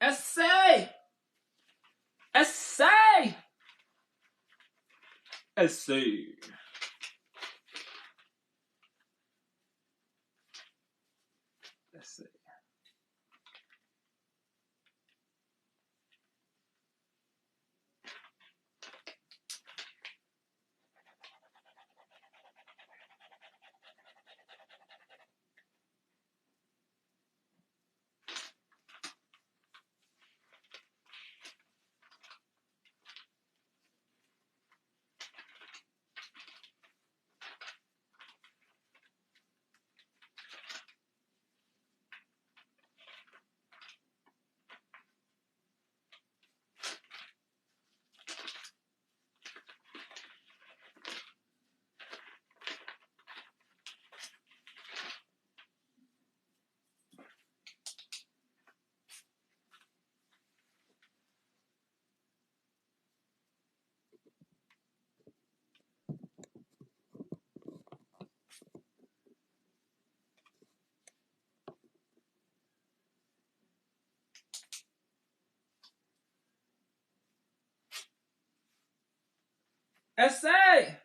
Essay! Essay! Essay. Essay. Essay!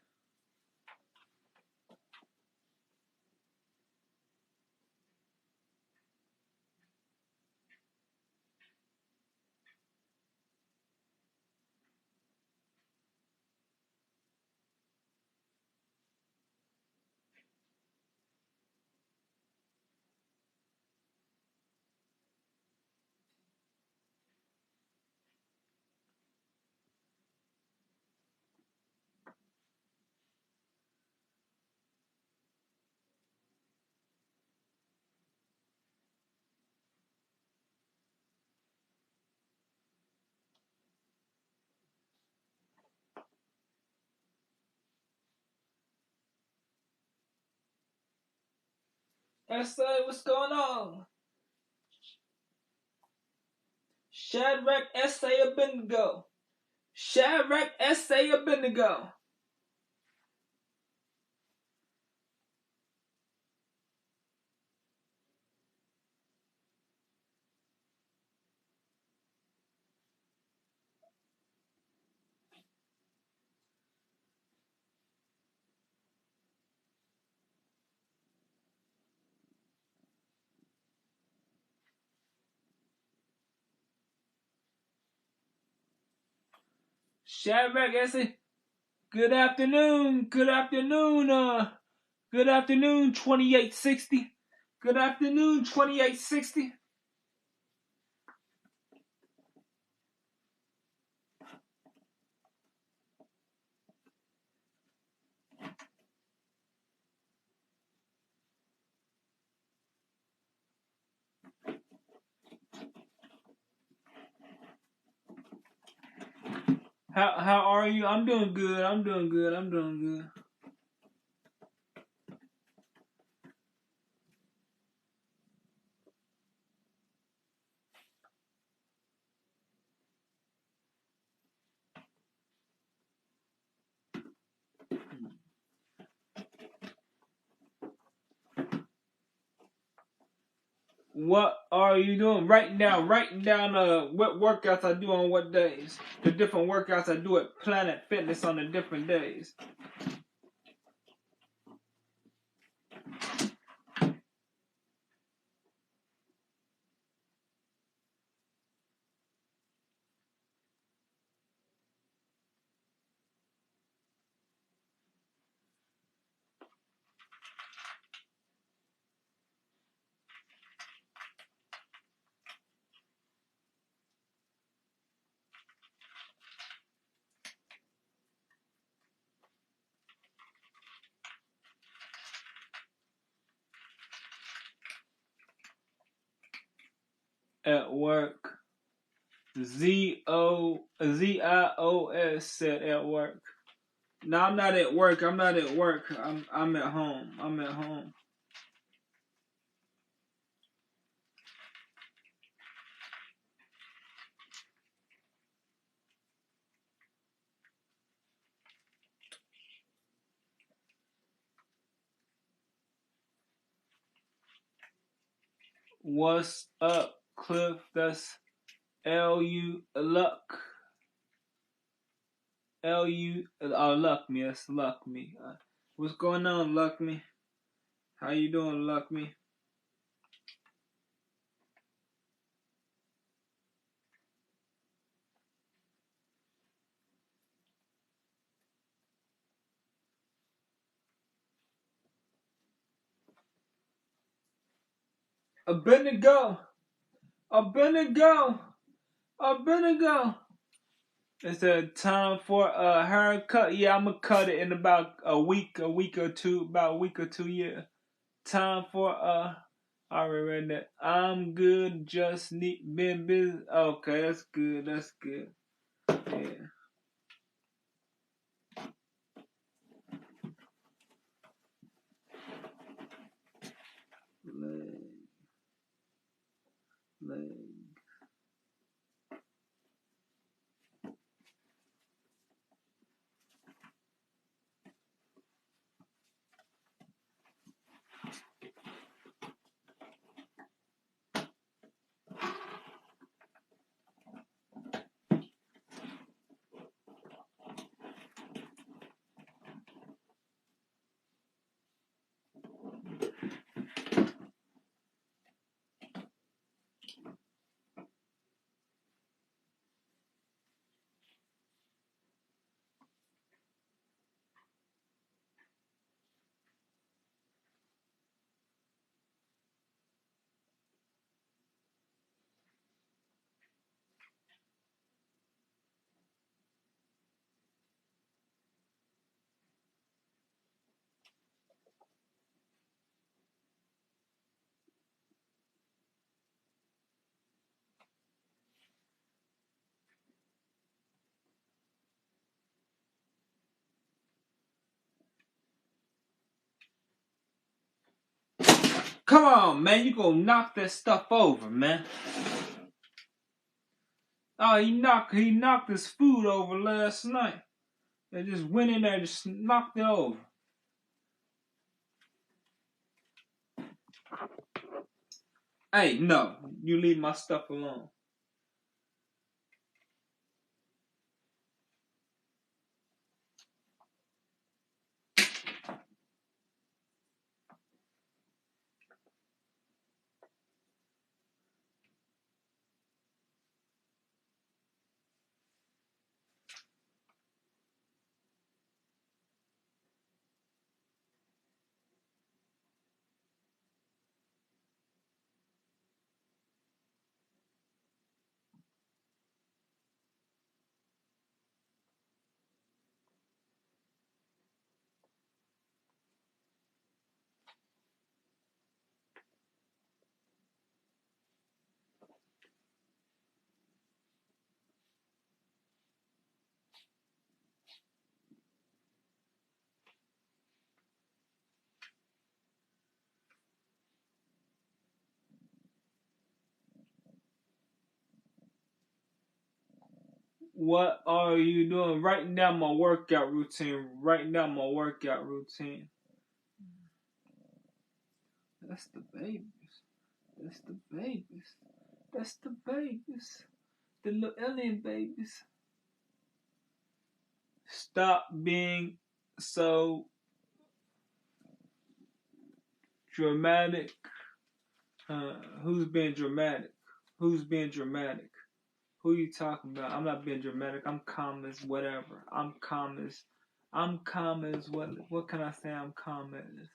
Essay, what's going on? Shadrach, Essay, Abednego. Shadrach, Essay, Abednego. Shadrach, Essay. Good afternoon. Good afternoon. Good afternoon, 2860. Good afternoon, 2860. How are you? I'm doing good. I'm doing good. I'm doing good. What are you doing? Writing down what workouts I do on what days. The different workouts I do at Planet Fitness on the different days. At work. ZIOS said at work. No, I'm not at work. I'm not at work. I'm at home. I'm at home. What's up, Cliff? L-U, luck. L-U, luck me. That's luck me. What's going on, luck me? How you doing, luck me? Abednego. It's a time for a haircut. Yeah, I'm gonna cut it in about a week or two, yeah. Time for I already read that. I'm good, just been busy. Okay, that's good. Yeah. Leg. Come on, man, you gonna knock that stuff over, man. Oh, he knocked his food over last night. They just went in there, just knocked it over. Hey, no, you leave my stuff alone. What are you doing? Writing down my workout routine. That's the babies. The little alien babies. Stop being so dramatic. Who's being dramatic? Who you talking about? I'm not being dramatic. I'm calm as whatever. I'm calm as what can I say? I'm calm as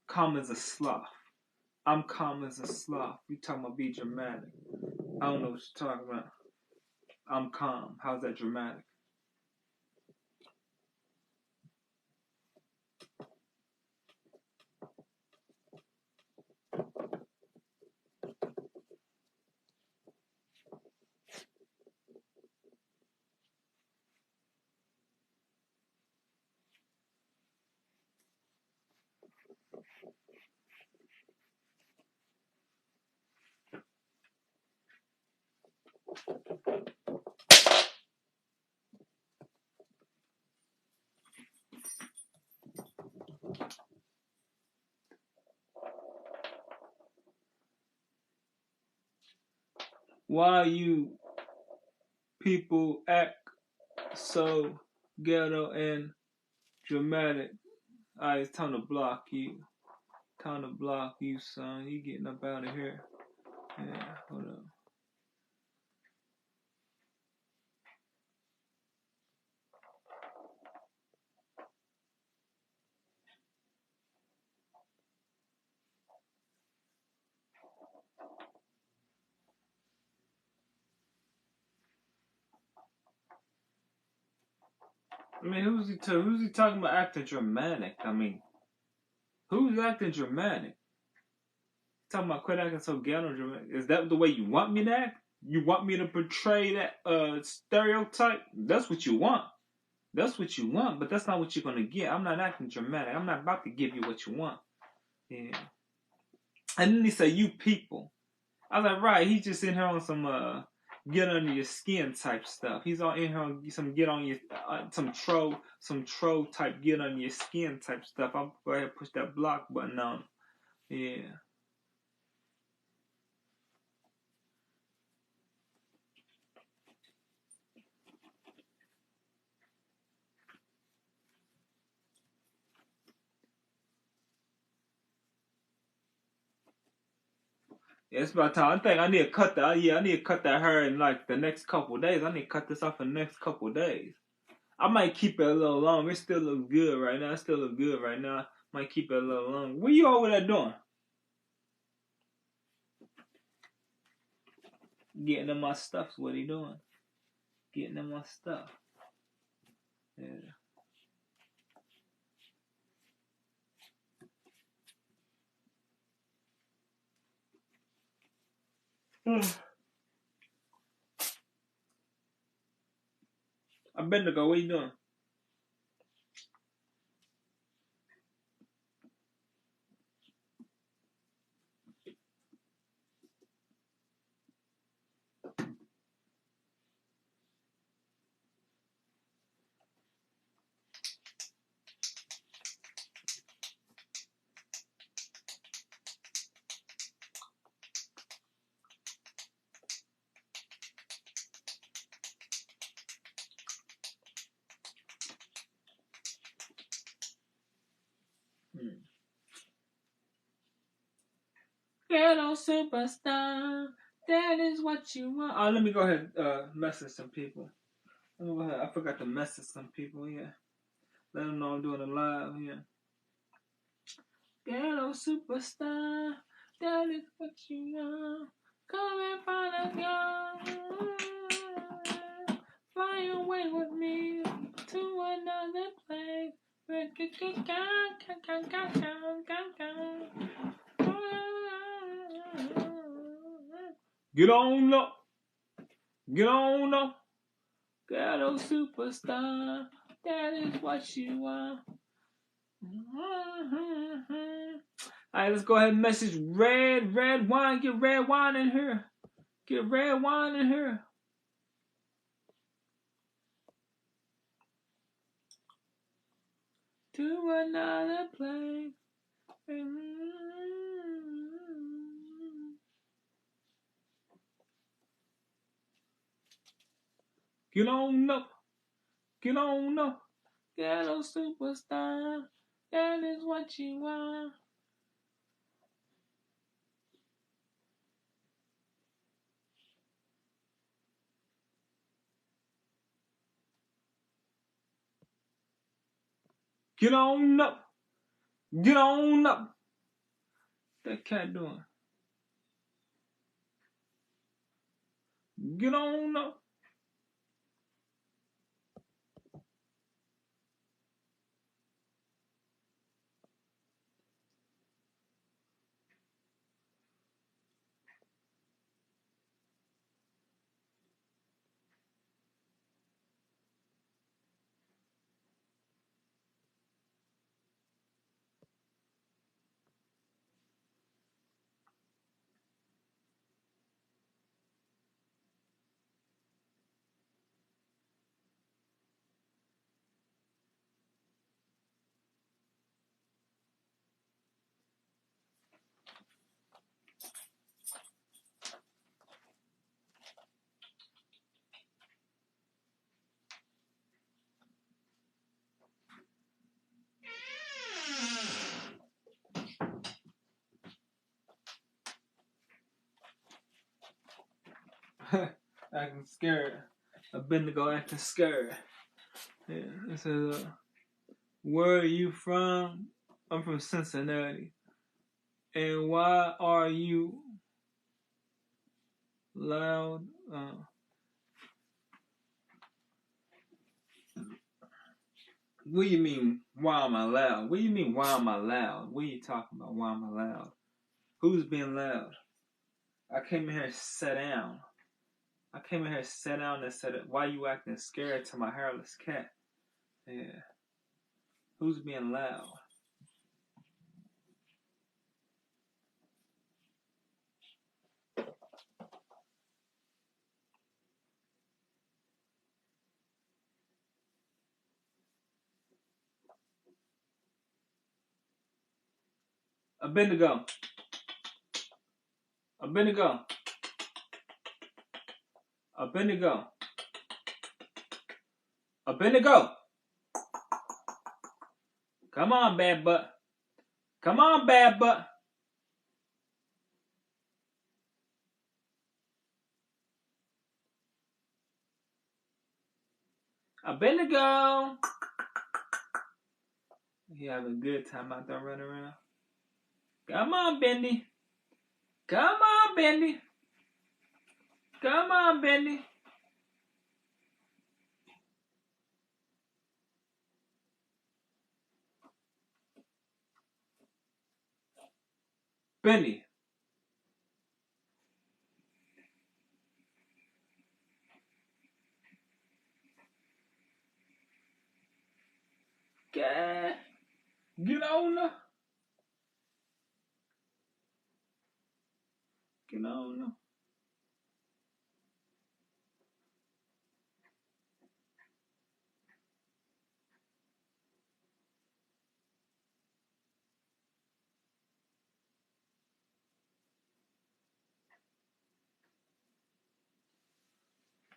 calm as a sloth. I'm calm as a sloth. You talking about be dramatic. I don't know what you're talking about. I'm calm. How's that dramatic? Why you people act so ghetto and dramatic? Alright, it's time to block you. Time to block you, son. You getting up out of here. Yeah, hold up. I mean, who's he talking about acting dramatic? I mean, who's acting dramatic? Talking about quit acting so ghetto dramatic. Is that the way you want me to act? You want me to portray that stereotype? That's what you want. That's what you want, but that's not what you're gonna get. I'm not acting dramatic. I'm not about to give you what you want. Yeah. And then he said, "You people." I was like, right. He's just in here on some get under your skin type stuff. He's all in here on some get on your some troll type get under your skin type stuff. I'll go ahead and push that block button on. Yeah. Yeah, it's about time. I think I need to cut that. Yeah, I need to cut that hair in like the next couple of days. I need to cut this off in the next couple of days. I might keep it a little longer. It still looks good right now. It still looks good right now. Might keep it a little longer. What you over there doing? Getting in my stuff's what he doing. Getting in my stuff. Yeah. I better go. What you doing? Ghetto superstar, that is what you want. Oh, let me go ahead and message some people. Let me go ahead. I forgot to message some people, yeah. Let them know I'm doing a live, yeah. Ghetto superstar, that is what you want. Come and find a girl. Fly away with me to another place. Get on up. Get on up. Ghetto superstar. That is what you are. Alright, let's go ahead and message red wine. Get red wine in here. Get red wine in here. To another place. Get on up. Get on up. Ghetto superstar. That is what you are. Get on up. Get on up. That cat doing? Get on up. acting scared. Abednego acting scared. Yeah. It says, where are you from? I'm from Cincinnati. And why are you loud? What do you mean, why am I loud? What do you mean, why am I loud? What are you talking about, why am I loud? Who's being loud? I came in here and sat down. I came in here, sat down, and said, why you acting scared to my hairless cat? Yeah. Who's being loud? Abednego. Abednego. Abednego. Abednego. Come on, bad butt. Come on, bad butt. Abednego. He having a good time out there running around. Come on, Bendy. Come on, Bendy. Come on, Bendy. Bendy. Get on her. Get on her.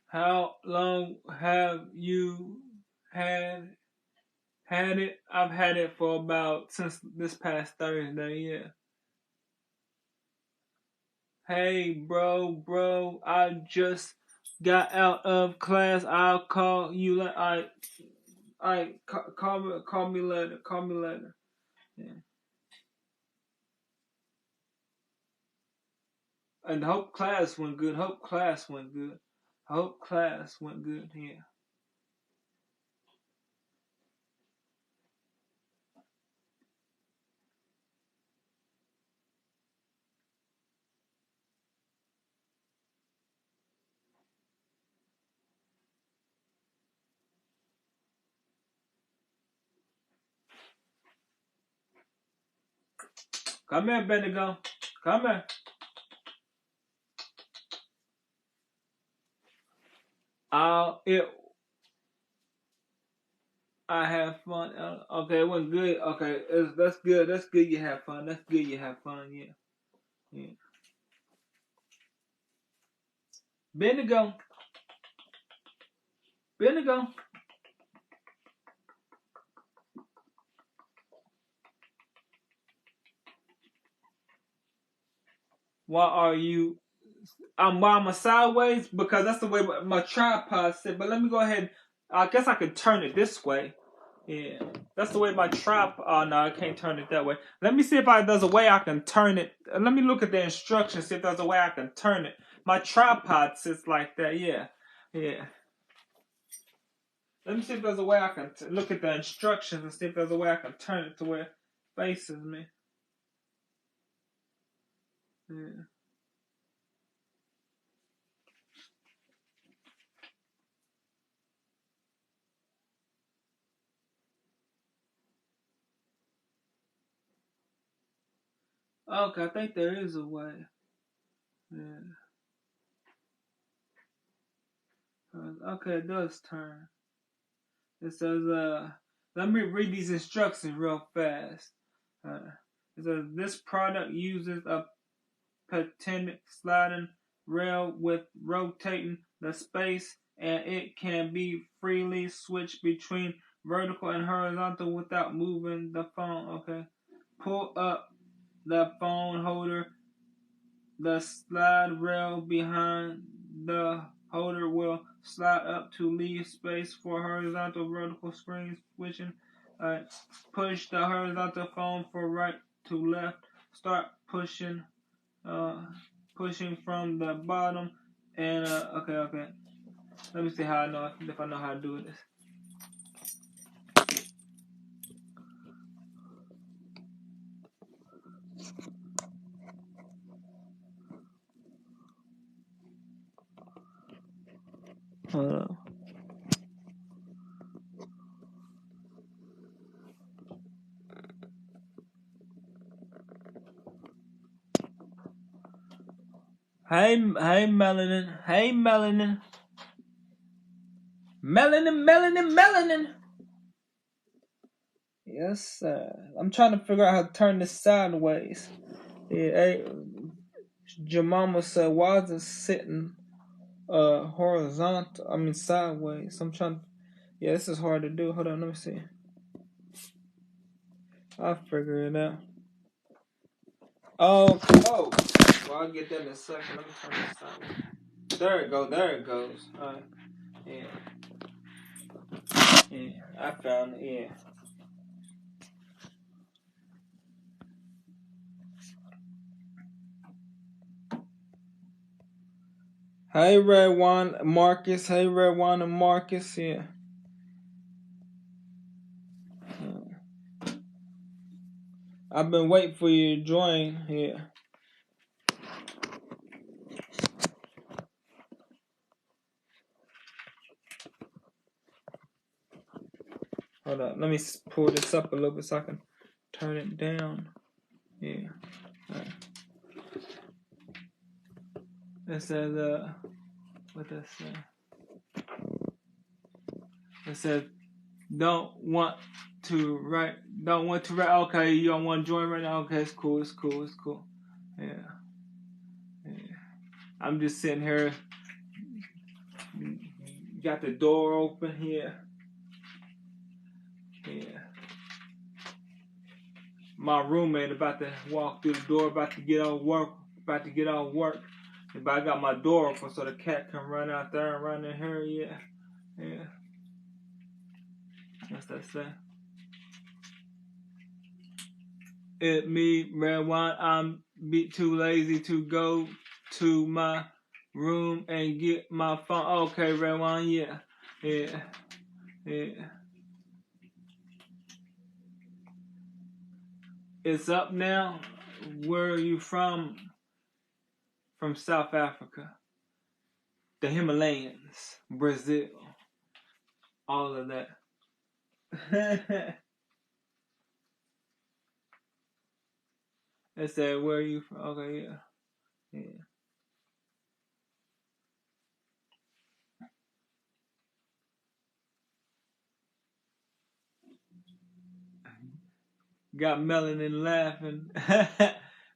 How long have you had it? I've had it for about since this past Thursday, yeah. Hey, bro, I just got out of class. I'll call you. Call me later. Call me later. Yeah. And hope class went good. Hope class went good. Hope class went good. Yeah. Come here, Bendigo. Come here. It. I have fun. Okay, it went good. Okay, that's good. That's good. You have fun. That's good. You have fun. Yeah. Yeah. Bendigo. Bendigo. Why are you? Why am I sideways? Because that's the way my tripod sit. But let me go ahead. I guess I could turn it this way. Yeah, that's the way my tripod. Oh no, I can't turn it that way. Let me see if there's a way I can turn it. Let me look at the instructions. See if there's a way I can turn it. My tripod sits like that. Yeah, yeah. Let me see if there's a way I can look at the instructions and see if there's a way I can turn it to where it faces me. Yeah. Okay, I think there is a way. Yeah. Okay, it does turn. It says, let me read these instructions real fast. It says, this product uses a patented sliding rail with rotating the space, and it can be freely switched between vertical and horizontal without moving the phone. Okay. Pull up the phone holder, the slide rail behind the holder will slide up to leave space for horizontal vertical screen switching. Push the horizontal phone from right to left. Start pushing from the bottom. And okay. Let me see how I know if I know how to do this. Hold on. Hey, Melanin. Hey, Melanin. Melanin. Yes, sir. I'm trying to figure out how to turn this sideways. Yeah, hey, Jemima said, why is it sitting horizontal? I mean sideways. I'm trying. Yeah, this is hard to do. Hold on, let me see. I'll figure it out. Oh. Well, I'll get that in a second. Let me turn this sideways. There it goes. Alright. Yeah, I found it. Yeah. Hey, Red One Marcus. Hey, Red One and Marcus. Yeah. I've been waiting for you to join here. Hold on, let me pull this up a little bit so I can turn it down. Yeah. Right. It says, what that say? It says, don't want to write. Okay, you don't want to join right now. Okay, it's cool. Yeah. I'm just sitting here. Got the door open here. Yeah. My roommate about to walk through the door, about to get on work. But I got my door open so the cat can run out there and run in here. Yeah. What's that say? Me, Red Wine. I'm too lazy to go to my room and get my phone. Okay, Red Wine. Yeah. It's up now. Where are you from? From South Africa. The Himalayas. Brazil. All of that. It said, where are you from? Okay, yeah. Got Melanin laughing.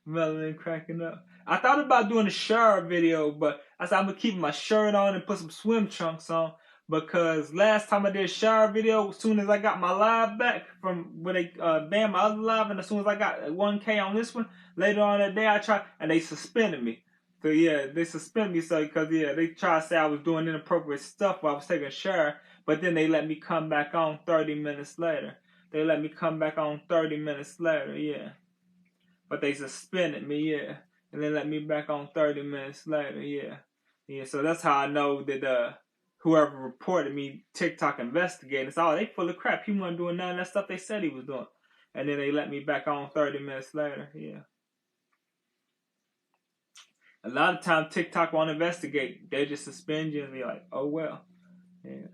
Melanin cracking up. I thought about doing a shower video, but I said I'm going to keep my shirt on and put some swim trunks on. Because last time I did a shower video, as soon as I got my live back from when they banned my other live, and as soon as I got 1K on this one, later on that day I tried, and they suspended me. So yeah, they suspended me because they tried to say I was doing inappropriate stuff while I was taking a shower, but then they let me come back on 30 minutes later. They let me come back on 30 minutes later, yeah. But they suspended me, yeah. And they let me back on 30 minutes later, yeah. Yeah, so that's how I know that whoever reported me TikTok investigating, it's they full of crap. He wasn't doing none of that stuff they said he was doing. And then they let me back on 30 minutes later, yeah. A lot of times TikTok won't investigate. They just suspend you and be like, oh well. Yeah.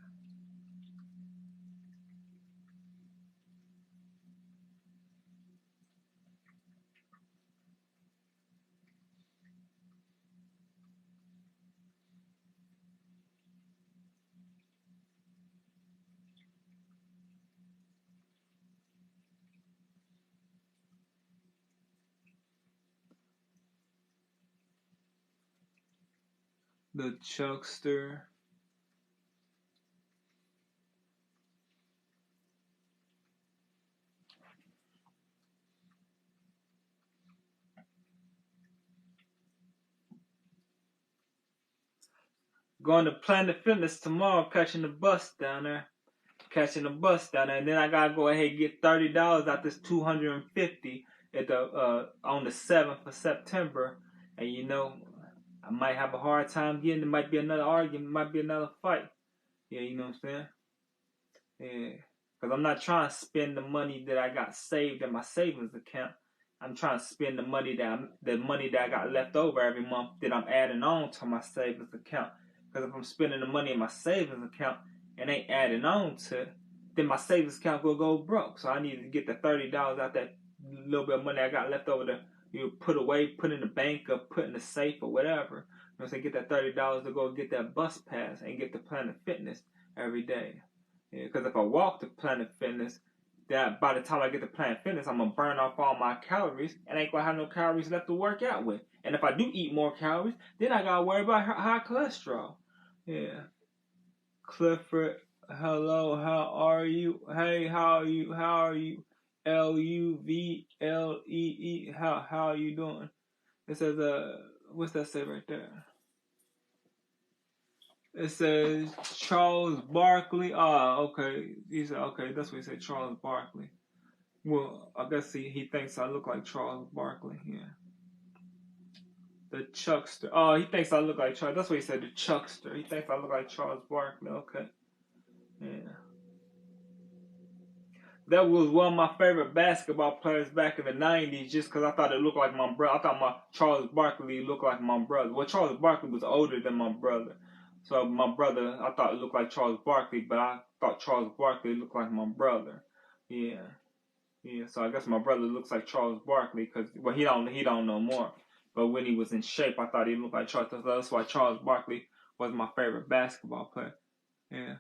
The Chuckster. Going to Planet Fitness tomorrow, catching the bus down there. And then I gotta go ahead and get $30 out this $250 at the on the 7th of September. And you know, I might have a hard time getting. It might be another argument, might be another fight. Yeah, you know what I'm saying? Yeah, because I'm not trying to spend the money that I got saved in my savings account. I'm trying to spend the money that I got left over every month that I'm adding on to my savings account. Because if I'm spending the money in my savings account and ain't adding on to it, then my savings account will go broke. So I need to get the $30 out that little bit of money I got left over to put away, put in the bank or put in the safe or whatever. You know what I'm saying? Get that $30 to go get that bus pass and get to Planet Fitness every day. Because if I walk to Planet Fitness, that by the time I get to Planet Fitness, I'm going to burn off all my calories and ain't going to have no calories left to work out with. And if I do eat more calories, then I got to worry about high cholesterol. Yeah. Clifford, hello, how are you? Hey, how are you? L-U-V-L-E-E, how are you doing? It says, what's that say right there? It says Charles Barkley. Okay. He said, okay, that's what he said, Charles Barkley. Well, I guess he thinks I look like Charles Barkley. Yeah. The Chuckster. Oh, he thinks I look like Charles. That's what he said, the Chuckster. He thinks I look like Charles Barkley. Okay. Yeah. That was one of my favorite basketball players back in the 90s just because I thought it looked like my brother. I thought Charles Barkley looked like my brother. Well, Charles Barkley was older than my brother. So my brother, I thought it looked like Charles Barkley, but I thought Charles Barkley looked like my brother. Yeah. Yeah, so I guess my brother looks like Charles Barkley because, well, he don't know more. But when he was in shape, I thought he looked like Charles. That's why Charles Barkley was my favorite basketball player. Yeah.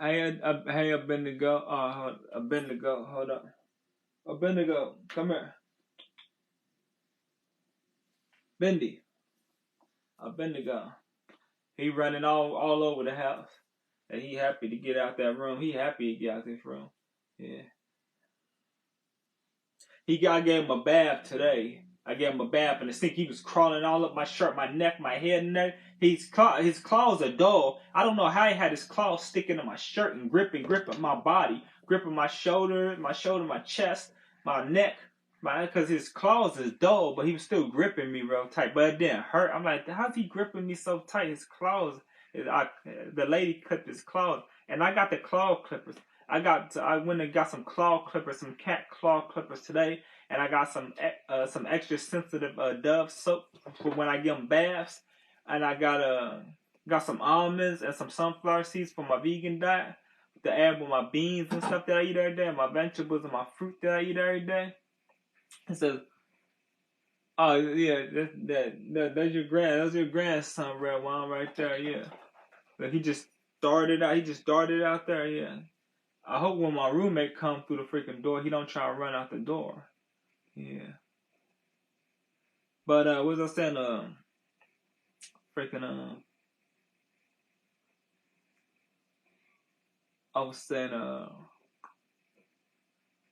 Hey, Abednego. Abednego, hold up. Abednego, come here. Bendy. Abednego. He running all over the house. And he happy to get out that room. He happy to get out this room. Yeah. I gave him a bath today. I gave him a bath in the sink. He was crawling all up my shirt, my neck, my head, and everything. His claws are dull. I don't know how he had his claws sticking in my shirt and gripping my body, gripping my shoulder, my chest, my neck, because his claws is dull, but he was still gripping me real tight. But it didn't hurt. I'm like, how's he gripping me so tight? His claws. The lady clipped his claws, and I got the claw clippers. I went and got some claw clippers, some cat claw clippers today, and I got some extra sensitive Dove soap for when I give them baths, and I got some almonds and some sunflower seeds for my vegan diet to add with my beans and stuff that I eat every day, and my vegetables and my fruit that I eat every day. It says, oh yeah, that's your grandson, Red Wine, right there, yeah. But he just started out there, yeah. I hope when my roommate comes through the freaking door, he don't try to run out the door. Yeah. But what was I saying? I was saying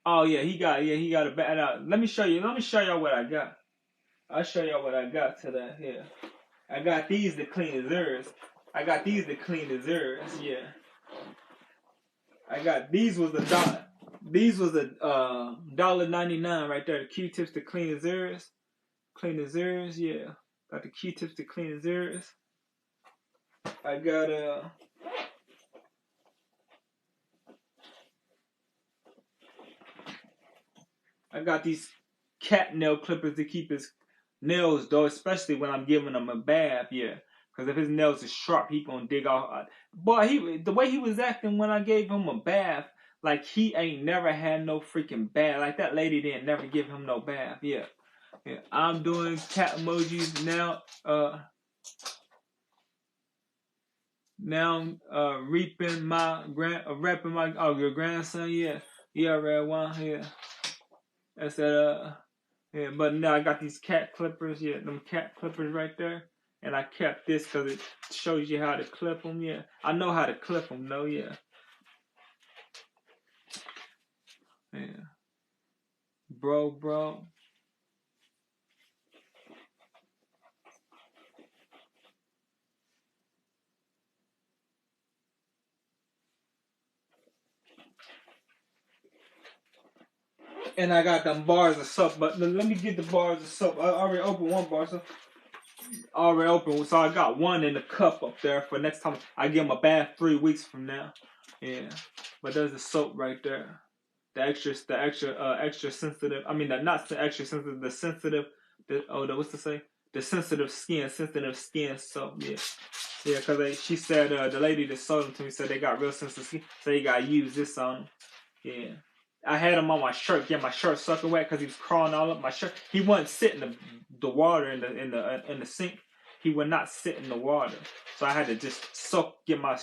oh yeah, he got a bad. Let me show y'all what I got. I'll show y'all what I got today. Yeah. I got these to clean his ears. Yeah. I got these was $1. These was $1.99 right there. The Q-tips to clean his ears. Yeah. Got the Q-tips to clean his ears. I got these cat nail clippers to keep his nails dull, especially when I'm giving him a bath. Yeah. Because if his nails are sharp, he gonna dig off. Boy, the way he was acting when I gave him a bath, like he ain't never had no freaking bath. Like that lady didn't never give him no bath. Yeah. I'm doing cat emojis now. Reaping repping my your grandson. Yeah, Red Wine. Yeah. I said yeah, but now I got these cat clippers. Yeah, them cat clippers right there. And I kept this because it shows you how to clip them. Yeah, I know how to clip them though. Yeah. Yeah. Bro. And I got them bars of soap. But let me get the bars of soap. I already opened one bar, so already open. So I got one in the cup up there for next time. I give him a bath 3 weeks from now. Yeah, but there's the soap right there. Extra sensitive. I mean, not the extra sensitive. The sensitive. What's to say? The sensitive skin soap. Yeah, yeah. Because she said the lady that sold them to me said they got real sensitive skin, so you gotta use this on them. Yeah. I had him on my shirt, get my shirt sucking wet because he was crawling all up my shirt. He wouldn't sit in the water in the sink. He would not sit in the water, so I had to just get my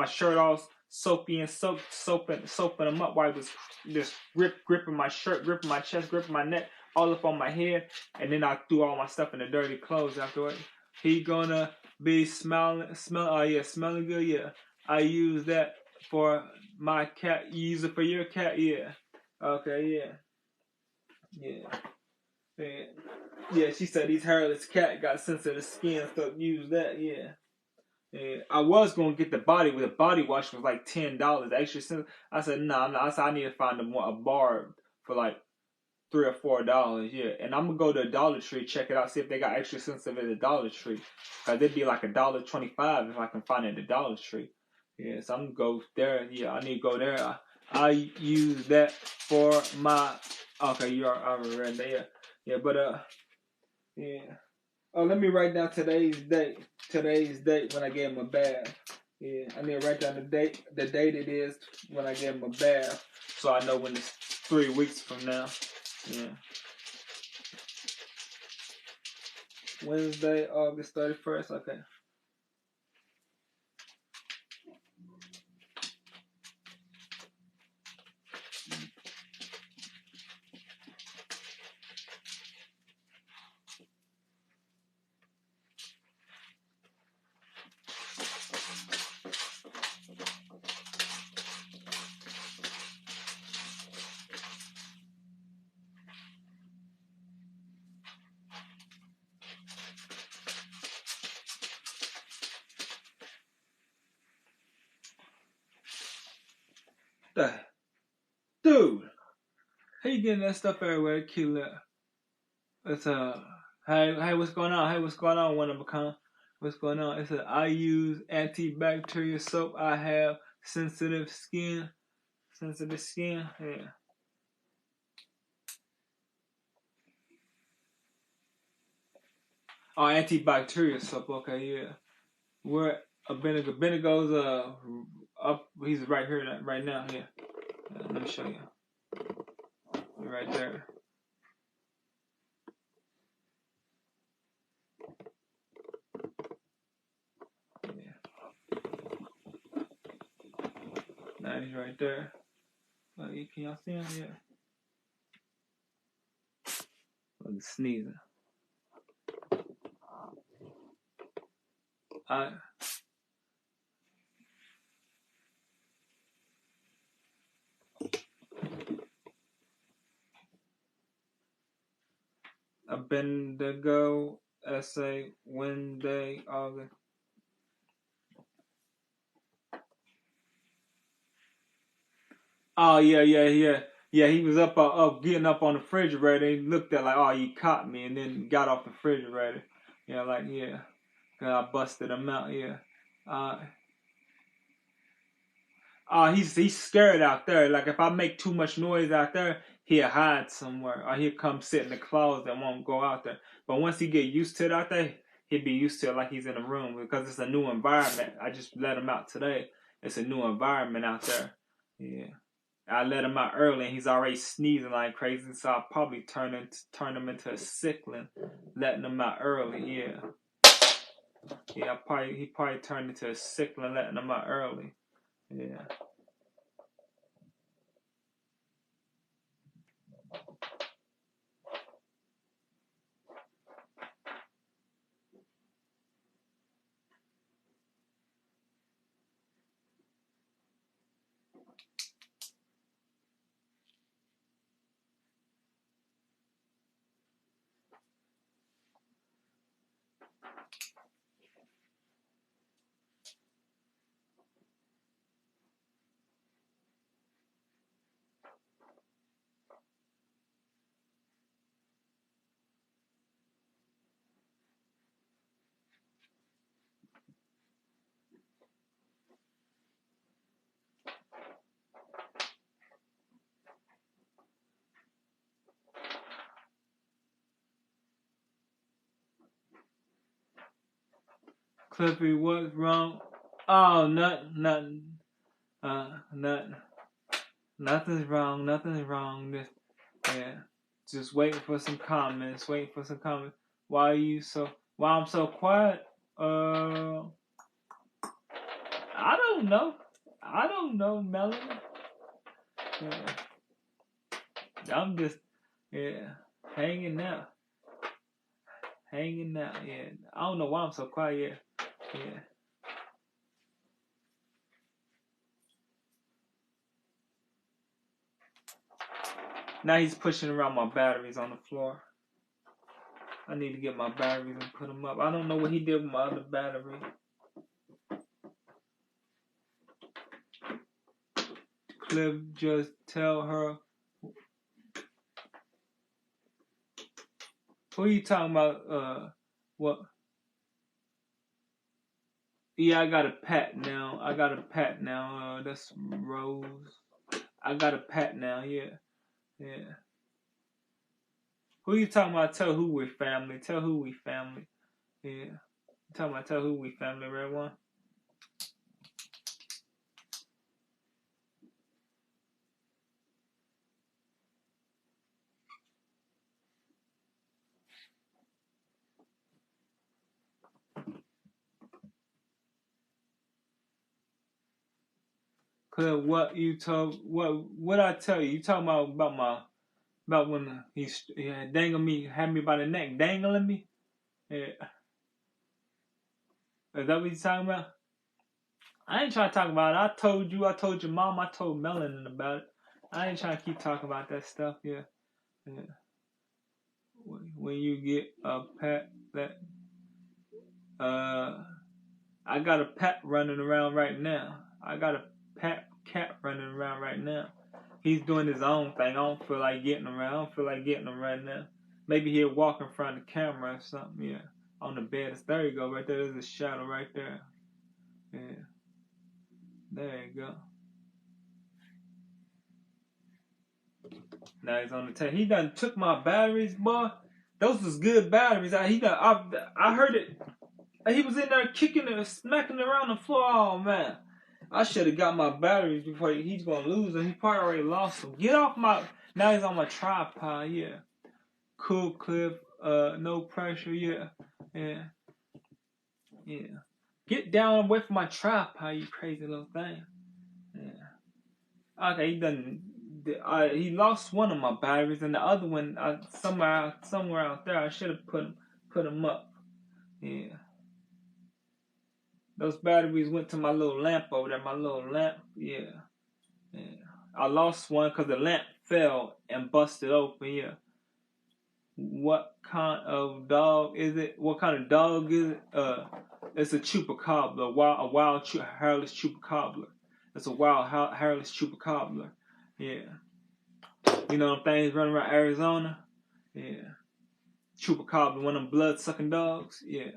shirt all soapy and soaping him up while he was just gripping my shirt, gripping my chest, gripping my neck, all up on my head, and then I threw all my stuff in the dirty clothes afterward. He gonna be smelling good. Yeah, I use that for my cat. You use it for your cat? Yeah. Okay, yeah. She said these hairless cat got sensitive skin, so use that. Yeah. Yeah. I was gonna get the body with a body wash was like $10 extra. I said no, nah, I said I need to find a bar for like $3 or $4. Yeah, and I'm gonna go to Dollar Tree, check it out, see if they got extra sensitive at the Dollar Tree. Cause it'd be like $1.25 if I can find it at the Dollar Tree. Yeah, so I'm gonna go there. Yeah, I need to go there. I use that for my. Okay, you are already read that. Yeah, but yeah. Oh, let me write down today's date. Today's date when I gave him a bath. Yeah, I need to write down the date it is when I gave him a bath, so I know when it's 3 weeks from now. Yeah. Wednesday, August 31st. Okay. Dude, how you getting that stuff everywhere? Cute. It's hey, what's going on? Hey, what's going on? One of a kind. What's going on? It said I use antibacterial soap. I have sensitive skin. Sensitive skin. Yeah. Oh, antibacterial soap. Okay, yeah. Where Abednego? Abednego's up. He's right here, right now. Here. Let me show you. Right there. Now he's right there. Can y'all see him? Yeah. Look, sneezing. Abednego essay Wednesday, August. Oh yeah. He was up getting up on the refrigerator. He looked at like, oh, you caught me, and then got off the refrigerator. Yeah, like yeah, cause I busted him out. Yeah. He's scared out there. Like if I make too much noise out there, he'll hide somewhere, or he'll come sit in the closet and won't go out there. But once he get used to it out there, he'll be used to it like he's in a room because it's a new environment. I just let him out today. It's a new environment out there. Yeah. I let him out early and he's already sneezing like crazy, so I'll probably turn him into a sickling, letting him out early. Yeah. Yeah, he probably turned into a sickling, letting him out early. Yeah. Cliffy, what's wrong? Oh, nothing. Nothing. Nothing's wrong. Just waiting for some comments. Why I'm so quiet? I don't know. Melanie. Yeah. I'm just, hanging out. Yeah. I don't know why I'm so quiet. Yeah. Now he's pushing around my batteries on the floor. I need to get my batteries and put them up. I don't know what he did with my other battery. Cliff, just tell her. Who are you talking about? What? Yeah, I got a pat now. That's Rose. I got a pat now. Yeah. Who you talking about? Tell who we family. Yeah. You talking about tell who we family, Red One? Cause what I tell you? You talking about when he's dangling me, had me by the neck, dangling me? Yeah. Is that what you talking about? I ain't trying to talk about it. I told your mom, I told Melanin about it. I ain't trying to keep talking about that stuff. Yeah. When you get a pet that I got a pet running around right now. Cat running around right now. He's doing his own thing. I don't feel like getting him right now. Maybe he'll walk in front of the camera or something. Yeah. On the bed. There you go. Right there. There's a shadow right there. Yeah. There you go. Now he's on the table. He done took my batteries, boy. Those was good batteries. I heard it. He was in there kicking and smacking around the floor. Oh man, I should have got my batteries before he's gonna lose them. He probably already lost them. Get off my. Now he's on my tripod. Yeah. Cool Cliff. No pressure. Yeah. Get down away from my tripod, you crazy little thing. Yeah. Okay, he lost one of my batteries, and the other one somewhere out there. I should have put him up. Yeah. Those batteries went to my little lamp over there. Yeah. I lost one because the lamp fell and busted open. Yeah. What kind of dog is it? It's a chupacabra, a wild hairless chupacabra. It's a wild hairless chupacabra. Yeah. You know them things running around Arizona? Yeah. Chupacabra, one of them blood-sucking dogs? Yeah.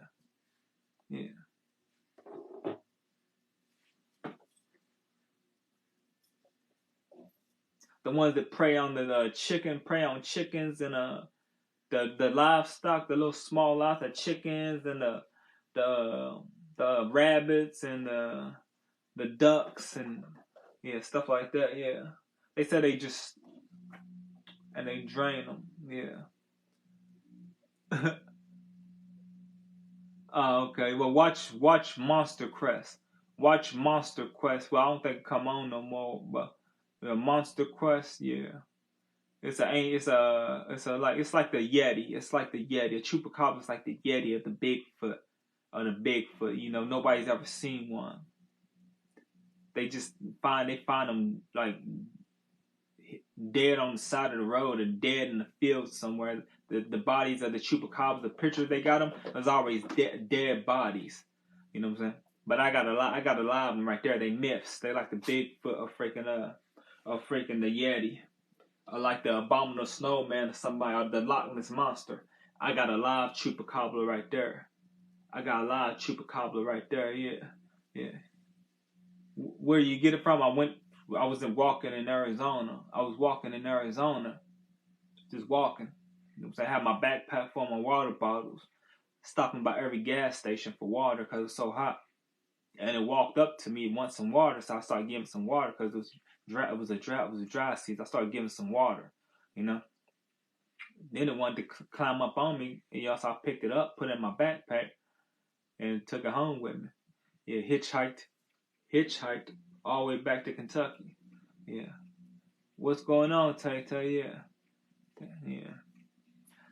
The ones that prey on chickens and the livestock, the little small livestock, chickens and the rabbits and the ducks and stuff like that. Yeah, they said they drain them. Yeah. Okay. Well, watch Monster Quest. Well, I don't think it come on no more, but Monster Quest. Yeah. It's like the Yeti. It's like the Yeti. A chupacabra is like the Yeti of the Bigfoot. You know, nobody's ever seen one. They find them like dead on the side of the road or dead in the field somewhere. The bodies of the chupacabras, the pictures they got them, there's always dead bodies. You know what I'm saying? But I got a lot of them right there. They myths. They like the Bigfoot or freaking the Yeti. Or like the Abominable Snowman or somebody, or the Loch Ness Monster. I got a live chupacabra right there. Yeah. Where you get it from? I was walking in Arizona. Just walking. You know what I'm saying? I had my backpack full of my water bottles. stopping by every gas station for water because it was so hot. And it walked up to me, want some water, so I started giving some water because it was dry. It was a dry season. I started giving some water, you know. Then it wanted to climb up on me, and so I picked it up, put it in my backpack, and took it home with me. Yeah, hitchhiked all the way back to Kentucky. Yeah, what's going on, Tay Tay? Yeah.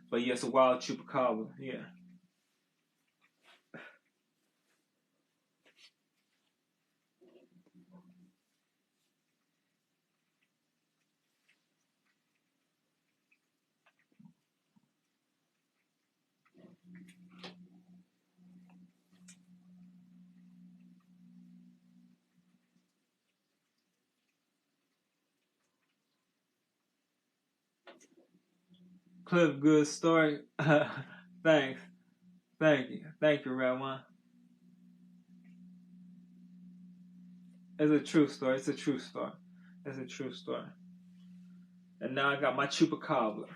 But yeah, it's a wild chupacabra. Yeah. Cliff, good story. Thanks. Thank you, Red One. It's a true story. It's a true story. It's a true story. And now I got my chupacabra.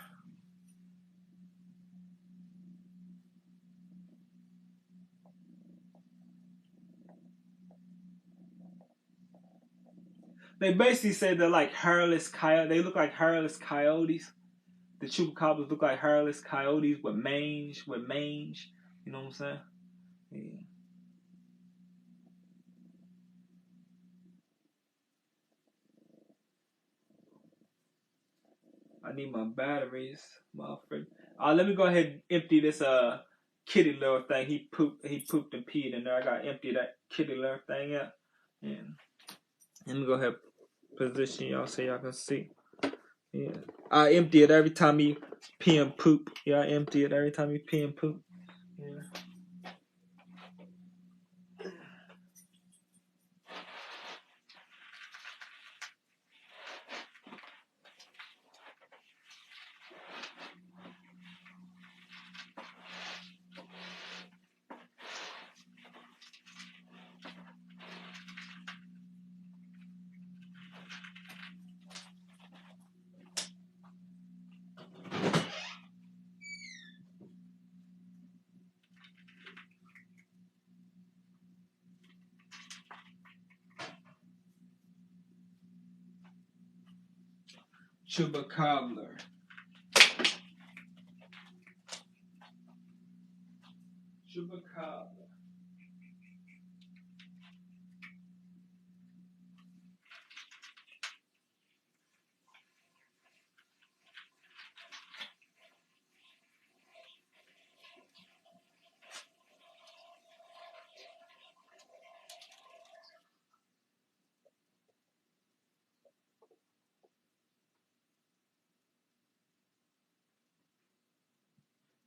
They basically say they're like hairless coyote. They look like hairless coyotes. The chupacabras look like hairless coyotes with mange. You know what I'm saying? Yeah. I need my batteries, motherfucker. Let me go ahead and empty this kitty little thing. He pooped and peed in there. I gotta empty that kitty little thing out. And let me go ahead and position y'all so y'all can see. Yeah. I empty it every time he pee and poop. Yeah, I empty it every time he pee and poop. Yeah. Chupacabra. Chupacabra.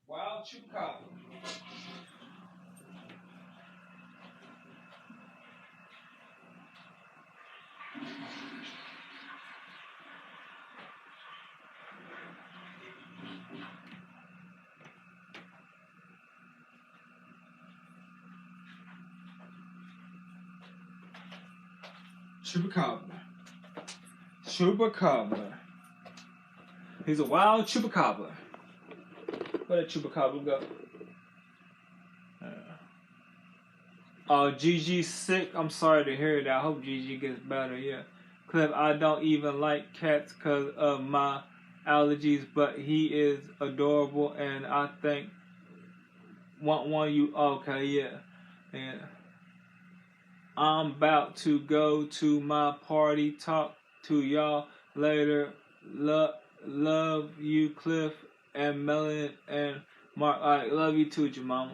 Wild chupacabra. Chupacabra. Chupacabra. He's a wild chupacabra. Where did chupacabra go? Gigi sick. I'm sorry to hear that. I hope Gigi gets better. Yeah. Cliff, I don't even like cats because of my allergies, but he is adorable, and I think want one you. Okay, yeah. Yeah. I'm about to go to my party. Talk to y'all later. Love you, Cliff and Melon and Mark. I love you too, Jemima.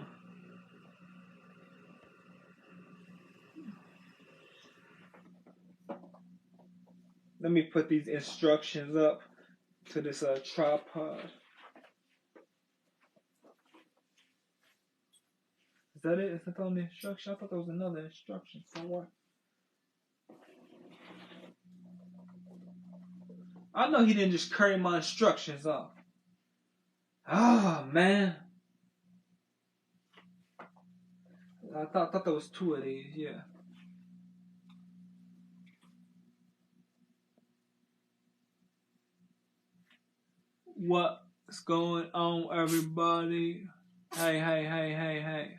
Let me put these instructions up to this tripod. Is that it? Is that on the instruction? I thought there was another instruction. For what? I know he didn't just carry my instructions off. Oh, man. I thought there was two of these, yeah. What's going on, everybody? Hey.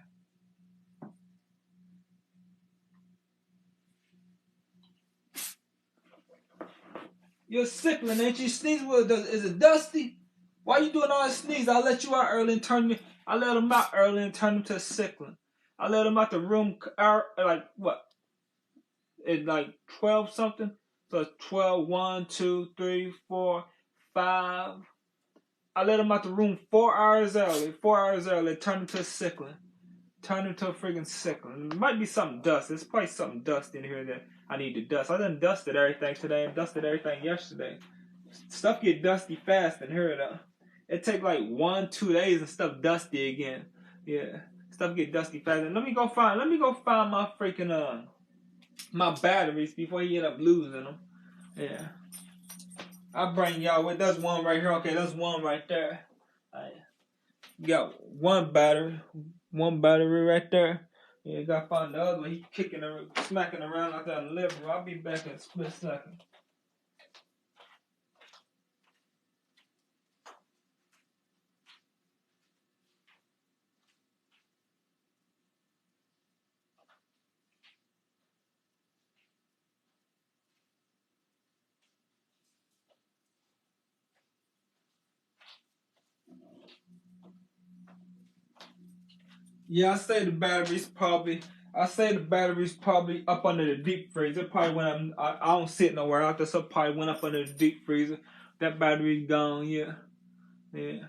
You're sickling, ain't you? Sneeze with is it dusty? Why you doing all that sneeze? I let you out early and turn you. I let him out early and turn him to a sickling. I let him out the room like what? It's like 12 something. So it's 12, 1, 2, 3, 4, 5. I let him out the room 4 hours early. 4 hours early, turn him to a sickling. Turn him to a friggin' sickling. It might be something dusty. There's probably something dusty in here that I need to dust. I done dusted everything today and dusted everything yesterday. Stuff get dusty fast in here though. It take like 1-2 days and stuff dusty again. Yeah. Stuff get dusty fast. And let me go find my freaking my batteries before you end up losing them. Yeah. I'll bring y'all with there's one right here. Okay, there's one right there. Right. You got one battery right there. Yeah, you gotta find the other one. He kicking smacking around out there in the living room. I'll be back in a split second. Yeah, I say the battery's probably up under the deep freezer. Probably when I don't sit nowhere out there, so probably went up under the deep freezer. That battery's gone. Yeah, yeah.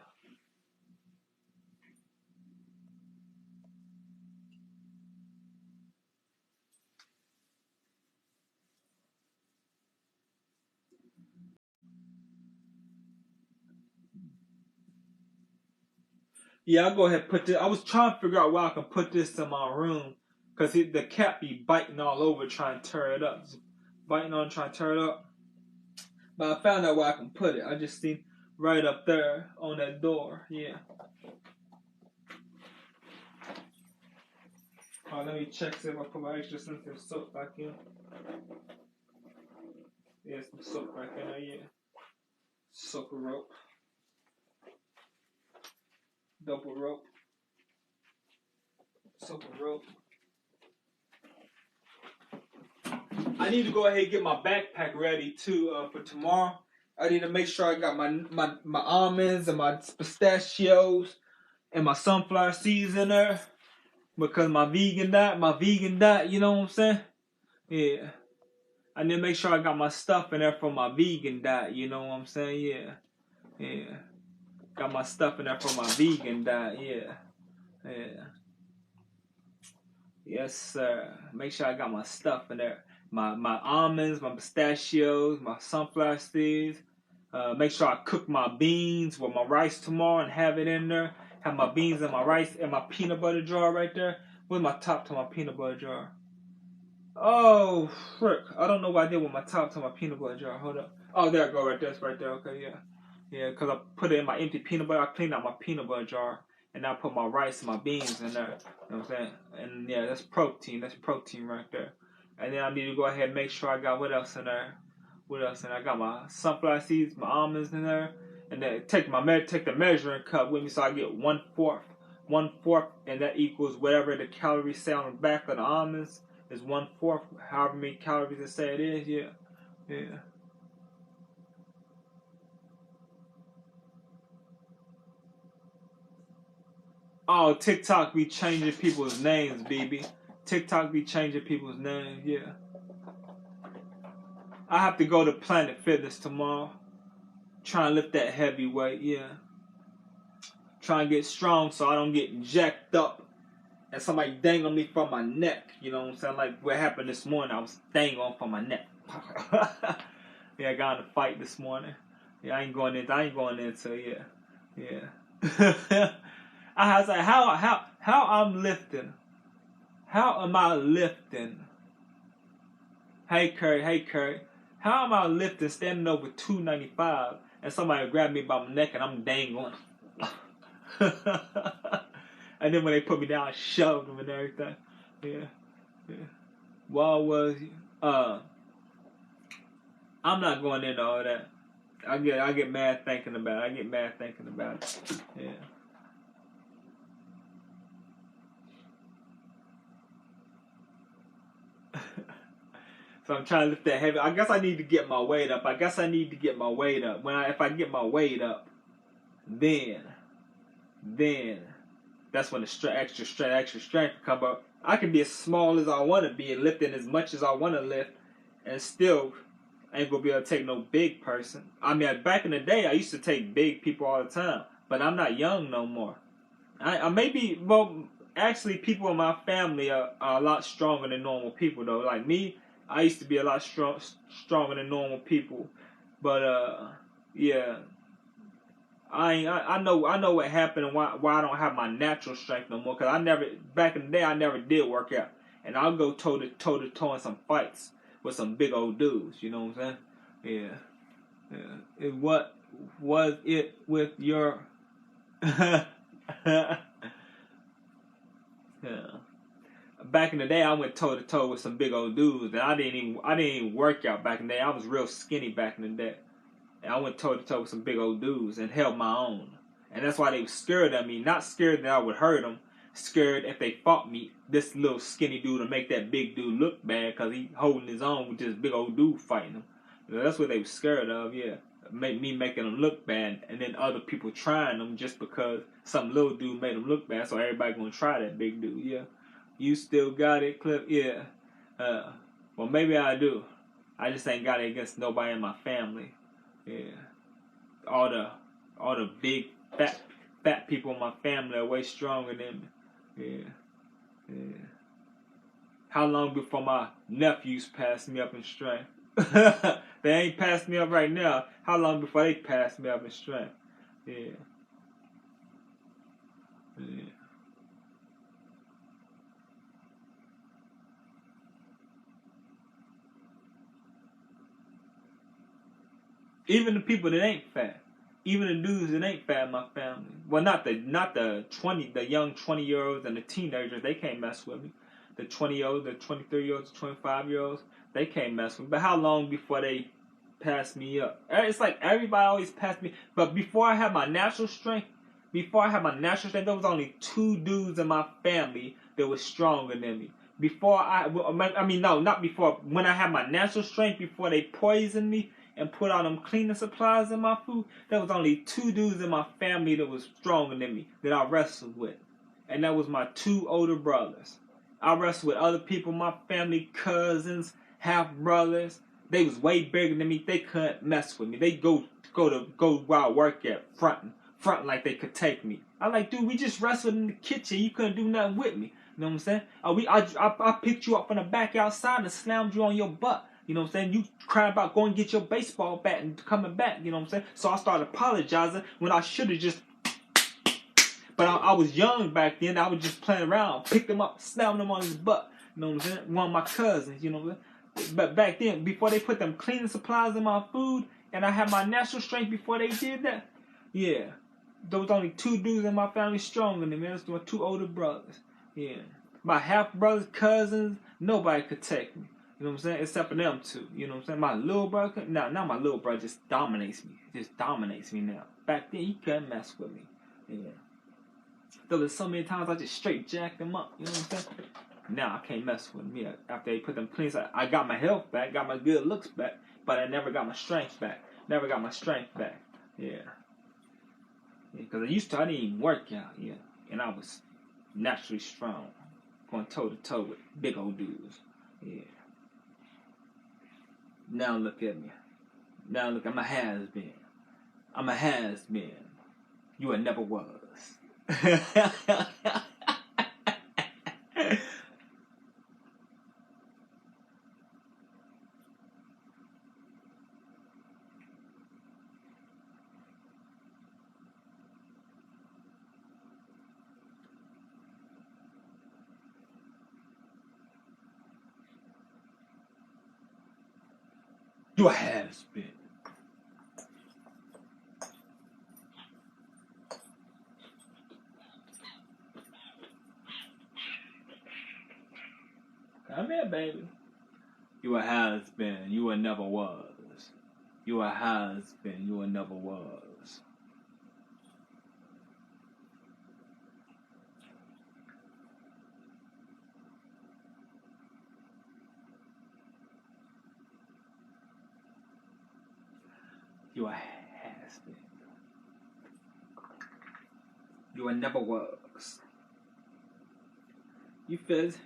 Yeah, I'll go ahead and put this. I was trying to figure out where I can put this in my room. Because the cat be biting all over trying to tear it up. Just biting on trying to tear it up. But I found out where I can put it. I just seen right up there on that door. Yeah. Alright, let me check see if I put my extra sensitive soap back in. Yeah, some soap back in there, yeah. Soap rope. Double rope. Soap rope. I need to go ahead and get my backpack ready too for tomorrow. I need to make sure I got my almonds and my pistachios and my sunflower seeds in there because my vegan diet, you know what I'm saying? Yeah. I need to make sure I got my stuff in there for my vegan diet, you know what I'm saying? Yeah. Yeah. Got my stuff in there for my vegan diet, yeah. Yeah. Yes, sir. Make sure I got my stuff in there. My almonds, my pistachios, my sunflower seeds. Make sure I cook my beans with my rice tomorrow and have it in there. Have my beans and my rice and my peanut butter jar right there. With my top to my peanut butter jar. Oh, frick. I don't know what I did with my top to my peanut butter jar. Hold up. Oh, there I go right there. It's right there. Okay, yeah. Yeah, because I put it in my empty peanut butter. I cleaned out my peanut butter jar. And I put my rice and my beans in there. You know what I'm saying? And yeah, that's protein. That's protein right there. And then I need to go ahead and make sure I got what else in there. What else in there? I got my sunflower seeds, my almonds in there. And then take the measuring cup with me so I get 1/4, and that equals whatever the calories say on the back of the almonds is 1/4, however many calories it say it is. Yeah, yeah. Oh, TikTok be changing people's names, BB. TikTok be changing people's names. Yeah. I have to go to Planet Fitness tomorrow. Try and lift that heavy weight. Yeah. Try and get strong so I don't get jacked up and somebody dang on me from my neck. You know what I'm saying? Like what happened this morning. I was dang on from my neck. Yeah, I got in a fight this morning. Yeah, I ain't going into yeah. Yeah. I was like, how I'm lifting? How am I lifting? Hey Curry. How am I lifting standing over 295 and somebody grab me by my neck and I'm dangling? And then when they put me down, I shoved them and everything. Yeah, yeah. What was I'm not going into all that. I get mad thinking about it. Yeah. So I'm trying to lift that heavy. I guess I need to get my weight up. If I get my weight up, then that's when the extra strength come up. I can be as small as I want to be and lifting as much as I want to lift, and still ain't gonna be able to take no big person. I mean, back in the day, I used to take big people all the time, but I'm not young no more. Actually, people in my family are a lot stronger than normal people, though. Like me, I used to be a lot stronger than normal people, but yeah. I know what happened and why I don't have my natural strength no more. Cause back in the day I never did work out, and I'll go toe to toe in some fights with some big old dudes. You know what I'm saying? Yeah. What was it with your? Yeah. Back in the day, I went toe to toe with some big old dudes, and I didn't even work out back in the day. I was real skinny back in the day. And I went toe to toe with some big old dudes and held my own. And that's why they were scared of me. Not scared that I would hurt them. Scared if they fought me, this little skinny dude would make that big dude look bad because he holding his own with this big old dude fighting him. That's what they were scared of, yeah. Me making them look bad, and then other people trying them just because some little dude made them look bad. So everybody gonna try that big dude, yeah. You still got it, Cliff? Yeah. Well, maybe I do. I just ain't got it against nobody in my family. Yeah, all the big fat people in my family are way stronger than me. Yeah. How long before my nephews pass me up in strength? They ain't passed me up right now. How long before they pass me up in strength? Yeah. Even the people that ain't fat, even the dudes that ain't fat in my family. Well, not the young 20-year-olds and the teenagers. They can't mess with me. The 20-year-olds, the 23-year-olds, the 25-year-olds, they can't mess with me. But how long before they pass me up? It's like everybody always pass me. But before I had my natural strength, there was only 2 dudes in my family that was stronger than me. Not before. When I had my natural strength, before they poisoned me and put all them cleaning supplies in my food, there was only 2 dudes in my family that was stronger than me that I wrestled with. And that was my 2 older brothers. I wrestled with other people, my family, cousins, half brothers. They was way bigger than me. They couldn't mess with me. They go where I work at, fronting like they could take me. I like, dude, we just wrestled in the kitchen. You couldn't do nothing with me. You know what I'm saying? I picked you up from the back outside and slammed you on your butt. You know what I'm saying? You crying about going to get your baseball bat and coming back. You know what I'm saying? So I started apologizing when I should have just... But I was young back then. I was just playing around. Picked him up, slammed him on his butt. You know what I'm saying? One of my cousins, you know. But back then, before they put them cleaning supplies in my food, and I had my natural strength before they did that, yeah. There was only 2 dudes in my family stronger than me. There was 2 older brothers. Yeah. My half brothers, cousins, nobody could take me. You know what I'm saying? Except for them 2. You know what I'm saying? My little brother, now my little brother just dominates me. Now. Back then, he couldn't mess with me. Yeah. There was so many times I just straight jacked him up. You know what I'm saying? Now I can't mess with him. Yeah. After they put them cleans, I got my health back, got my good looks back, but I never got my strength back. Yeah. Because I didn't even work out, yeah. And I was naturally strong, going toe to toe with big old dudes, yeah. Now look at me. I'm a has-been. You never was. You has-been. Come here, baby. You a has-been. You a never was. You a has-been. You a never was. You a has been. You a never was. You fizz.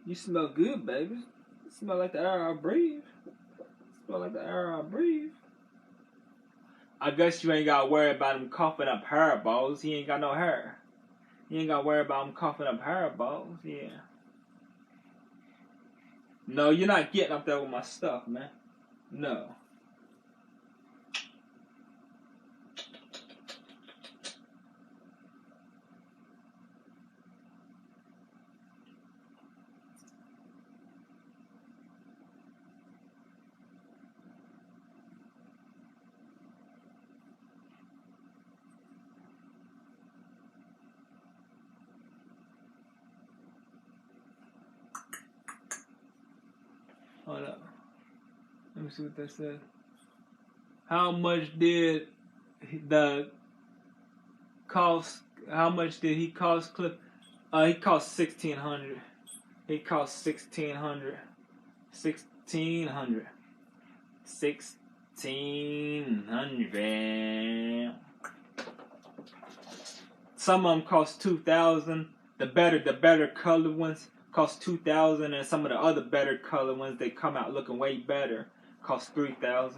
You smell good, baby. You smell like the air I breathe. Smell like the air I breathe. I guess you ain't gotta worry about him coughing up hairballs. He ain't got no hair. You ain't gotta worry about him coughing up hairballs. Yeah. No, you're not getting up there with my stuff, man. No. Hold up. Let me see what that says. How much did the cost? How much did he cost Cliff? He cost $1,600. He cost $1,600. $1,600. $1,600. Some of them cost $2,000. The better colored ones cost $2,000, and some of the other better colored ones, they come out looking way better, cost $3,000.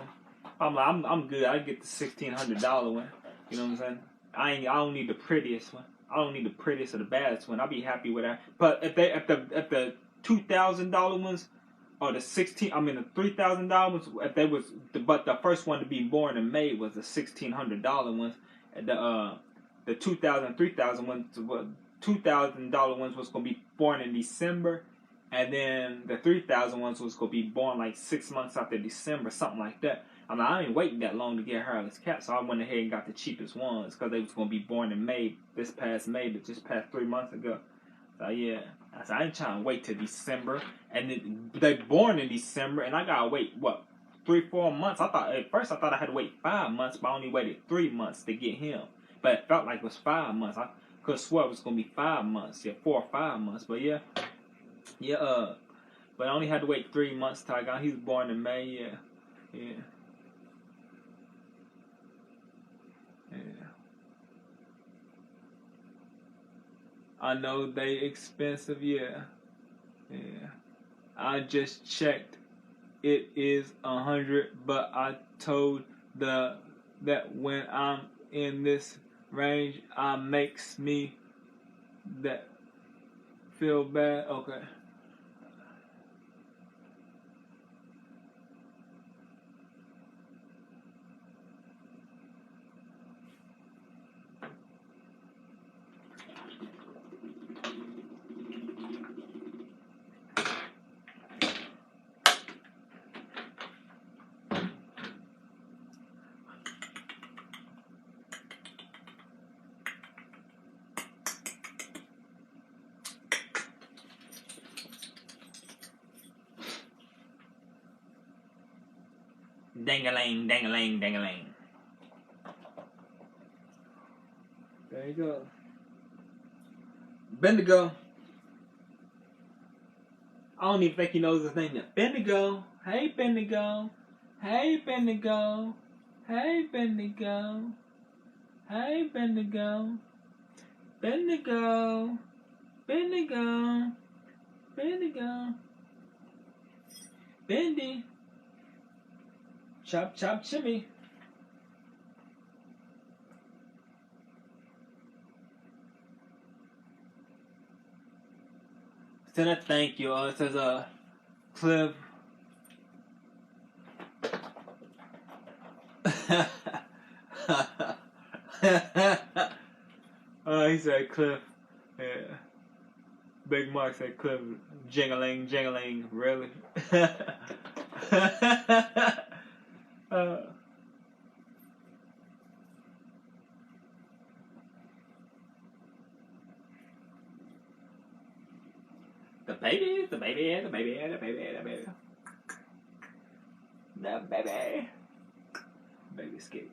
I'm good. I get the $1,600 one. You know what I'm saying? I don't need the prettiest one. I don't need the prettiest or the baddest one. I'll be happy with that. But if the $2,000 ones or the $3,000 ones, if they was but the first one to be born and made was the $1,600 ones. The 2,000, 3,000 ones, $2,000 ones was gonna be born in December, and then the 3,000 ones was gonna be born like 6 months after December, something like that. I ain't waiting that long to get hairless cats, so I went ahead and got the cheapest ones because they was gonna be born in May, just past 3 months ago. So yeah, I ain't trying to wait till December, and they born in December, and I gotta wait 3-4 months. At first I thought I had to wait 5 months, but I only waited 3 months to get him. But it felt like it was 5 months. I could have swore it was gonna be 5 months, 4 or 5 months. But yeah. But I only had to wait 3 months till I got. He was born in May. Yeah. I know they expensive. Yeah. I just checked. It is 100, but I told that when I'm in this range, makes me that feel bad. Okay. Dang-a-lang, dang-a-lang, dang-a-lang. There you go. Bendigo. I don't even think he knows his name yet. Bendigo. Hey, Bendigo. Hey, Bendigo. Hey, Bendigo. Hey, Bendigo. Bendigo. Bendigo. Bendigo. Bendy. Chop, chop, chimmy. Send a thank you. It says, Cliff. He said Cliff. Yeah. Big Mark said Cliff. Jingling, jingling. Really? The baby. The baby. Baby scared.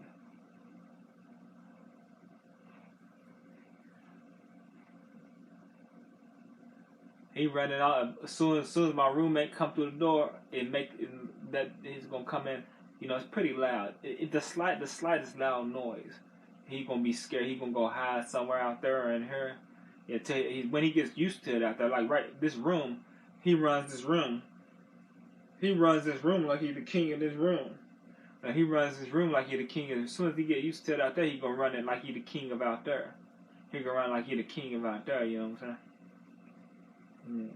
He running out as soon as my roommate come through the door. That he's gonna come in it's pretty loud. The slightest loud noise, he gonna be scared. He gonna go hide somewhere out there and here. When he gets used to it out there, like right this room, he runs this room. He runs this room like he's the king of this room. And he runs his room like he the king of. As soon as he get used to it out there, he gonna run it like he the king of out there. He gonna run like he the king of out there. You know what I'm saying? Yeah.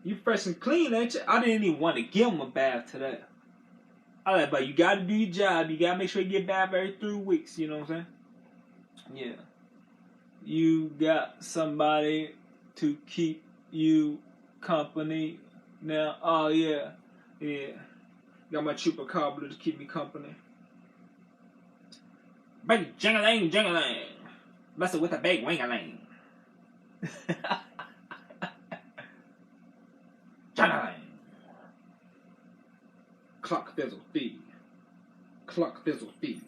You fresh and clean, ain't you? I didn't even want to give him a bath today. I like, but you gotta do your job. You gotta make sure you get a bath every 3 weeks. You know what I'm saying? Yeah. You got somebody to keep you company now. Oh yeah, yeah. Got my chupacabra to keep me company. Big jingling, jingling. Busted with a big wingaling. Jingling. Clock fizzle fee. Clock fizzle fee.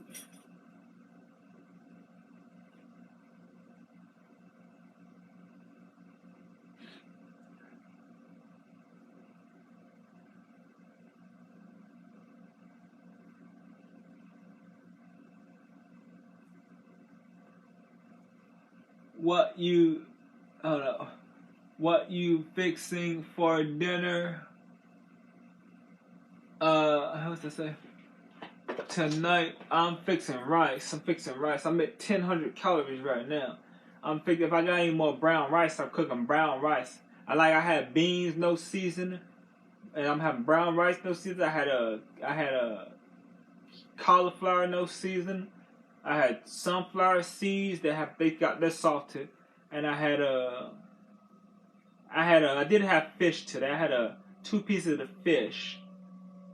What you fixing for dinner? How's to say? Tonight I'm fixing rice. I'm at 1,000 calories right now. I'm thinking if I got any more brown rice, I'm cooking brown rice. I had beans, no seasoning, and I'm having brown rice, no seasoning. I had a cauliflower, no seasoning. I had sunflower seeds they got this salted, and I did have fish today. I had 2 pieces of fish.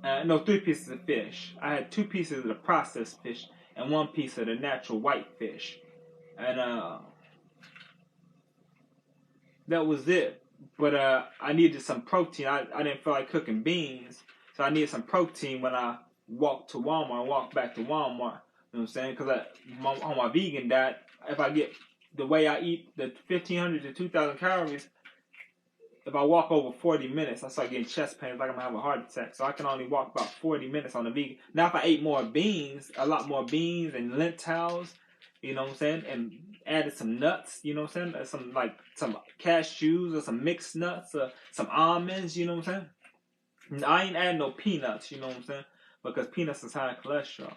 3 pieces of fish. I had 2 pieces of the processed fish and 1 piece of the natural white fish, and that was it. But I needed some protein. I didn't feel like cooking beans, so I needed some protein when I walked back to Walmart. You know what I'm saying? Because on my vegan diet, if I get the way I eat, the 1,500 to 2,000 calories, if I walk over 40 minutes, I start getting chest pains like I'm going to have a heart attack. So I can only walk about 40 minutes on the vegan. Now, if I ate more beans, a lot more beans and lentils, you know what I'm saying, and added some nuts, you know what I'm saying, some cashews or some mixed nuts or some almonds, you know what I'm saying. I ain't adding no peanuts, you know what I'm saying, because peanuts is high in cholesterol.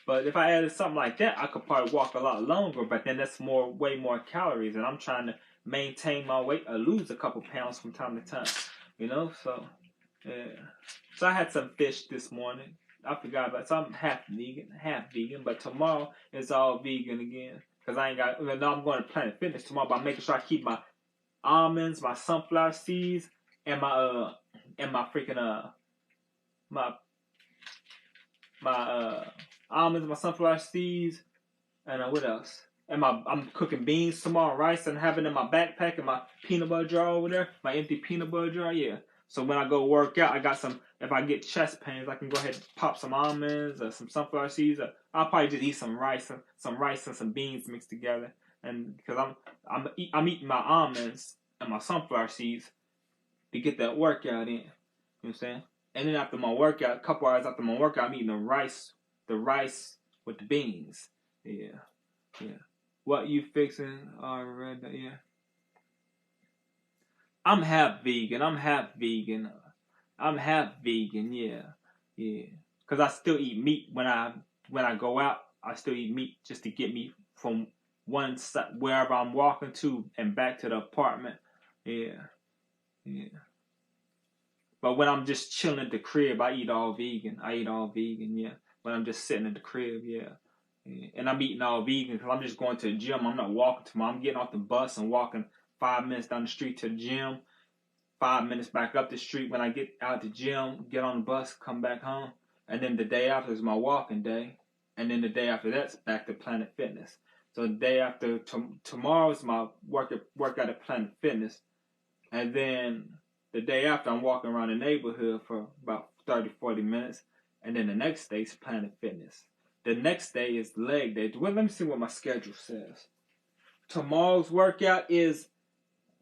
But if I added something like that, I could probably walk a lot longer, but then that's way more calories, and I'm trying to maintain my weight or lose a couple pounds from time to time, you know. So yeah. So I had some fish this morning. I forgot about it. So I'm half vegan, but tomorrow it's all vegan again because I ain't got. No, I'm going to Planet Fitness tomorrow, but I'm making sure I keep my almonds, my sunflower seeds, and my freaking my almonds, my sunflower seeds, and what else? And I'm cooking beans tomorrow, rice, and having in my backpack and my peanut butter jar over there, my empty peanut butter jar, yeah. So when I go work out, I got some. If I get chest pains, I can go ahead and pop some almonds or some sunflower seeds. Or I'll probably just eat some rice and some beans mixed together. And because I'm eating my almonds and my sunflower seeds to get that workout in. You know what I'm saying? And then after my workout, a couple hours after my workout, I'm eating the rice with the beans. Yeah. What you fixing? I read that. Yeah. I'm half vegan. Yeah. Cause I still eat meat when I go out. I still eat meat just to get me from one side wherever I'm walking to and back to the apartment. Yeah. But when I'm just chilling at the crib, I eat all vegan. Yeah. When I'm just sitting at the crib, yeah. And I'm eating all vegan because I'm just going to the gym. I'm not walking tomorrow. I'm getting off the bus and walking 5 minutes down the street to the gym. 5 minutes back up the street when I get out the gym, get on the bus, come back home. And then the day after is my walking day. And then the day after that's back to Planet Fitness. So the day after tomorrow's my workout at Planet Fitness, and then the day after I'm walking around the neighborhood for about 30, 40 minutes, and then the next day is Planet Fitness. The next day is leg day. Well, let me see what my schedule says. Tomorrow's workout is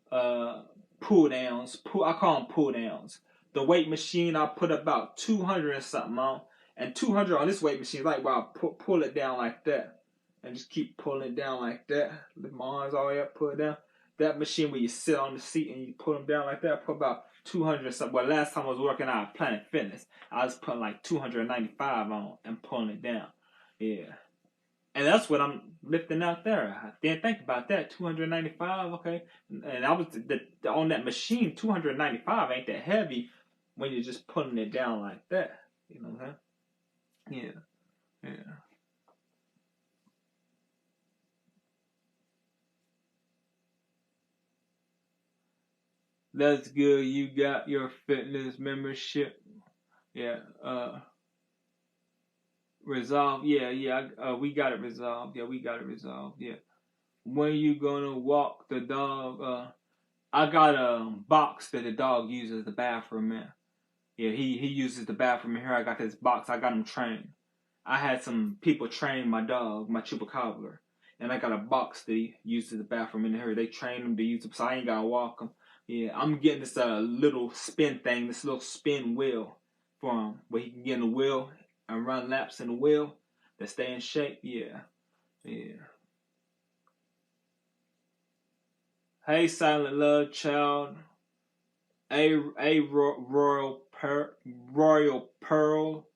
pull downs. I call them pull downs. The weight machine, I put about 200 and something on, and 200 on this weight machine, like while I pull it down like that, and just keep pulling it down like that. Lift my arms all the way up, pull it down. That machine where you sit on the seat and you pull them down like that, I put about 200 or something. Well, last time I was working out at Planet Fitness, I was putting like 295 on and pulling it down. Yeah. And that's what I'm lifting out there. I didn't think about that. 295, okay. And I was on that machine. 295 ain't that heavy when you're just putting it down like that. You know what I'm saying? Yeah, yeah. That's good. You got your fitness membership. Yeah. Resolved. Yeah. We got it resolved. Yeah, we got it resolved. Yeah. When you gonna walk the dog? I got a box that the dog uses the bathroom in. Yeah, he uses the bathroom in here. I got this box. I got him trained. I had some people train my dog, my chupacabra, and I got a box that he uses the bathroom in here. They train him to use it, so I ain't gotta walk him. Yeah, I'm getting this little spin thing, this little spin wheel for him, where he can get in the wheel and run laps in the wheel to stay in shape. Yeah, yeah. Hey, Silent Love Child. A Royal Pearl.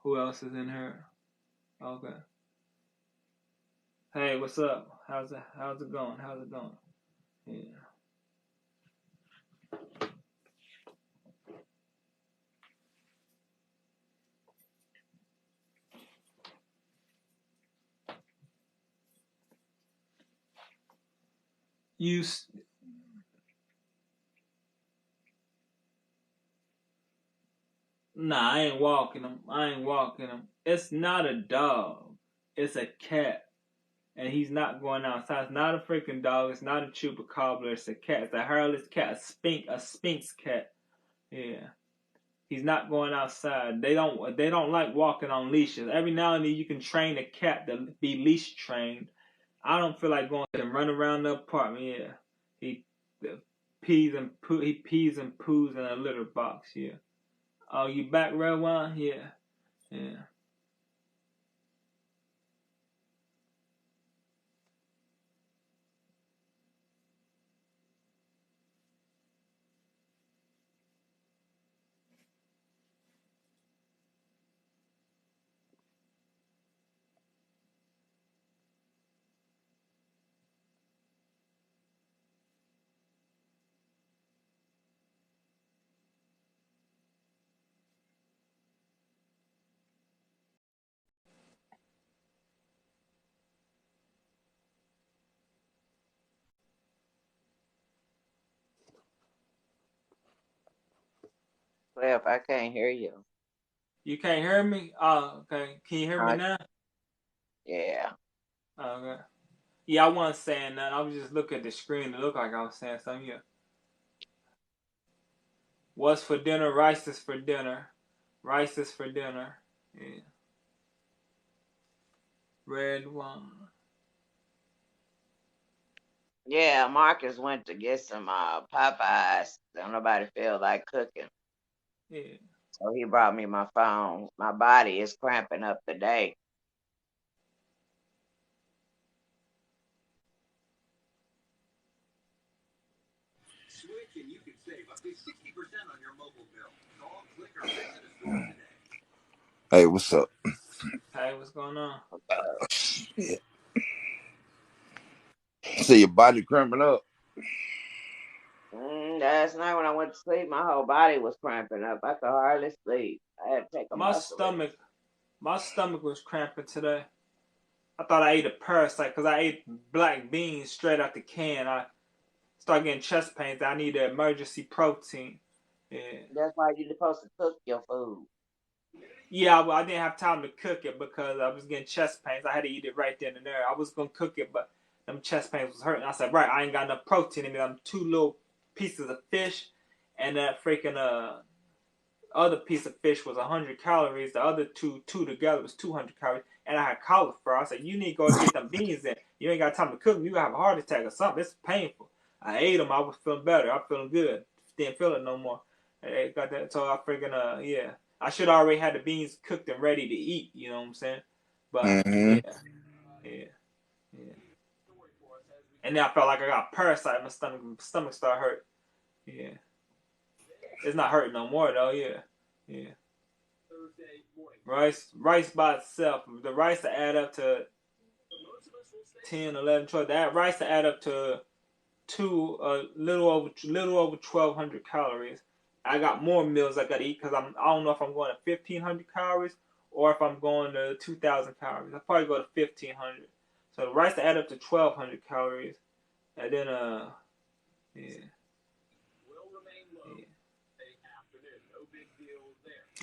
Who else is in here? Okay. Hey, what's up? How's it going? How's it going? Yeah. Nah, I ain't walking him. It's not a dog. It's a cat. And he's not going outside. It's not a freaking dog. It's not a chupacabra. It's a cat. It's a hairless cat. A sphinx cat. Yeah. He's not going outside. They don't like walking on leashes. Every now and then you can train a cat to be leash trained. I don't feel like going and run around the apartment. Yeah. He pees and poos in a litter box. Yeah. Oh, you back, Red Wine? Yeah. Yeah. Cliff, I can't hear you. You can't hear me? Oh, okay. Can you hear me Uh, now? yeah. Okay. Yeah, I wasn't saying that. I was just looking at the screen. It looked like I was saying something. Yeah. What's for dinner? Rice is for dinner. Rice is for dinner. Yeah. Red wine. Yeah, Marcus went to get some Popeyes. Don't nobody feel like cooking. Yeah. So he brought me my phone. My body is cramping up today. Hey, what's up? Hey, what's going on? Yeah. So your body cramping up. Last night when I went to sleep, my whole body was cramping up. I could hardly sleep. I had to take a My muscle in. stomach, my stomach was cramping today. I thought I ate a parasite because I ate black beans straight out the can. I started getting chest pains. I need emergency protein. Yeah. That's why you're supposed to cook your food. Yeah, I didn't have time to cook it because I was getting chest pains. I had to eat it right then and there. I was gonna cook it, but them chest pains was hurting. I said, right, I ain't got enough protein in me. I'm 2 little pieces of fish, and that freaking other piece of fish was 100 calories. The other two together was 200 calories. And I had cauliflower. I said, you need to go get them beans in. You ain't got time to cook them. You gonna have a heart attack or something. It's painful. I ate them. I was feeling better. I'm feeling good. Didn't feel it no more. I got that. So I freaking yeah. I should already had the beans cooked and ready to eat. You know what I'm saying? But Mm-hmm. yeah, yeah, yeah. And then I felt like I got a parasite. My stomach started hurt. Yeah. It's not hurting no more though. Yeah, yeah. Rice by itself. The rice to add up to 10, 11, 12. That rice to add up to little over 1,200 calories. I got more meals I gotta eat because I don't know if I'm going to 1,500 calories or if I'm going to 2,000 calories. I'll probably go to 1,500. So the rice to add up to 1,200 calories, and then yeah.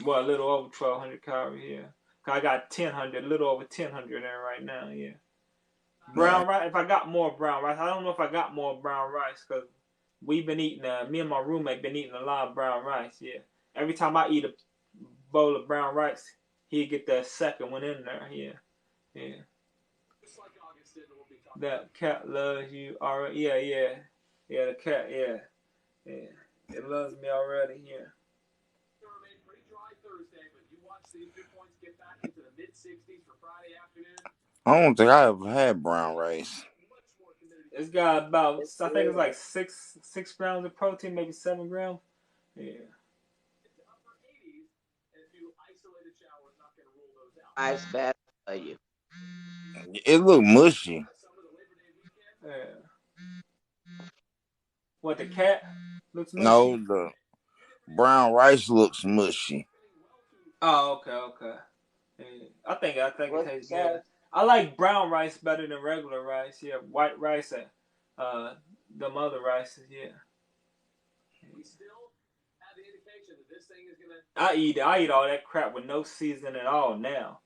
Well, a little over 1,200 calories, yeah. Cause I got 1,000, a little over 1,000 there right now, yeah. Brown rice. If I got more brown rice, I don't know if I got more brown rice because we've been eating. Me and my roommate been eating a lot of brown rice. Yeah. Every time I eat a bowl of brown rice, he get that second one in there. Yeah. Yeah. That cat loves you already. Yeah. Yeah. Yeah. The cat. Yeah. Yeah. It loves me already. Yeah. I don't think I ever had brown rice. It's got about, I think it's like 6 grams of protein, maybe 7 grams. Yeah. Ice bad for you. It looked mushy. Yeah. What, the cat looks No, mushy? the brown rice looks mushy. Oh, okay. Yeah. I think it What you tastes say? good. I like brown rice better than regular rice. Yeah, white rice and them other rices. Yeah. I eat all that crap with no seasoning at all now.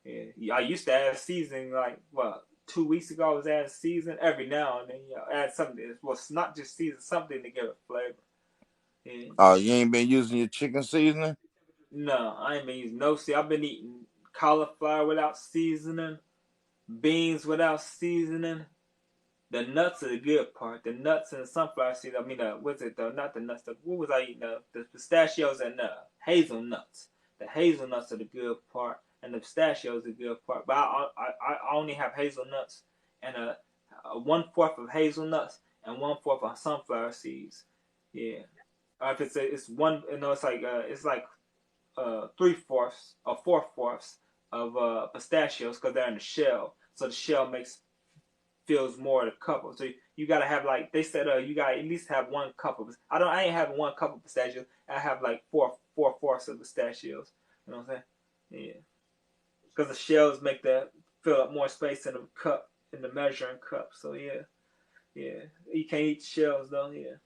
Yeah. I used to add seasoning like what 2 weeks ago. I was adding seasoning every now and then. Add something. Well, it's not just season, something to give it flavor. Yeah. Oh, you ain't been using your chicken seasoning? No, I ain't been using no seasoning. I've been eating cauliflower without seasoning, beans without seasoning. The nuts are the good part. The nuts and the sunflower seeds. I mean, what's it though? Not the nuts. What was I eating? The pistachios and the hazelnuts. The hazelnuts are the good part, and the pistachios are the good part. But I only have hazelnuts and a 1/4 of hazelnuts and 1/4 of sunflower seeds. Yeah. If it's one, it's like 3/4 or 4/4 of pistachios because they're in the shell. So the shell fills more of the cup. So you gotta have like they said you gotta at least have 1 cup of. I ain't having 1 cup of pistachios. I have like 4/4 of pistachios. You know what I'm saying? Yeah. Because the shells make that fill up more space in the cup in the measuring cup. So yeah. You can't eat the shells though. Yeah.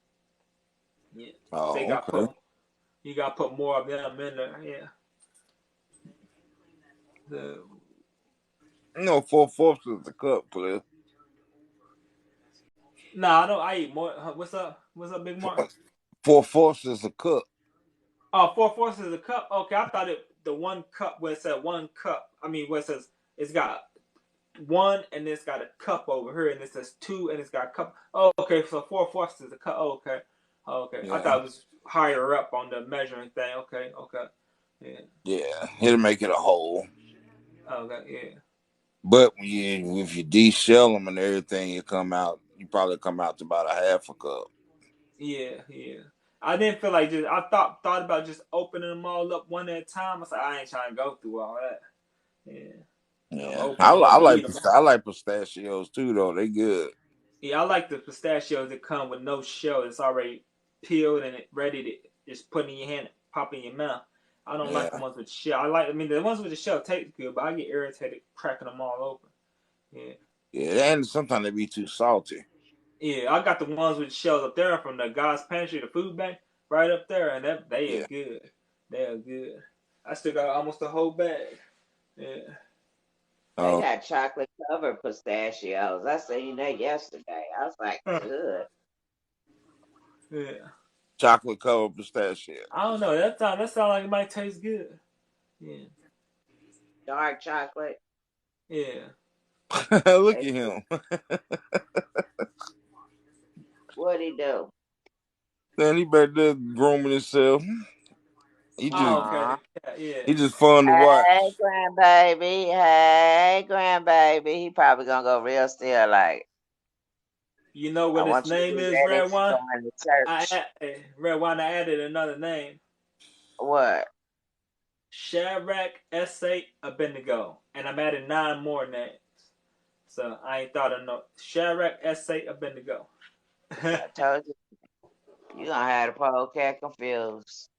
So Oh, okay. you gotta put more of them in there. Yeah. The 4/4 is the cup, Cliff. Nah, I don't. I eat more. What's up? What's up, Big Mark? 4/4 is a cup. Oh, 4/4 is a cup. Okay, I thought the 1 cup where it said 1 cup. I mean, where it says it's got one and it's got a cup over here, and it says two and it's got a cup. Oh, okay. So 4/4 is a cup. Oh, okay. I Yeah. thought it was higher up on the measuring thing. Okay. Yeah. Yeah, it'll make it a whole. Okay. Yeah. But if you de-shell them and everything, you probably come out to about a 1/2 cup. Yeah. I didn't feel like I thought about just opening them all up one at a time. I said I ain't trying to go through all that. Yeah. I'm Yeah, open them up and eat them. I like pistachios too, though. They good. Yeah, I like the pistachios that come with no shell. It's already peeled and ready to just put in your hand, pop in your mouth. I don't like the ones with shell. The ones with the shell taste good, but I get irritated cracking them all open. Yeah. Yeah, and sometimes they be too salty. Yeah, I got the ones with shells up there from the God's Pantry, the food bank, right up there, and they are good. They are good. I still got almost a whole bag. Yeah. They Oh, got chocolate covered pistachios. I seen that yesterday. I was like, Huh. good. Yeah. chocolate covered pistachio. I don't know. That sound like it might taste good. Yeah. Dark chocolate. Yeah. Look at They, him. what'd he do? Man, he back there grooming himself. He Oh, just okay. Aw. The cat. Yeah. he just fun to Hey, watch. grandbaby. Hey, grandbaby. He probably gonna go real still like, You know I what his want you to name be is, ready Red to One? join the church. Red One. I added another name. What? Shadrach S.A. Abednego, and I'm adding 9 more names. So I ain't thought of no Shadrach S.A. Abednego. I told you. You gonna have the poor cat confused.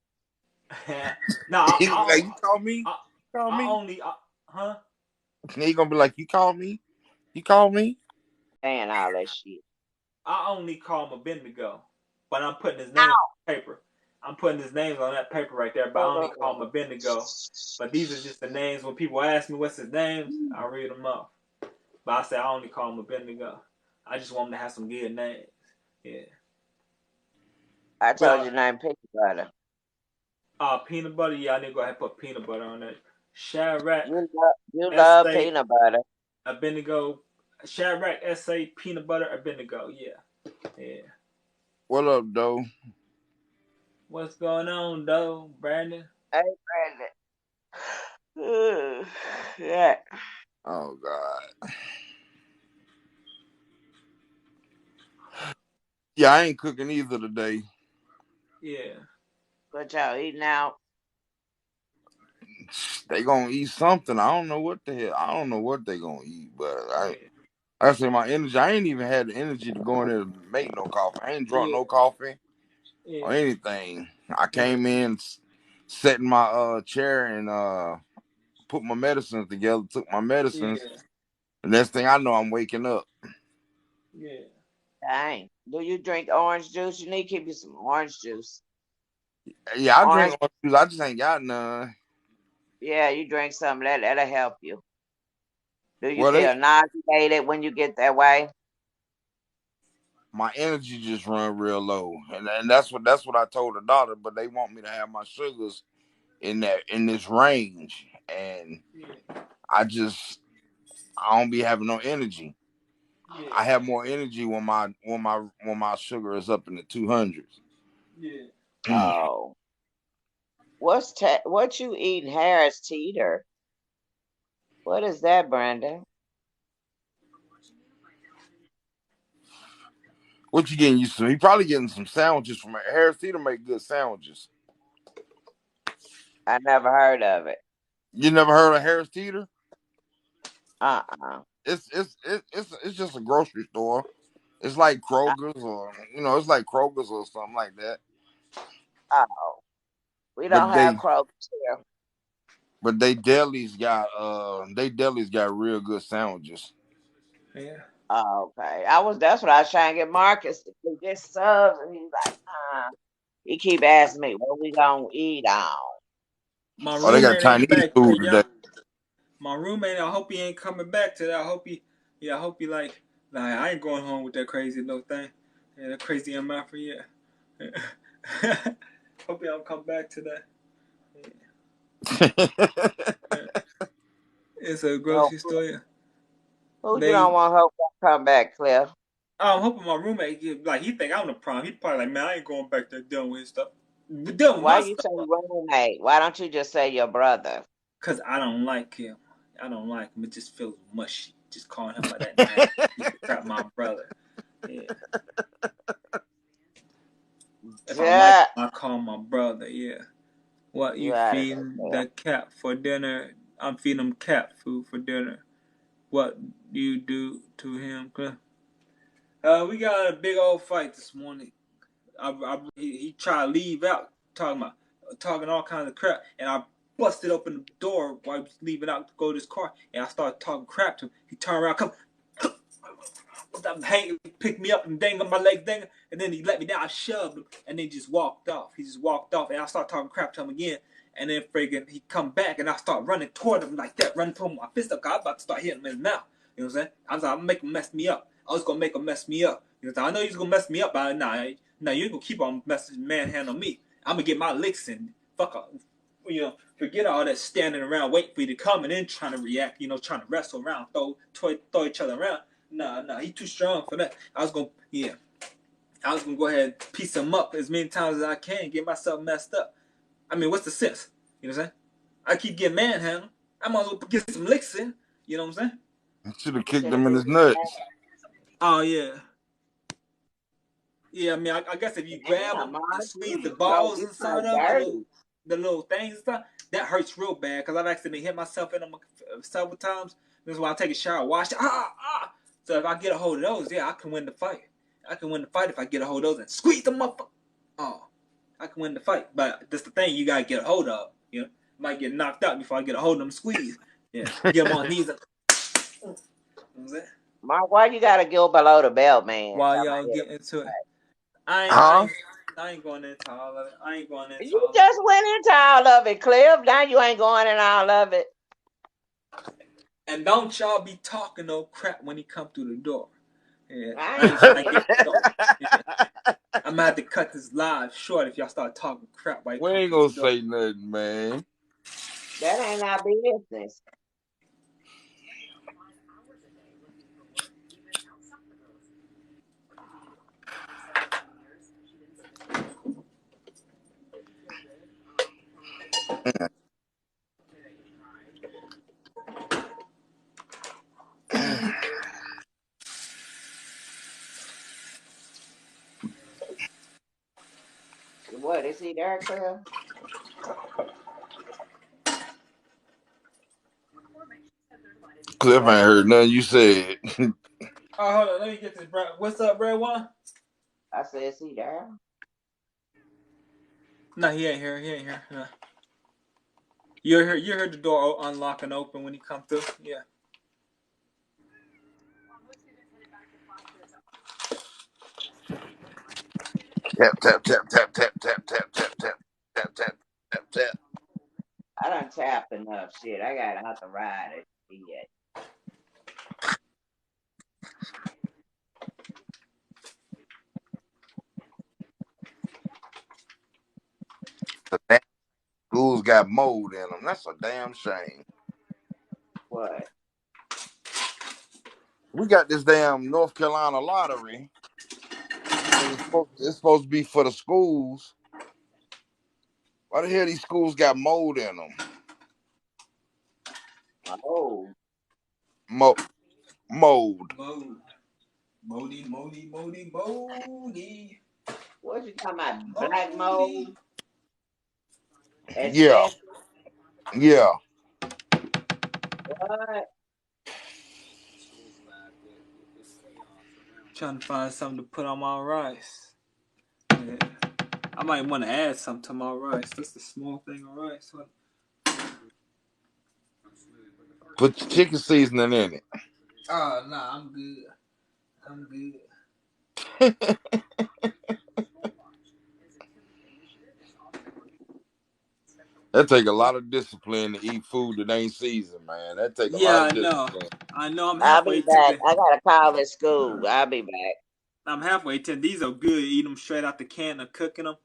No, He gonna be like, you call me? I, Call I me? only, huh? He gonna be like, you call me? You call me? Saying all that shit. I only call him Abednego, but I'm putting his name on paper. I'm putting his names on that paper right there, but I only call him Abednego. But these are just the names. When people ask me what's his names, I read them off. But I say I only call him Abednego. I just want him to have some good names. Yeah. I told you name peanut butter. Peanut butter. Yeah, I need to go ahead and put peanut butter on that. Shadrach You love S.A. peanut butter. Abednego. Shadrach S.A. Peanut butter Abednego. Yeah. Yeah. What up, though? What's going on, though, Brandon? Hey, Brandon. Yeah. Oh God. Yeah, I ain't cooking either today. Yeah. What y'all eating out? They gonna eat something. I don't know what the hell. I don't know what they gonna eat, but Yeah. I say my energy. I ain't even had the energy to go in there and make no coffee. I ain't drunk Yeah. no coffee or Yeah. anything. I Yeah. came in, sat in my chair and put my medicines together. Took my medicines. Yeah. The next thing I know, I'm waking up. Yeah. Dang. Do you drink orange juice? You need to keep you some orange juice. Yeah, I drink Orange. orange juice. I just ain't got none. Yeah, you drink some. That'll help you. Do you Well, they feel nauseated when you get that way? my energy just run real low, and that's what I told the doctor. But they want me to have my sugars in this range, and Yeah. I don't be having no energy. Yeah. I have more energy when my sugar is up in the 200s. Yeah. Oh. What you eating, Harris Teeter? What is that, Brandon? What you getting used to? He probably getting some sandwiches from Harris Teeter. Make good sandwiches. I never heard of it. You never heard of Harris Teeter? Uh-uh. It's just a grocery store. It's like Kroger's or it's like Kroger's or something like that. Oh. We don't But have they Kroger's here. but they delis got real good sandwiches. Yeah. Oh, okay. That's what I was trying to get Marcus to get subs, and he's like, he keep asking me what we gonna eat on. My Oh, they got roommate ain't Chinese back food yet, today. y'all. My roommate, I hope he ain't coming back today. I hope he like I ain't going home with that crazy little thing. Yeah, that crazy MF for yeah. Hope he don't come back today. Yeah. It's a Oh, grocery store. Yeah. who you don't They want hope to come back, Cliff? I'm hoping my roommate he think I'm the problem. He probably like, man, I ain't going back there dealing with his stuff. Dealing with Why my you say stuff. roommate? Why don't you just say your brother? Cause I don't like him. I don't like him. It just feels mushy. Just calling him by that name. He's my brother. Yeah. If I like Yeah. him, I call him my brother. Yeah. What You you out of feeding there. the cat for dinner? I'm feeding him cat food for dinner. What do you do to him? We got a big old fight this morning. He tried to leave out talking all kinds of crap, and I busted open the door while he was leaving out to go to his car, and I started talking crap to him. He turned around, come, picked me up and dang on my leg, and then he let me down. I shoved him, and then just walked off. He just walked off, and I started talking crap to him again, And then friggin' he come back, and I start running toward him like that, running toward him, my fist up, 'cause I'm about to start hitting him in the mouth. You know what I'm saying? I was like, I'm gonna make him mess me up. I was gonna make him mess me up. You know, I know he's gonna mess me up, but nah, you ain't gonna keep on messing manhandling me. I'm gonna get my licks in. Fuck off. You know, forget all that standing around waiting for you to come and then trying to react. You know, trying to wrestle around, throw each other around. Nah, he too strong for that. I was gonna go ahead and piece him up as many times as I can, get myself messed up. I mean, what's the sense? You know what I'm saying? I keep getting manhandled. I might as well get some licks in. You know what I'm saying? I should have kicked him in his nuts. Oh, yeah. Yeah, I mean, I guess if you grab them and squeeze the balls inside of the little things and stuff, that hurts real bad because I've accidentally hit myself in them several times. This is why I take a shower, wash it. So if I get a hold of those, yeah, I can win the fight. I can win the fight if I get a hold of those and squeeze them up. Oh, I can win the fight. But that's the thing you got to get a hold of. You know, might get knocked out before I get a hold of them squeeze. Yeah, get them on knees. Mark, why you gotta go below the belt, man? While y'all get into it. I ain't going into all of it. You just went into all of it, Cliff. Now you ain't going in all of it. And don't y'all be talking no crap when he come through the door. Yeah, I'm gonna have to cut this live short if y'all start talking crap. We ain't gonna say nothing, man. That ain't our business. What, is he there, Cliff? Cliff ain't heard nothing you said. Oh, hold on, let me get this. What's up, Red One? I said, is he there? No, he ain't here. No. You heard the door unlock and open when he come through. Yeah. Tap. I done tapped enough shit. I got out to ride it yet. The damn schools got mold in them. That's a damn shame. What? We got this damn North Carolina lottery. It's supposed to be for the schools. Why the hell these schools got mold in them? Oh. Mold. Moldy. What you talking about? Black mold? Yeah. What? Trying to find something to put on my rice. Yeah. I might want to add something to my rice. That's the small thing of rice. Put chicken seasoning in it. Oh, nah, I'm good. That take a lot of discipline to eat food that ain't seasoned, man. That take a lot of discipline. I know. I'm I'll halfway be back. I gotta call this school. I'll be back. I'm halfway to. These are good. Eat them straight out the can of cooking them,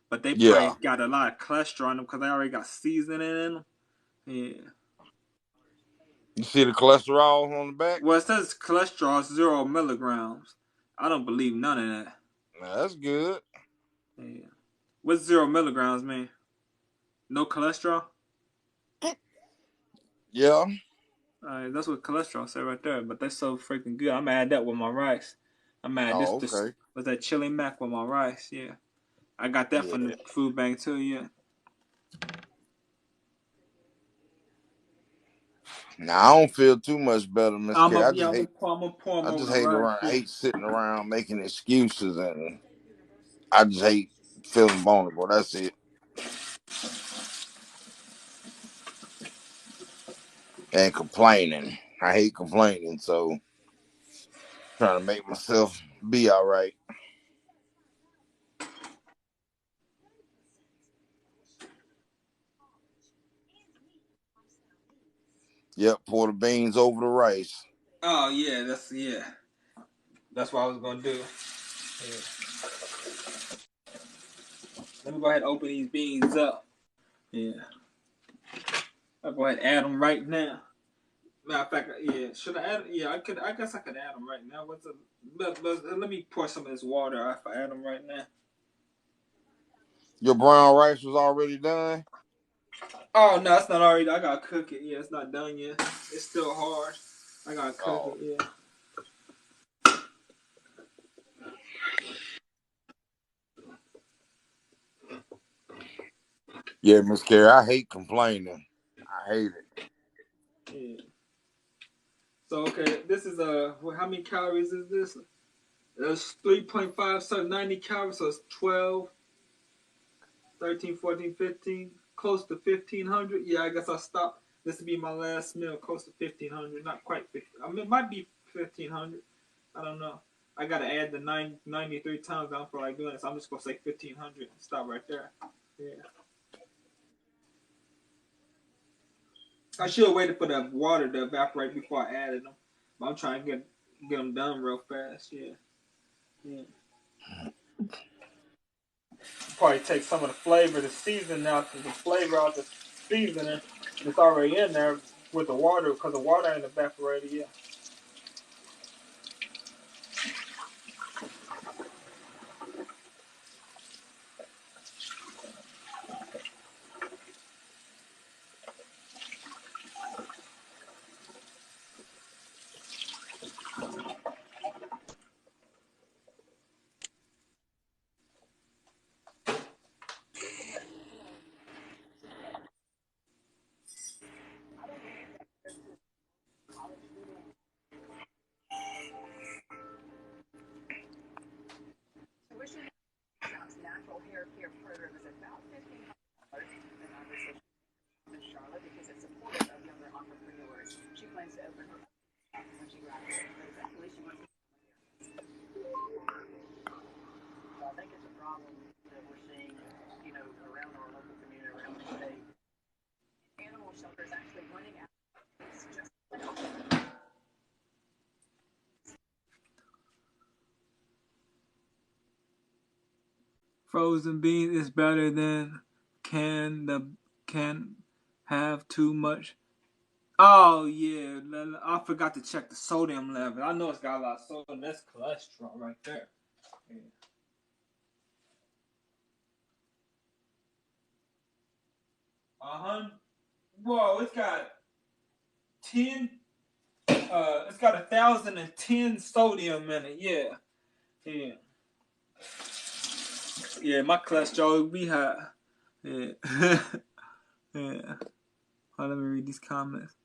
but they probably got a lot of cholesterol in them because they already got seasoning in them. Yeah. You see the cholesterol on the back? Well, it says cholesterol 0 milligrams. I don't believe none of that. Nah, that's good. Yeah. What's 0 milligrams mean? No cholesterol? Yeah. That's what cholesterol say right there. But that's so freaking good. I'm gonna add that with my rice. I'm gonna add this with that chili mac with my rice. Yeah. I got that from the food bank too. Yeah. Now I don't feel too much better, Miss K. I just hate sitting around making excuses, and I just hate feeling vulnerable. That's it. And complaining. I hate complaining, so trying to make myself be all right. Yep, pour the beans over the rice. Oh yeah, that's what I was gonna do. Yeah. Let me go ahead and open these beans up. Yeah, I'll go ahead and add them right now. Matter of fact, yeah, should I add? Yeah, I could. I guess I could add them right now. Let me pour some of this water if I add them right now. Your brown rice was already done? Oh no, it's not already. I gotta cook it. Yeah, it's not done yet. It's still hard. I gotta cook it. Yeah. Yeah, Miss Carrie, I hate complaining. I hate it. Yeah. So okay, this is how many calories is this? It's 3.5, so 90 calories, so it's 12, 13, 14, 15, close to 1,500. Yeah, I guess I'll stop. This will be my last meal, close to 1,500. Not quite 15. I mean, it might be 1,500. I don't know. I gotta add the 93 times down for like doing this. I'm just gonna say 1,500 and stop right there. Yeah. I should have waited for the water to evaporate before I added them. But I'm trying to get them done real fast. Yeah. Yeah. Probably take some of the flavor, the seasoning out, the flavor out the seasoning that's already in there with the water because the water ain't evaporated yet. Frozen beans is better than can have too much. Oh yeah, I forgot to check the sodium level. I know it's got a lot of sodium. That's cholesterol right there. Yeah. Whoa, it's got 10. It's got 1,010 sodium in it. Yeah, yeah, yeah. My cholesterol be high. Yeah, yeah. Let me read these comments.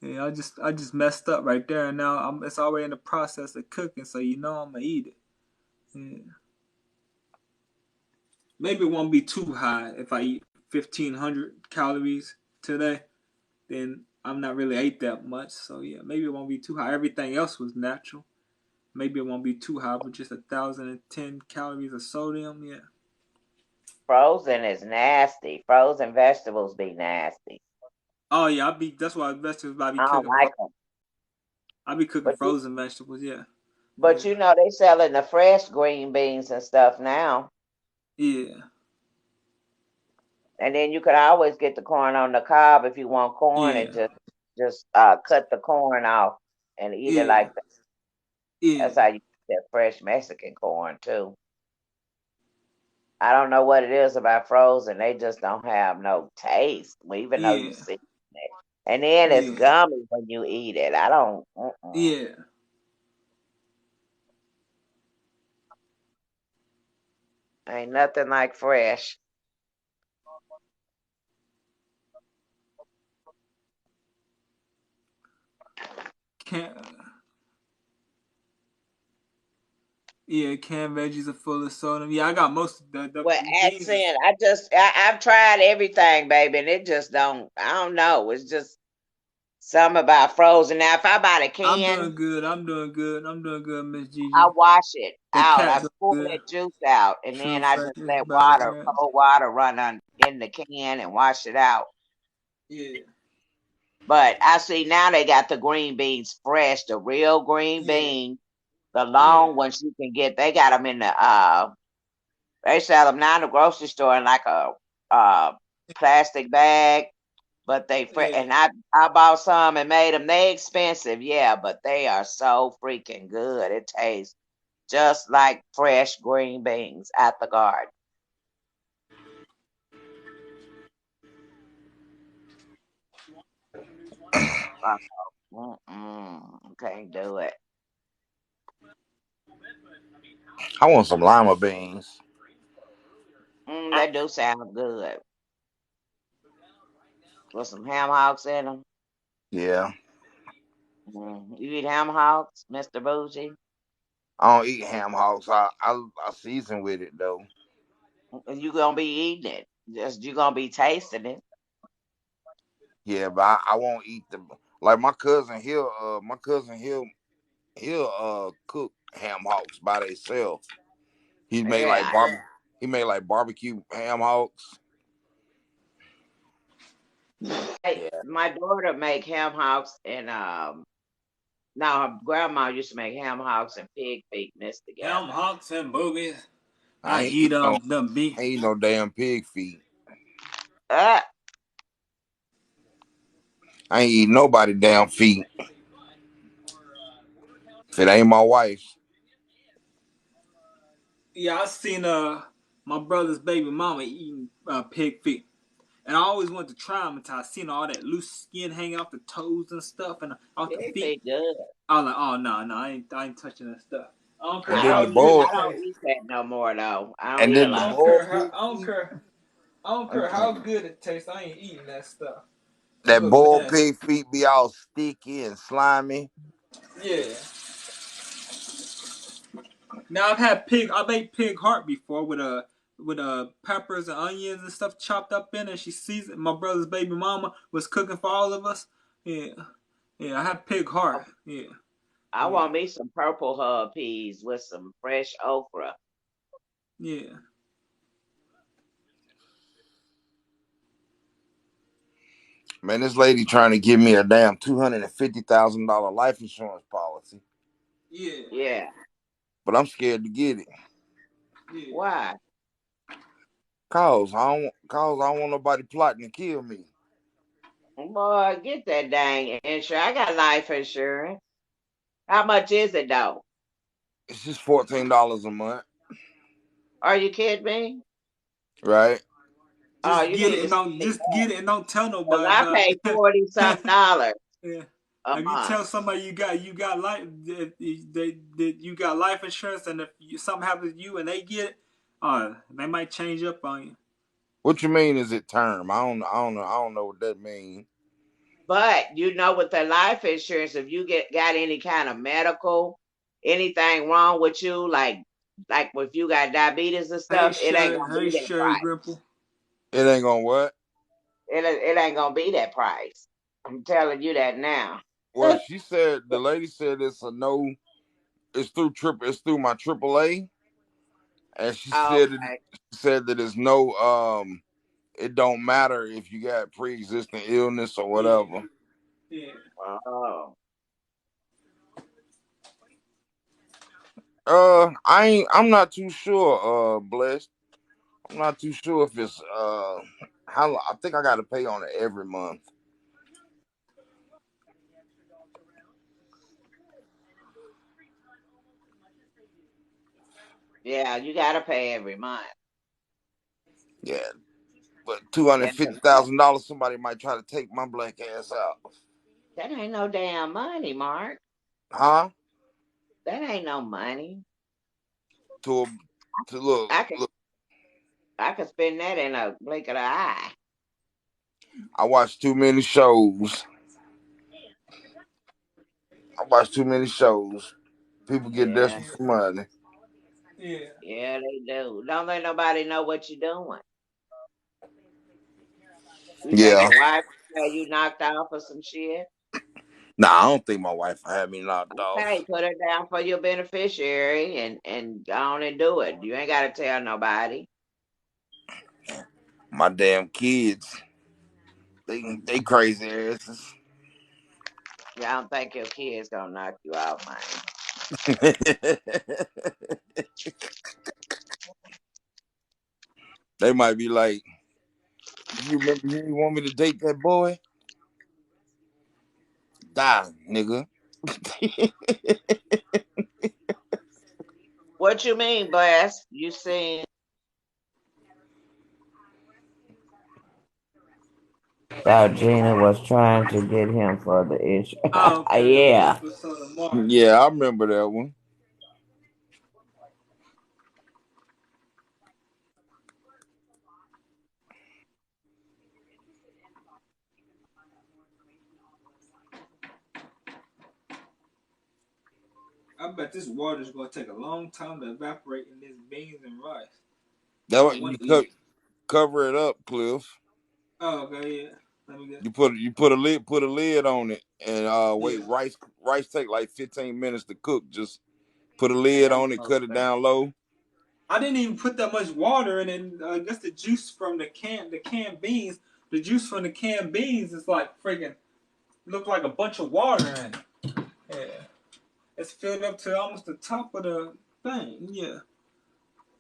Yeah, I just messed up right there, and now it's already in the process of cooking, so you know I'm gonna eat it. Yeah. Maybe it won't be too high if I eat 1,500 calories today. Then I'm not really ate that much, so yeah, maybe it won't be too high. Everything else was natural. Maybe it won't be too high, but just 1,010 calories of sodium, yeah. Frozen is nasty. Frozen vegetables be nasty. Oh yeah, that's why vegetables I be I don't cooking. like them. I be cooking But frozen vegetables, yeah. but you know they selling the fresh green beans and stuff now. Yeah. And then you could always get the corn on the cob if you want corn and Yeah. just cut the corn off and eat it Yeah. like that. That's Yeah. how you get fresh Mexican corn too. I don't know what it is about frozen. They just don't have no taste, even though you Yeah. see it. And then it's Yeah. gummy when you eat it. I don't. Yeah. Ain't nothing like fresh. Canned veggies are full of sodium. Yeah, I got most of the Well, beans. accent. I've tried everything, baby, and it just don't. I don't know. It's just Something about frozen. Now, if I buy the I'm can, doing good. I'm doing good. I'm doing good, Miss I Gigi. wash it The out. cat I doing pull good. that juice out, and True then I fact just is let about water, that. cold water, run in the can and wash it out. Yeah. But I see now they got the green beans fresh, the real green Yeah. beans, the Yeah. long ones you can get. They got them in the they sell them now in the grocery store in like a plastic bag. But they fresh, Yeah. and I bought some and made them. They expensive, yeah, but they are so freaking good. It tastes just like fresh green beans at the garden. Can't do it. I want some lima beans. They do sound good with some ham hocks in them. Yeah. You eat ham hocks, Mr. Bougie? I don't eat ham hocks. I season with it though. You gonna be eating it? Just you gonna be tasting it? Yeah, but I won't eat the like my cousin. He'll cook ham hocks by themselves. He made like Yeah. barbe- he made like barbecue ham hocks. Yeah, My daughter make ham hocks and now her grandma used to make ham hocks and pig feet mixed Ham together. hocks and boobies. I I ain't eat eat no them beef. ain't eat no damn pig feet. Uh, I ain't eat nobody damn feet. If it ain't my wife's. Yeah, I seen my brother's baby mama eating pig feet, and I always wanted to try them until I seen all that loose skin hanging off the toes and stuff and off the pig feet. feet good. I was like, oh no, I ain't touching that stuff. I don't care And I then how the don't good eat. boiled it I don't tastes. eat that no more though. I don't and eat a then the I lot of don't boiled care pig how pig feet. I don't feet. care I don't care how good it tastes. I ain't eating that stuff. It That look boiled nasty. pig feet be all sticky and slimy. Yeah. Now I made pig heart before with peppers and onions and stuff chopped up in it. She seasoned. My brother's baby mama was cooking for all of us. Yeah, yeah. I had pig heart. Yeah, I yeah, want me some purple hub peas with some fresh okra. yeah. Man, this lady trying to give me a damn $250,000 life insurance policy, Yeah, Yeah. but I'm scared to get it. yeah. Why? Cause I don't want nobody plotting to kill me. Boy, get that dang insurance. I got life insurance. How much is it though? It's just $14 a month, Are you kidding me? right? Oh, Just you get need it to and see don't that. just get it and don't tell 'Cause nobody I about pay it. 40 something dollars Yeah. a If you month. tell somebody you got life you got life insurance and if something happens to you and they get it, they might change up on you. What you mean is it term? I don't know what that means. But you know, with the life insurance, if you got any kind of medical, anything wrong with you, like if you got diabetes and stuff, it ain't gonna Hey be that Sherry price. Grimple. It ain't gonna what? It ain't gonna be that price. I'm telling you that now. Well, she said the lady said it's a no. It's through my AAA, and Okay. she said that it's no it don't matter if you got pre-existing illness or Yeah, whatever. yeah. Oh. I'm not too sure, blessed. I'm not too sure if it's how I think I gotta pay on it every month. Yeah, you gotta pay every month. Yeah. But two hundred Yeah, fifty thousand dollars somebody might try to take my black ass out. that ain't no damn money, Mark. Huh? That ain't no money. To to look, I could look, I could spend that in a blink of the eye. I watch too many shows. I watch too many shows. People get Yeah, desperate for money. Yeah. yeah, they do. Don't let nobody know what you're doing. You think Yeah. your wife got you knocked off or some shit? Nah, I don't think my wife will have me knocked Hey, off. put it down for your beneficiary and go on and do it. You ain't gotta tell nobody. My damn kids, they crazy asses. Yeah, I don't think your kids gonna knock you out, man. They might be like, you remember you want me to date that boy? Die, nigga. What you mean, Bless? You seen Thought Gina was trying to get him for the issue. Oh, okay, the Yeah. episode of Martin. Yeah, I remember that one. I bet this water's gonna take a long time to evaporate in this beans and rice. That I what don't you want to eat it. cover it up, Cliff. Oh, okay, yeah. Let me get. You put a lid on it and wait, Yeah. rice take like 15 minutes to cook. Just put a man, lid I'm on it, cut it hungry. down low. I didn't even put that much water in it. I guess the juice from the canned beans, the juice from the canned beans is like freaking look like a bunch of water in it. Yeah, it's filled up to almost the top of the thing. Yeah.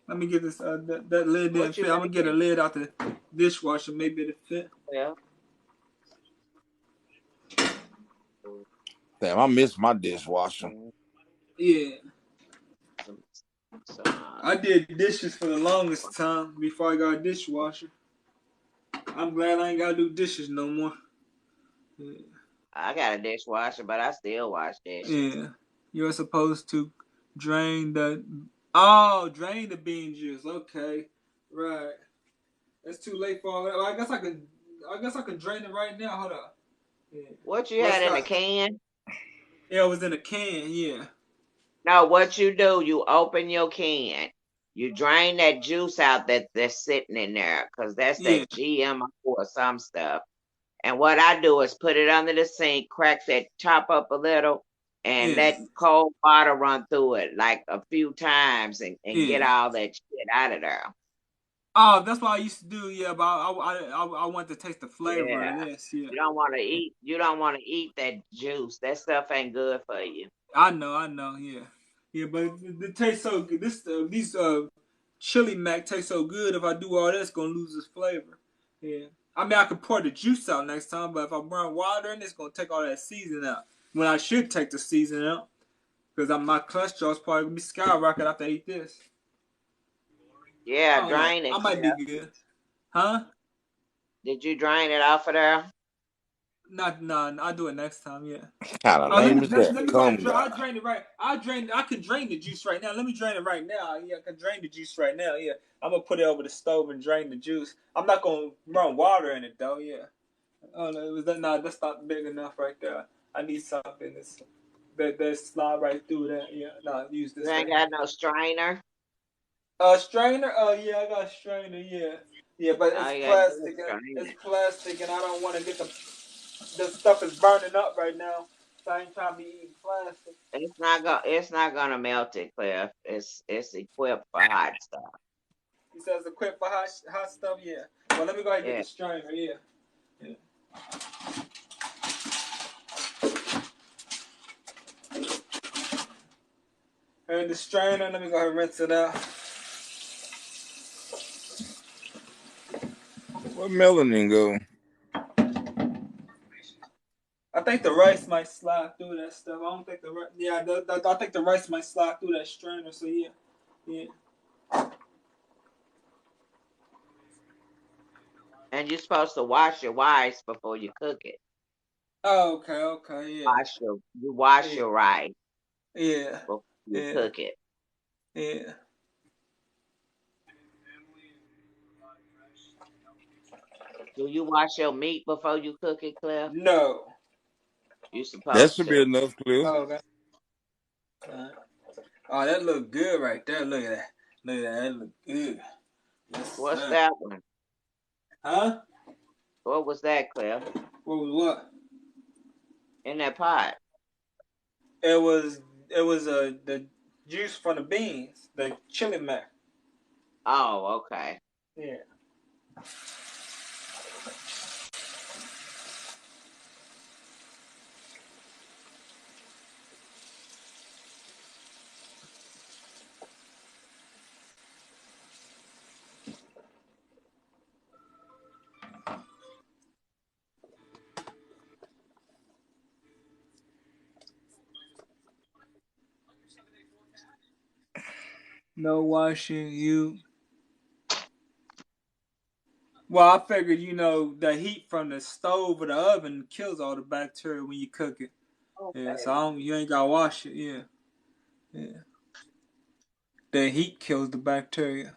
Let me get this. That lid didn't What you fit. I'm gonna get a making? lid out the dishwasher. Maybe it'll fit. Well, Damn, I miss my dishwasher. Yeah. some, I did dishes for the longest time before I got a dishwasher. I'm glad I ain't gotta do dishes no more. Yeah. I got a dishwasher, but I still wash dishes. Yeah. You're supposed to drain drain the bean juice. Okay. Right. It's too late for all that. Well, I guess I can drain it right now. Hold up. Yeah. What you What's had in a that? can? Yeah, it was in a can, yeah. No, what you do, you open your can. You drain that juice out that's sitting in there, because that's Yeah. that GMO or some stuff. And what I do is put it under the sink, crack that top up a little, and Yeah. let cold water run through it like a few times and get Yeah. all that shit out of there. Oh, that's what I used to do, yeah, but I want to taste the flavor Yeah. of this, yeah. You don't want to eat that juice. That stuff ain't good for you. I know, yeah. Yeah, but it tastes so good. These chili mac tastes so good. If I do all this, it's gonna lose its flavor. Yeah. I mean, I could pour the juice out next time, but if I burn water in, it's gonna take all that seasoning out. When I should take the seasoning out, because my cholesterol is probably gonna be skyrocket after I eat this. I Yeah, don't know. drain it, I might be Cliff. good, huh? Did you drain it off of there? Not, no, I'll do it next time. Yeah. Kind of Oh, name is that? let me go ahead Come and drain. God. I'll drain it right. I can drain the juice right now. Let me drain it right now. Yeah, I can drain the juice right now. Yeah, I'm gonna put it over the stove and drain the juice. I'm not gonna run water in it though. Yeah. Oh no, that's not big enough right there. I need something that slide right through that. Yeah, no, use You this ain't right here. got no strainer? Strainer. Oh yeah, I got a strainer. Yeah, yeah, but All it's you gotta do is plastic. strain It's it. plastic, and I don't want to get the stuff is burning up right now. So I ain't trying to be eating plastic. It's not gonna melt it, Cliff. It's equipped for hot stuff. He says equipped for hot stuff. Yeah. Well, let me go ahead and get Yeah. the strainer. Yeah. Yeah. And the strainer. Let me go ahead and rinse it out. Where melanin go? I think the rice might slide through that stuff. I don't think the rice. Yeah, I think the rice might slide through that strainer. So yeah. Yeah. And you're supposed to wash your rice before you cook it. Oh, okay. Okay. Yeah. You wash Yeah. your rice Yeah. before you Yeah. cook it. Yeah. Do you wash your meat before you cook it, Cliff? No. You That supposed should be to. enough, Cliff. Oh, okay. Oh, that look good right there. Look at that. Look at that. That look good. Yes, What's sir. that one? Huh? What was that, Cliff? What was what? in that pot? It was the juice from the beans, the chili mac. Oh, okay. Yeah. No washing you. Well, I figured, the heat from the stove or the oven kills all the bacteria when you cook it. Yeah, Okay. so you ain't gotta wash it. Yeah, yeah. The heat kills the bacteria.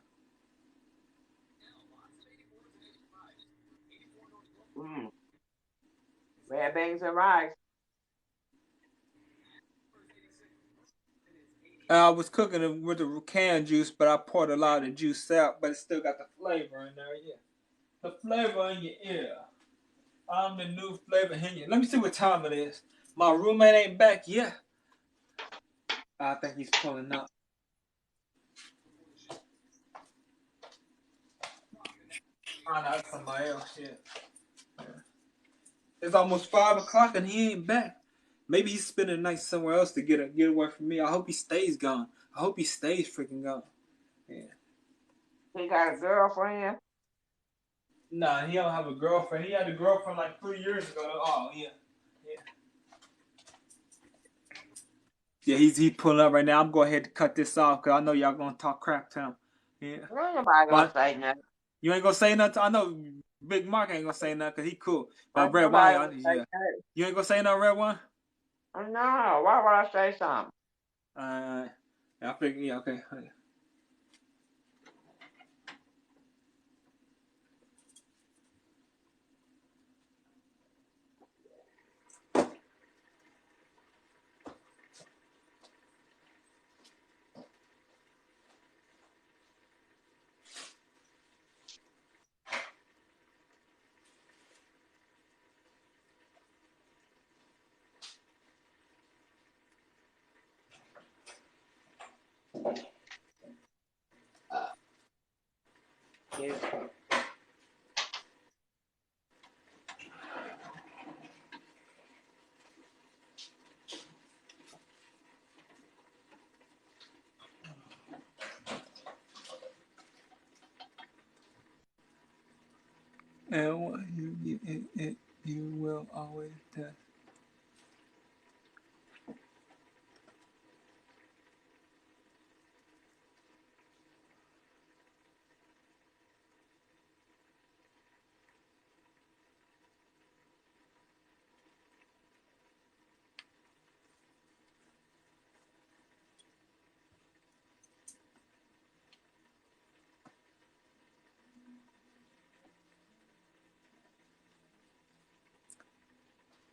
Mm. Red beans and rice. I was cooking it with the canned juice, but I poured a lot of the juice out, but it still got the flavor in there. Yeah, the flavor in your ear. I'm the new flavor in you. Let me see what time it is. My roommate ain't back yet. I think he's pulling up. Oh, no, that's somebody else. Yeah. It's almost 5 o'clock and he ain't back. Maybe he's spending the night somewhere else to get away from me. I hope he stays gone. I hope he stays freaking gone. Yeah. He got a girlfriend. Nah, he don't have a girlfriend. He had a girlfriend like 3 years ago. Oh yeah, yeah. Yeah, he's pulling up right now. I'm going ahead to cut this off because I know y'all gonna talk crap to him. Yeah. Ain't nobody gonna But say nothing. you ain't gonna say nothing. I know Big Mark ain't gonna say nothing because he cool. But Ain't Red One, nobody y'all, gonna say yeah. nothing. You ain't gonna say no Red One. No, why would I say something? I figure, yeah, okay. Yeah. And what you will always test.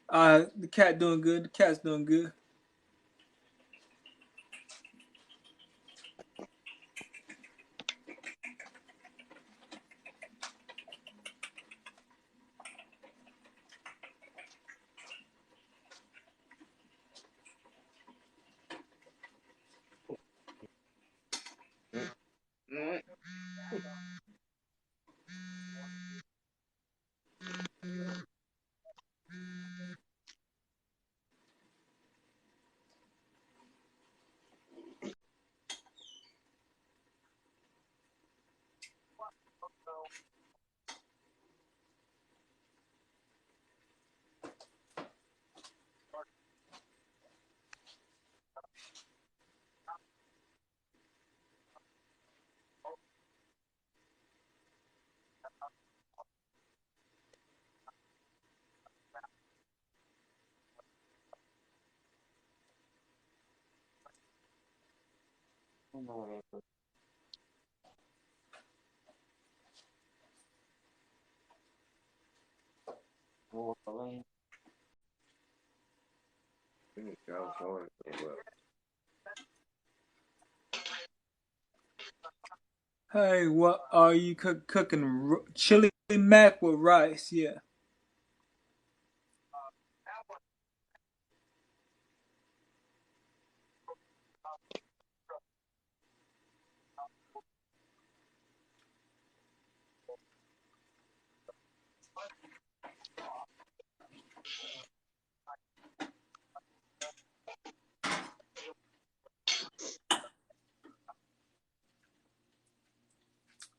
The cat doing good. The cat's doing good. Mm. Hey, what are you cooking? Chili mac with rice? Yeah.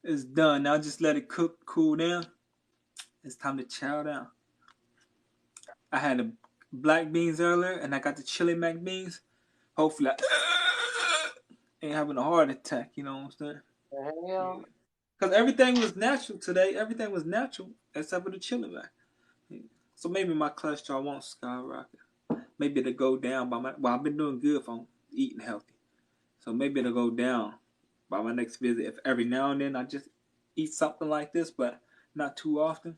It's done. Now just let it cook, cool down. It's time to chow down. I had the black beans earlier, and I got the chili mac beans. Hopefully, I ain't having a heart attack. You know what I'm saying? The hell? Because everything was natural today. Everything was natural except for the chili mac. So maybe my cholesterol won't skyrocket. Maybe it'll go down by my. Well, I've been doing good if I'm eating healthy. So maybe it'll go down by my next visit. If every now and then I just eat something like this, but not too often.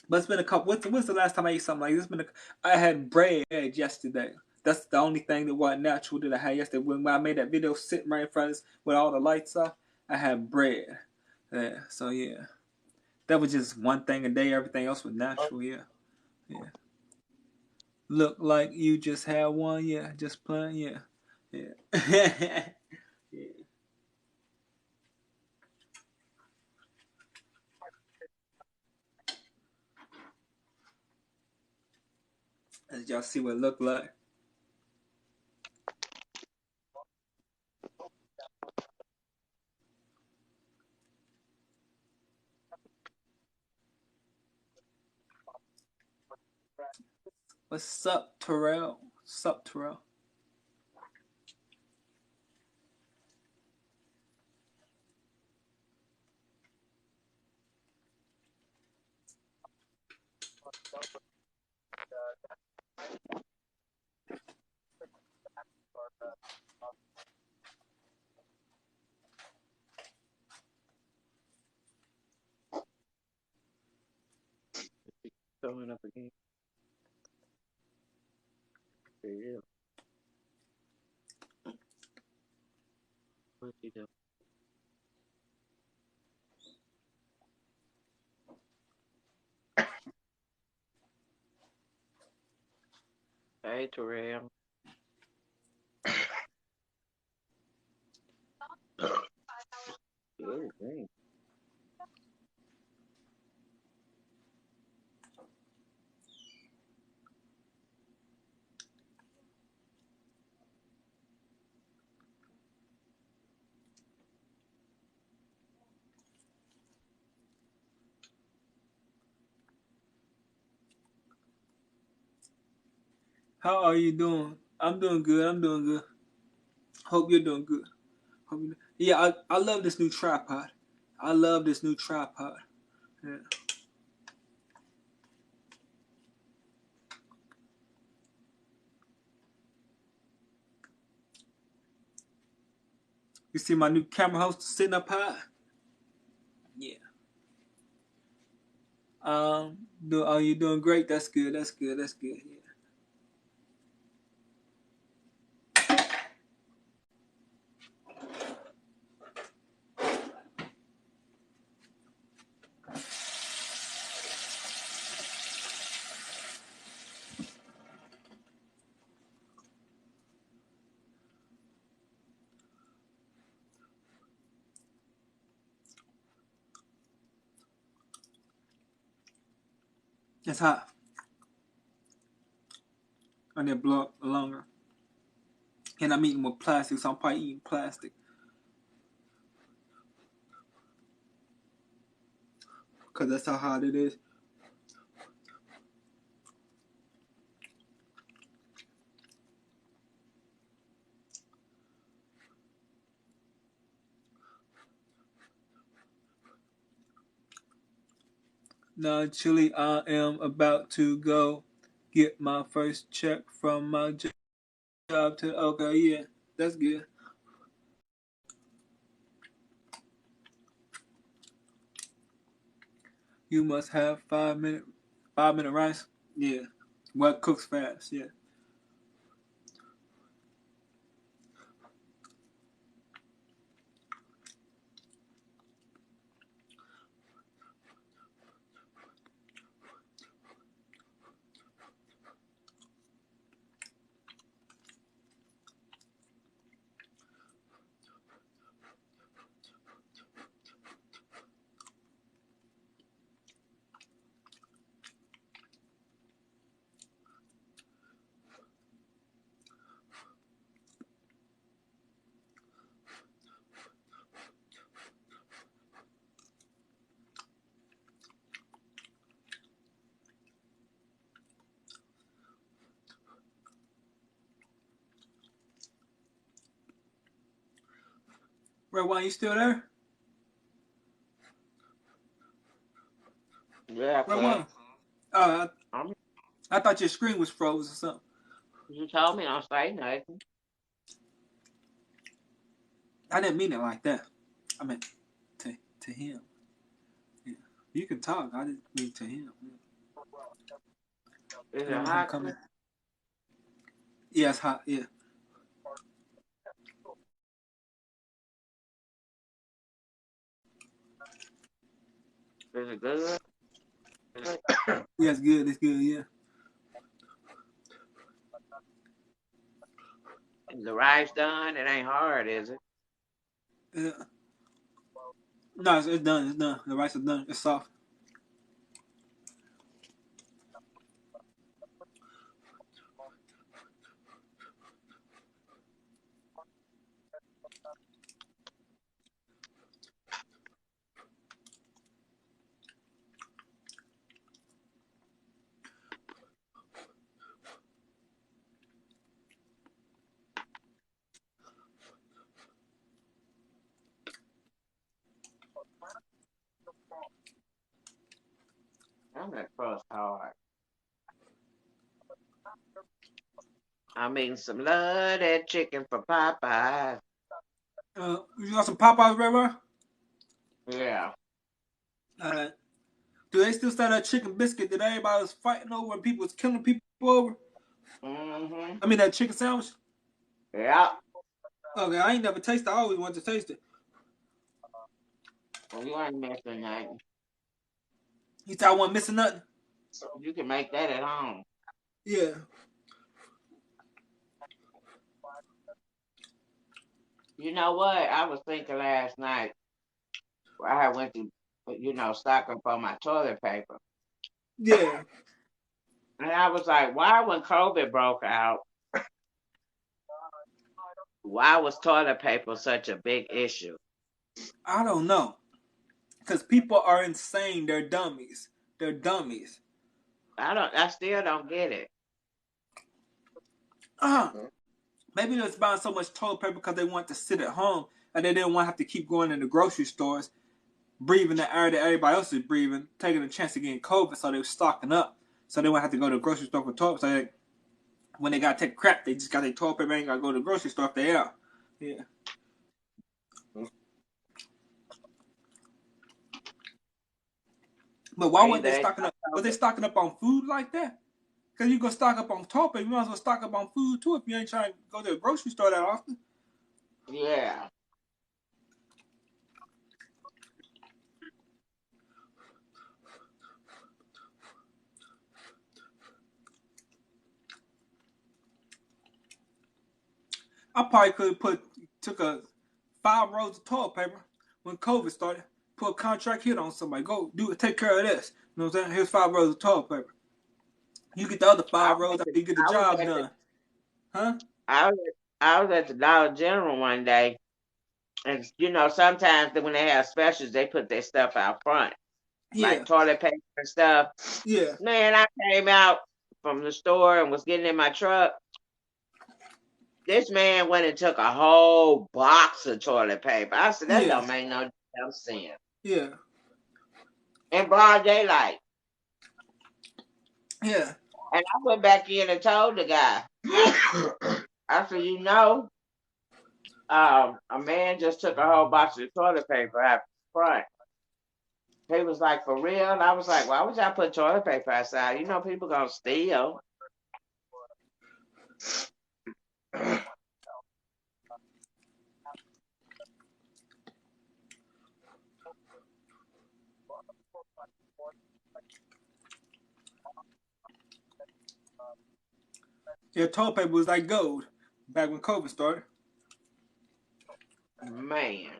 But it's been a couple. When's the last time I ate something like this? I had bread yesterday. That's the only thing that wasn't natural that I had yesterday. When I made that video sitting right in front of us with all the lights off, I had bread. Yeah, so yeah. That was just one thing a day. Everything else was natural, yeah. Yeah. Look like you just had one, yeah. Just playing, yeah. Yeah. Yeah. As y'all see what it looked like. What's up, Terrell? What's up, Terrell? Throwing up again. Yeah. What you do? Hey, Terrell. Oh, dang. How are you doing? I'm doing good. I'm doing good. Hope you're doing good. Yeah, I love this new tripod. I love this new tripod. Yeah. You see my new camera host sitting up high? Yeah. Are you doing great? That's good. That's good. That's good. Yeah. It's hot. I need to blow up longer. And I'm eating with plastic, so I'm probably eating plastic. Because that's how hot it is. Now, Chili, I am about to go get my first check from my job. Okay, yeah, that's good. You must have 5 minute rice. Yeah, what cooks fast? Yeah. Red Wine, you still there? Yeah, Red okay. Wine. Uh, Um, I thought your screen was froze or something. you told me don't say nothing. I didn't mean it like that. I meant to him. Yeah. You can talk. I didn't mean to him. Is I it don't want him hot? coming. Yeah, it's hot. Yeah. Is it good? Yeah, it's good. It's good. Yeah. Is the rice done? It ain't hard, is it? Yeah. No, it's done. It's done. The rice is done. It's soft. I'm that crust hard. I'm eating some loaded chicken from Popeyes. You got some Popeyes, Red Wine? Yeah. Do they still sell that chicken biscuit that everybody was fighting over and people was killing people over? Mm-hmm. I mean, that chicken sandwich? Yeah. Okay, I ain't never tasted it. I always wanted to taste it. Well, you ain't missing nothing. You thought I wasn't missing nothing? You can make that at home. Yeah. You know what? I was thinking last night. I went to, stock up on my toilet paper. Yeah. And I was like, why when COVID broke out, why was toilet paper such a big issue? I don't know. Because people are insane. They're dummies. They're dummies. I still don't get it. Maybe they're buying so much toilet paper because they want to sit at home and they didn't want to have to keep going in the grocery stores, breathing the air that everybody else is breathing, taking a chance of getting COVID, so they were stocking up. So they wouldn't have to go to the grocery store for toilet. So when they got to take crap, they just got their toilet paper. Ain't got to go to the grocery store if they out. Yeah. But why weren't they stocking up? Was they stocking up on food like that? Because you go stock up on toilet paper, you might as well stock up on food too if you ain't trying to go to the grocery store that often. Yeah. I probably could have took 5 rolls of toilet paper when COVID started, put a contract hit on somebody. Go take care of this. You know what I'm saying? Here's 5 rolls of toilet paper. You get the other 5 rolls after you get the job done. Huh? I was at the Dollar General one day, and sometimes when they have specials, they put their stuff out front, like toilet paper and stuff. Yeah. Man, I came out from the store and was getting in my truck. This man went and took a whole box of toilet paper. I said, that don't make no damn sense. Yeah. In broad daylight. Yeah. And I went back in and told the guy, I said, a man just took a whole box of toilet paper out front. He was like, for real? And I was like, why would y'all put toilet paper outside? People gonna steal. Yeah, toilet paper was like gold back when COVID started. Man.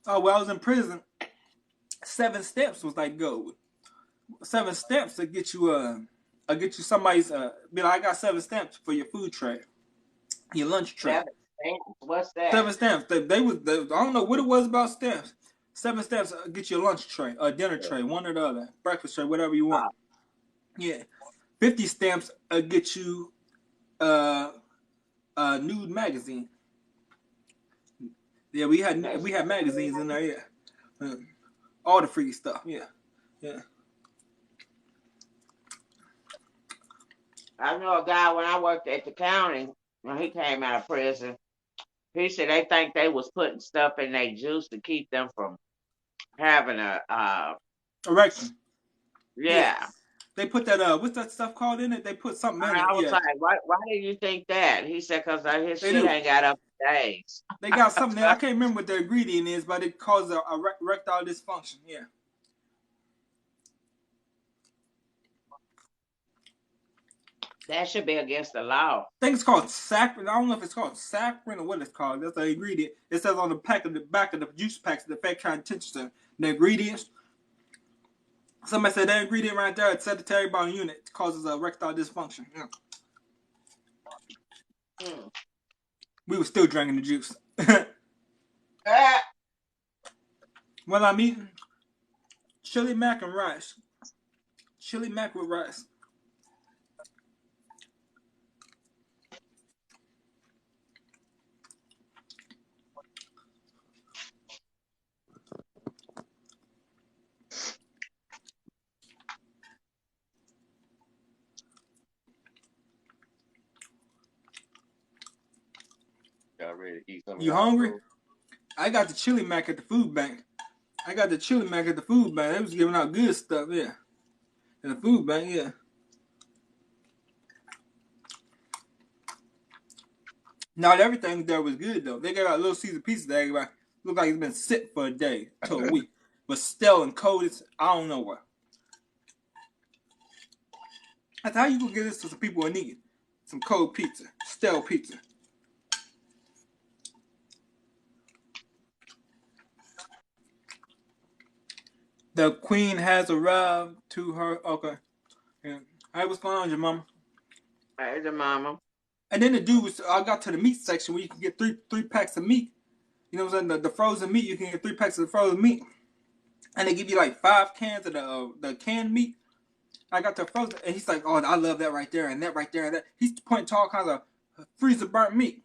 Oh, when I was in prison, 7 steps was like gold. 7 steps to get you somebody's be like, I got 7 stamps for your food tray, your lunch tray. 7 stamps? What's that? 7 stamps. They I don't know what it was about stamps. 7 stamps get you a lunch tray, a dinner tray, one or the other, breakfast tray, whatever you want. Yeah. 50 stamps get you a nude magazine. Yeah, we had magazines in there. Yeah, all the free stuff. Yeah. I know a guy when I worked at the county when he came out of prison. He said they think they was putting stuff in their juice to keep them from having a Erection. Yeah. yeah. They put that what's that stuff called in it? They put something in it. I was Yeah. like, why do you think that? He said, because his They shit do. ain't got up to days. They got something there. I can't remember what the ingredient is, but it causes a erectile dysfunction. Yeah. That should be against the law. I think it's called saccharin. I don't know if it's called saccharin or what it's called. That's the ingredient. It says on the back of the juice packs, the fact kind of attention to the ingredients. Somebody said that ingredient right there, it's sedentary body unit, causes a erectile dysfunction. Yeah. We were still drinking the juice. Well, I'm eating chili mac and rice. Chili mac with rice. Y'all ready to eat something? You hungry? I got the chili mac at the food bank. They was giving out good stuff, yeah. In the food bank, yeah. Not everything there was good though. They got a little Caesar pizza that everybody look like it's been sit for a day to a week, but still and cold. It's I don't know what. That's how you gonna get this to some people in need. Some cold pizza, stale pizza. The queen has arrived to her. Okay. Yeah. Hey, what's going on, your mama? Hey, the mama. And then the dude was. I got to the meat section where you can get three packs of meat. You know what I'm saying? The frozen meat. You can get 3 packs of the frozen meat, and they give you like 5 cans of the canned meat. I got the frozen, and he's like, "Oh, I love that right there, and that right there, and that." He's pointing to all kinds of freezer burnt meat.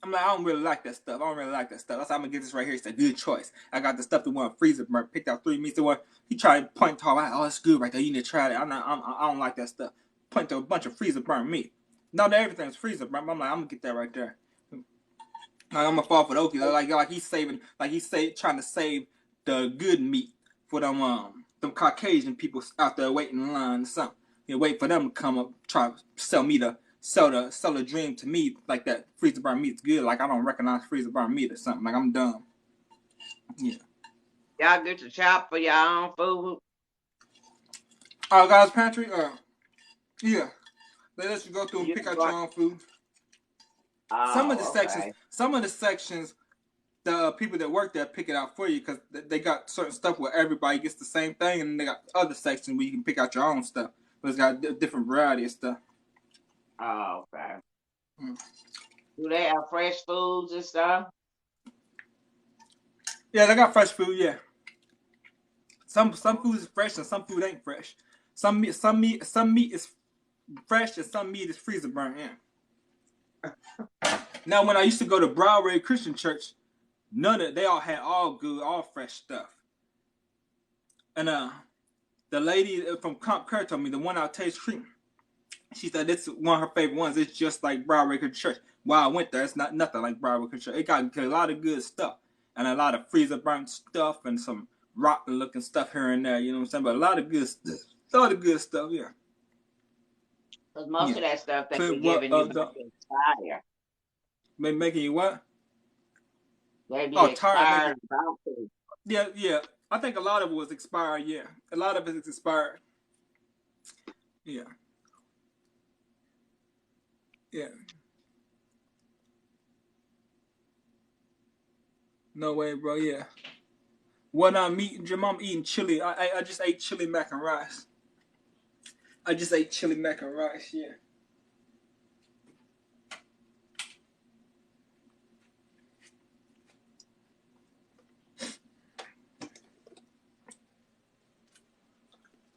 I'm like, I don't really like that stuff. That's how I'm gonna get this right here. It's a good choice. I got the stuff that want freezer burnt. Picked out 3 meats. The one he tried to point to, oh, it's good right there. You need to try that. I don't like that stuff. Point to a bunch of freezer burnt meat. Not that everything's freezer burnt. I'm like, I'm gonna get that right there. Like, I'm gonna fall for the okie. Like he's saving, trying to save the good meat for them Caucasian people out there waiting in line or something. You know, wait for them to come up, try to sell the dream to me like that freezer burn meat's good. Like I don't recognize freezer burn meat or something. Like I'm dumb. Yeah. Y'all get to shop for your own food. Our guys' pantry. Yeah. They let you go through and pick out your own food. Oh, Some of the sections, the people that work there pick it out for you because they got certain stuff where everybody gets the same thing, and they got other sections where you can pick out your own stuff. But it's got a different variety of stuff. Oh, okay. Do they have fresh foods and stuff? Yeah, they got fresh food. Yeah. Some food is fresh and some food ain't fresh. Some meat is fresh and some meat is freezer burnt. Yeah. Now, when I used to go to Broadway Christian Church, they all had all good, all fresh stuff. And the lady from Comp Care told me, the one out Taste Creek, she said this is one of her favorite ones. It's just like Broadway Christian Church. While I went there, it's not nothing like Broadway Christian Church. It got a lot of good stuff and a lot of freezer burnt stuff and some rotten looking stuff here and there. You know what I'm saying? But a lot of good stuff. Yeah. Because most of that stuff they be giving you expire. Making you what? They be expired. Yeah. I think a lot of it was expired. Yeah, a lot of it is expired. Yeah. No way, bro. Yeah. What I'm eating, Jim? I'm eating chili. I just ate chili mac and rice. Yeah.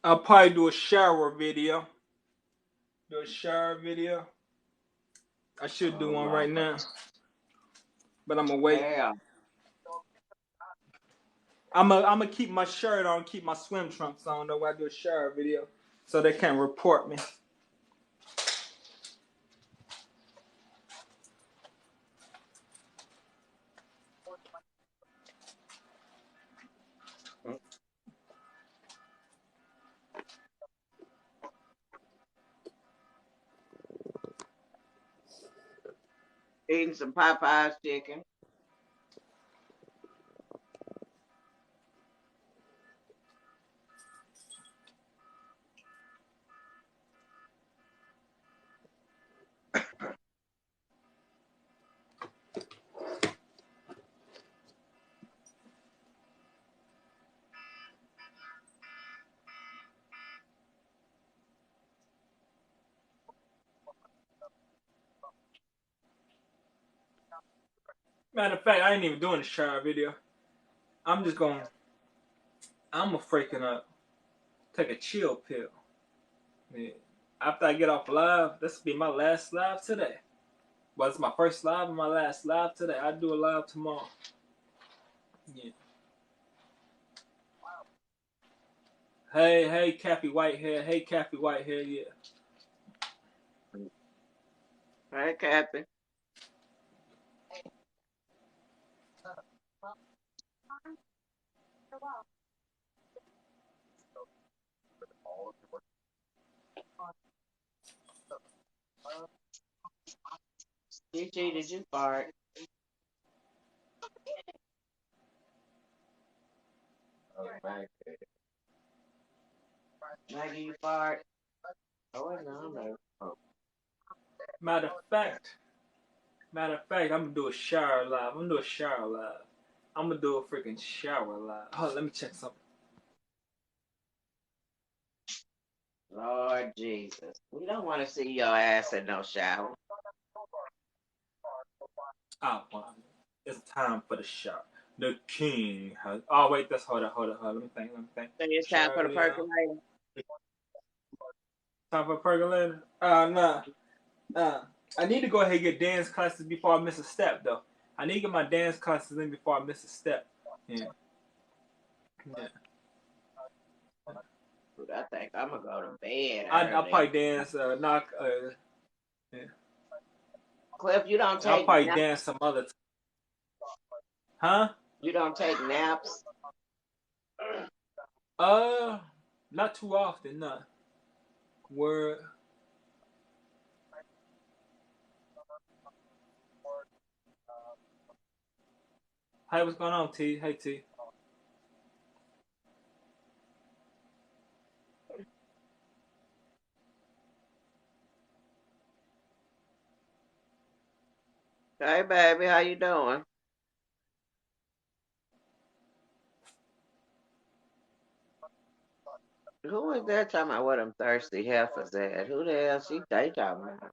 I'll probably do a shower video. I should do one right now. but I'm gonna wait. Yeah. I'm gonna keep my shirt on, keep my swim trunks on though when I do a shower video, so they can't report me. Eating some Popeye's chicken. Matter of fact, I ain't even doing the shower video. I'm just gonna, I'm a freaking take a chill pill. Yeah. After I get off live, this will be my last live today. But it's my first live and my last live today. I do a live tomorrow. Yeah. Hey, Kathy Whitehead. Hey, Kathy Whitehead. Yeah. Hey, Kathy. GG, did you fart? Oh, man. Maggie, you fart? Oh, no. Oh. Matter of fact, I'm gonna do a shower live. I'm gonna do a freaking shower live. Hold on, let me check something. Lord Jesus. We don't want to see your ass in no shower. Oh, well, it's time for the shower. The king has. Oh wait, that's hold on. Let me think. So it's time for Shower, the yeah. percolator. Time for percolator. Nah. I need to go ahead and get dance classes before I miss a step though. I need to get my dance classes in before I miss a step. Yeah. Dude, I think I'm gonna go to bed. I'll early. probably dance. Yeah. Cliff, you don't I'll take probably naps. dance some other time. Huh? You don't take naps. Not too often, nah. Word. Hey, what's going on, T? Hey, T. Hey, baby, how you doing? Who is that talking about what them thirsty heifers at? Who the hell they talking about?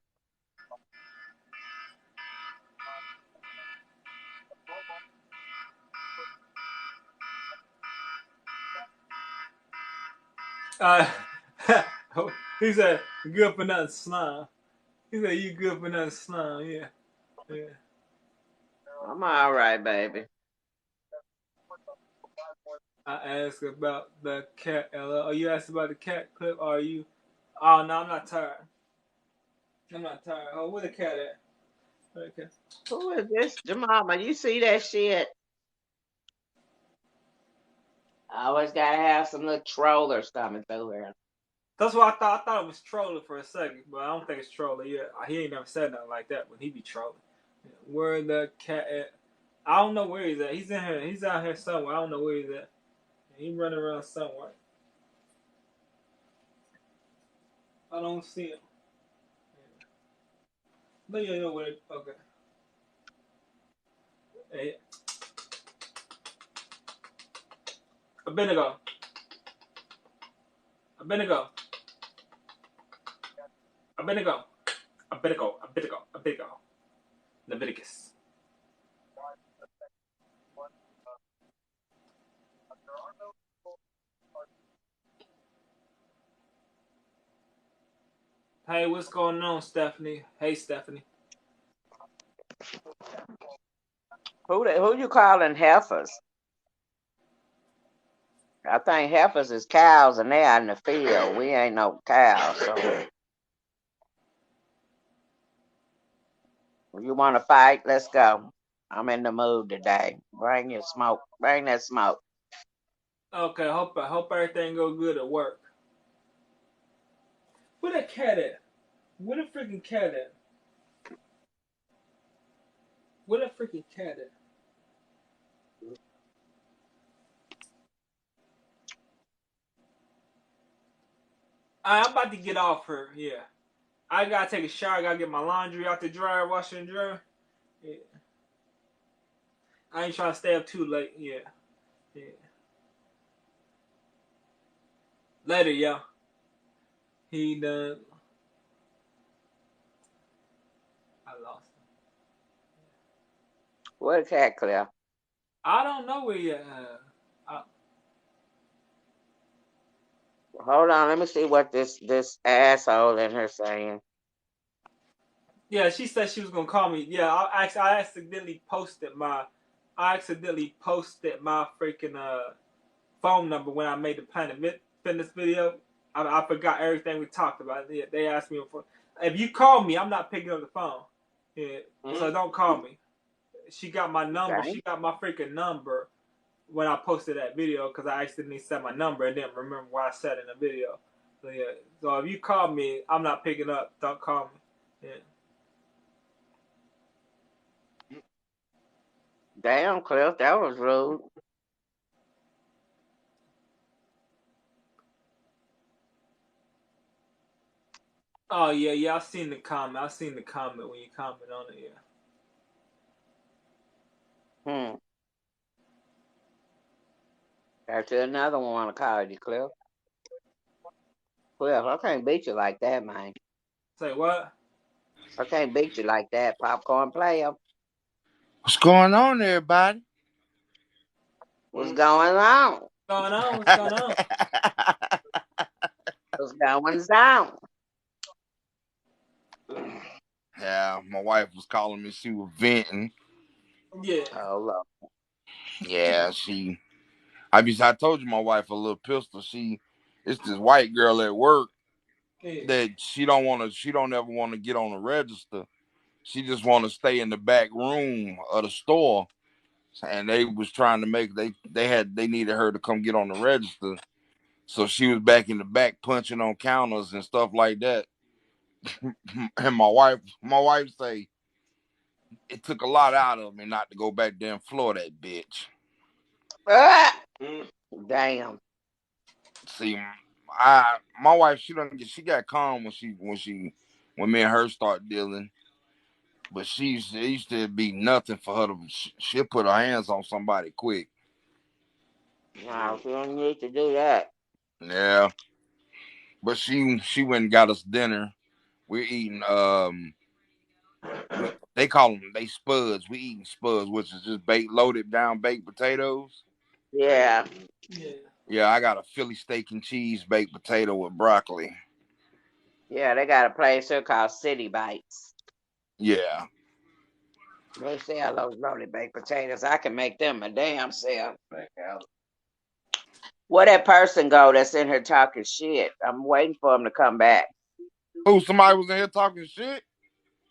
Uh, he said, good for nothing slime. He said, you good for nothing slime. Yeah. I'm all right, baby. I asked about the cat, Ella. Oh, you asked about the cat clip? Or are you? Oh, no, I'm not tired. Oh, where the cat at? Okay. Who is this? Jemima, you see that shit? I always gotta have some little trollers coming through here. That's what I thought. I thought it was trolling for a second, but I don't think it's trolling yet. He ain't never said nothing like that when he be trolling. Where the cat at? I don't know where he's at. He's in here. He's out here somewhere. I don't know where he's at. He running around somewhere. I don't see him. But yeah, know where. Okay. Hey. Abednego. Leviticus. Hey, what's going on, Stephanie? Hey, Stephanie. Who you calling heifers? I think heifers is cows and they out in the field. We ain't no cows. So if you want to fight, let's go. I'm in the mood today. Bring your smoke. Bring that smoke. Okay, hope everything go good at work. Where that cat at? Where the freaking cat at? Where that freaking cat at? I'm about to get off her. Yeah, I gotta take a shower. I gotta get my laundry out the dryer, wash and dry. Yeah. I ain't trying to stay up too late. Yeah, yeah. Later, y'all. He done. I lost him. Where the cat, Claire? I don't know where yet. Hold on, let me see what this asshole in her saying. Yeah, she said she was gonna call me. Yeah, I accidentally posted my freaking phone number when I made the Planet Fitness video. I forgot everything we talked about. They asked me if you call me, I'm not picking up the phone. Yeah, so don't call me. She got my number. Okay. She got my freaking number when I posted that video because I accidentally said my number and didn't remember what I said in the video. So yeah, so if you call me, I'm not picking up. Don't call me. Yeah. Damn, Cliff, that was rude. Oh yeah. I seen the comment. I seen the comment when you comment on it. Yeah. That's another one want to call you, Cliff. Cliff, I can't beat you like that, man. Say what? I can't beat you like that, popcorn player. What's going on, everybody? What's going on? What's going on? What's going on? What's going down? Yeah, my wife was calling me. She was venting. Yeah. Hold up. Yeah, I told you my wife a little pistol. It's this white girl at work Yeah. that she don't ever want to get on the register. She just want to stay in the back room of the store. And they was trying to they needed her to come get on the register. So she was back in the back punching on counters and stuff like that. And my wife say it took a lot out of me not to go back there and floor that bitch. Ah! Damn. See, my wife she got calm when me and her start dealing, but it used to be nothing for her to she'll put her hands on somebody quick. No, you don't need to do that. Yeah, but she went and got us dinner. We're eating they call them they spuds. We eating spuds, which is just loaded down baked potatoes. Yeah. Yeah. Yeah, I got a Philly steak and cheese baked potato with broccoli. Yeah, they got a place here called City Bites. Yeah. They sell those loaded baked potatoes. I can make them a damn self. Where that person go that's in here talking shit? I'm waiting for him to come back. Oh, somebody was in here talking shit?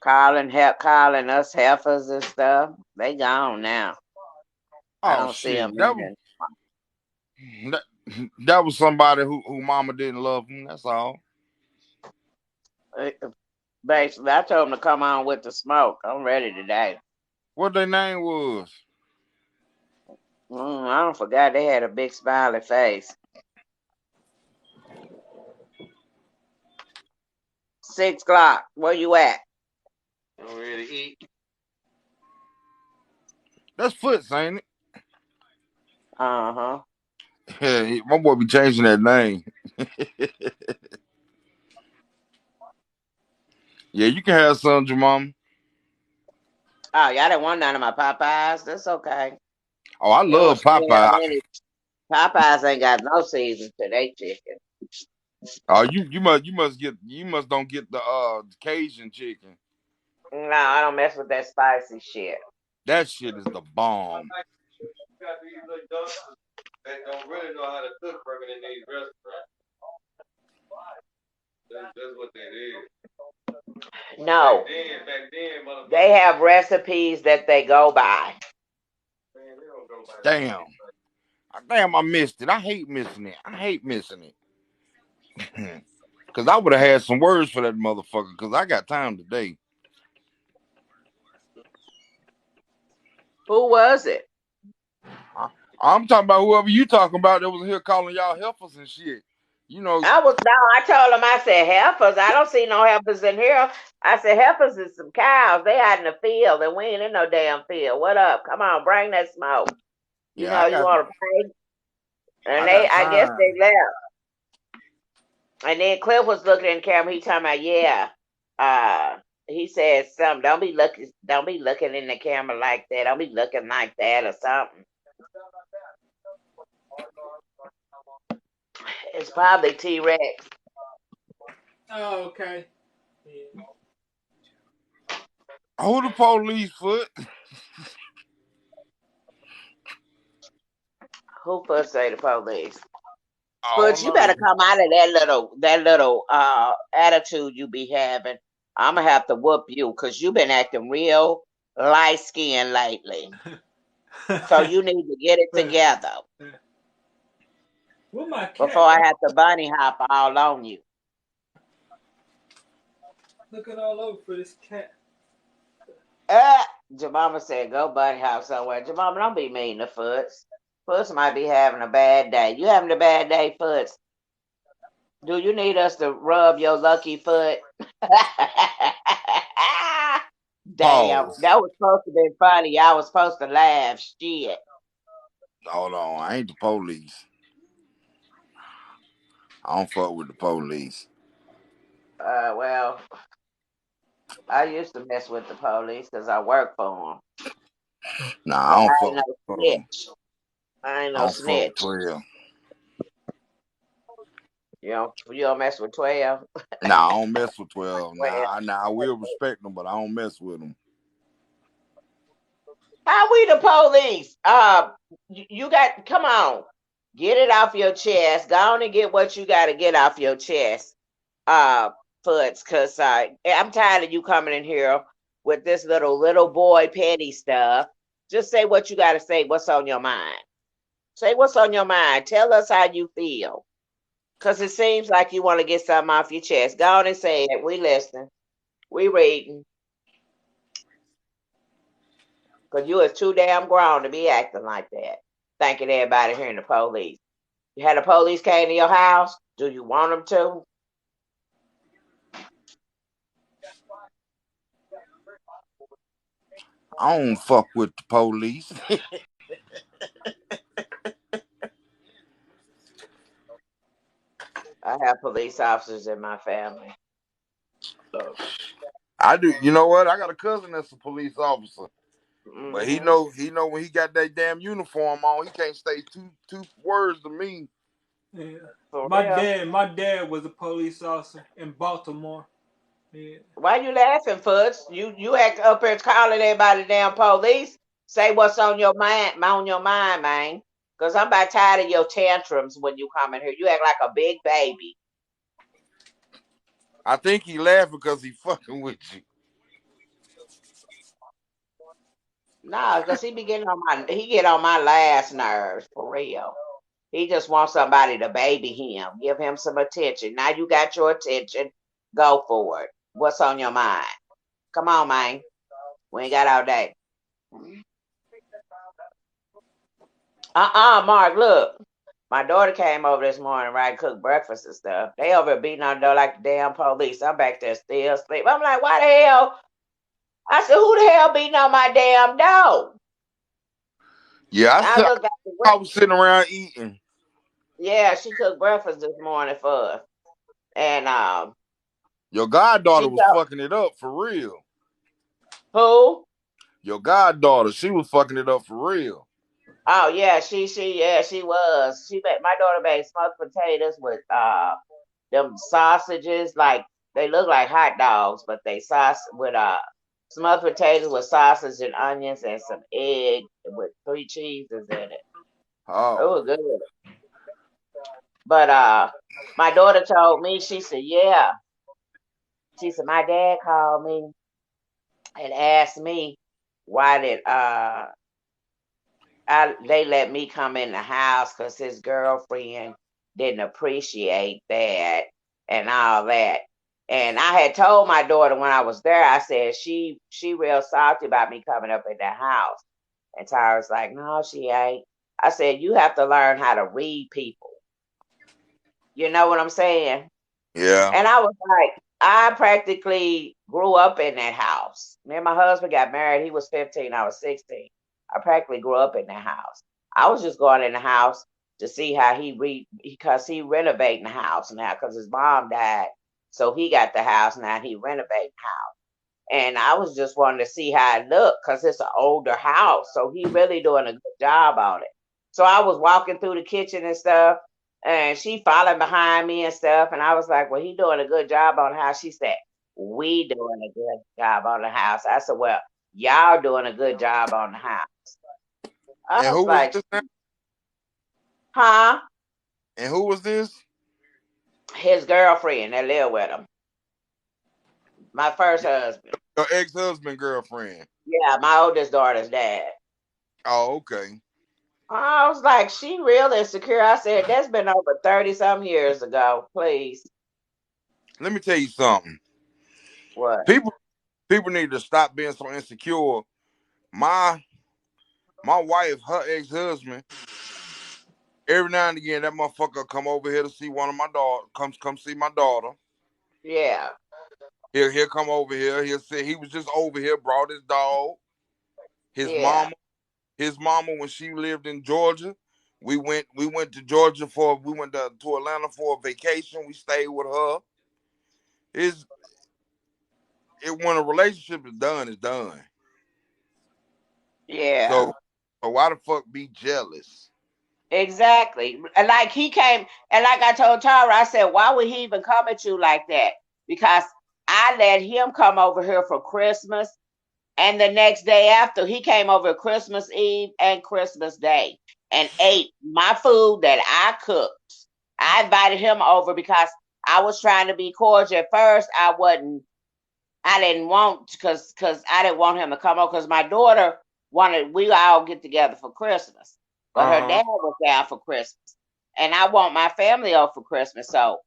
Calling us heifers and stuff. They gone now. I Oh don't see them shit. in here. That, that was somebody who mama didn't love him, that's all. Basically, I told them to come on with the smoke. I'm ready today. What their name was? I don't forgot they had a big smiley face. 6 o'clock. Where you at? I'm ready to eat. That's Foots, ain't it? Uh-huh. Yeah, my boy be changing that name. Yeah, you can have some, Jamam. Oh, y'all didn't want none of my Popeyes. That's okay. Oh, I It love was Popeye. Popeyes ain't got no season to they chicken. Oh, you must don't get the Cajun chicken. No, I don't mess with that spicy shit. That shit is the bomb. You got these little dumpsters that don't really know how to cook working in these restaurants. That's what that is. No, Back then, motherfuckers. they have recipes that they go by. Man, they don't go by Damn. Damn, I missed it. I hate missing it. Cause I would have had some words for that motherfucker. Cause I got time today. Who was it? I'm talking about whoever you talking about that was here calling y'all heifers and shit. You know, I told them, I said, heifers. I don't see no heifers in here. I said, heifers is some cows. They out in the field and we ain't in no damn field. What up? Come on, bring that smoke. You yeah, know, you want to pray? And I got I guess time. they left. And then Cliff was looking in the camera. He talking about, he said something. Don't be looking in the camera like that. Don't be looking like that or something. It's probably T-Rex. Oh, okay. Yeah. Who the police, Foot? Who first say the police? Oh But you no. better come out of that little attitude you be having. I'm gonna have to whoop you because you've been acting real light skinned lately. So you need to get it together Where my cat? before I have to bunny hop all on you. Looking all over for this cat. Jemima said, go bunny hop somewhere. Jemima, don't be mean to Foots. Foots might be having a bad day. You having a bad day, Foots? Do you need us to rub your lucky foot? Damn, Pause. that was supposed to be funny. I was supposed to laugh. Shit. Hold on, I ain't the police. I don't fuck with the police. Well, I used to mess with the police because I work for them. Nah, But I I don't ain't no fuck with snitch. I ain't I no don't fuck with snitch. 12. You don't mess with 12. Nah, I don't mess with 12. Well, Nah, I will respect them, but I don't mess with them. how we the police? You got, come on, get it off your chest. Go on and get what you got to get off your chest. Foots, cause I'm tired of you coming in here with this little boy petty stuff. Just say what you got to say. What's on your mind? Say what's on your mind. Tell us how you feel. Cause it seems like you want to get something off your chest. Go on and say it. We listening. We reading. Cause you is too damn grown to be acting like that. Thanking everybody hearing the police. You had the police came to your house. Do you want them to? I don't fuck with the police. I have police officers in my family. So, I do. You know what? I got a cousin that's a police officer, but he mm-hmm. know when he got that damn uniform on, he can't say two words to me. Yeah. For My real. dad was a police officer in Baltimore. Yeah. Why you laughing, Foots? You act up here calling everybody damn police. Say what's on your mind, man. Cause I'm about tired of your tantrums when you come in here. You act like a big baby. I think he laughing because he fucking with you. Nah, cause he get on my last nerves for real. He just wants somebody to baby him, give him some attention. Now you got your attention. Go for it. What's on your mind? Come on, man. We ain't got all day. Mark, look. My daughter came over this morning, right? Cooked breakfast and stuff. They over there beating on the door like the damn police. I'm back there still asleep. I'm like, why the hell? I said, who the hell beating on my damn door? Yeah, I looked at the I window. was sitting around eating. Yeah, she cooked breakfast this morning for us. And Your goddaughter she was told fucking it up for real. who? Your goddaughter, she was fucking it up for real. Oh yeah, she was. She made my daughter made smoked potatoes with them sausages, like they look like hot dogs, but they sauce with smothered potatoes with sausage and onions and some egg with 3 cheeses in it. It Oh, was good. But my daughter told me, she said, yeah. She said, my dad called me and asked me why did they let me come in the house because his girlfriend didn't appreciate that and all that. And I had told my daughter when I was there, I said she real salty about me coming up in the house. And Tyra's like, no, she ain't. I said, you have to learn how to read people. You know what I'm saying? yeah. And I was like, I practically grew up in that house. Me and my husband got married. He was 15, I was 16. I practically grew up in that house. I was just going in the house to see how because he renovating the house now because his mom died. So he got the house now and he renovating the house. And I was just wanting to see how it looked because it's an older house. So he really doing a good job on it. So I was walking through the kitchen and stuff, and she followed behind me and stuff. And I was like, well, he doing a good job on the house. She said, we doing a good job on the house. I said, well, y'all doing a good job on the house. I And was who was like, this now? huh? And who was this? His girlfriend that lived with him. My first husband. Your ex-husband girlfriend. Yeah, my oldest daughter's dad. Oh, okay. I was like, she real insecure. I said, that's been over 30 some years ago. Please. Let me tell you something. What? People need to stop being so insecure. My wife, her ex-husband, every now and again that motherfucker come over here to see one of my daughter. Come see my daughter. Yeah. He'll come over here. He'll say he was just over here, brought his dog. His Yeah. mama, his mama when she lived in Georgia. We went to Georgia we went to Atlanta for a vacation. We stayed with her. When a relationship is done, it's done. Yeah. So why the fuck be jealous? Exactly. And like he came, and like I told Tara, I said, why would he even come at you like that? Because I let him come over here for Christmas. And the next day after, he came over Christmas Eve and Christmas Day and ate my food that I cooked. I invited him over because I was trying to be cordial. At first, I didn't want because I didn't want him to come over because my daughter wanted we all get together for Christmas, but her Uh-huh. dad was down for Christmas, and I want my family over for Christmas. So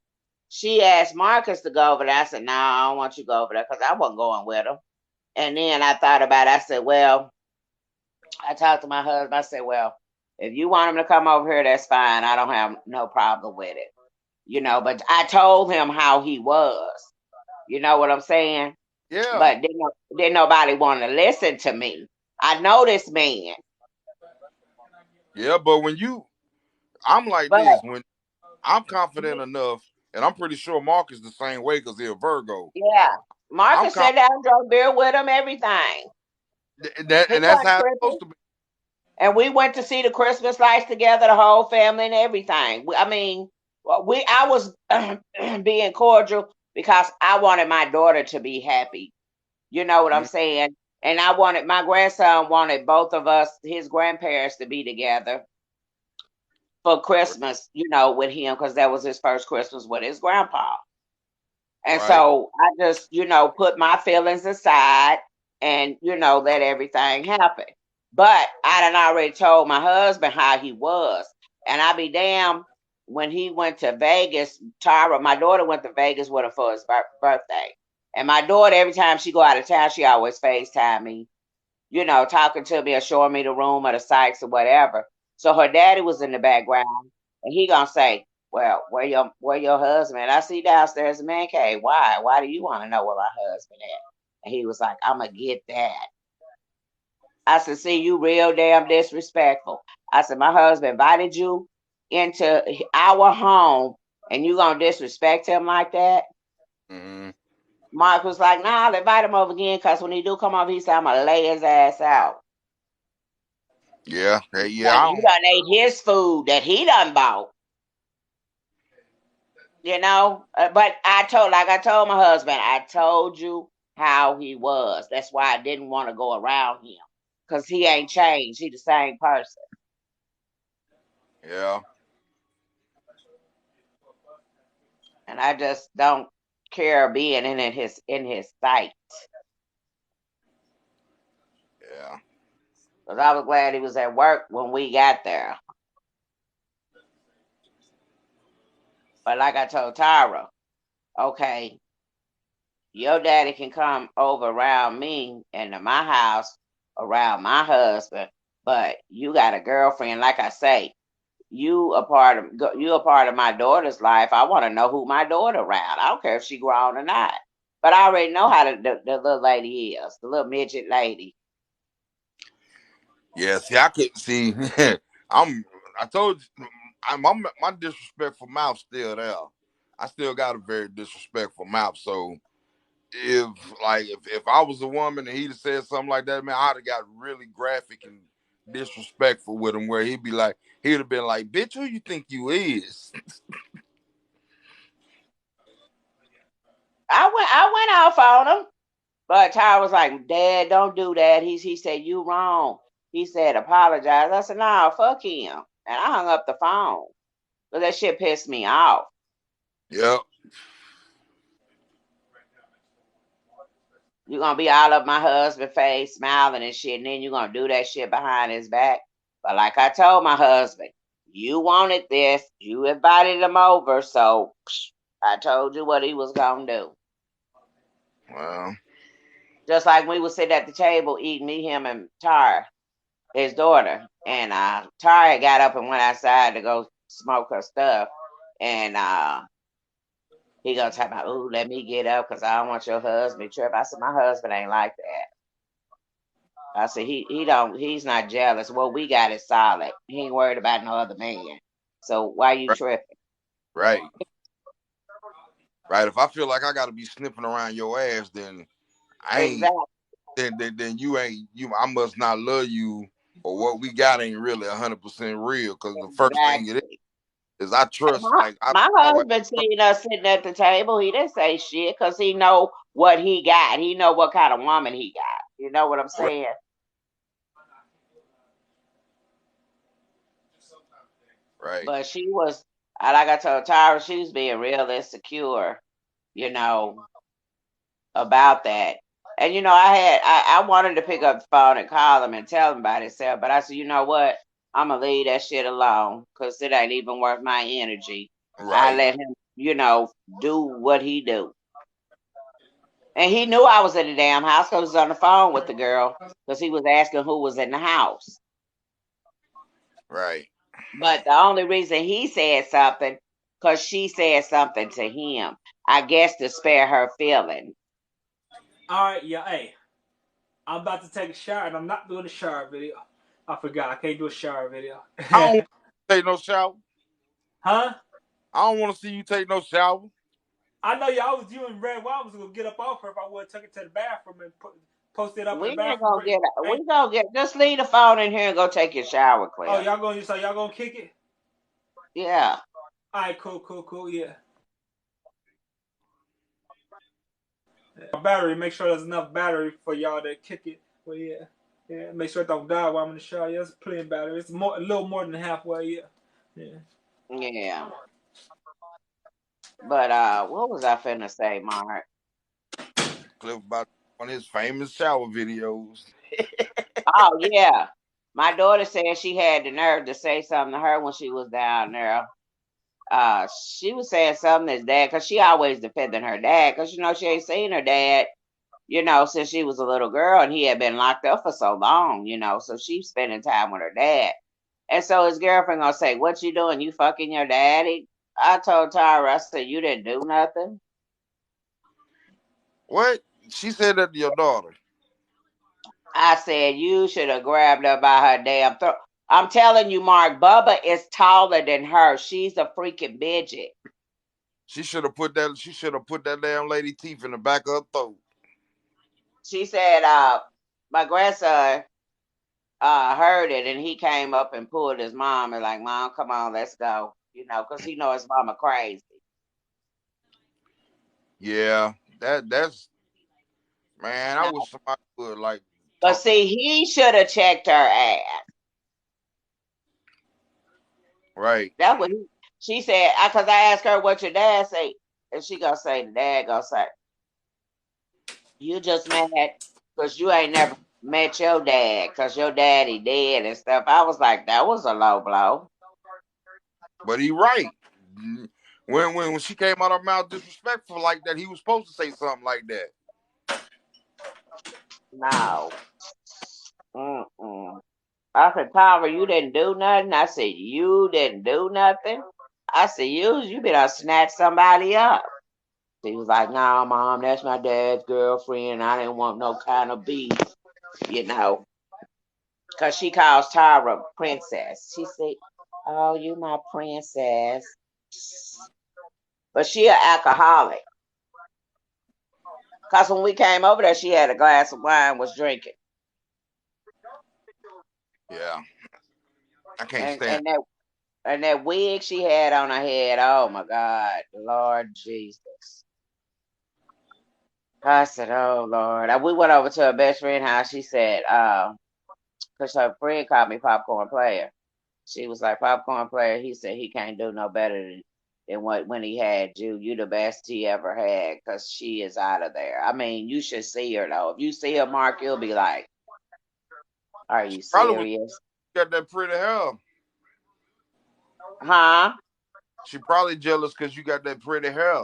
she asked Marcus to go over there. I said, "No, I don't want you to go over there because I wasn't going with him." And then I thought about it. I said, "Well," I talked to my husband. I said, "Well, if you want him to come over here, that's fine. I don't have no problem with it." But I told him how he was. You know what I'm saying? Yeah. But didn't nobody want to listen to me. I know this man, Yeah, but I'm like but this, when I'm confident enough, and I'm pretty sure Mark is the same way because he's a Virgo. yeah, I'm Marcus sat confident, down, drank beer with him, everything. He and that's wasn't how it's tripping. supposed to be. And we went to see the Christmas lights together, the whole family and everything. I mean, I was being cordial because I wanted my daughter to be happy. You know what I'm Mm, saying? And my grandson wanted both of us, his grandparents, to be together for Christmas, with him because that was his first Christmas with his grandpa. And right. so I just, put my feelings aside and, let everything happen. But I done already told my husband how he was. And I be damned when he went to Vegas, Tara, my daughter went to Vegas with him for his birthday. And my daughter, every time she go out of town, she always FaceTime me, talking to me or showing me the room or the sights or whatever. So her daddy was in the background, and he gonna say, "Well, where your husband? I see downstairs the man cave. Why? Why do you want to know where my husband at?" And he was like, "I'm gonna get that." I said, "See, you real damn disrespectful." I said, "My husband invited you into our home, and you gonna disrespect him like that?" Mm-hmm. Mark was like, "Nah, I'll invite him over again, cause when he do come over, he said I'm gonna lay his ass out." Yeah. Yeah. Like I you don't. done ate his food that he done bought, But I told my husband, I told you how he was. That's why I didn't want to go around him. Because he ain't changed. He the same person. Yeah. And I just don't care being in his sight. Yeah. Because I was glad he was at work when we got there. But like I told Tyra, okay, your daddy can come over around me and to my house around my husband, but you got a girlfriend. Like I say, you a part of my daughter's life. I want to know who my daughter around. I don't care if she grown or not. But I already know how the little lady is, the little midget lady. Yeah. See, I could see. I told you, my disrespectful mouth still there. I still got a very disrespectful mouth. So if I was a woman and he'd have said something like that, man, I'd have got really graphic and disrespectful with him. Where he'd have been like, "Bitch, who you think you is?" I went off on him, but Ty was like, "Dad, don't do that." He said, "You wrong." He said, "Apologize." I said, "Nah, fuck him," and I hung up the phone. But that shit pissed me off. Yep. You're gonna be all up my husband's face, smiling and shit, and then you're gonna do that shit behind his back. But like I told my husband, you wanted this, you invited him over, so I told you what he was gonna do. Well. Just like we would sit at the table eating, me, him, and Tara, his daughter, and Tara had got up and went outside to go smoke her stuff, and he gonna talk about, "Ooh, let me get up because I don't want your husband to trip." I said, "My husband ain't like that." I said, he's not jealous. What we got is solid. He ain't worried about no other man. So why you Right. tripping?" Right. Right. If I feel like I got to be sniffing around your ass, then I ain't. Exactly. Then you ain't you. I must not love you, or what we got ain't really 100% real. Because the first thing it Exactly. is I trust. My, Like I my always. husband seen us sitting at the table. He didn't say shit because he know what he got. He know what kind of woman he got. You know what I'm Right. saying? Right. But she was, like I told Tyra, she was being real insecure, you know, about that. And I wanted to pick up the phone and call him and tell him about himself, but I said, you know what? I'm gonna leave that shit alone because it ain't even worth my energy. I Right. let him, do what he do. And he knew I was in the damn house because I was on the phone with the girl because he was asking who was in the house. Right. But the only reason he said something because she said something to him, I guess to spare her feeling. All right, yeah, hey, I'm about to take a shower, and I'm not doing a shower video. I forgot I can't do a shower video. I don't want to take no shower. Huh? I don't want to see you take no shower. I know y'all was you and Red. Well, I was gonna get up off her if I would have took it to the bathroom and post it up in We the ain't bathroom. gonna get. Ain't, We gonna get. Just leave the phone in here and go take your shower, oh, Cliff. y'all gonna kick it? Yeah. All right, cool, yeah. Battery. Make sure there's enough battery for y'all to kick it. Well, yeah. Yeah, make sure it don't die while I'm in the shower. Yeah, it's plenty of battery. It's a little more than halfway. Yeah, yeah. Yeah. But what was I finna say, Mark? Cliff about one of his famous shower videos. Oh yeah. My daughter said she had the nerve to say something to her when she was down there. She was saying something to his dad because she always defending her dad because she ain't seen her dad, since she was a little girl and he had been locked up for so long, so she's spending time with her dad. And so his girlfriend gonna say, "What you doing? You fucking your daddy?" I told Tyra, I said, "You didn't do nothing." What? She said that to your daughter. I said, "You should have grabbed her by her damn throat." I'm telling you, Mark, Bubba is taller than her. She's a freaking midget. She should have put that. She should have put that damn lady teeth in the back of her throat. She said, my grandson heard it and he came up and pulled his mom and like, "Mom, come on, let's go." Because he knows his mama crazy. Yeah, Man, I wish somebody would like But talk. see, he should have checked her ass. Right. That's what she said. Because I asked her what your dad say, and she gonna say the dad gonna say, "You just mad because you ain't never met your dad because your daddy dead and stuff." I was like, that was a low blow. But he right. When she came out of her mouth disrespectful like that, he was supposed to say something like that. No. Mm-mm. I said, Tyra, you didn't do nothing. I said, you didn't do nothing. I said, you better snatch somebody up. He was like, no, Mom, that's my dad's girlfriend. I didn't want no kind of beef, you know. Because she calls Tyra princess. She said, oh, you my princess. But she an alcoholic. Because when we came over there, she had a glass of wine, was drinking. Yeah. I can't And, stand and that and that wig she had on her head, oh my God, Lord Jesus. I said, oh Lord. We went over to her best friend house. She said, because her friend called me popcorn player. She was like, popcorn player. He said he can't do no better than what when he had you. You the best he ever had because she is out of there. I mean, you should see her though. If you see her, Mark, you'll be like, are you probably was serious? got that pretty hair. Huh? She probably jealous because you got that pretty hair.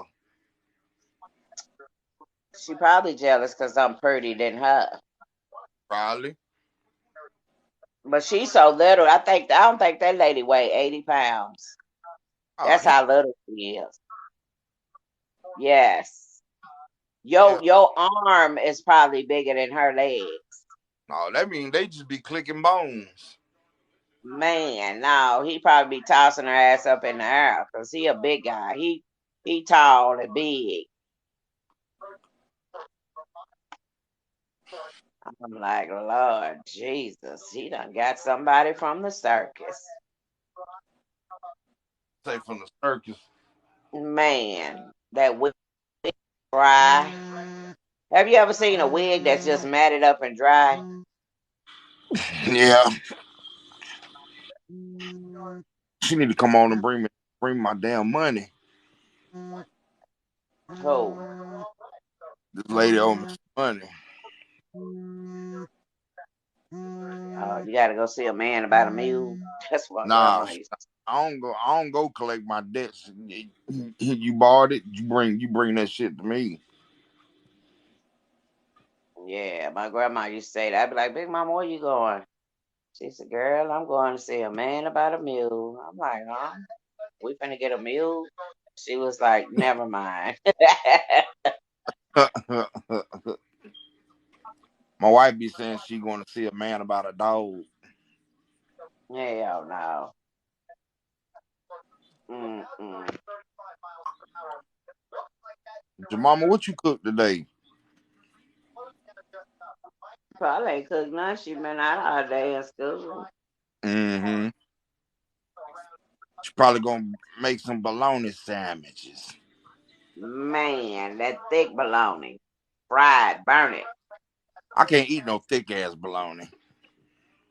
She probably jealous because I'm prettier than her. Probably. But she's so little. I don't think that lady weigh 80 pounds. Oh, That's how little she is. Yes. Your arm is probably bigger than her legs. no, that means they just be clicking bones. Man, no, he probably be tossing her ass up in the air because he a big guy. He tall and big. I'm like, Lord Jesus, he done got somebody from the circus. Say from the circus. Man, that wig dry. Have you ever seen a wig that's just matted up and dry? Yeah. She need to come on and bring my damn money. Oh, This lady owed me some money. you gotta go see a man about a mule. That's what Nah, grandma used to I don't go collect my debts. You borrowed it, you bring that shit to me. say. Yeah, my grandma used to say that. I'd be like, Big Mama, where you going? She said, Girl, I'm going to see a man about a mule. I'm like, huh? We finna get a mule? She was like, never mind. My wife be saying she going to see a man about a dog. Hell no. Mm-mm. Jemima, what you cook today? Probably ain't cooked none. She been out all day in school. Mm-hmm. She probably gonna make some bologna sandwiches. Man, that thick bologna. Fried, burn it. I can't eat no thick ass bologna.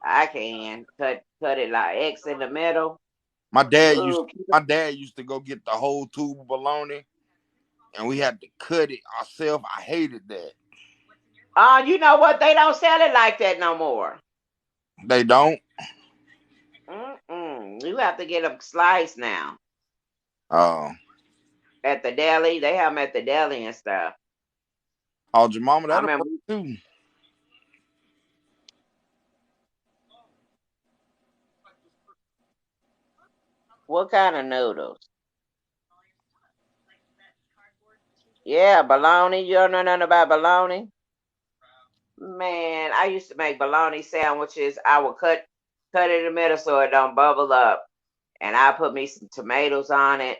I can. Cut it like X in the middle. My dad used Ooh, my dad used to go get the whole tube of bologna, and we had to cut it ourselves. I hated that. you know what? They don't sell it like that no more. They don't. Mm-mm. You have to get them sliced now. Oh, At the deli. They have them at the deli and stuff. oh, Jemima, I that'll remember work too. what kind of noodles? Yeah, bologna. You don't know nothing about bologna? Man, I used to make bologna sandwiches. I would cut it in the middle so it don't bubble up. And I put me some tomatoes on it,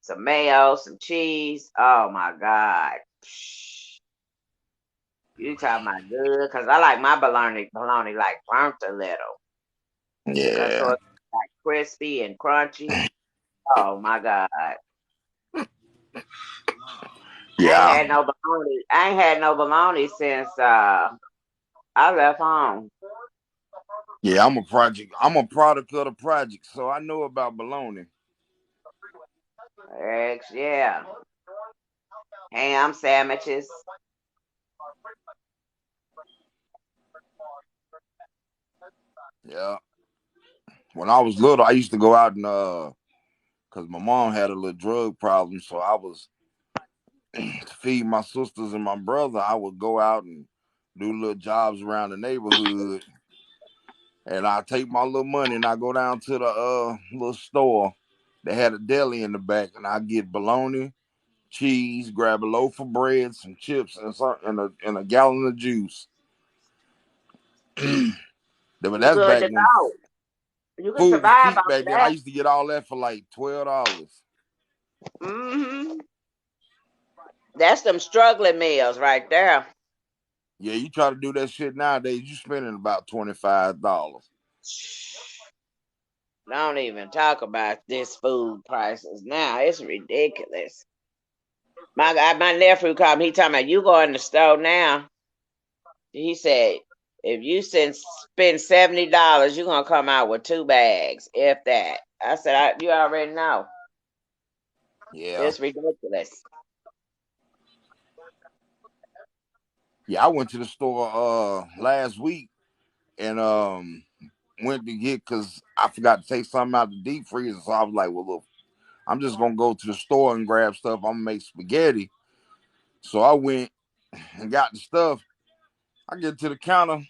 some mayo, some cheese. Oh my God. You talking about good? Cause I like my bologna like burnt a little. Cause so Yeah. it's like crispy and crunchy. Oh my God. I ain't Yeah, had no bologna. I ain't had no bologna since I left home. yeah. I'm a project. I'm a product of the project, so I know about bologna. Eggs, yeah. Ham sandwiches. Yeah. When I was little, I used to go out and cause my mom had a little drug problem, so I was to feed my sisters and my brother. I would go out and do little jobs around the neighborhood, and I take my little money and I go down to the little store. They had a deli in the back, and I get bologna, cheese, grab a loaf of bread, some chips, and a gallon of juice. But You that's good back to when go. You can food was survive cheap off back of then. I that. used to get all that for like $12. Hmm. That's them struggling meals right there. Yeah, you try to do that shit nowadays, you spending about $25. Don't even talk about this food prices now. It's ridiculous. My nephew called me. He talking about you go in the store now. He said if you spend $70, you're gonna come out with 2 bags, if that. I said you already know. Yeah. It's ridiculous. Yeah, I went to the store last week and went to get because I forgot to take something out the deep freezer. So I was like, well, look, I'm just gonna go to the store and grab stuff. I'm gonna make spaghetti. So I went and got the stuff. I get to the counter.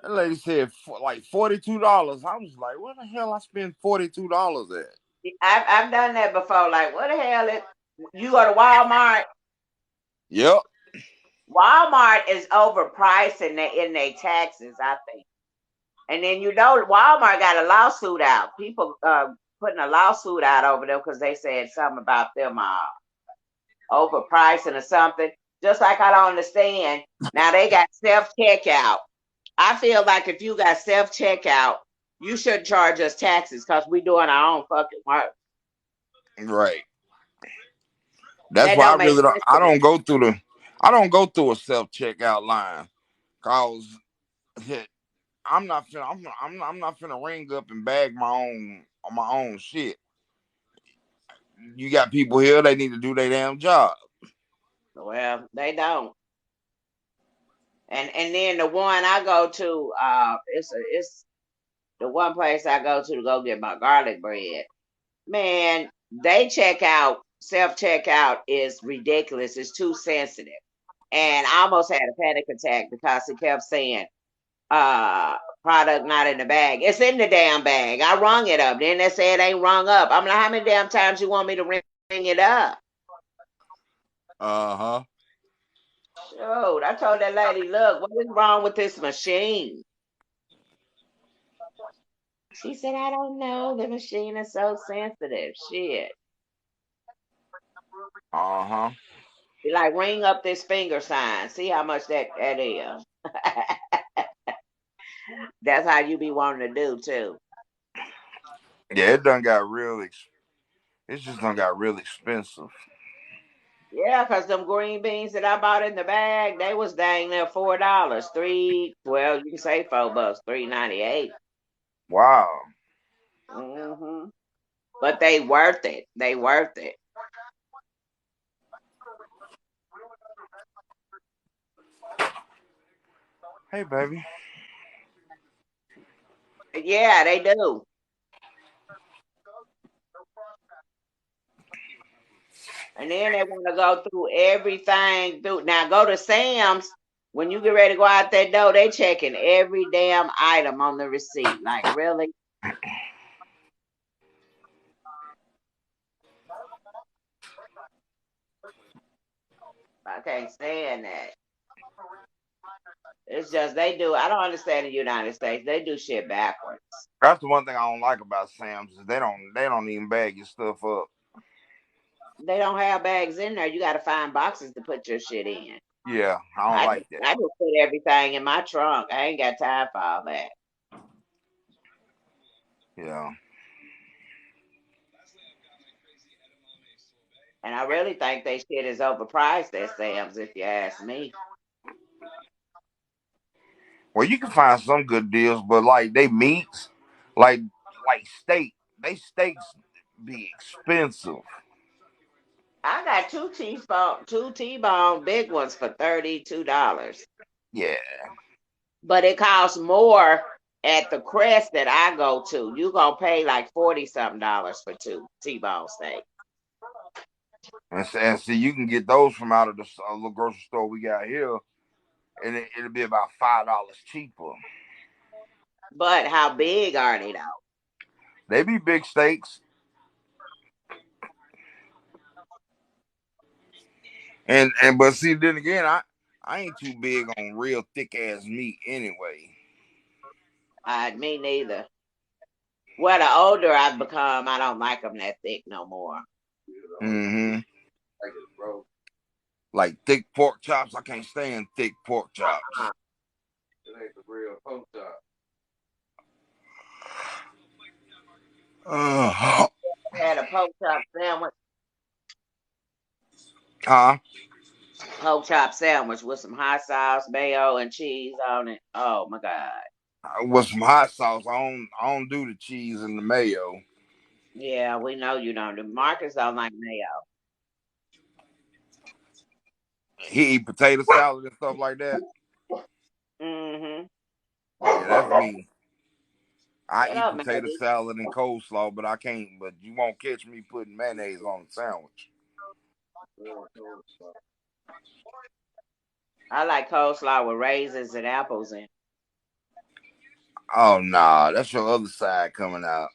That lady said like $42. I was like, where the hell I spend $42 at? I've done that before. Like, what the hell? You go to Walmart. Yep. Walmart is overpriced in their taxes, I think. And then Walmart got a lawsuit out. People putting a lawsuit out over them because they said something about them overpricing or something. Just like I don't understand. Now they got self checkout. I feel like if you got self checkout, you shouldn't charge us taxes because we doing our own fucking work. Right. That's That why I don't make really don't. sense I to me. don't go through the. I don't go through a self checkout line, cause I'm not finna ring up and bag my own shit. You got people here, they need to do their damn job. Well, they don't. And then the one I go to, it's the one place I go to go get my garlic bread. Man, they self checkout is ridiculous. It's too sensitive. And I almost had a panic attack because it kept saying, uh, product not in the bag. It's in the damn bag. I rung it up. Then they say it ain't rung up. I'm like, how many damn times you want me to ring it up? Uh-huh. Shoot, I told that lady, look, what is wrong with this machine? She said, I don't know. The machine is so sensitive. Shit. Uh-huh. Be like, ring up this finger sign. See how much that is. That's how you be wanting to do too. Yeah, it done got it's just done got real expensive. Yeah, because them green beans that I bought in the bag, they was dang near $4. Well, you can say $4, 3.98. Wow. Mm-hmm. But they worth it. They worth it. Hey baby. Yeah, they do. And then they want to go through everything. Now go to Sam's. When you get ready to go out that door, they checking every damn item on the receipt. Like, really? I can't stand that. It's just they do. I don't understand the United States. They do shit backwards. That's the one thing I don't like about Sam's is they don't even bag your stuff up. They don't have bags in there. You got to find boxes to put your shit in. Yeah, I don't I like just, that. I just put everything in my trunk. I ain't got time for all that. Yeah. And I really think they shit is overpriced at Sam's, if you ask me. Well, you can find some good deals, but like they meats, like steak, they steaks be expensive. I got two T-bone big ones for $32. Yeah, But it costs more at the Crest that I go to. You gonna pay like $40-something for two T-bone steak. and see, you can get those from out of the little grocery store we got here, and it'll be about $5 cheaper. But how big are they though? They be big steaks, and but see, then again, I ain't too big on real thick ass meat anyway. Me neither. Well, the older I've become, I don't like them that thick no more. Mm-hmm. Like thick pork chops, I can't stand thick pork chops. It ain't the real pork chop. Had a pork chop sandwich. Huh? Pork chop sandwich with some hot sauce, mayo, and cheese on it. Oh my God. With some hot sauce. I don't do the cheese and the mayo. Yeah, we know you don't. The Marcus don't like mayo. He eat potato salad and stuff like that. Mm-hmm. Yeah, that's me. I Shut eat up, man. potato salad and coleslaw, but I can't. But you won't catch me putting mayonnaise on a sandwich. I like coleslaw with raisins and apples in. Oh nah, that's your other side coming out.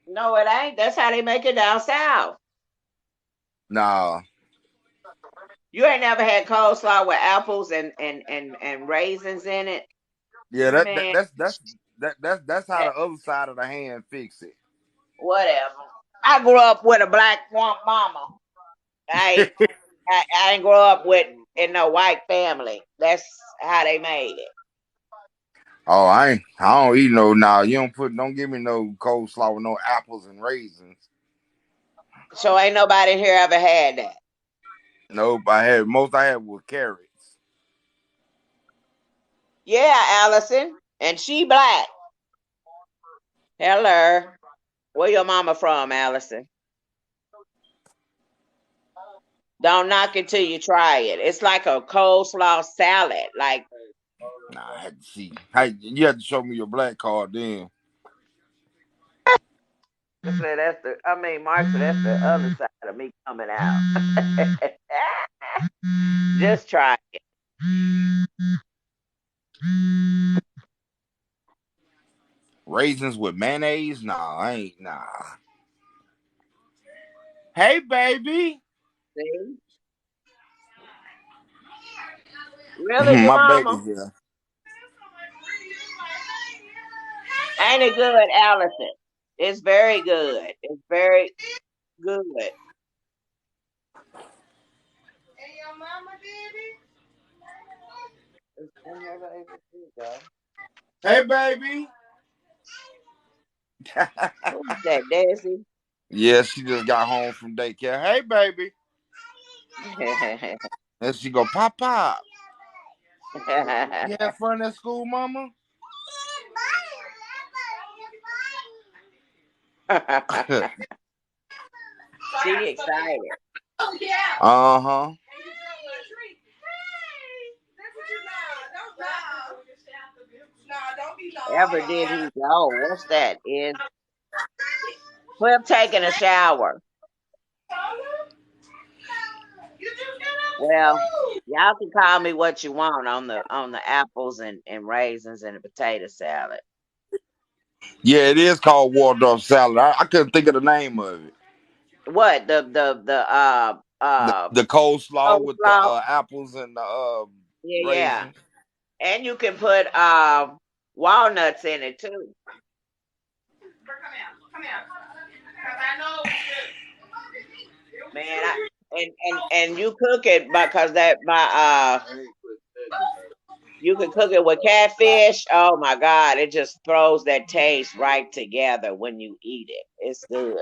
No, it ain't. That's how they make it down south. Nah. You ain't never had coleslaw with apples and raisins in it. Yeah, Man, that's how the other side of the hand fix it. whatever. I grew up with a black mama. I ain't grow up in no white family. That's how they made it. Oh, I don't eat no. Nah, don't give me no coleslaw with no apples and raisins. So ain't nobody here ever had that. Nope, I had was carrots. Yeah, Allison, and she black. Hello, where your mama from, Allison? Don't knock it till you try it. It's like a coleslaw salad. Like, Nah, I had to see. Hey, you had to show me your black card then. Mark said that's the other side of me coming out. Just try it. Raisins with mayonnaise? Nah, I ain't. Nah. Hey, baby. See? Really, your My mama? baby here. Ain't it good, Allison? It's very good. It's very good. And your mama did it? Hey, baby. Who's that, Daisy? Yeah, she just got home from daycare. Hey, baby. And she go, pop, pop. You have fun at school, mama? She excited. Uh-huh. Ever did he go? What's that? We're taking a shower. Well, y'all can call me what you want on the apples and raisins and the potato salad. Yeah, it is called Waldorf salad. I couldn't think of the name of it. What the The coleslaw with the coleslaw? apples and the Yeah. raisins. And you can put walnuts in it too. Come here. Man, and you cook it because you can cook it with catfish. Oh my God, it just throws that taste right together when you eat it. It's good.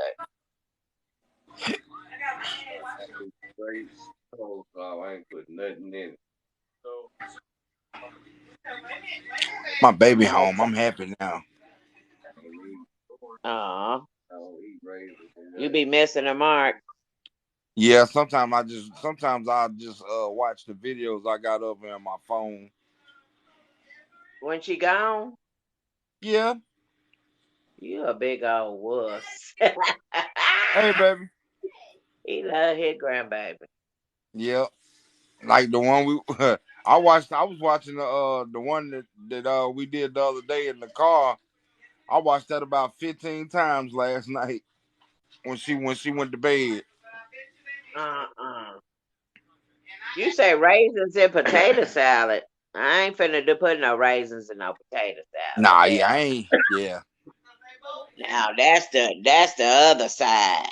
Straight coleslaw. I ain't put nothing in it. My baby home. Okay. I'm happy now. I don't eat, Aw. I don't eat raisins and You nothing. be missing the mark. Yeah, sometimes I just watch the videos I got up on my phone. When she gone, Yeah. you a big old wuss. Hey, baby. He love his grandbaby. Yeah. Like the one we I watched. I was watching the one that we did the other day in the car. I watched that about 15 times last night when she went to bed. Uh-uh. You say raisins in potato salad. I ain't finna do put no raisins in no potato salad. Nah, yeah, I Hell. ain't. Yeah, Now that's the other side.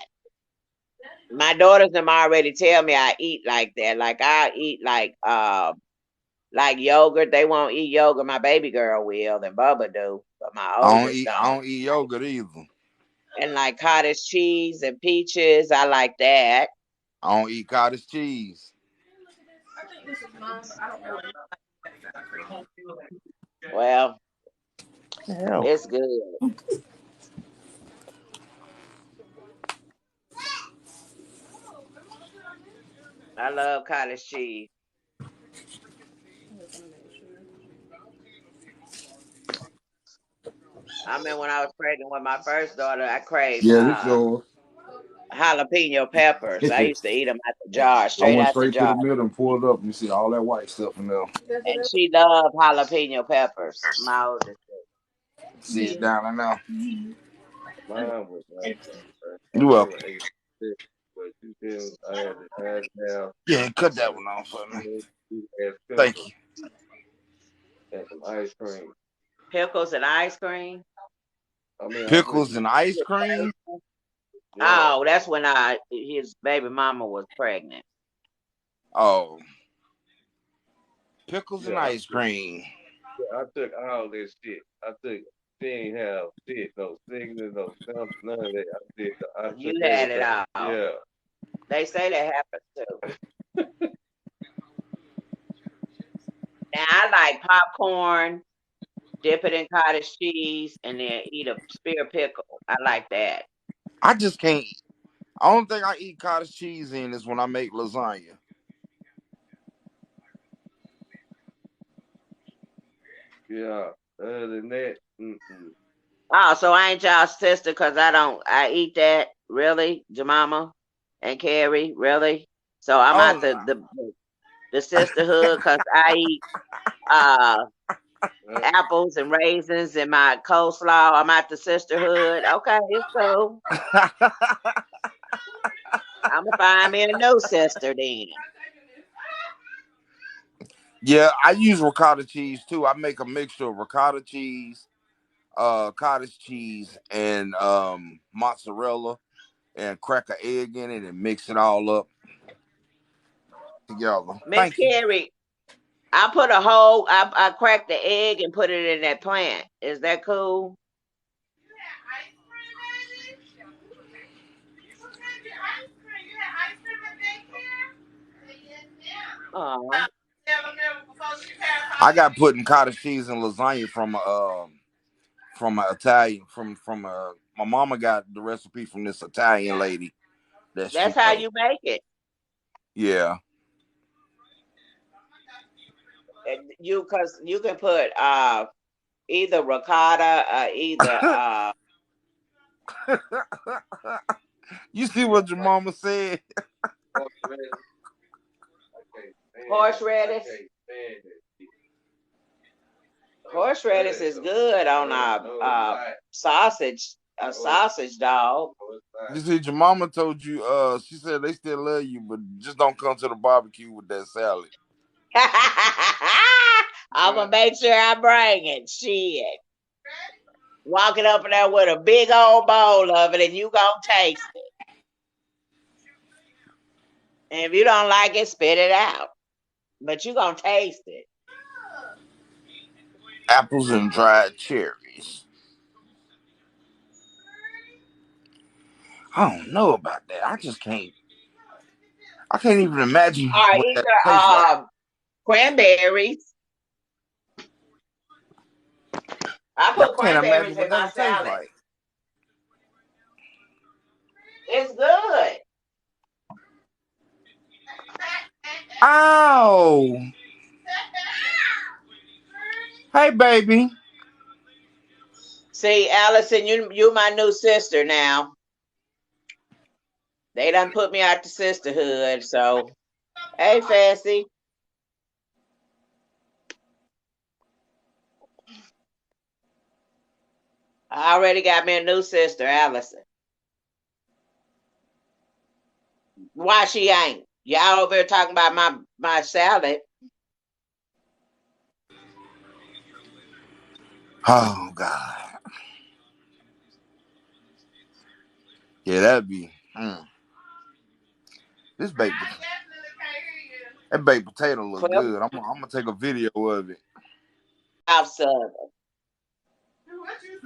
My daughters them already tell me I eat like that. Like I eat like yogurt. They won't eat yogurt. My baby girl will, then Bubba do, but my oldest I don't. don't eat yogurt either. And like cottage cheese and peaches, I like that. I don't eat cottage cheese. Well, Hell. it's good. I love cottage cheese. I mean, when I was pregnant with my first daughter, I craved Yeah, this yours. jalapeno peppers. I I used to eat them out the jar, straight went out the straight to jar. the middle and pulled up. You see all that white stuff in there. And she loved jalapeno peppers. My oldest. See it down in there. Mine was like that, bro. You I welcome. never ate it, but you didn't. I had to have Yeah, cut that some one off for me. ass Thank pickles you. and some ice cream. Pickles and ice cream. I mean, I put Pickles and ice cream. yeah. Oh, that's when his baby mama was pregnant. Oh, pickles Yeah, and ice cream. I took all this shit. She ain't have shit, no sickness, no symptoms, none of that. I took You had it everything. all. Yeah. They say that happens too. Now I like popcorn, dip it in cottage cheese, and then eat a spear pickle. I like that. I just can't. Only thing I eat cottage cheese in is when I make lasagna. Yeah. Other than that, mm-mm. Oh, so I ain't y'all sister because I eat that. Really? Jemima and Carrie? Really? So I'm Oh out no. the sisterhood because I eat uh Uh, apples and raisins in my coleslaw. I'm at the sisterhood. Okay, it's cool. I'm gonna find me a new sister then. Yeah, I use ricotta cheese too. I make a mixture of ricotta cheese, cottage cheese, and mozzarella, and crack an egg in it and mix it all up together. Miss Thank you. Carrie, I cracked the egg and put it in that plant. Is that cool? Oh, I got putting cottage cheese and lasagna from a Italian from my mama got the recipe from this Italian lady that that's she how knows. you make it. Yeah. And cause you can put either ricotta or either You see what your mama said? horseradish, I can't stand it. I horseradish. can't stand it. Horseradish is good on No, it's not. sausage, a No, sausage dog. no, it's not. You see, your mama told you, she said they still love you, but just don't come to the barbecue with that salad. I'm gonna make sure I bring it. Shit. Walking up in there with a big old bowl of it and you gonna taste it. And if you don't like it, spit it out. But you gonna taste it. Apples and dried cherries. I don't know about that. I just can't. I can't even imagine Or what that tastes like. either cranberries. I Yeah, put I can't imagine cranberries what in that my would taste salad. like. It's good. Ow! Hey, baby. See, Allison, you my new sister now. They done put me out to sisterhood, so hey, Fancy. I already got me a new sister, Allison. Why she ain't? Y'all over here talking about my salad. Oh God. Yeah, that'd be. This baked. That baked potato look Cliff good. I'm gonna take a video of it. South Southern.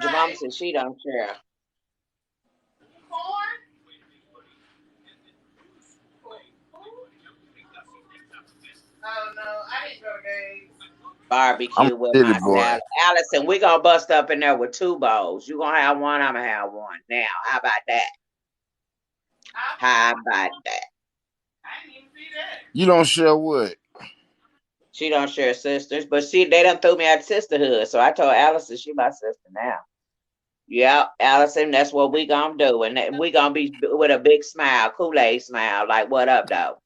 Your mom said she don't care. I'm a Barbecue with city my boy. salad. Allison, we gonna bust up in there with 2 bowls. You gonna have one, I'm gonna have one. Now, how about that? How about that? You don't share what? She don't share sisters, but see, they done threw me out of sisterhood. So I told Allison she my sister now. Yeah, Allison, that's what we gonna do, and we gonna be with a big smile, Kool-Aid smile, like what up, though?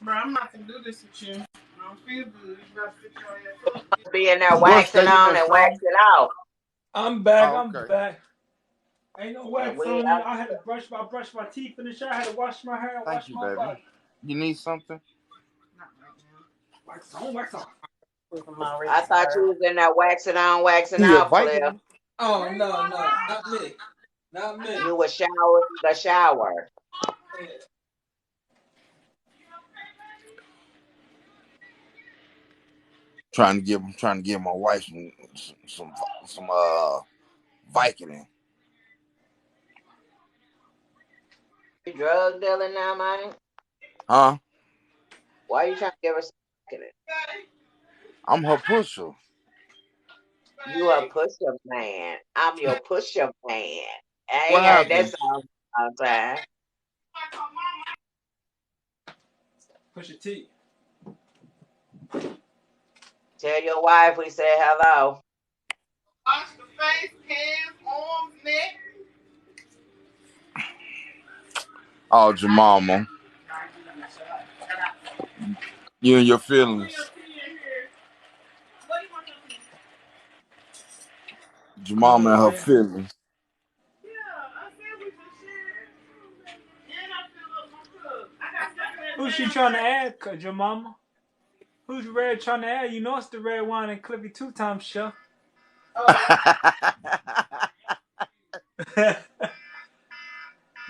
Bro, I'm not gonna do this with you. I don't feel good. You gotta sit your ass up. Be in there What's waxing that? You on missed and something? waxing off. I'm back. Oh, I'm okay. back. Ain't no And wax we, on it. I had to brush my teeth in the shower. I had to wash my hair and Thank wash you, my baby. body. You need something? Not right now. Wax on, wax off. I thought you was in there waxing on, waxing You a off, Cliff. Viking? Oh no, not me, not me. You was showering the shower. Trying to give my wife some Vicodin. You drug dealing now, man? Huh? Why you trying to give her some? I'm her pusher. You a pusher man. I'm your pusher man. I What ain't heard that happened? song all the time. Push your teeth. Tell your wife we said hello. Wash the face, hands, arms, neck. Oh, Jemima. You and your feelings. Jemima and her feelings. Who's she trying to add, your mama? Who's Red trying to add? You know it's the Red Wine and Cliffy 2 Times show.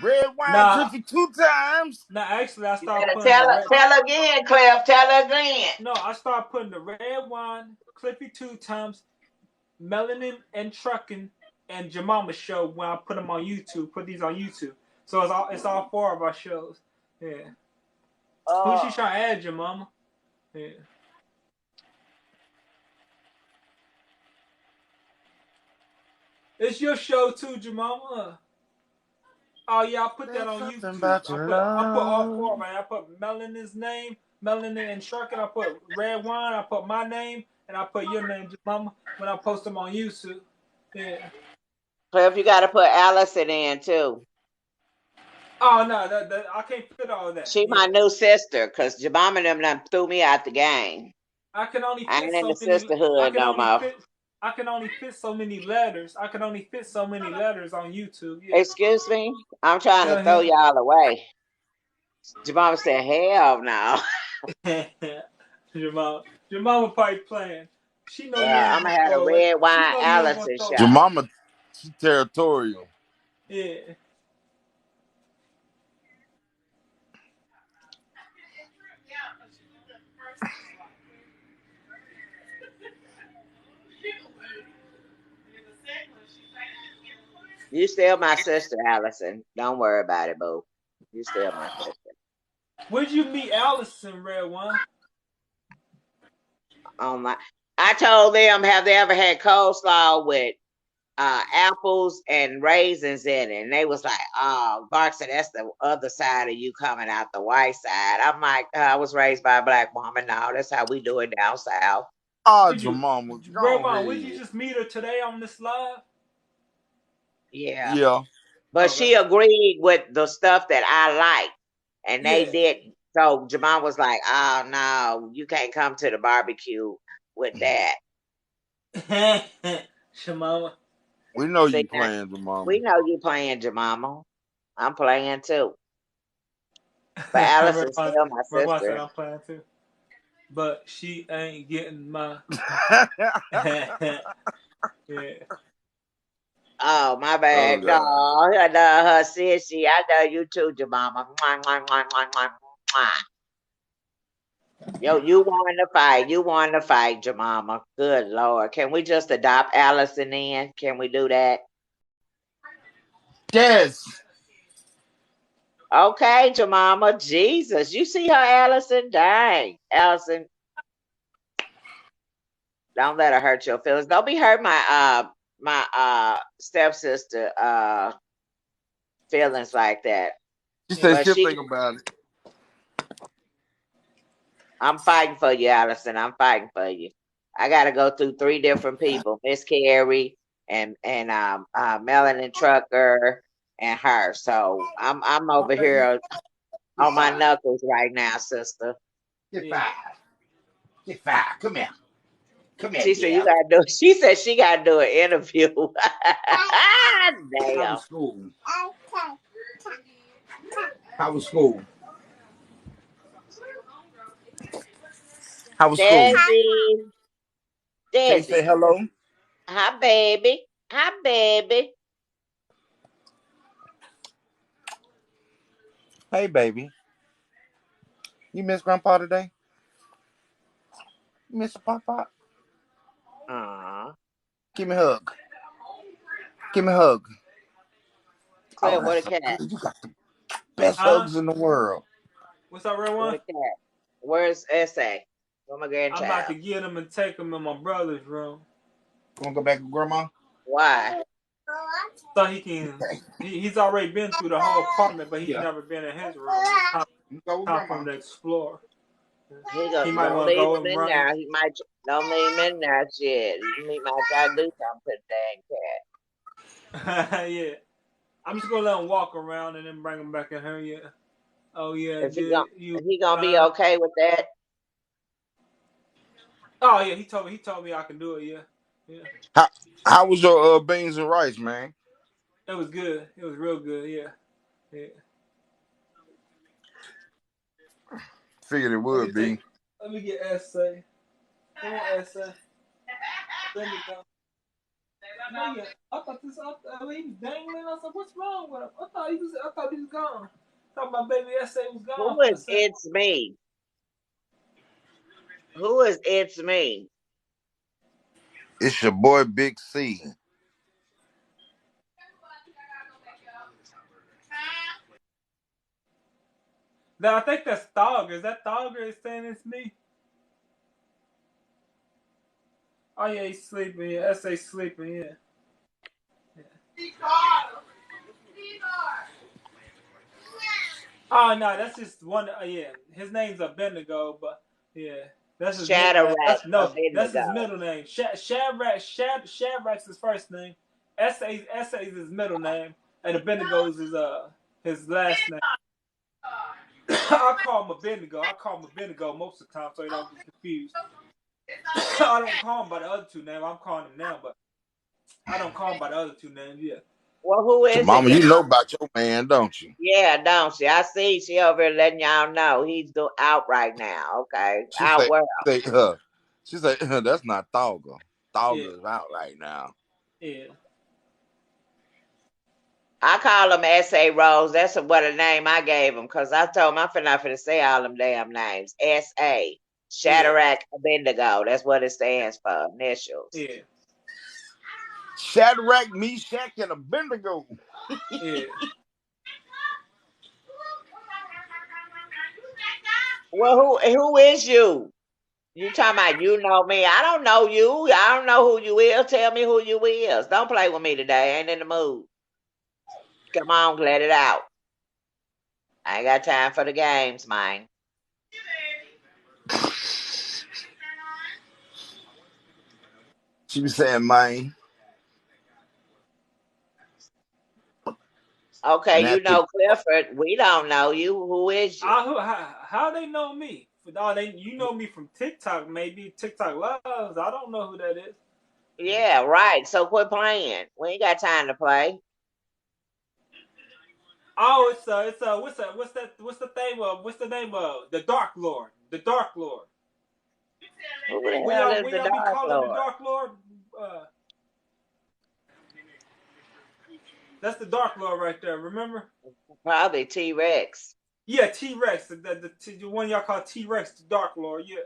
Red wine, Nah, Cliffy 2 times. actually, I You started better putting the red. tell again, Cliff. Tell again. No, I started putting the Red Wine, Cliffy 2 Times, Melanin and Trucking, and Jemima show when I put them on YouTube. Put these on YouTube. So it's all 4 of our shows. Yeah. Who's she trying to add, Jemima? Yeah. It's your show too, Jemima. Oh yeah, I put that on YouTube. I put all 4 of them. I put Melanin's name, Melanin and Trucking. I put Red Wine. I put my name, and I put your name, Jemima, when I post them on YouTube. Yeah. Cliff, you got to put Allison in too. Oh no, I can't fit all that. She my new sister, cause Jemima and them done threw me out the game. I can only I fit ain't in so the many. sisterhood no more. I can only fit so many letters. I can only fit so many letters on YouTube. Yeah. Excuse me? I'm trying to Tell throw him. y'all away. Jemima said, hell no. Your mama probably playing. She know you Yeah, ain't I'm gonna gonna have a throw it. red She wine know you ain't gonna Allison throw Your it. show. mama, she territorial. Yeah. You still my sister, Allison. Don't worry about it, boo. You still my sister. Where'd you meet Allison, Red One? Oh my! I told them, have they ever had coleslaw with apples and raisins in it? And they was like, "Oh, Bark said that's the other side of you coming out the white side." I'm like, I was raised by a black woman. No, that's how we do it down south. Oh, Where'd you, Jamal, Red go One? Would you ahead. just meet her today on this live? Yeah, Yeah. but Okay. she agreed with the stuff that I like, and they Yeah. didn't. So Jamal was like, "Oh no, you can't come to the barbecue with that." Shemama. We know See, you playing, Jamal. we know you playing, Jemima. I'm playing too. But Red Allison's still my One said sister. I'm playing too. But she ain't getting my yeah. Oh, my Oh bad. No, God. I know her sissy. I know you too, Jemima. Mwah, mwah, mwah, mwah, mwah, mwah. Yo, you won the fight. You won the fight, Jemima. Good Lord. Can we just adopt Allison in? Can we do that? Yes. Okay, Jemima. Jesus. You see her, Allison? Dang. Allison, don't let her hurt your feelings. Don't be hurt my stepsister feelings like that. She said But she'll think about it. I'm fighting for you, Allison. I'm fighting for you. I gotta go through 3 different people, Miss Carrie and Melanie Trucker and her. So I'm over here on my knuckles right now, sister. Get five. Get five. Come here. Come here, She said you dear. gotta do. She said she gotta do an interview. How Damn. was school? How was school? How was school? Desi. Can you say Desi. hello? Hi, baby. Hi, baby. Hey, baby. You miss Grandpa today? You miss Papa? Give me a hug. Give me a hug. Claire, Oh, what a that's so cat. good. You got the best Huh? hugs in the world. What's up, Red What One? a cat. Where's Essay? Where my I'm grandchild? about to get him and take him in my brother's room. You want to go back with Grandma? Why? So he can he's already been through the whole apartment, but he's never been in his room. You go with Time for Grandma. him to explore. He go, He might don't want to leave go him and in run. there. He might don't leave him in there. Shit, he might try to do something to the dang cat. Yeah. I'm just gonna let him walk around and then bring him back in here. Yeah. Oh yeah, If good. You he gonna be fine? okay with that? Oh yeah, he told me I can do it. Yeah. Yeah. How was your beans and rice, man? It was good. It was real good. Yeah. Yeah. Figured it would be. Let me get Essay. Come on, Essay. Let me go. No, yeah. I thought he was dangling. I said, what's wrong with him? I thought he was gone. I thought my baby Essay was gone Who for a is second. it's me? Who is it's me? It's your boy Big C. Now I think that's Thogger. Is that Thogger is saying it's me? Oh yeah, he's sleeping. Yeah, Essay sleeping. Yeah. Oh no, that's just one. Yeah, his name's Abednego, but yeah, that's his middle name. Shadrach That's his Abednego. middle name. Shadrach's his first name. Essay's his middle name, and Abednego's his last name. I call him Abednego. I call him Abednego most of the time, so you don't get confused. I don't call him by the other 2 names. I'm calling him now, but I don't call him by the other 2 names. Yeah. Well, who is Mama, it? you know about your man, don't you? Yeah, don't she? I see she over here letting y'all know he's out right now. Okay, She out say, where? she say, that's not Thogger. Thogger Yeah. is out right now. Yeah. I call him S.A. Rose. That's what a name I gave him because I told him I'm not finna say all them damn names. S.A. Shadrach Abednego. That's what it stands for, initials. Yeah. Shadrach, Meshach, and Abednego. Yeah. Well, who is you? You talking about you know me? I don't know you. I don't know who you is. Tell me who you is. Don't play with me today. I ain't in the mood. Come on, let it out. I ain't got time for the games, man. She was saying, man. Okay, And you after know Clifford. We don't know you. Who is you? How they know me? You know me from TikTok, maybe TikTok loves. I don't know who that is. Yeah, right. So quit playing. We ain't got time to play. Oh, what's the name of the Dark Lord? The Dark Lord. Who the hell is When the y'all be Dark calling the Lord? Dark Lord? That's the Dark Lord right there. Remember? Probably T Rex. Yeah, T Rex. The one y'all call T Rex, the Dark Lord. Yeah,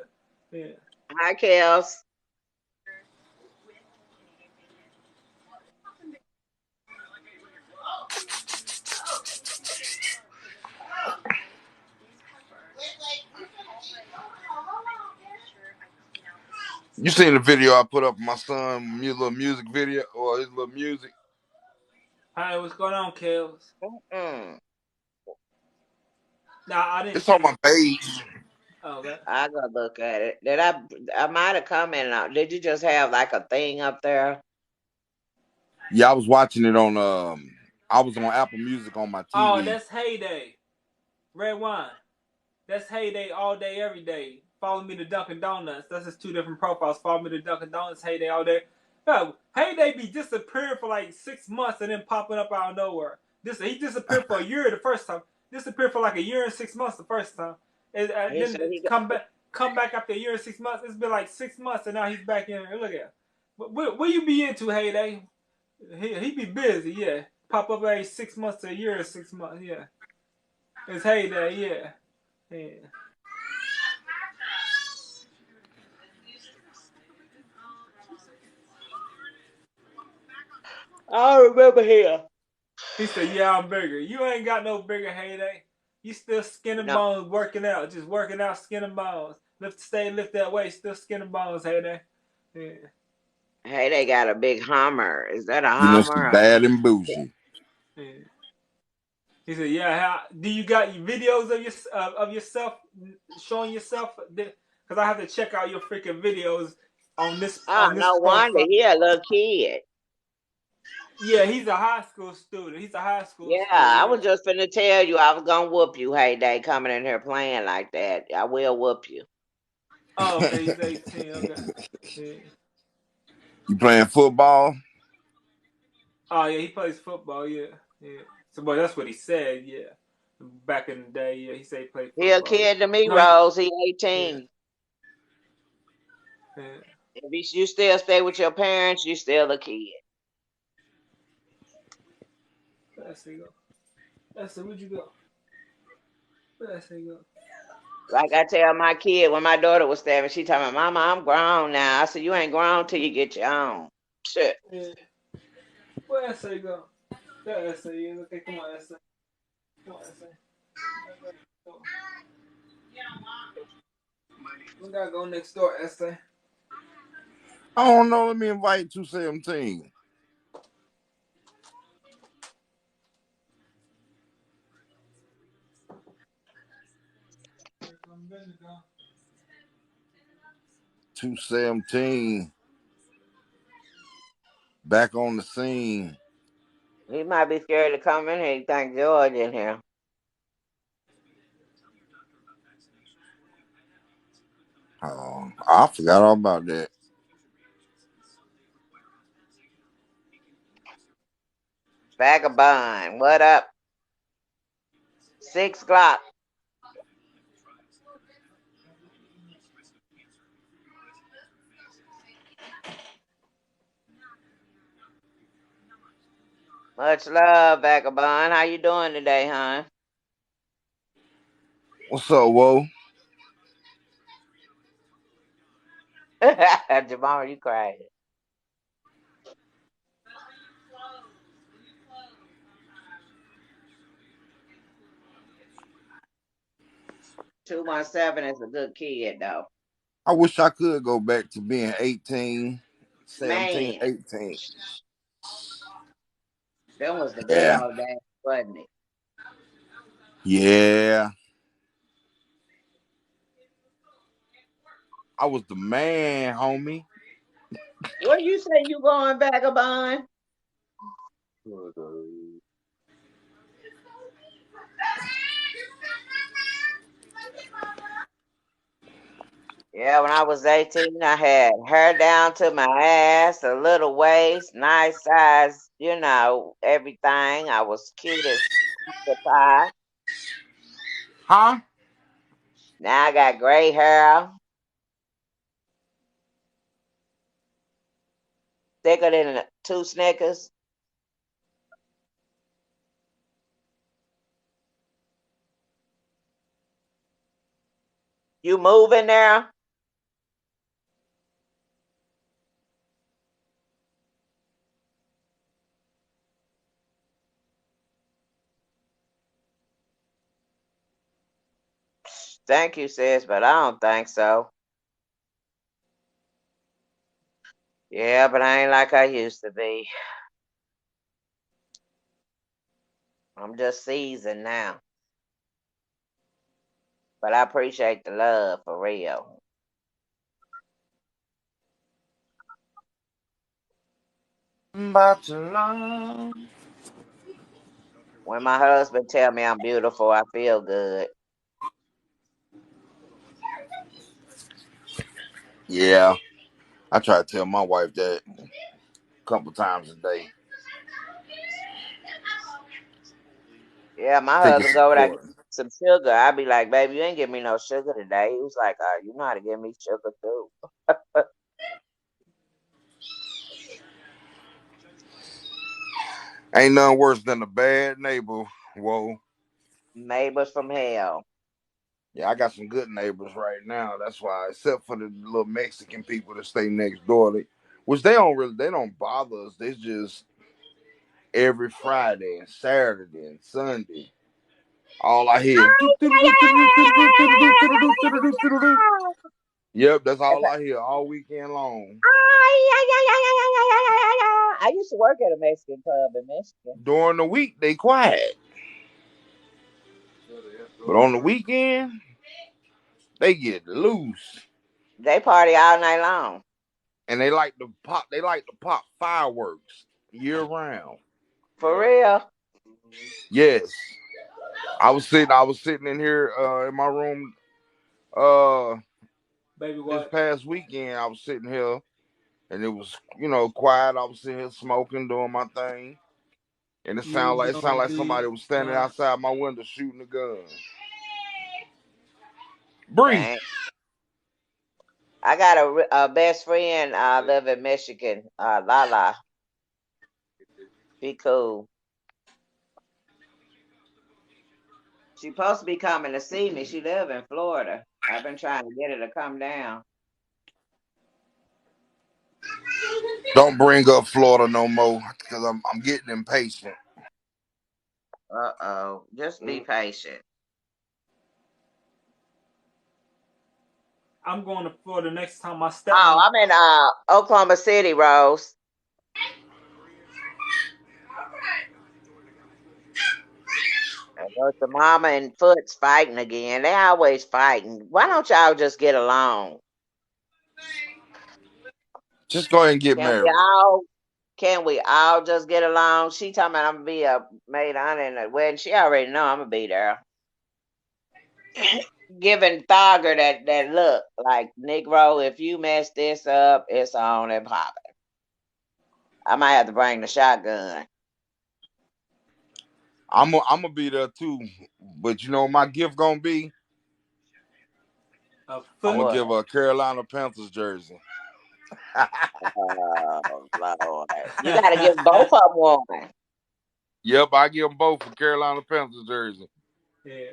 yeah. Hi, Kels. you seen the video I put up of my son, little music video or his little music. Hi, what's going on, Kels? Mm-mm. Nah, I didn't It's on see my it. page. Oh, okay. I go look at it. Did I might have commented on. Did you just have like a thing up there? Yeah, I was watching it on. I was on Apple Music on my Oh, TV. that's Heyday. Red wine. That's Heyday all day, every day. Follow me to Dunkin' Donuts. That's just two different profiles. Follow me to Dunkin' Donuts, Heyday all day. Heyday be disappearing for like 6 months and then popping up out of nowhere. He disappeared for a year the first time. Disappeared for like a year and 6 months the first time. And He then said he come back after a year and 6 months. It's been like 6 months and now he's back in. Look at him. What you be into, Heyday? He be busy, yeah. Pop up every 6 months to a year or 6 months, yeah. It's Heyday, yeah. Yeah. I remember him. He said, "Yeah, I'm bigger. You ain't got no bigger, Heyday. You still skin and No, bones, working out, just working out, skin and bones. Lift that weight, still skin and bones, Heyday. Yeah, hey, they got a big Hummer. Is that a You know, she Hummer? bad and bougie. yeah." He said, "Yeah. Do you got videos of yourself showing yourself? Because I have to check out your freaking videos Oh, on this no wonder profile." he a little kid. Yeah, he's a high school student. He's a high school Yeah, student. I Yeah. was just finna tell you I was gonna whoop you, hey day coming in here playing like that. I will whoop you. Oh, okay. He's 18. Okay. Yeah. You playing football? Oh yeah, he plays football. Yeah, yeah. So, but that's what he said. Yeah, back in the day. Yeah, he said he played He a football. kid to me, No, Rose. He yeah, 18. yeah. If you still stay with your parents, you still a kid. That's it. Go. That's it. Where'd you go? That's it. Go. Like I tell my kid when my daughter was 7, she told me, Mama, I'm grown now. I said, you ain't grown till you get your own. Shit. Yeah. Where that say go? That say is. Okay, come on, that say. Come on, that say. We gotta go next door, Essay. I don't know. Let me invite 217. Here come Bendigo. 217 back on the scene. He might be scared to come in here. He think George in here. Oh, I forgot all about that. Vagabond, what up? 6 o'clock. Much love, Vagabond. How you doing today, hon? What's up, whoa? Jamal, you crazy. 217 is a good kid though. I wish I could go back to being 18, 17, Man, 18. that was the good Yeah. old days, wasn't it? Yeah. I was the man, homie. Where you say you going, Vagabond? Yeah, when I was 18, I had hair down to my ass, a little waist, nice size, everything. I was cute as the pie. Huh? Now I got gray hair, thicker than two Snickers. You moving there? Thank you, sis, but I don't think so. Yeah, but I ain't like I used to be. I'm just seasoned now. But I appreciate the love for real. About to love. When my husband tell me I'm beautiful, I feel good. Yeah. I try to tell my wife that a couple times a day. Yeah, my I think it's husband go over there and get important. some sugar. I be like, baby, you ain't give me no sugar today. He was like, you know how to give me sugar too. Ain't nothing worse than a bad neighbor. Whoa. Neighbors from hell. Yeah, I got some good neighbors right now. That's why, except for the little Mexican people that stay next door, which they don't bother us. They just every Friday and Saturday and Sunday. All I hear. Yep, that's all I hear all weekend long. I used to work at a Mexican pub in Michigan. During the week, they quiet, but on the weekend, they get loose, They party all night long. and they like to pop. They like to pop fireworks year round. For real. Yes, I was sitting in here in my room uh Baby, this what? past weekend. I was sitting here, and it was quiet. I was sitting here smoking, doing my thing. And You it sounded gonna like be somebody was standing my. outside my window shooting a gun. Bree. Dang. I got a best friend live in Michigan, Lala. Be cool. She supposed to be coming to see me. She live in Florida. I've been trying to get her to come down. Don't bring up Florida no more because I'm getting impatient. Uh-oh. Just be patient. I'm going to Florida next time my Oh, stepmom. I'm in Oklahoma City, Rose. The mama and Foot's fighting again. They always fighting. Why don't y'all just get along? Just go ahead and get Can we married. all can we all just get along? She talking about I'm gonna be a maid aunt in the wedding. She already know I'm gonna be there. Giving Thogger that look like Negro, if you mess this up, it's on and popping. I might have to bring the shotgun. I'm gonna be there too, but you know what my gift gonna be? A I'm foot. gonna What? give her a Carolina Panthers jersey. Oh Lord. You gotta give both of them one. Yep, I give them both a Carolina Panthers jersey, Yeah.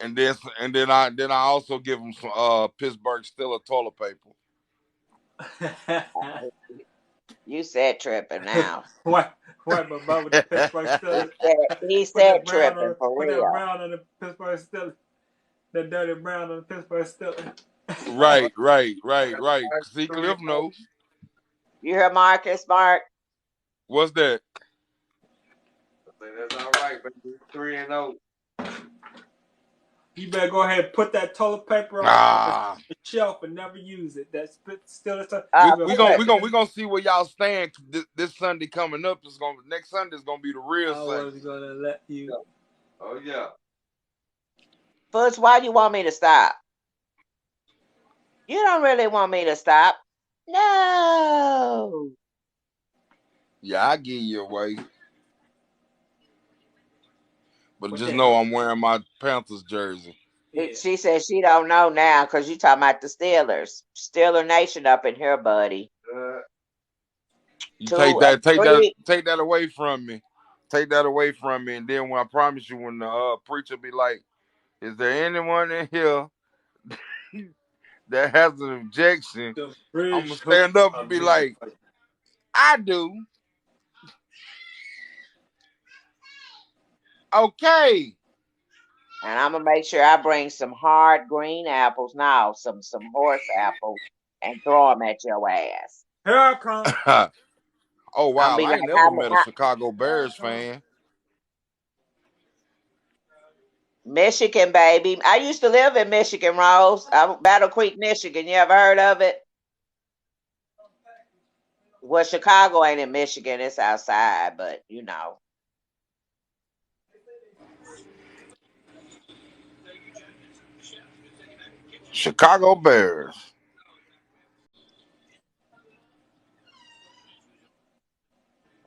and then I also give them some Pittsburgh Steelers toilet paper. You said tripping now. White Bob with the Pittsburgh Steelers. He Put said that brown tripping on. for Put that real. brown on the Pittsburgh Steelers. The dirty brown on the Pittsburgh Steelers. Right. See, Cliff knows. You hear Marcus, Mark? What's that? That's all right, baby. 3-0. You better go ahead and put that toilet paper on the shelf and never use it. That's still we gonna see where y'all stand this Sunday coming up. Next Sunday is gonna be the real Sunday. I was gonna let you. Oh yeah. Foots, why do you want me to stop? You don't really want me to stop. No. Yeah, I give you away. But just know I'm wearing my Panthers jersey. Yeah. She said she don't know now because you talking about the Steelers. Steeler Nation up in here, buddy. You take that away from me. Take that away from me, and then when I promise you, when the preacher be like, "Is there anyone in here that has an objection?" I'm gonna stand up and be like, "I do." Okay. And I'm gonna make sure I bring some hard green apples now, some horse apples, and throw them at your ass. Here I come. Oh wow! I ain't never met a Chicago Bears fan. Michigan, baby. I used to live in Michigan, Rose. Battle Creek, Michigan. You ever heard of it? Well, Chicago ain't in Michigan. It's outside, but you know. Chicago Bears.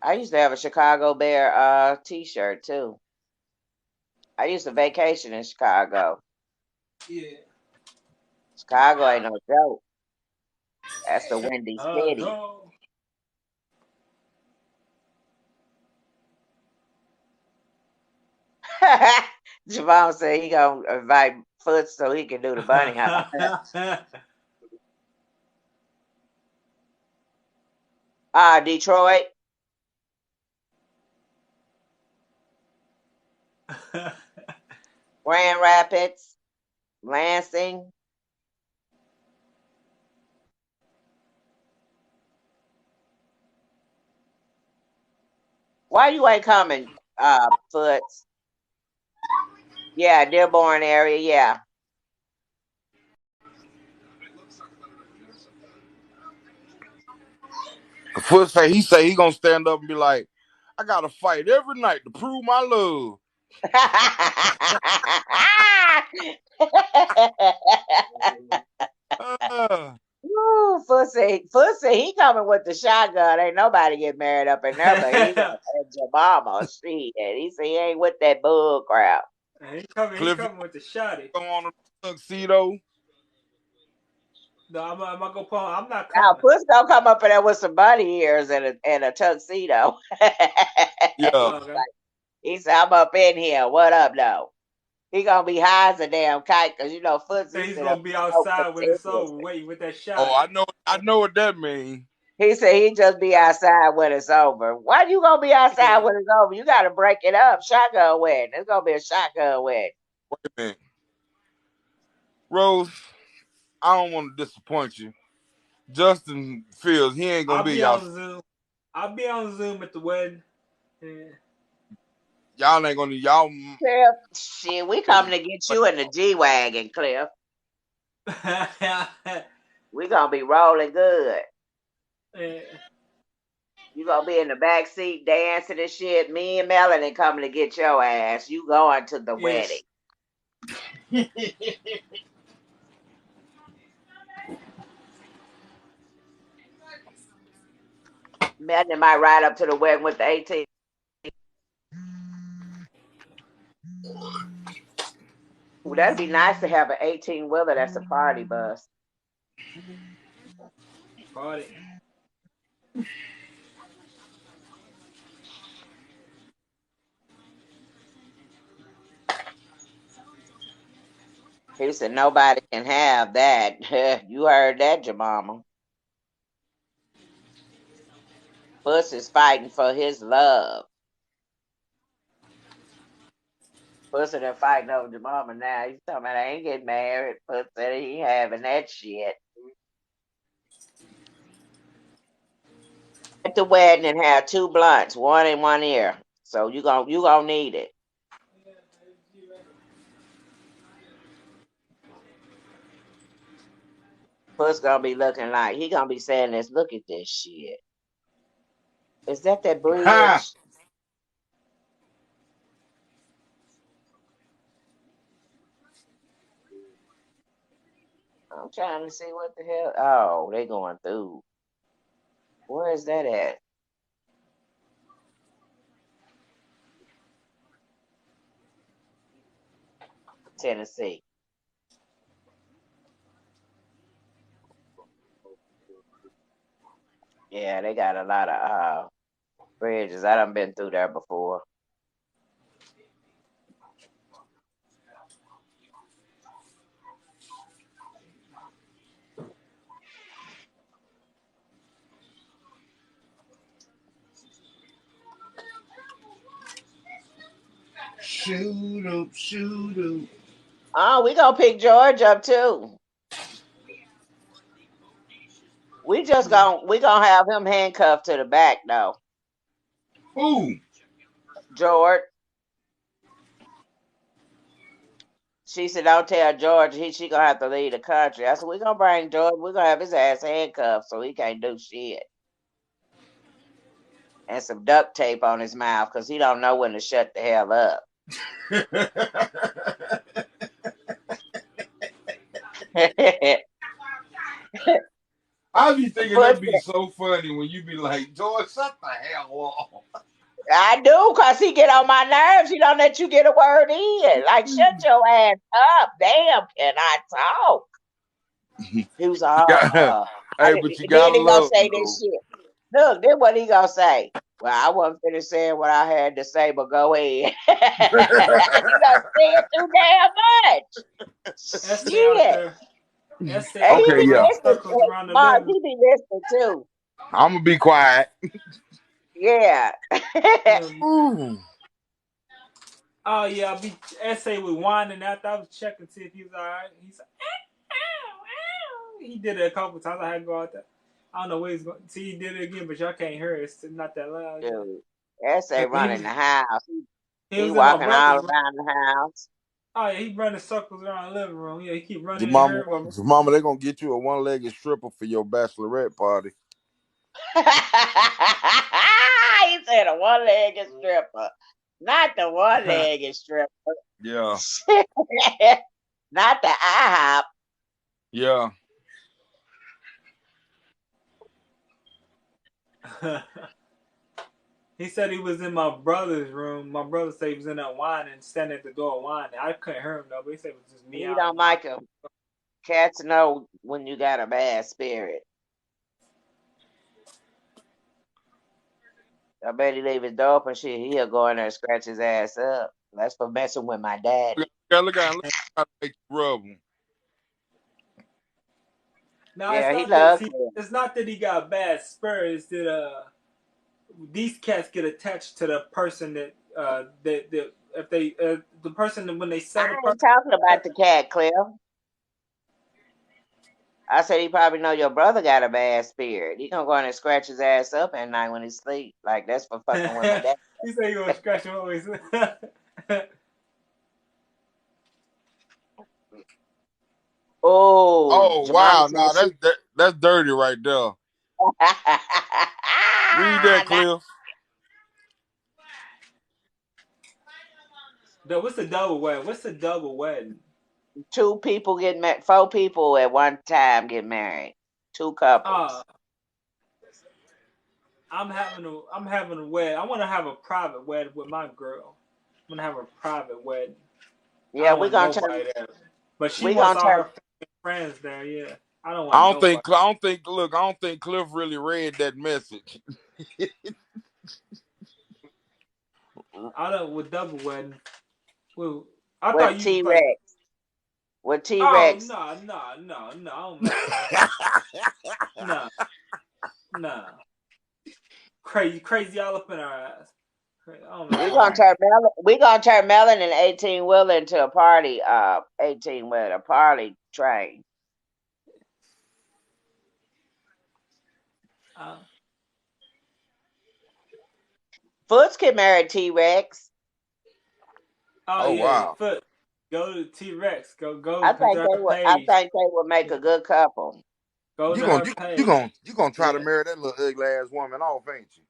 I used to have a Chicago Bear t-shirt too. I used to vacation in Chicago. Yeah. Chicago ain't no joke. That's the Windy City. Javon said he gonna invite Foots so he can do the bunny hop. Detroit. Grand Rapids. Lansing. Why you ain't coming, Foots? Yeah, Dearborn area, yeah. Foots say he gonna stand up and be like, "I gotta fight every night to prove my love." Foots say he coming with the shotgun. Ain't nobody get married up in there, but he got your mama. He said he ain't with that bull crap. He coming with the shotty. Come on a tuxedo. No, I'm not coming. Now, Foots gonna come up in there with some bunny ears and a tuxedo. Yeah. He said, "I'm up in here. What up, though?" He gonna be high as a damn kite because you know Foots. He's gonna be outside when it's over, waiting with that shot. Oh, I know what that means. He said he just be outside when it's over. Why you gonna be outside when it's over? You gotta break it up. Shotgun wedding. It's gonna be a shotgun wedding. Wait a minute, Rose. I don't want to disappoint you. Justin feels he ain't gonna be on Zoom. I'll be on Zoom at the wedding. Yeah. Y'all ain't gonna Cliff, shit, we coming to get you in the G-Wagon, Cliff. We gonna be rolling good. Yeah. You gonna be in the back seat dancing and shit. Me and Melanie coming to get your ass. You going to the wedding. Melanie might ride up to the wedding with the 18. Ooh, that'd be nice to have an 18-wheeler that's a party bus. Party. He said nobody can have that. You heard that, your mama. Puss is fighting for his love. Puss and fighting over the mama now. He's talking about I ain't getting married. Puss said he having that shit. At the wedding and have 2 blunts, one in one ear. So you gonna need it. Puss gonna be looking like he gonna be saying this. Look at this shit. Is that Ha! bridge? I'm trying to see what the hell. Oh, they going through. Where is that at? Tennessee. Yeah, they got a lot of bridges. I done been through there before. Shoot 'em, shoot 'em. Oh, we gonna pick George up too. We gonna have him handcuffed to the back though. Who? George. She said, "Don't tell George she gonna have to leave the country." I said, "We gonna bring George. We gonna have his ass handcuffed so he can't do shit, and some duct tape on his mouth because he don't know when to shut the hell up." I be thinking But that'd be so funny when you be like, George, shut the hell up. I do, cause he get on my nerves. He don't let you get a word in. Like, shut your ass up. Damn, can I talk? He was all, Yeah. Hey, but you then gotta he gonna love say him though. this shit. Look, then what he gonna say? Well, I wasn't finished saying what I had to say, but go ahead. You gonna say it too damn much. Essay out Shit. there. Essay And out he there Okay, be yeah. running listening. circles around the Mark, living. he be listening too. I'm gonna be quiet. Yeah. Ooh. Oh yeah, I be essay with whining after I was checking to see if he was alright. He's like, he did it a couple times. I had to go out there. I don't know where he's going. See, he did it again, but y'all can't hear it. It's not that loud. Dude, S.A. He running was the house. he He was in my walking all brother's room. around the house. Oh yeah, he running circles around the living room. Yeah, he keep running in Jemima, here. Well, Jemima, they gonna get you a one-legged stripper for your bachelorette party. He said a one-legged stripper. Not the one-legged stripper. Yeah. Not the IHOP. Yeah. he said he was in my brother's room. My brother said he was in there whining, standing at the door whining. I couldn't hear him though, but he said it was just me He out. don't like him. Cats know when you got a bad spirit. I bet he leave his door open. Shit, he'll go in there and scratch his ass up. That's for messing with my daddy. Look at how to make you rub them. No, Yeah, he loves it. it's not that he got bad spirit. It's that these cats get attached to the person that if they the person when they I sell the ain't person. talking about the cat, Cliff. I said he probably know your brother got a bad spirit. He gonna go in and scratch his ass up at night when he sleep. Like that's for fucking with my dad. He said he gonna scratch him always. Oh, Oh Jemima wow, said nah, she. that's dirty right there. Read that, Not Cliff. What's the double wedding? What's the double wedding? 2 people get married. 4 people at one time get married. 2 couples. I'm having a wedding. I want to have a private wedding with my girl. I'm gonna have a private wedding. I Yeah, don't we want gonna turn. nobody there, but she We wants gonna all turn. her friends there. Yeah, I don't I want don't nobody. think I don't think look, I don't think Cliff really read that message. I don't with double wedding. Well, I With thought you T like. Rex. With T Oh Rex. no. I don't mess with that. No. crazy all up in our eyes. I don't know We're why. gonna turn Melon and 18-wheeler into a party 18-wheeler party train. Foots can marry T-Rex. Oh, Yeah, wow. Foot. Go to T-Rex. Go I to think her they would. I page. think they would make a good couple. Go You to gonna her you, page. you gonna try to Yeah. marry that little ugly ass woman off, ain't you?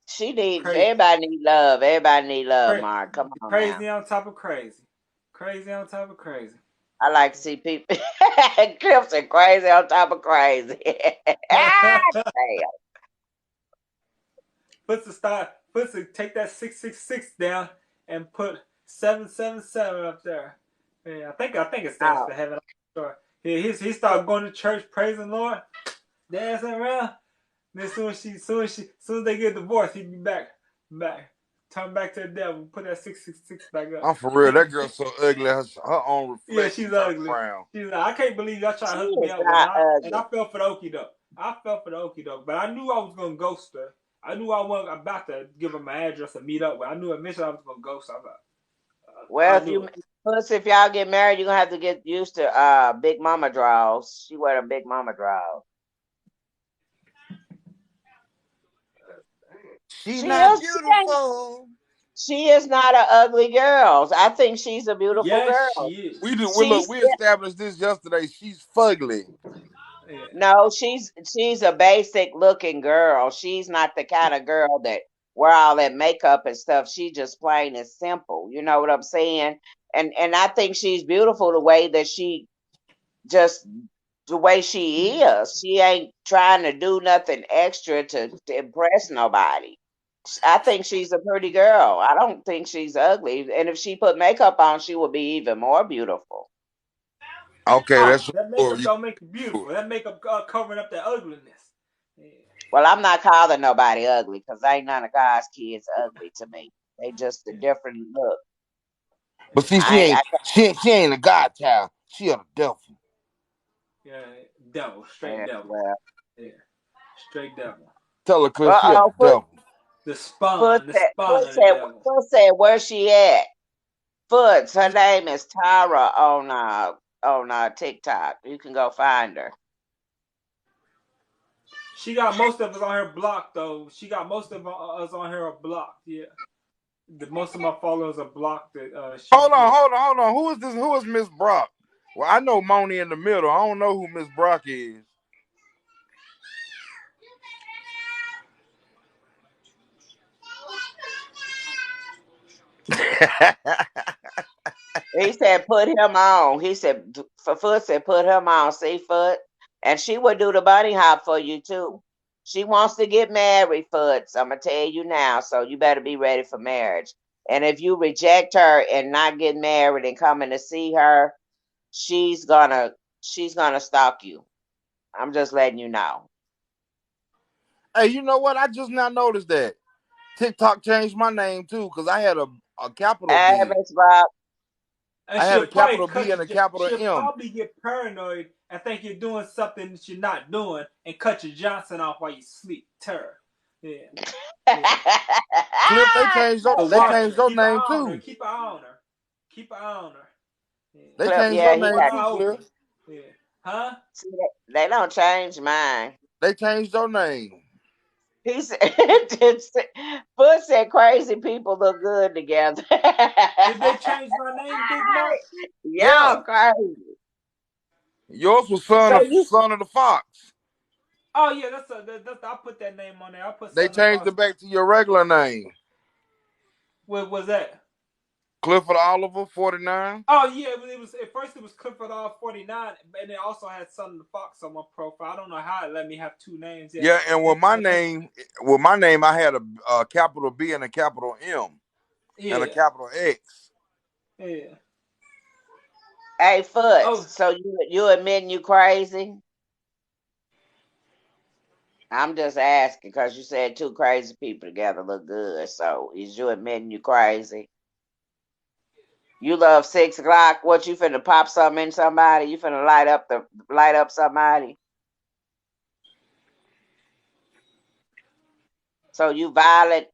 She needs. Crazy. Everybody need love. Everybody need love, Mark. Come on now. Crazy on top of crazy. Crazy on top of crazy. I like to see people. Clips are crazy on top of crazy. Damn. Puts to take that 666 down and put 777 up there. Yeah, I think it stands for heaven. I'm sure. He started going to church, praising the Lord, dancing around. And then soon as they get divorced, he'd be back, turn back to the devil, put that 666 back up. I'm for real. That girl's so ugly. Her own Yeah, reflection she's turned ugly. brown. She's like, I can't believe y'all trying to hook me is up with not her. ugly. And I fell for the okie doke. But I knew I was gonna ghost her. I knew I wasn't about to give her my address and meet up with. I knew eventually I was gonna ghost her. Well, if y'all get married, you're gonna have to get used to Big Mama draws. She wear a Big Mama draws. She's not beautiful. She is not an ugly girl. I think she's a beautiful girl. She is. We established this yesterday. She's fugly. Yeah. No, she's a basic looking girl. She's not the kind of girl that wear all that makeup and stuff. She just plain and simple. You know what I'm saying? And I think she's beautiful the way that she is. She ain't trying to do nothing extra to impress nobody. I think she's a pretty girl. I don't think she's ugly. And if she put makeup on, she would be even more beautiful. Okay, that's that makeup don't make you beautiful. That makeup covering up that ugliness. Yeah. Well, I'm not calling nobody ugly because ain't none of God's kids ugly to me. They just a different look. But see, she ain't a God child. She a devil. Yeah, devil, straight devil. Well, yeah, straight devil. Tell her, Cliff, she a devil. The spawn of the devil. Foot said, where she at? Foots, her name is Tara on TikTok. You can go find her. She got most of us on her blocked, though. She got most of us on her blocked. Yeah, most of my followers are blocked. Hold on. Who is this? Who is Miss Brock? Well, I know Moni in the middle. I don't know who Miss Brock is. He said, put him on. He said, Foot said, put him on. See, Foot? And she would do the bunny hop for you, too. She wants to get married, Foots. I'm going to tell you now. So you better be ready for marriage. And if you reject her and not get married and coming to see her, she's gonna stalk you. I'm just letting you know. Hey, you know what? I just now noticed that TikTok changed my name too because I had a capital B. Miss Rob. And I had a capital B and a capital she'll M. probably get paranoid and think you're doing something that you're not doing and cut your Johnson off while you sleep. Terror. Yeah. Cliff, they changed your name too. Keep an eye on her. Keep an eye on her. Yeah. They changed your name too, Cliff. Yeah. Huh? See, they don't change mine. They changed your name. He said, Foot said crazy people look good together. Did they change my name, Big Mark? Y'all crazy. Yours was son of the Fox. Oh yeah, that's I put that name on there. They changed it back to your regular name. What was that? Clifford Oliver, 49. Oh yeah, it was at first it was Clifford Oliver 49, and it also had Son of the Fox on my profile. I don't know how it let me have two names. Yeah, and with my name, I had a capital B and a capital M, and a capital X. Yeah. Hey, Foot. So you admitting you crazy? I'm just asking because you said two crazy people together look good. So is you admitting you crazy? You love 6 o'clock. What, you finna pop something in somebody? You finna light up somebody? So you violent.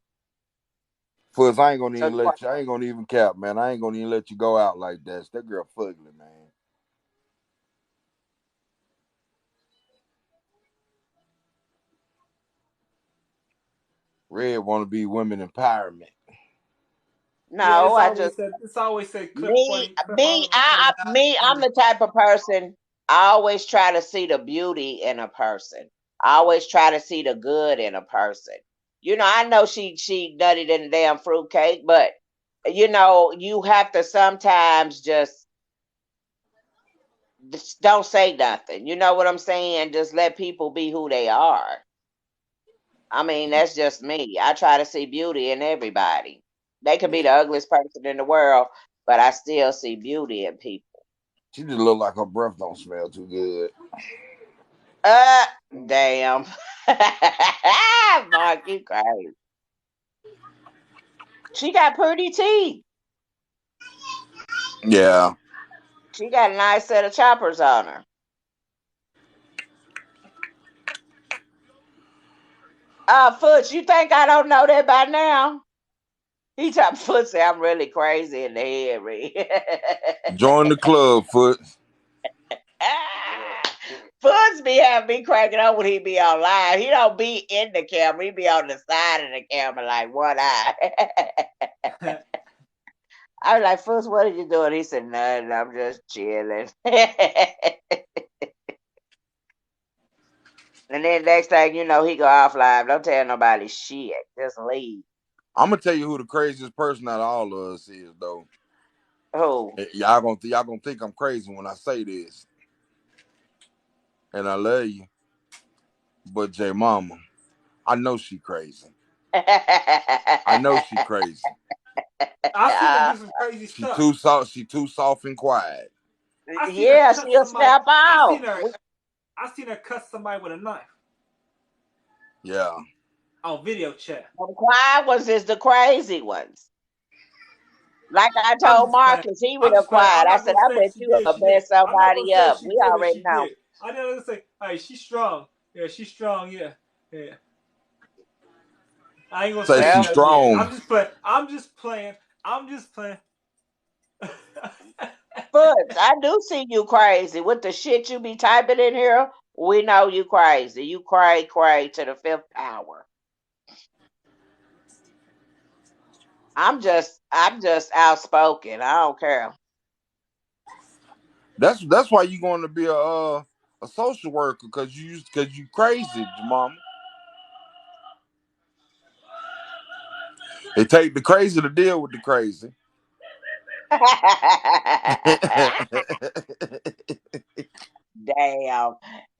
Fuzz, I ain't gonna So even you let you. I ain't gonna even cap, man. I ain't gonna even let you go out like that. That girl fugly, man. Red want to be women empowerment. Yeah, no, I just it's always said me clip on I'm the type of person I always try to see the beauty in a person. I always try to see the good in a person. I know she nutted in the damn fruitcake, but you have to sometimes just don't say nothing. You know what I'm saying? Just let people be who they are. I mean, that's just me. I try to see beauty in everybody. They could be Yeah, the ugliest person in the world, but I still see beauty in people. she just look like her breath don't smell too good. Uh, damn. Mark, you crazy. She got pretty teeth. Yeah, She got a nice set of choppers on her. Foots, you think I don't know that by now? He told Foot say I'm really crazy in the head, Reed. join the club, Foot. Foots be having me cracking up when he be on live. He don't be in the camera. He be on the side of the camera like one eye. I was like, Foots, what are you doing? He said, nothing. I'm just chilling. And then next thing you know, he go off live. Don't tell nobody shit. Just leave. I'm gonna tell you who the craziest person out of all of us is, though. Who? Y'all gonna think I'm crazy when I say this, and I love you, but J Mama, I know she crazy. I know she crazy. I seen her do some crazy She stuff. too soft. She too soft and quiet. I seen her Yeah, cut she'll somebody. snap out. I seen her cut somebody with a knife Yeah. on video chat. The quiet ones is the crazy ones. Like I I'm told just playing. Marcus, he I'm real just playing. quiet. I'm I not said, gonna I say if bet she you did. will She did. mess I'm not gonna somebody say if up. she We did or already she know. did. I'm not gonna say, hey, she's strong. Yeah, she's strong. Yeah, yeah. I ain't gonna Say say she's Well, nothing yet. strong. I'm just playing. I'm just playing. I'm just playing. Foots, I do see you crazy. With the shit you be typing in here, we know you crazy. You cray to the fifth power. I'm just outspoken. I don't care. That's why you going to be a social worker because you crazy, mama. It take the crazy to deal with the crazy. Damn.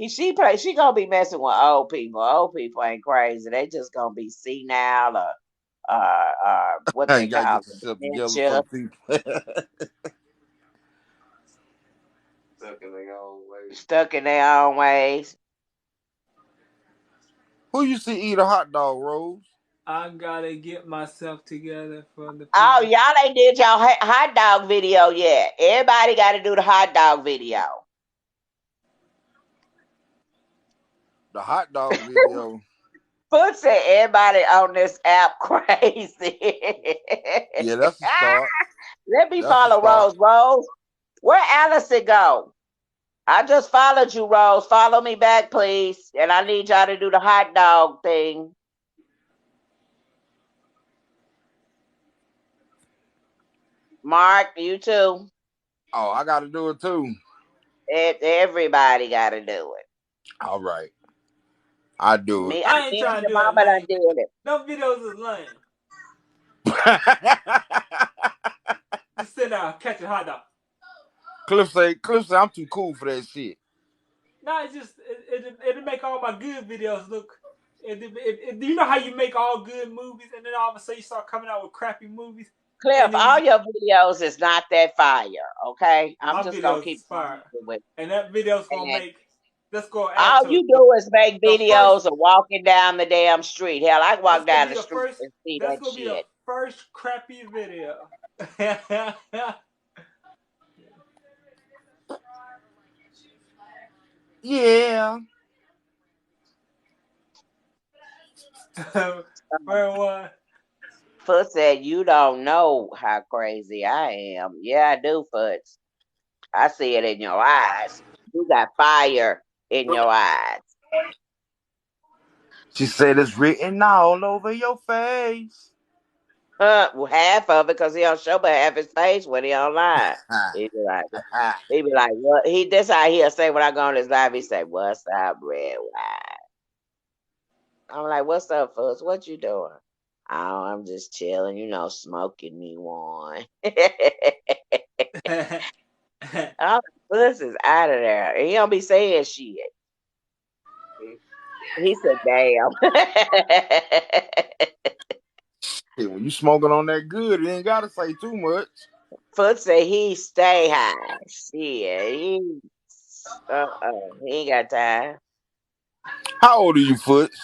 She gonna be messing with old people. Old people ain't crazy. They just gonna be senile or what they You gotta call get it, yourself together. dementia, Some people. Stuck in their own way. stuck in their own ways. Who you see eat a hot dog, Rose? I gotta get myself together for the Oh, people. y'all ain't did y'all hot dog video yet. Everybody got to do the hot dog video. The hot dog video. Foot said everybody on this app crazy. Yeah, that's a start. Let me That's a follow start. Rose. Rose, where Allison go? I just followed you, Rose. Follow me back, please. And I need y'all to do the hot dog thing. Mark, you too. Oh, I gotta do it too. Everybody got to do it. All right, I do it. Me I ain't and trying to your do it, mama done lame. did it. No videos is lame. Just sit down, catch a hot dog. Cliff say I'm too cool for that shit. No, it's just it'll make all my good videos look. You know how you make all good movies, and then all of a sudden you start coming out with crappy movies, Cliff, and then you all just, your videos is not that fire, okay? I'm my just gonna videos keep is fire, with it. and that video's gonna And make. Let's go add all to it. you do is make The first. videos of walking down the damn street. Hell, I can That's walk gonna down be the the street first. and see That's that gonna be the shit. first crappy video. Yeah. said, you don't know how crazy I am. Yeah, I do, Foots. I see it in your eyes. You got fire in your eyes. She said it's written all over your face. Well, half of it because he don't show but half his face when he online. He be like, what? This how he'll say when I go on his live. He say, "What's up, red wine?" I'm like, "What's up, Foots? What you doing?" Oh, I'm just chilling, smoking me one. Oh, Foots is out of there. He don't be saying shit. He said, "Damn." Hey, when you smoking on that good, you ain't gotta say too much. Foot say he stay high. Shit, he ain't got time. How old are you, Foots?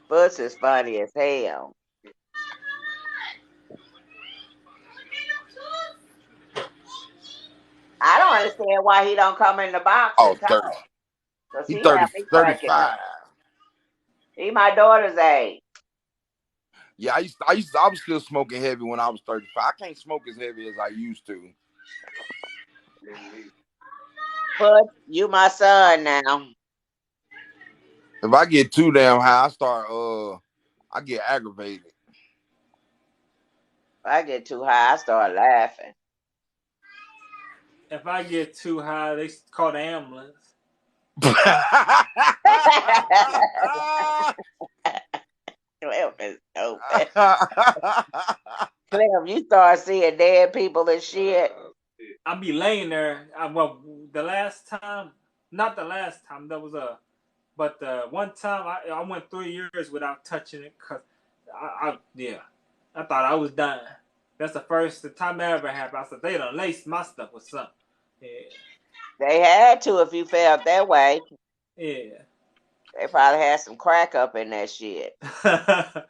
Foots is funny as hell. I don't understand why he don't come in the box Oh, and 30. talk. Cause He he 30, have me cracking 35. up. He my daughter's age. Yeah, I was still smoking heavy when I was 35. I can't smoke as heavy as I used to. Foot, you my son now. If I get too damn high, I get aggravated. If I get too high, I start laughing. If I get too high, they call the ambulance. Clem is stupid. Clem, you start seeing dead people and shit. I be laying there. The last time, not the last time, but one time I went 3 years without touching it because I thought I was dying. That's the time that ever happened. I said they done laced my stuff with something. Yeah. They had to if you felt that way. Yeah. They probably had some crack up in that shit. I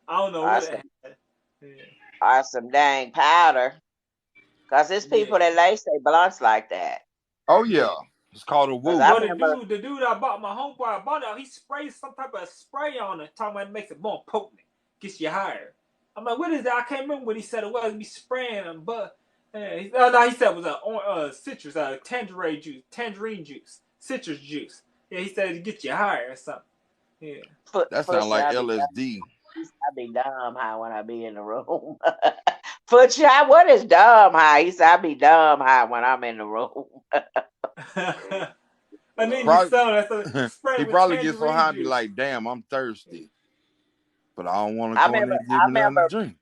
don't know what it had. Yeah. Or some dang powder. Because it's people that lace their blunts like that. Oh, yeah. It's called a woo. I Well, remember, the dude I bought my homeboy, I bought it. He sprays some type of spray on it, talking about it makes it more potent, gets you higher. I'm like, what is that? I can't remember what he said it was. He spraying them, but no, he said it was a citrus, tangerine juice, citrus juice. Yeah, he said it get you higher or something. Yeah. That sounds like LSD. I be dumb high when I be in the room. Foot shot, what is dumb high? He said I be dumb high when I'm in the room. And then you sell that spray He with probably gets so high and be juice. like, damn, I'm thirsty. But I don't want to go in there and give me nothing to drink.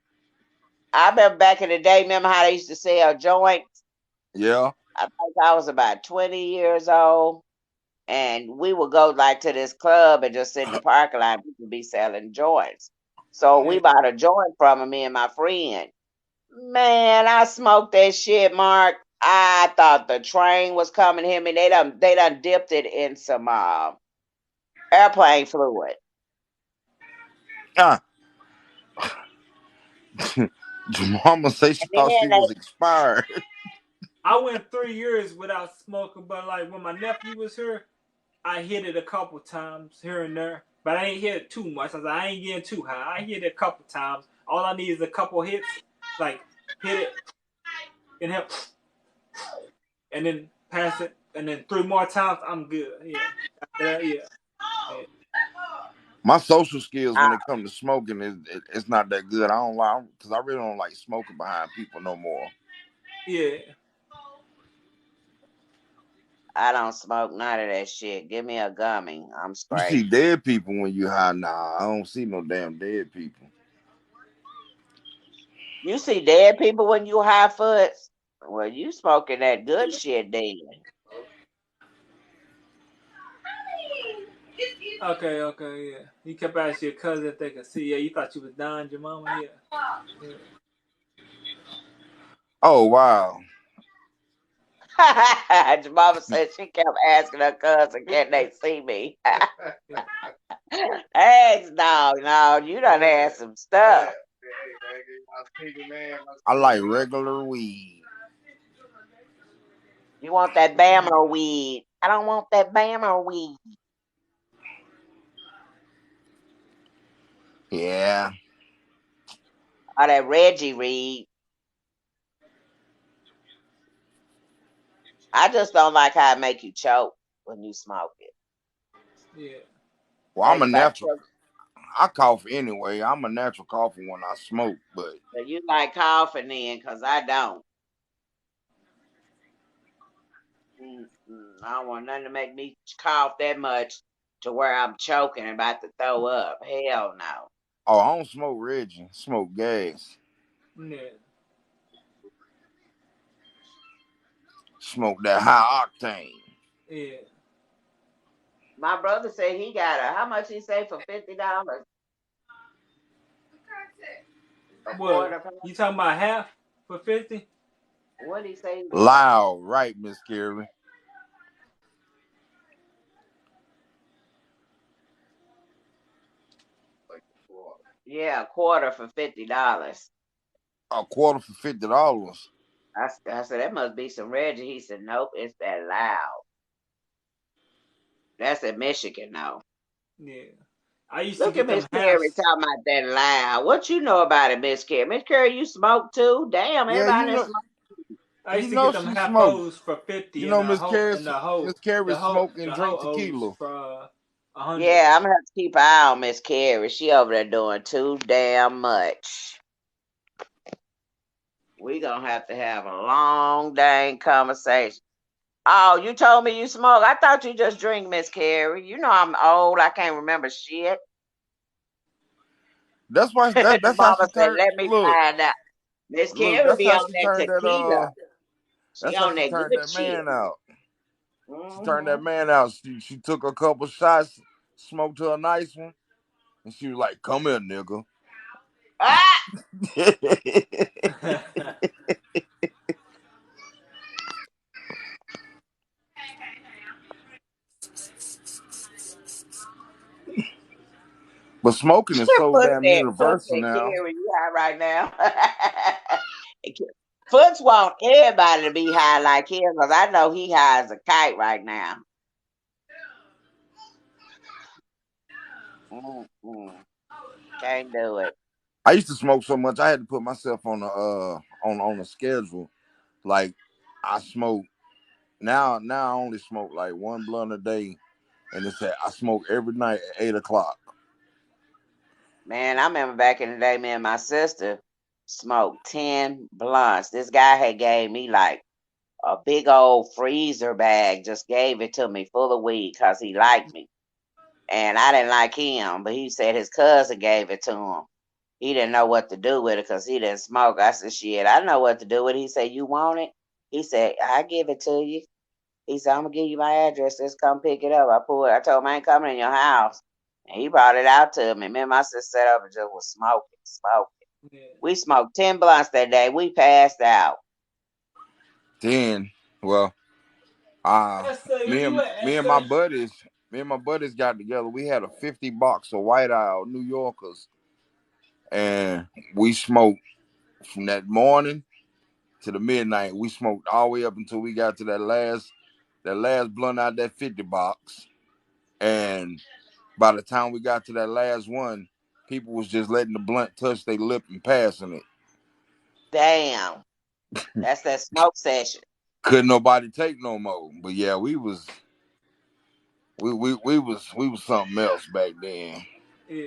I remember back in the day, remember how they used to sell joints? Yeah. I think I was about 20 years old. And we would go like to this club and just sit in the parking lot. We could be selling joints. So we bought a joint from him, me and my friend. Man, I smoked that shit, Mark. I thought the train was coming to him, and they done dipped it in some airplane fluid. Mama say she thought she was expired. I went 3 years without smoking, but like when my nephew was here, I hit it a couple times here and there, but I ain't hit it too much. I ain't getting too high. I hit it a couple times. All I need is a couple hits, like hit it, inhale, and then pass it, and then 3 more times, I'm good. Yeah. After that, yeah. My social skills when it comes to smoking it's not that good. I don't like because I really don't like smoking behind people no more. Yeah. I don't smoke none of that shit. Give me a gummy. I'm straight. You see dead people when you high. Nah, I don't see no damn dead people. You see dead people when you high, Foots? Well, you smoking that good shit then. Okay, yeah. You kept asking your cousin if they could see. Yeah, you thought you was dying, your mama? Yeah. Oh, wow. Your mama said she kept asking her cousin, can they see me? Hey, no, you done had some stuff. I like regular weed. You want that Bama weed? I don't want that Bama weed. Yeah. Or that Reggie Reed. I just don't like how it make you choke when you smoke it. Yeah. Well, I'm Like a if I natural. choke, I cough anyway. I'm a natural cougher when I smoke, but so you like coughing then, cause I don't. I don't want nothing to make me cough that much to where I'm choking and about to throw up. Hell no. oh, I don't smoke Reggie. I smoke gas. Yeah. Smoke that high octane. Yeah. My brother said he got a how much he say for $50? A What? quarter pound? You talking about half for 50? What did he say he got? Loud, right, Miss Carey? Yeah, a quarter for $50. A quarter for $50. I said that must be some Reggie. He said nope, it's that loud. That's in Michigan though. Yeah. I used to Look at get Miss them Carey halves. talking about that loud. What you know about it, Miss Carey? Miss Carey, you smoke too? Damn, Yeah, everybody that smoke. I used you to know get them she half smoked. O's for 50 You and know Miss Carey smoke and the drink whole O's tequila. for 100. Yeah, I'm gonna have to keep an eye on Miss Carey. She over there doing too damn much. We gonna have to have a long dang conversation. Oh, you told me you smoke. I thought you just drink, Miss Carey. You know I'm old. I can't remember shit. That's why that's how Mama she said, turned. "Let me Look, find out." Miss look. Carey That's be how on she that turned that. tequila. She That's how on she that turned good that shit. man out. She turned that Hmm man out. She took a couple shots, smoked her a nice one, and she was like, "Come here, nigga." Ah, But smoking is so damn Foot universal said, now. "Carey, you high right now?" Foots want everybody to be high like him because I know he high as a kite right now. Mm-mm. Can't do it. I used to smoke so much I had to put myself on a schedule. Like I smoke now. Now I only smoke like one blunt a day, and it's I smoke every night at 8 o'clock. Man, I remember back in the day, me and my sister smoked 10 blunts. This guy had gave me like a big old freezer bag, just gave it to me full of weed because he liked me. And I didn't like him, but he said his cousin gave it to him. He didn't know what to do with it because he didn't smoke. I said, shit, I know what to do with it. He said, you want it? He said, I give it to you. He said, I'm gonna give you my address. Just come pick it up. I told him I ain't coming in your house. And he brought it out to me. Me and my sister sat up and just was smoking. Yeah. We smoked 10 blunts that day. We passed out. Then, well, uh, Esther, where me you and at, me and my Esther? buddies, me and my buddies got together. We had a 50 box of White Owl New Yorkers, and we smoked from that morning to the midnight. We smoked all the way up until we got to that last blunt out that 50 box. And by the time we got to that last one, people was just letting the blunt touch their lip and passing Damn. it. That's that smoke session. Couldn't nobody take no more. But yeah, we was something else back then. Yeah.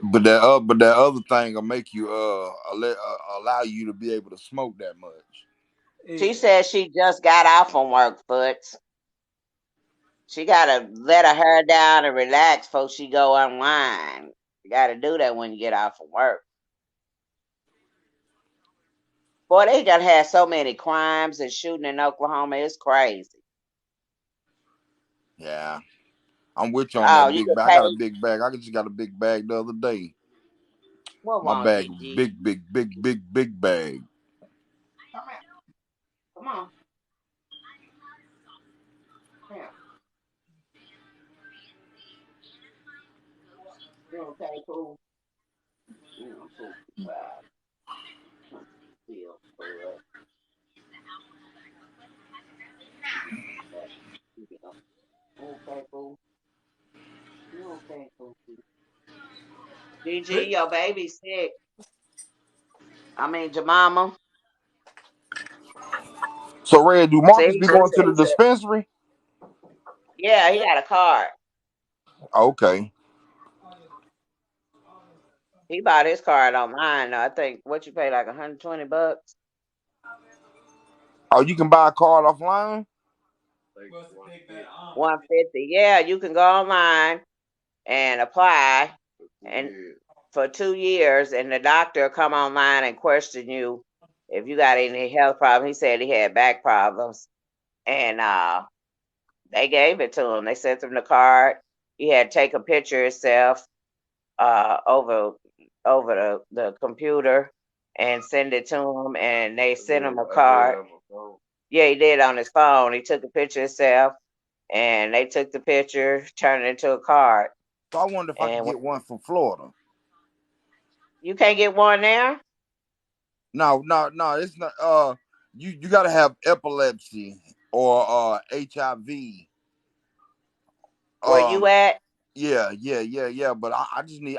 But that other thing will make you allow you to be able to smoke that much. She Yeah. said she just got off from work, Foots. She gotta let her hair down and relax before she go unwind. You gotta do that when you get off from work. Boy, they done had so many crimes and shooting in Oklahoma. It's crazy. Yeah, I'm with you on Oh, that you big get bag. I got a paid. big bag. I just got a big bag the other day. What My wrong, bag was Gigi? big, big, big, big, big bag. Come here. Come on. Come here. You okay, cool? Cool. Feel good. Okay, cool. Gigi, your baby's sick. I mean, Jemima. So, Red, do See, Marcus be going to the dispensary? yeah, he got a card. Okay. He bought his card online. I think what you pay like $120. Oh, you can buy a card offline? Like 150. Yeah, you can go online and apply and for 2 years, and the doctor come online and question you if you got any health problems. He said he had back problems, and they gave it to him. They sent him the card. He had to take a picture himself over the computer and send it to him, and they sent him a card. Yeah, he did on his phone. He took a picture himself, and they took the picture, turned it into a card. So I wonder if I could And get one from Florida. you can't get one there. No, it's not. You got to have epilepsy or HIV. Where you at? Yeah. But I just need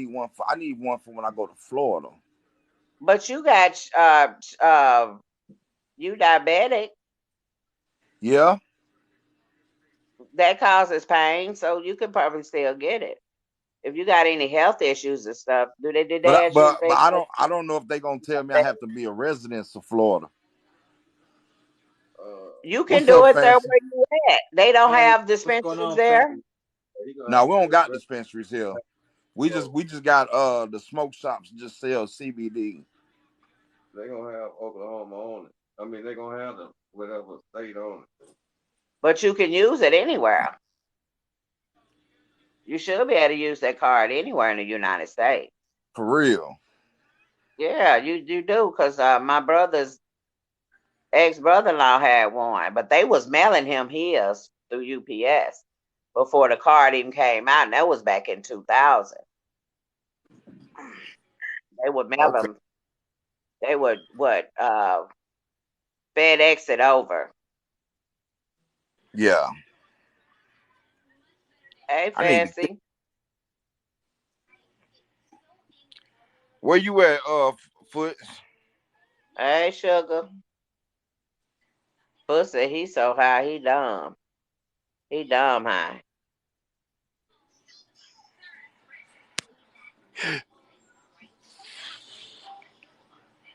one for. I need one for when I go to Florida. But you got you diabetic. Yeah. That causes pain, so you could probably still get it. If you got any health issues and stuff, did they ask you But I don't know if they're gonna tell me I have to be a resident of Florida. You can What's do up, it there Fancy? where you at. They don't have What's dispensaries going on, there. fam? No, we don't got dispensaries here. We just got the smoke shops just sell CBD. They gonna have Oklahoma on it. I mean, they gonna have the whatever state on it. But you can use it anywhere. You should be able to use that card anywhere in the United States. For real. Yeah, you do, because my brother's ex-brother-in-law had one, but they was mailing him his through UPS before the card even came out, and that was back in 2000. They would mail them. They would FedEx it over. Yeah. Hey, I need to. Fancy. Where you at, Foot? Hey, Sugar. Pussy, he so high, he dumb. He dumb high.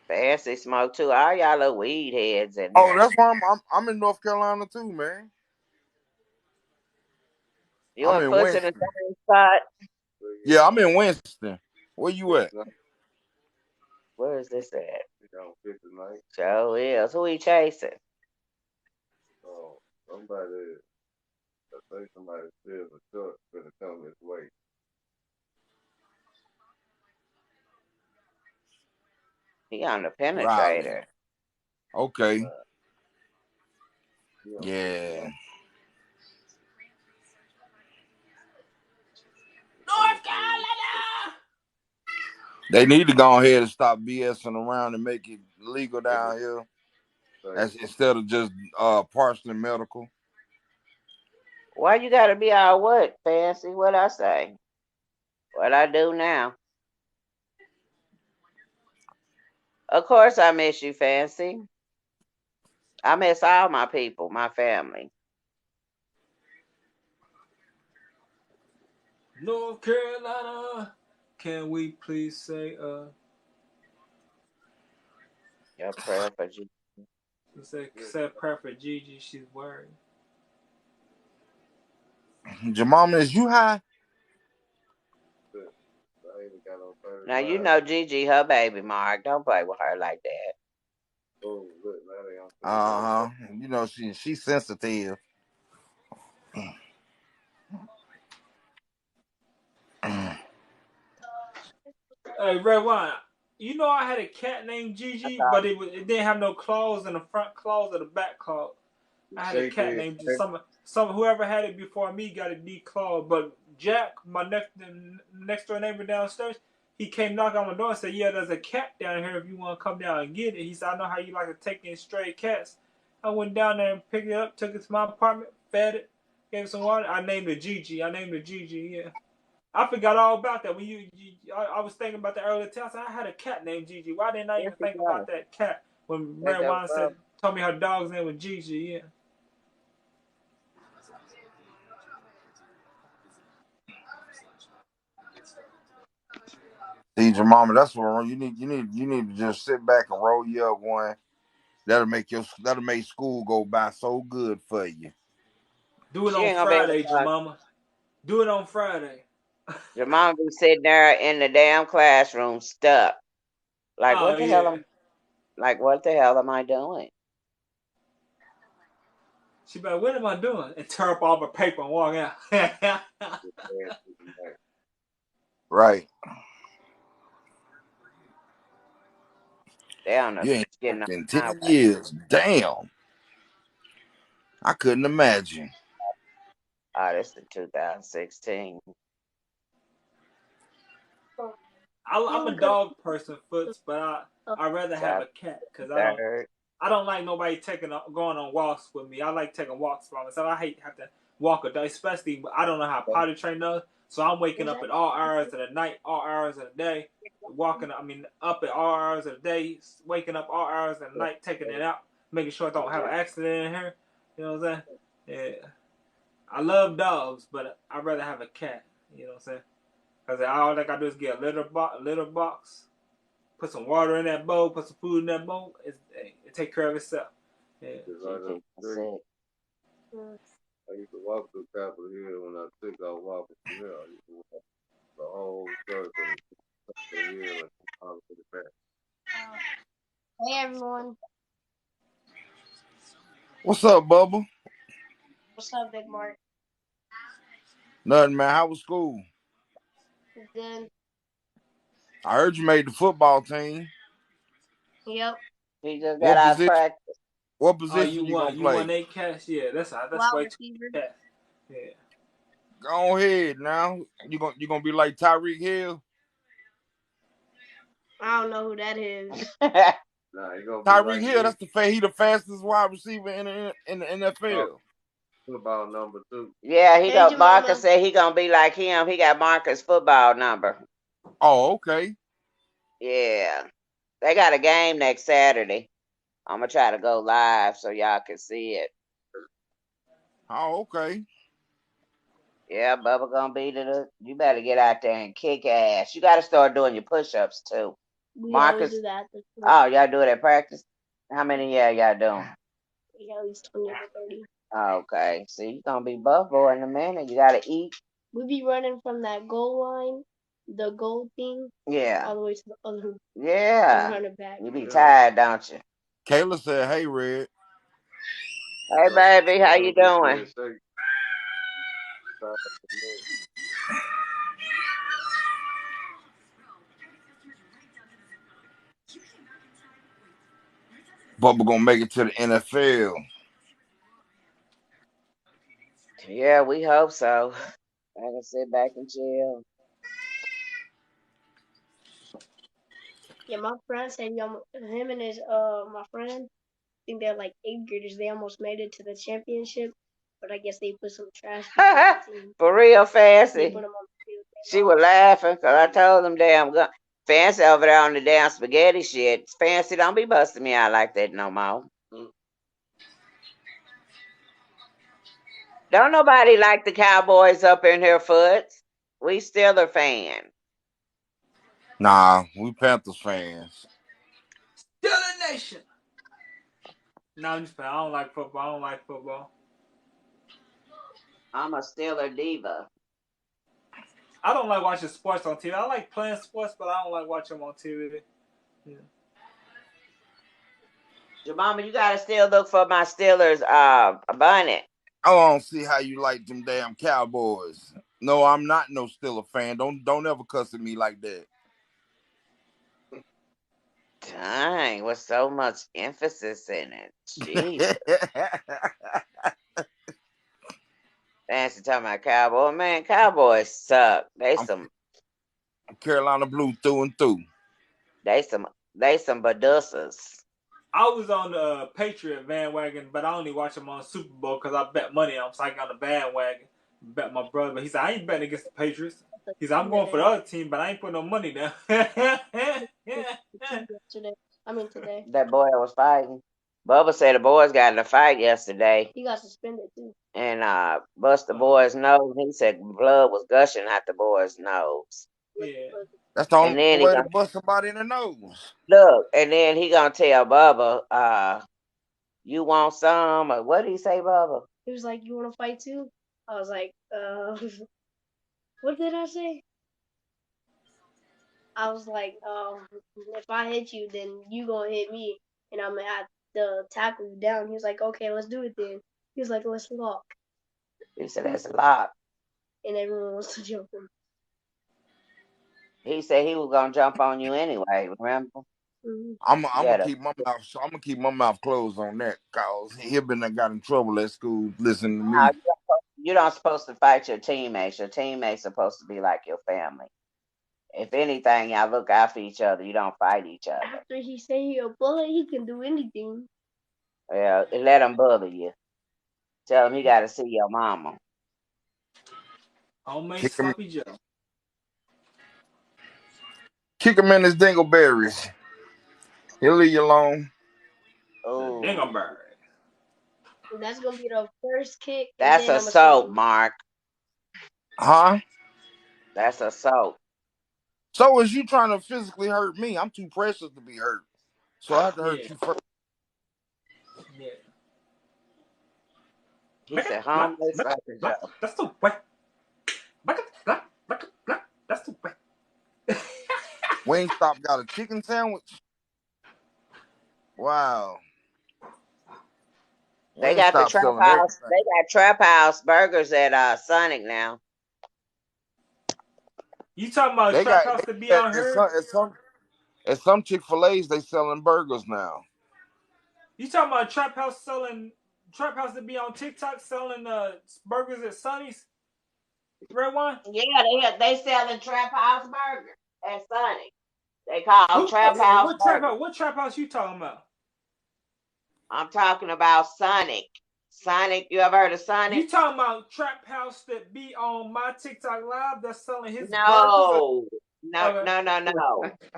Fancy smoke too. All y'all little weed heads in Oh, there. that's why I'm in North Carolina too, man. You I'm and in Puss in the Winston. same spot? Yeah, I'm in Winston. Where you at? Where is this at? Don't fit tonight. Joe is. Who he chasing? Oh, somebody. I think somebody steals a truck gonna come this way. He on the Raleigh. penetrator. Okay. Yeah. North Carolina. They need to go ahead and stop BSing around and make it legal down here. That's instead of just partially medical. Why you gotta be all what, Fancy? What I say? What I do now? Of course I miss you, Fancy. I miss all my people, my family. North Carolina. Can we please say Your prayer for you. say a prayer for Gigi? She's worried. Jemima, is you high? Now you know Gigi, her baby, Mark. Don't play with her like that. Oh, look, now they You know she's sensitive. Hey, Red Wine. You know I had a cat named Gigi, but it didn't have no claws in the front claws or the back claw. I had a cat named some whoever had it before me got it declawed. But Jack, my next door neighbor downstairs, he came knock on my door and said, "Yeah, there's a cat down here. If you want to come down and get it." He said, "I know how you like to take in stray cats." I went down there and picked it up, took it to my apartment, fed it, gave it some water. I named it Gigi. Yeah. I forgot all about that. When I was thinking about the earlier tale. I had a cat named Gigi. Why didn't I Yes, even it think does. about that cat when Ain't Red that Wine problem? told me her dog's name was Gigi? Yeah. See, your mama, that's what you need. You need to just sit back and roll you up one. That'll make school go by so good for you. Do it She on ain't gonna be able Friday, to. Jemima. Do it on Friday. Your mom be sitting there in the damn classroom stuck. Like Oh what the hell yeah. am what the hell am I doing? She be like, what am I doing? And tear up all the paper and walk out. Right. They don't know You ain't getting on worked in my 10 way. years. Damn. I couldn't imagine. Oh, this is 2016. I'm a dog person, Foots, but I'd rather have a cat because Third. I don't like nobody going on walks with me. I like taking walks by myself. I hate have to walk a day, especially I don't know how potty train does. So I'm waking up at all hours of the night, all hours of the day, up at all hours of the day, waking up all hours of the night, taking it out, making sure I don't have an accident in here. You know what I'm saying? Yeah. I love dogs, but I'd rather have a cat. You know what I'm saying? Because all I gotta do is get a litter box, put some water in that bowl, put some food in that bowl. It take care of itself. Yeah. I used to walk through Capitol Hill when I took off walking from here. I used to walk the whole circle from Capitol Hill and all to the back. Hey everyone. What's up, Bubba? What's up, Big Mark? Nothing, man. How was school? Good. I heard you made the football team. Yep. He just got What out of position? practice. What Oh, position you gonna you won play? 8 cash. Yeah, that's Wide way too receiver. cash. Yeah. Go ahead now. You gonna be like Tyreek Hill? I don't know who that is. Nah, he gonna be Tyreek like Hill, me. he the fastest wide receiver in the NFL. Football number 2. Yeah, Hey, Jemima. Marcus said he gonna be like him. He got Marcus' football number. Oh, okay. Yeah. They got a game next Saturday. I'm gonna try to go live so y'all can see it. Oh, okay. Yeah, Bubba gonna be you better get out there and kick ass. You gotta start doing your push-ups too. We Marcus. always do that. Oh, y'all do it at practice? How many y'all doing? We got at least 20 to 30. Okay. See, you're gonna be buff boy in a minute. You gotta eat. We be running from that goal line, the goal thing, Yeah. all the way to the other. Yeah. Run it back. You be tired, don't you? Kayla said, "Hey, Red." Hey, baby, how you doing? Bubba gonna make it to the NFL. Yeah, we hope so. I can sit back and chill. Yeah, my friend said him and his my friend, I think they're like 8th graders. They almost made it to the championship, but I guess they put some trash people on the team. For real, Fancy. They put them on the field. She was laughing because I told them damn Fancy over there on the damn spaghetti shit. Fancy, don't be busting me out like that no more. Don't nobody like the Cowboys up in here, Foots. We Steeler fans. Nah, we Panthers fans. Steeler Nation. No, I'm just playing. I don't like football. I'm a Steeler diva. I don't like watching sports on TV. I like playing sports, but I don't like watching them on TV. Yeah. Jemima, you gotta still look for my Steelers bunny. I don't see how you like them damn Cowboys. No, I'm not no Steeler fan. Don't ever cuss at me like that. Dang, with so much emphasis in it. Jesus. Fancy talking about Cowboy. Man, Cowboys suck. I'm Carolina Blue through and through. They some badussas. I was on the Patriot bandwagon, but I only watch them on Super Bowl because I bet money on them, so I got on the bandwagon. Bet my brother, but he said I ain't betting against the Patriots. He said I'm Sunday. going for the other team, but I ain't putting no money down. Yesterday. I mean today. That boy was fighting. Bubba said the boys got in a fight yesterday He got suspended too. and bust the boy's nose. He said blood was gushing out the boy's nose. Yeah. That's the And only then he way to gonna bust somebody in the nose. look, and then he gonna tell Bubba, you want some? Or what did he say, Bubba? He was like, "You want to fight too?" I was like, what did I say? I was like, if I hit you, then you gonna hit me, and I'm gonna have to tackle you down. He was like, okay, let's do it then. He was like, let's lock, He said that's a lot. and everyone wants to jump him. He said he was gonna jump on you anyway. Remember? Mm-hmm. I'm gonna Yeah. keep my mouth. I'm gonna keep my mouth closed on that, cause he been that got in trouble at school. Listening to me. You're not supposed to fight your teammates. Your teammates supposed to be like your family. If anything, y'all look out for each other. You don't fight each other. After he said he a bully, he can do anything. Yeah, let him bother you. Tell him he got to see your mama. Homemade Kick him, sloppy Joe. kick him in his dingleberries. He'll leave you alone. Ooh, Dingleberry. That's gonna be the first kick. that's assault, Mark. Huh? That's assault. So is you trying to physically hurt me? I'm too precious to be hurt. So I have to hurt you first. Yeah. He said, homemade sloppy Joe. That's the way. That's the way. Wingstop got a chicken sandwich. Wow. They got the Wingstop trap selling house. everything. They got trap house burgers at Sonic now. You talking about They Trap got House to be on her? at some Chick-fil-A's they selling burgers now. You talking about Trap House to be on TikTok selling burgers at Sonny's? Red one? Yeah, they selling trap house burgers at Sonic. They call trap house burgers. What Trap House you talking about? I'm talking about Sonic. Sonic, you ever heard of Sonic? You talking about Trap House that be on my TikTok live that's selling his burgers? No. Okay.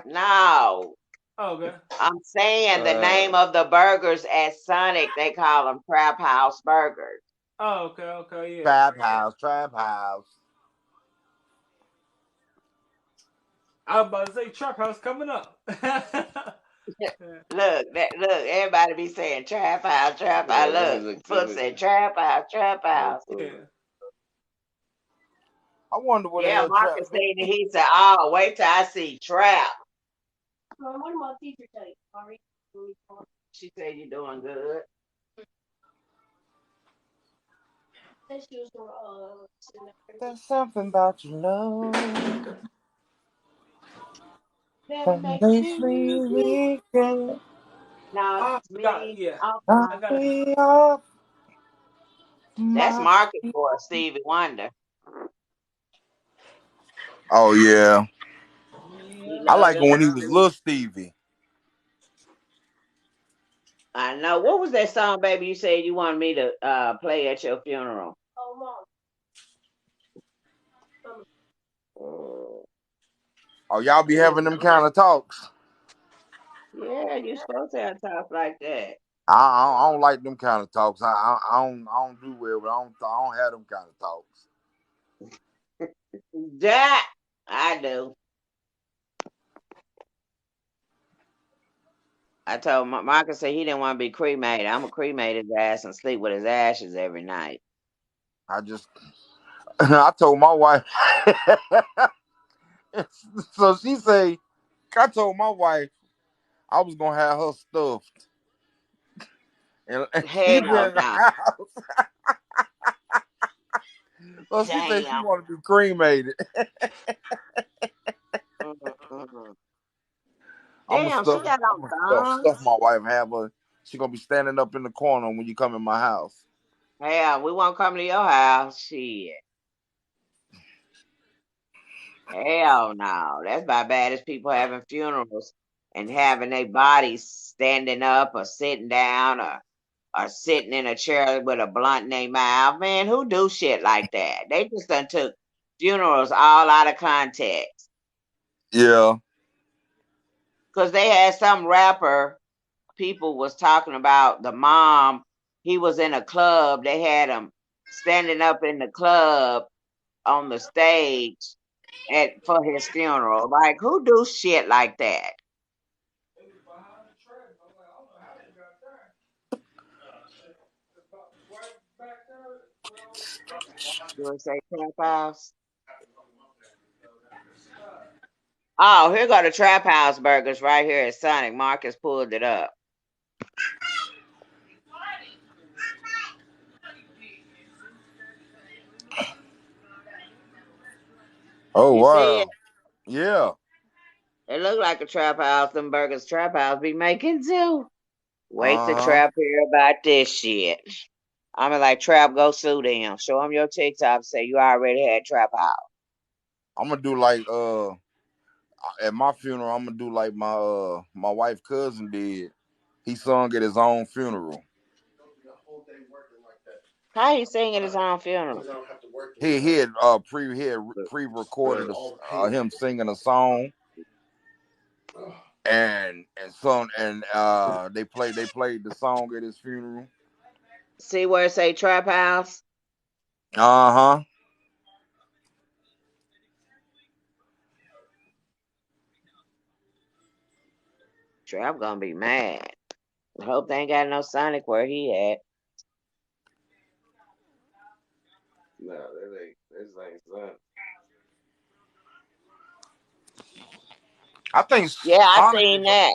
No. Okay. I'm saying the name of the burgers at Sonic, they call them Trap House burgers. Oh, okay, yeah. Trap house. I was about to say Trap House coming up. Look, everybody be saying Trap House, Trap House. Look, Foot said Trap House, Trap House. Yeah. I wonder what the Yeah, hell Marcus said that he said, oh, wait till I see Trap. What did my teacher tell you? Sorry. She said you're doing good. She was gonna, There's something about your love that makes me weak. No, it's me. Yeah. I got That's Marcus for Stevie Wonder. Oh yeah. I like it it when he was little Stevie. I know. What was that song, baby? You said you wanted me to play at your funeral. Oh, Mom. Oh, y'all be having them kind of talks. Yeah, you're supposed to have talk like that. I don't like them kind of talks. I don't do well, but I don't have them kind of talks. That I do. I told Marcus said he didn't want to be cremated. I'm gonna cremate his ass and sleep with his ashes every night. I told my wife. So she say, I told my wife I was gonna have her stuffed, and she been in the house. So she said she wanted to be cremated. Damn, she got on thumbs. Stuff my wife have her. She gonna be standing up in the corner when you come in my house. Hell, we won't come to your house. Shit. Hell no. That's about bad as people having funerals and having their bodies standing up or sitting down or or sitting in a chair with a blunt in their mouth. Man, who do shit like that? They just done took funerals all out of context. Yeah. Because they had some rapper, people was talking about the mom. He was in a club. They had him standing up in the club on the stage for his funeral. Like, who do shit like that? You want to say Trap House? Oh, here go the Trap House burgers right here at Sonic. Marcus pulled it up. Oh You see it? wow. Yeah. It look like a Trap House. Them burgers Trap House be making too. Wait to Uh-huh. Trap hear about this shit. I'm like, Trap, go sue them. Show them your TikTok. Say you already had Trap House. I'm gonna do like at my funeral. I'm gonna do like my wife's cousin did. He sung at his own funeral. How he sing at his own funeral? He had pre-recorded him singing a song, and they played the song at his funeral. See where it say Trap House? Uh-huh. Trap gonna be mad. I hope they ain't got no Sonic where he at. Nah, this ain't Sonic. I think Yeah, I Sonic seen is that.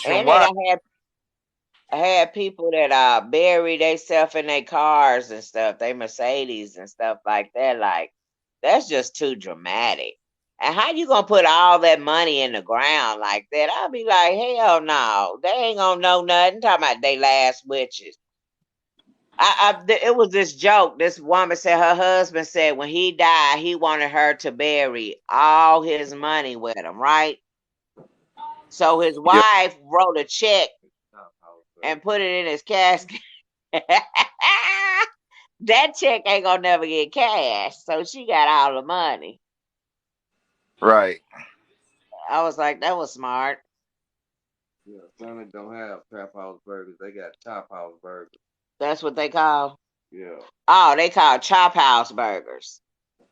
And they nationwide. done had people that bury themselves in their cars and stuff, they Mercedes and stuff like that. Like, that's just too dramatic. And how you gonna put all that money in the ground like that? I'll be like, hell no, they ain't gonna know nothing. Talking about they last witches. It was this joke. This woman said her husband said when he died, he wanted her to bury all his money with him, right? So his Yeah. wife wrote a check and put it in his casket. That check ain't gonna never get cashed, so she got all the money. Right. I was like, that was smart. Yeah, Sonic don't have Trap House burgers. They got Chop House burgers. That's what they call. Yeah, Oh, they call Chop House burgers.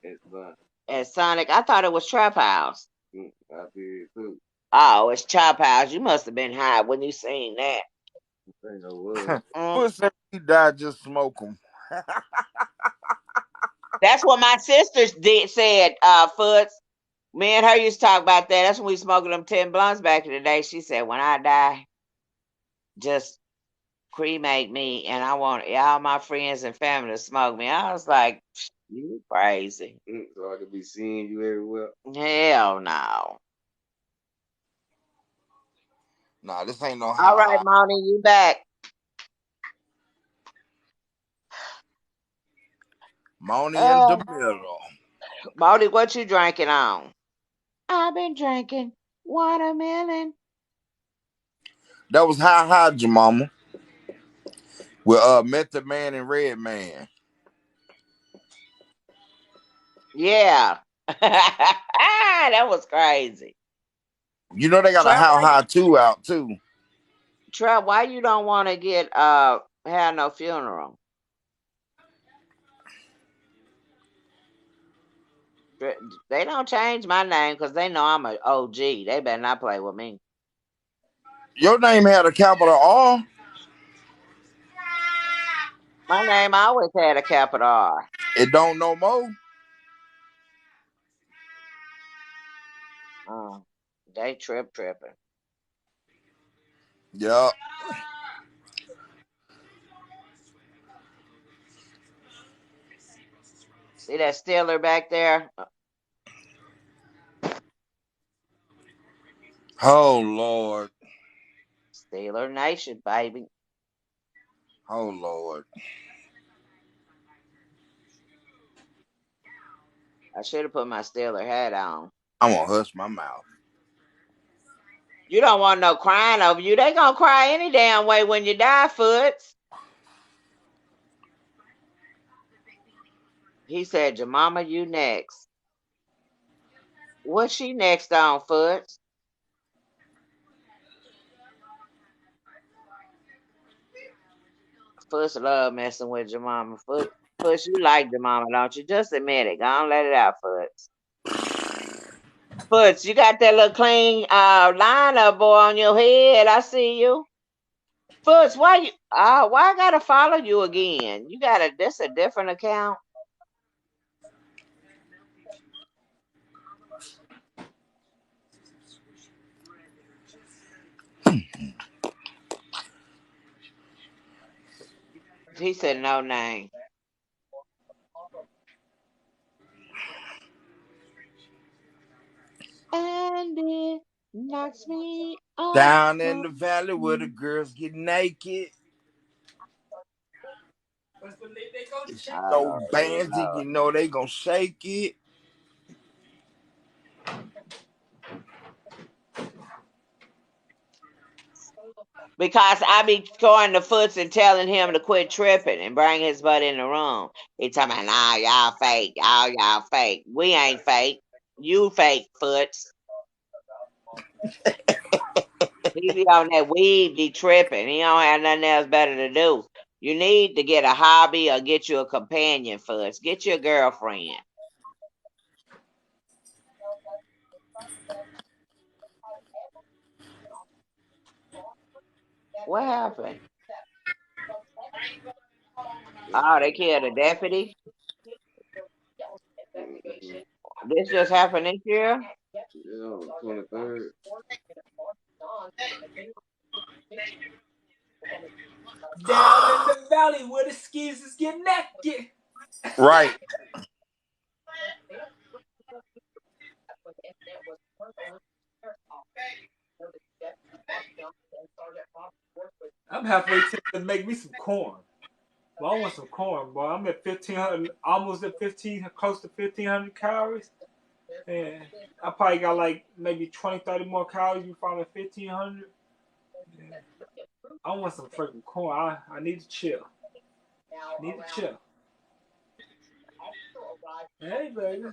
it's Sonic. At Sonic, I thought it was Trap House. I did too. Oh, it's Chop House. You must have been high when you seen that. I think I was. Mm. Who said he died? Just smoke him. That's what my sister said, Foots. Me and her used to talk about that. That's when we smoking them 10 blunts back in the day. She said, when I die, just cremate me, and I want all my friends and family to smoke me. I was like, you crazy. So I could be seeing you everywhere. Hell no. Nah, this ain't no All right, high. Moni, you back. Moni in the middle. Moni, what you drinking on? I've been drinking watermelon. That was high Jamama. With Method Man and Red Man. Yeah. That was crazy. You know they got a Trap, How High 2 out too. Trap, why you don't want to get have no funeral? They don't change my name because they know I'm an OG. They better not play with me. Your name had a capital R. My name always had a capital R. It don't no more. They tripping. Yeah. See that Steeler back there? Oh Lord. Steeler Nation, baby. Oh Lord. I should have put my Steeler hat on. I'm gonna hush my mouth. You don't want no crying over you. They gonna cry any damn way when you die, Foots. He said, your mama, you next. What's she next on, Foots? Foots love messing with your mama. Foots, you like your mama, don't you? Just admit it. Go on, let it out, Foots. Foots, you got that little clean lineup boy on your head. I see you. Foots, why I gotta follow you again? You got this a different account? He said no name. And it knocks me off. Down in the valley where the girls get naked. It's so Oh, bands that Lord. you know they gonna shake it. Because I be going to Foots and telling him to quit tripping and bring his butt in the room. He talking about, nah, y'all fake. Y'all fake. We ain't fake. You fake, Foots. He be on that weed, be tripping. He don't have nothing else better to do. You need to get a hobby or get you a companion, Foots. Get you a girlfriend. What happened? Oh, they killed a deputy? Mhm. This just happened this year? Yeah, on the 23rd. Down in the valley where the skeezers get naked. Right. I'm halfway to make me some corn. Well, I want some corn, boy. I'm at 1,500, almost at 15, close to 1,500 calories. And I probably got like maybe 20, 30 more calories before I'm at 1,500. Yeah. I want some freaking corn. I need to chill. Need to chill. Hey, baby.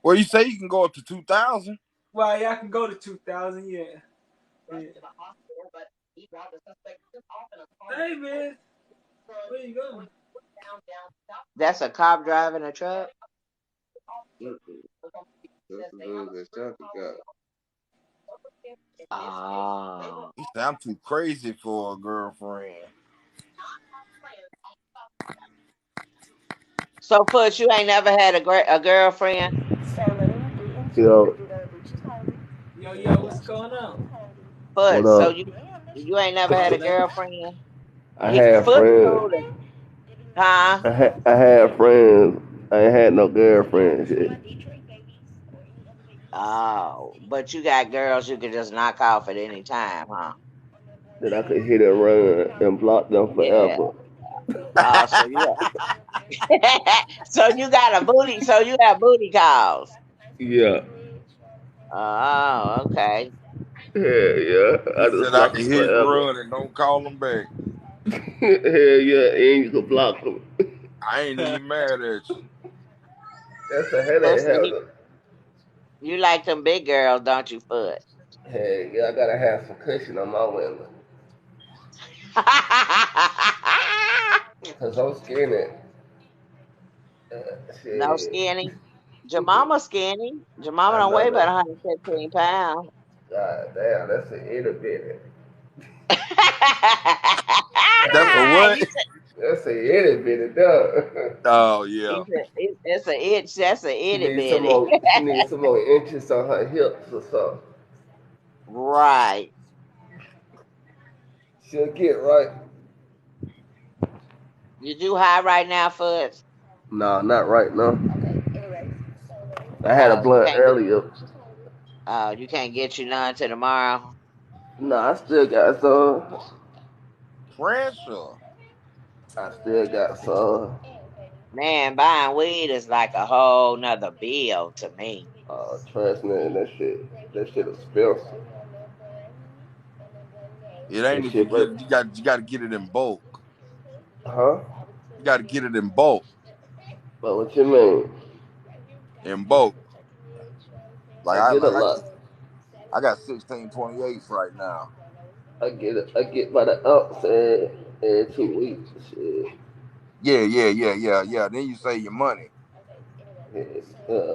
Well, you say you can go up to 2,000. Well, yeah, I can go to 2,000, yeah. Yeah. Hey, man. Where you going? That's a cop driving a truck? Mm-mm. That's the dude that shot the guy. Oh. He said, I'm too crazy for a girlfriend. So, Foots, you ain't never had a girlfriend? Yo, Yo, what's going on? what Foots, so up? you ain't never had a Chilling, man. girlfriend? I had Foots friends. cool. Huh? I had friends. I ain't had no girlfriend shit. Oh, but you got girls you can just knock off at any time, huh? That I could hit and run and block them Yeah. forever. Oh, so you got a booty, so you have booty calls. Yeah, Oh, okay. yeah. He I just said I block can them hit and forever. run and don't call him back. Hell yeah, and you can block them. I ain't even mad at you. That's a headache Pussy, hazard. you like them big girls, don't you, Foot? Hey, yeah, I gotta have some cushion on my women. Cause I'm skinny. No Shit. skinny. Jemima skinny. Jemima I don't weigh know about that. 115 pounds. God damn, that's an itty bitty. That's a what? You That's an itty bitty dog. Oh, yeah. it's a itch. That's a She itty needs some bitty. more. She needs some more inches on her hips or something. Right. She'll get right. You do high right now, Foot? No, not right now. I had a Oh, blunt earlier. you can't get you none till tomorrow. No, I still got some. Pressure. I still got some. Man, buying weed is like a whole nother bill to me. Trust me, that shit expensive. It ain't That if you shit, get but it. You got to get it in bulk. huh? You got to get it in bulk. But what you mean? In bulk. I get a Like lot. I got 1628s right now. I get by the ounce in 2 weeks. Shit. Yeah. Then you save your money. Yeah.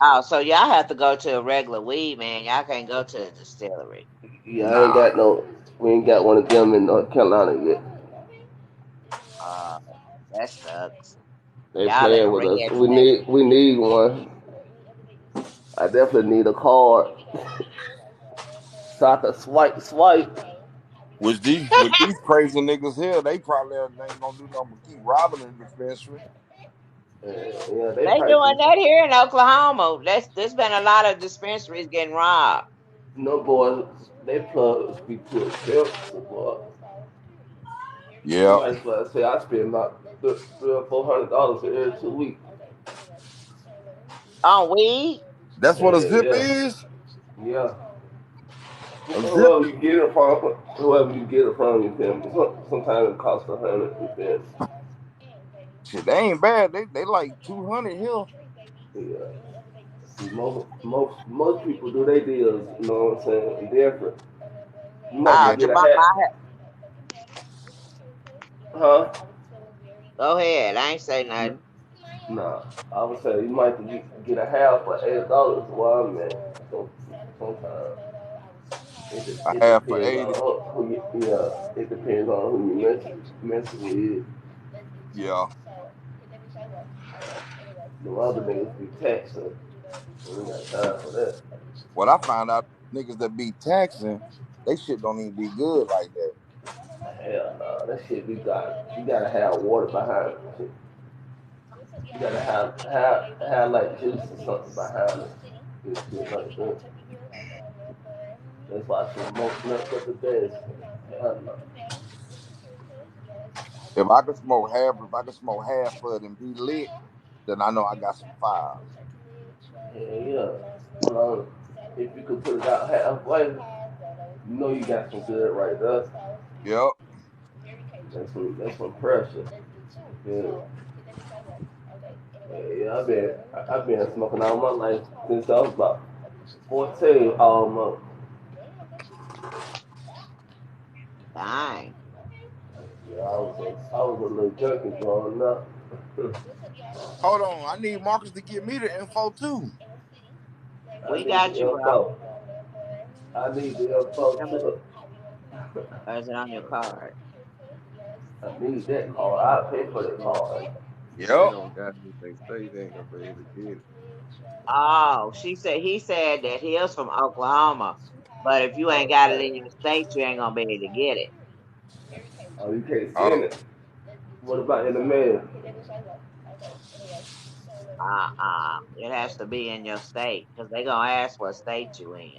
Oh, so y'all have to go to a regular weed man. Y'all can't go to a distillery. Yeah, I ain't Nah, got no. We ain't got one of them in North Carolina yet. Uh, that sucks. They Y'all in a playing with red us. state. We need one. I definitely need a card so I can swipe. with these crazy niggas here, they probably ain't gonna do nothing but keep robbing the dispensary. Yeah, they They doing prices. that here in Oklahoma. There's been a lot of dispensaries getting robbed. No boy, they plugs be too expensive, boy. You Yeah, might as well say I spend about $300 or $400 every 2 weeks. On weed? that's what a zip Yeah, is. yeah. A zip. Whoever you get it from, you can. Sometimes it costs 100. Depends. Shit, they ain't bad. They like 200 here. Yeah. See, most people do their deals. You know what I'm saying? Different. You might Yeah, just get a Jamal, hat, huh? go ahead. I ain't say nothing. Nah, I would say you might get a half for $8. Well, man, sometimes a it half for depends 80. on who you. Yeah, it depends on who you messing with. Yeah. The other niggas be taxing. We ain't got time for that. What I found out, niggas that be taxing, they shit don't even be good like that. Hell nah, that shit you gotta have water behind it. You gotta have like juice or something behind it. This shit like that. That's why I say most messed up the best. Hell no. If I could smoke half of it and be lit, then I know I got some fire. Hell yeah. Well, if you could put it out halfway, you know you got some good right there. Yep. That's some pressure. Yeah. Yeah, I've been smoking all my life since I was about 14 almost. Dang. Yeah, I was a little junkie growing up. Hold on, I need Marcus to give me the info too. I We need got the you, bro. info. I need the info Number, too. or is it on your card? I need that card. I'll pay for that card. If they Yep. don't got anything state, they ain't gonna be able to get it. Oh, he said that he is from Oklahoma. But if you ain't got it in your state, you ain't gonna be able to get it. Oh, you can't Oh, send it. What about in the mail? It has to be in your state because they gonna ask what state you in.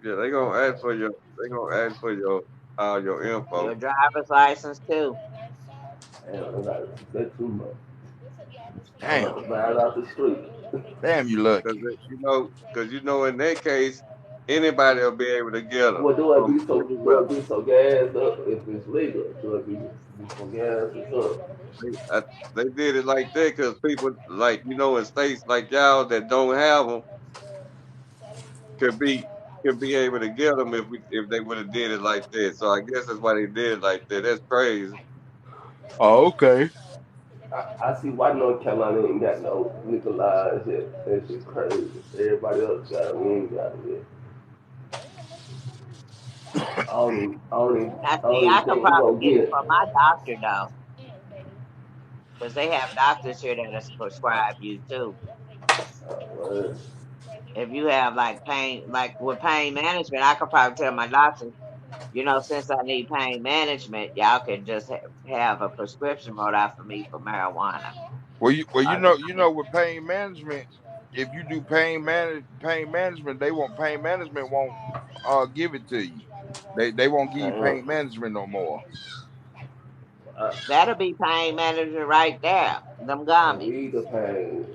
Yeah, they gonna ask for your Your info. driver's license too. Damn, I gotta keep that too much. I'm damn. about to buy it out the street. Damn, you Cause lucky. in that case, anybody will be able to get them Well, from do anywhere. it be so gassed up if it's legal? Do it be so gassed up? They, I, they did it like that because people like in states like y'all that don't have them could be able to get them if they would have did it like that. So I guess that's why they did it like that. That's crazy. Oh, okay. I see why North Carolina ain't got no legalized yet. That shit crazy. Everybody else got it. We ain't got it yet. Now, I see, don't I even could think we probably gonna get get it it. from my doctor though, because they have doctors here that prescribe you too. Well, If you have like pain, like with pain management, I could probably tell my doctor, since I need pain management, y'all can just have a prescription wrote out for me for marijuana. Well, I, you know, with pain management, if you do pain management, pain management won't give it to you. They won't give you I, pain management no more. I, That'll be pain management right there. Them I gummies. need the pain.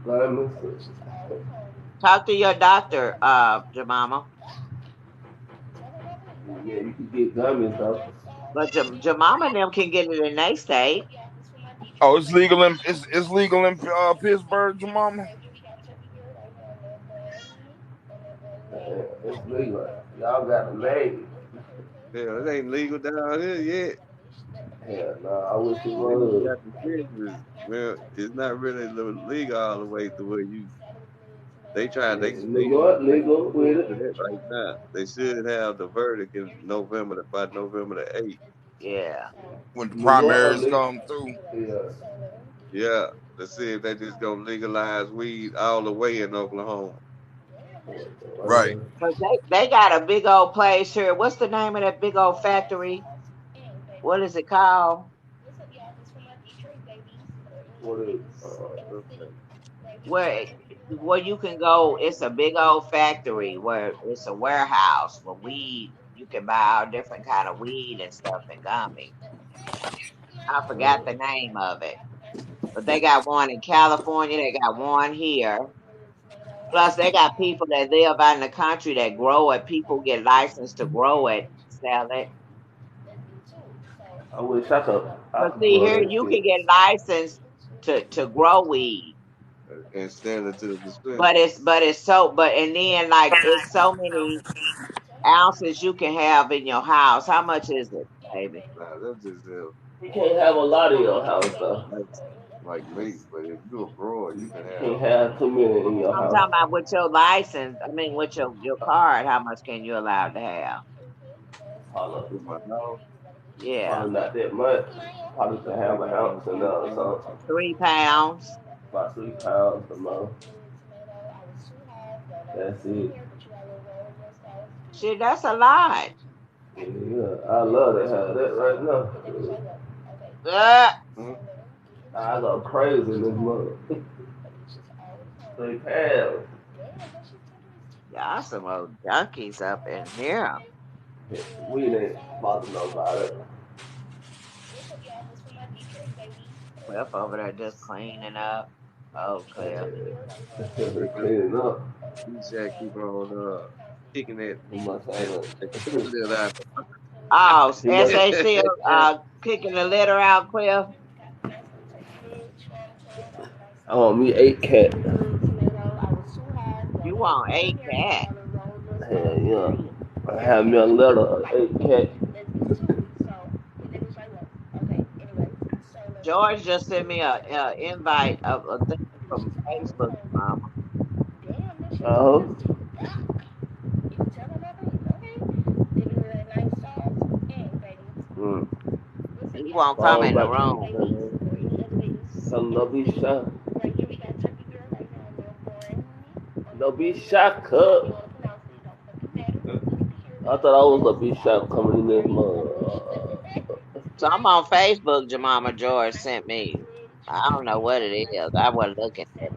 Lemons. Talk to your doctor, Jemima. Yeah, you can get gummies though. But your mama and them can get it in their state. Oh, it's legal in it's legal in Pittsburgh, your mama. It's legal. Y'all got the name. Hell, it ain't legal down here yet. Hell no, I wish it Then you was. got the business. Well, it's not really legal all the way to where you. They New York legal with for it. that right now. They should have the verdict in November, by November the 8th. Yeah. When the New York primaries legal. come through. Yeah. Yeah, to see if they just gonna legalize weed all the way in Oklahoma. Right. But they got a big old place here. What's the name of that big old factory? What is it called? What is Where you can go, it's a big old factory where it's a warehouse where weed, you can buy all different kind of weed and stuff and gummy. I forgot the name of it. But they got one in California, they got one here. Plus they got people that live out in the country that grow it. People get licensed to grow it, sell it. I wish I could. But see grow here that you can shit. get licensed to grow weed. And sell it to the dispensary. And then like it's so many ounces you can have in your house. How much is it, baby? Nah, that's just You can't have a lot in your house though. like me. But if you a grower, you can You have. can't have too many in your I'm house. talking about with your license. I mean, with your card, how much can you allowed to have? Probably, In my house, Yeah, probably not that much. Probably can have an ounce in there or something. 3 pounds. About 3 pounds or more. That's it. Shit, that's a lot. Yeah, I love to have that right now. I go crazy in this mother. 3 pounds. Y'all some old junkies up in here. We ain't about to know about it. Cliff over there just cleaning up. Oh, Cliff. Cleaning up. you should keep on kicking that. He must have Little out. Oh, He must- SA still kicking the litter out, Cliff. I want me 8 cat. You want 8 cat? Hell yeah. I have me a litter of 8 cat. George just sent me a invite of a thing from Facebook, Mama. He won't come in the room. So don't be shy. Don't be shy, cuz. I thought I was a big shot coming in this month. So I'm on Facebook. Jemima George sent me. I don't know what it is. I wasn't looking at it.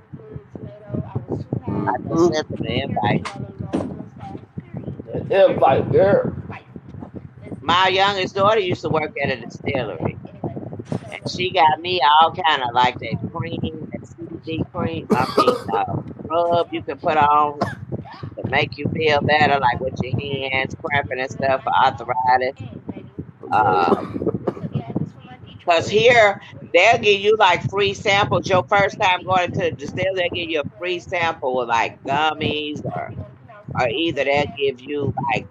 I just sent him the invite. Invite, girl. My youngest daughter used to work at a distillery, and she got me all kind of like that cream, that CBD cream. I mean, rub you can put on to make you feel better, like with your hands cramping and stuff for arthritis. Because here they'll give you like free samples. Your first time going to the distillery, they'll give you a free sample of like gummies, or either they'll give you like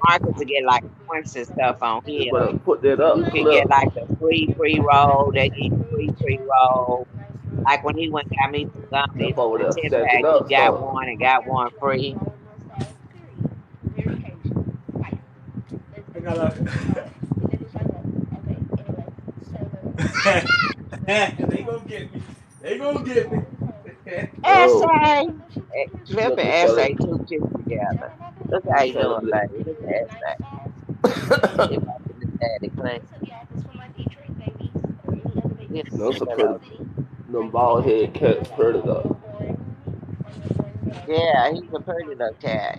markets to get like points and stuff on here. Put that up. You can get like the free pre-roll. They give you free pre-roll. Like when he went and got me some gummies, the 10-pack, he got one and got one free. They gonna get me. They gonna get me. SA. Clip and SA two kids together. Look how you doing, baby. Look at SA. Those are pretty. Them bald head cats pretty though. Yeah, he's a pretty little cat.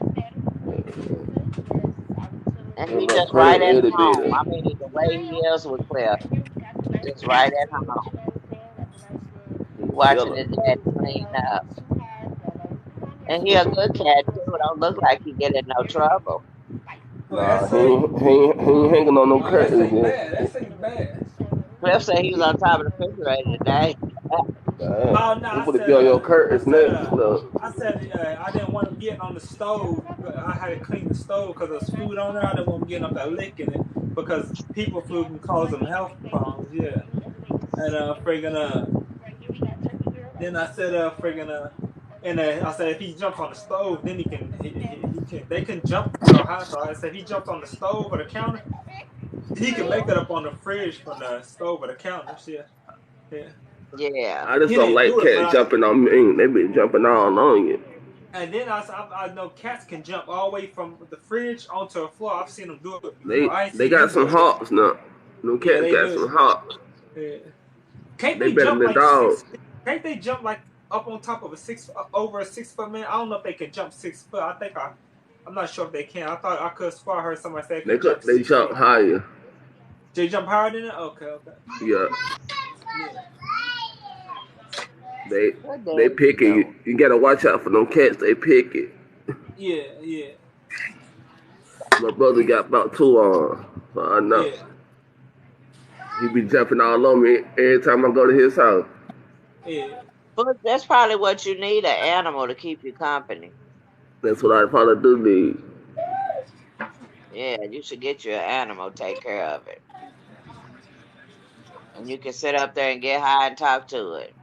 And he just right at home. I mean, the way he is with Cliff, just right at home. Watching his dad clean up. And he a good cat too. Don't look like he get in no trouble. Oh, Nah, SA? he ain't hanging on no Oh, SA curtains yet. bad. SA bad. Cliff said he was on top of the refrigerator today. Damn. Oh no, He would be on your curtains next, Cliff. I didn't want him getting on the stove. I had to clean the stove because there's food on there. I didn't want him getting up there licking it because people food can cause them health problems. Yeah, and then I said and I said if he jumps on the stove, then he can they can jump so high. So I said if he jumps on the stove or the counter, he can make it up on the fridge from the stove or the counter. Yeah, yeah. Yeah. I just He don't didn't like do it, cats jumping on me. They be jumping all on you. and then I know cats can jump all the way from the fridge onto the floor. I've seen them do it before. I ain't They seen got him some do it yet. hops now. Them Yeah, cats they got do. some hops. Yeah. Can't They they better jump than like dogs. Can't they jump like up on top of over a 6 foot man? I don't know if they can jump 6 foot. I'm not sure if they can. I thought I could swear I heard somebody say they could jump They 6 feet. jump higher. They jump higher than it. Okay. Yeah. Yeah. What They daddy you pick it. doing? You gotta watch out for them cats. They pick it. Yeah. My brother got about 2 on, so I know. Yeah. He be jumping all on me every time I go to his house. Yeah. But that's probably what you need, an animal to keep you company. That's what I probably do need. Yeah, you should get you an animal, take care of it. And you can sit up there and get high and talk to it.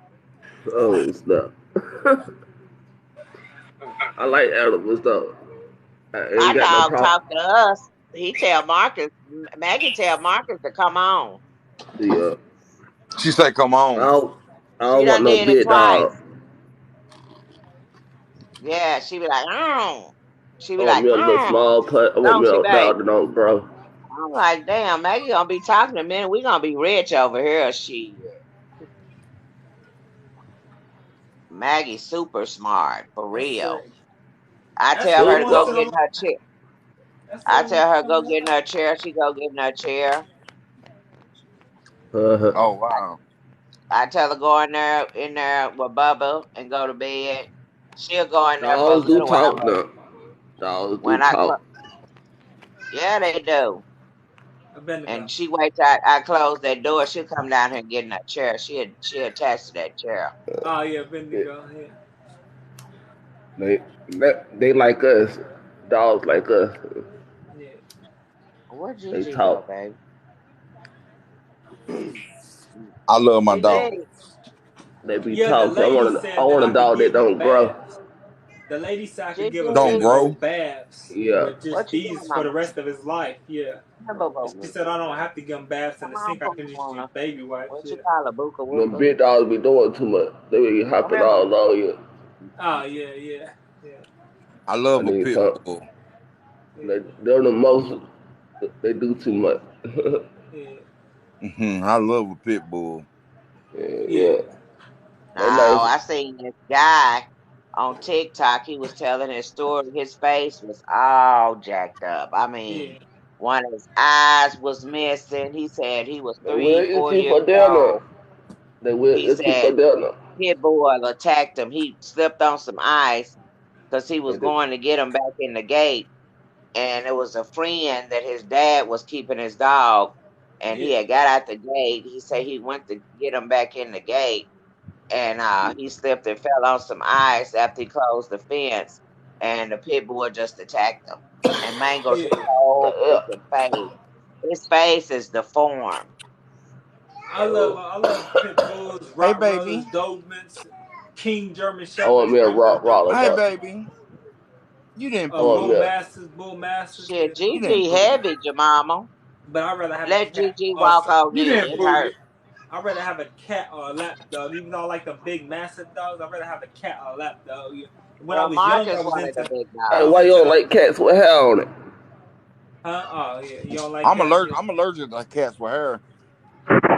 Oh, stuff. I like animals though. I My ain't got no dog problem. talked to us. He tell Marcus, Maggie tell Marcus to come on. Yeah. She say, "Come I on." She don't want done no did it big twice. dog. Yeah, she be like, She I be want like, me a little small put. I want don't me she, a babe? dog that don't grow. I'm like, damn, Maggie gonna be talking in a minute. We gonna be rich over here. Maggie's super smart, for That's real. I that's tell the her to one go Super. sit get on in my her chair. that's the I one tell her sit on go my get in lap. her chair. She go get in her chair. Uh-huh. Oh wow. I tell her go in there with Bubba and go to bed. She'll go in there for a Dogs do little while. talk now. Dogs do When I talk. yeah, they do. I've been to go. And she waits till I close that door. She'll come down here and get in that chair. She attached to that chair. Oh yeah, been to Yeah. go. Yeah. They like us. Dogs like us. Yeah. Where'd They Gigi go, talk. baby? I love my dog. Gigi. They be Yeah, the talking. lady I said that want I a could dog that give him don't grow. baths. The lady said I could give a Don't Gigi. pit bull grow. baths, Yeah. but just What you doing, these for the mama? rest of his life. Yeah. Come on, And she said I don't have to give him baths in come the on, sink. I can just use Pomona. baby wipes. What Yeah. you call a Buka Them Wooka? big dogs be doing too much. They be Come hopping here, boo. all on you. Oh yeah. I I love a need pit talk. bull. They're the most. They do too much. Hmm. I love a pit bull. Yeah. No, They nice. I seen this guy on TikTok. He was telling his story. His face was all jacked up. I mean, one of his eyes was missing. He said he was They will 4 eat you years for dinner. old. They will He eat you for said dinner. pit bull attacked him. He slipped on some ice because he was They do. going to get him back in the gate. And it was a friend that his dad was keeping his dog. And he had got out the gate. He said he went to get him back in the gate. And he slipped and fell on some ice after he closed the fence. And the pit bull just attacked him. And mangled his whole freaking face. His face is deformed. I love pit bulls, Hey, Rottweilers, baby. Dobermans, King German I want Shepherds, me a Great Rottweiler Hey, though. baby. You didn't I want poop. Bull me a. Masters. Yeah. Shit, You didn't Gigi poop. heavy, your mama. But I'd rather have a Let cat. Gigi walk on You you. didn't It fool hurt. me. I'd rather have a cat or a lap dog. Even though I like the big, massive dogs, I'd rather have a cat or a lap dog. When I Well, was young, Marcus wanted a big Hey, dog. why you don't like cats with hair on it? Huh? Oh, yeah. You don't like I'm cats? allergic. I'm allergic to cats with hair.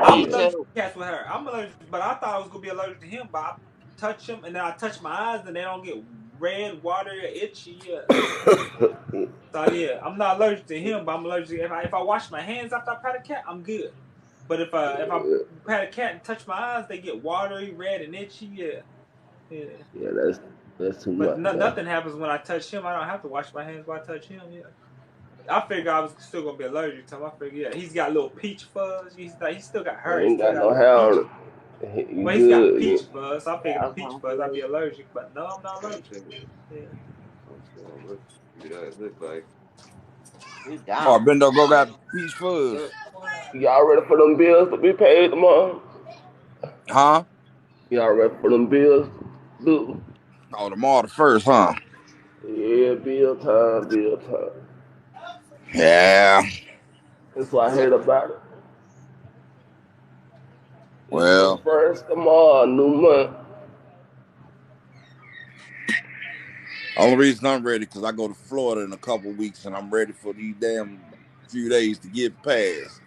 I'm Me Yeah. allergic too. to cats with hair. I'm allergic, but I thought I was going to be allergic to him, but I touch him, and then I touch my eyes, and they don't get red, watery, or itchy. Yeah. So, yeah, I'm not allergic to him, but I'm allergic. If I wash my hands after I pat a cat, I'm good. But if I pat a cat and touch my eyes, they get watery, red, and itchy. Yeah. Yeah, that's too But much. nothing happens when I touch him. I don't have to wash my hands while I touch him. Yeah. I figured I was still gonna be allergic to him. I figured, yeah, he's got a little peach fuzz. He's still got I hair. He ain't still got got a no little hair peach. on it. You Well, he's got good? peach You, fuzz. So I figured the That was peach on fuzz I'd be play. allergic, but no, I'm not allergic. Yeah. Let's see how it look like. You Oh, gone. Bendo go got peach fuzz. y'all ready for them bills to be paid tomorrow? Huh? Y'all ready for them bills? Dude. Oh, tomorrow the first, huh? Yeah, bill time, bill time. Yeah. That's what I heard about it. It's the Well, first tomorrow, new month. only reason I'm ready because I go to Florida in a couple weeks and I'm ready for these damn few days to get past.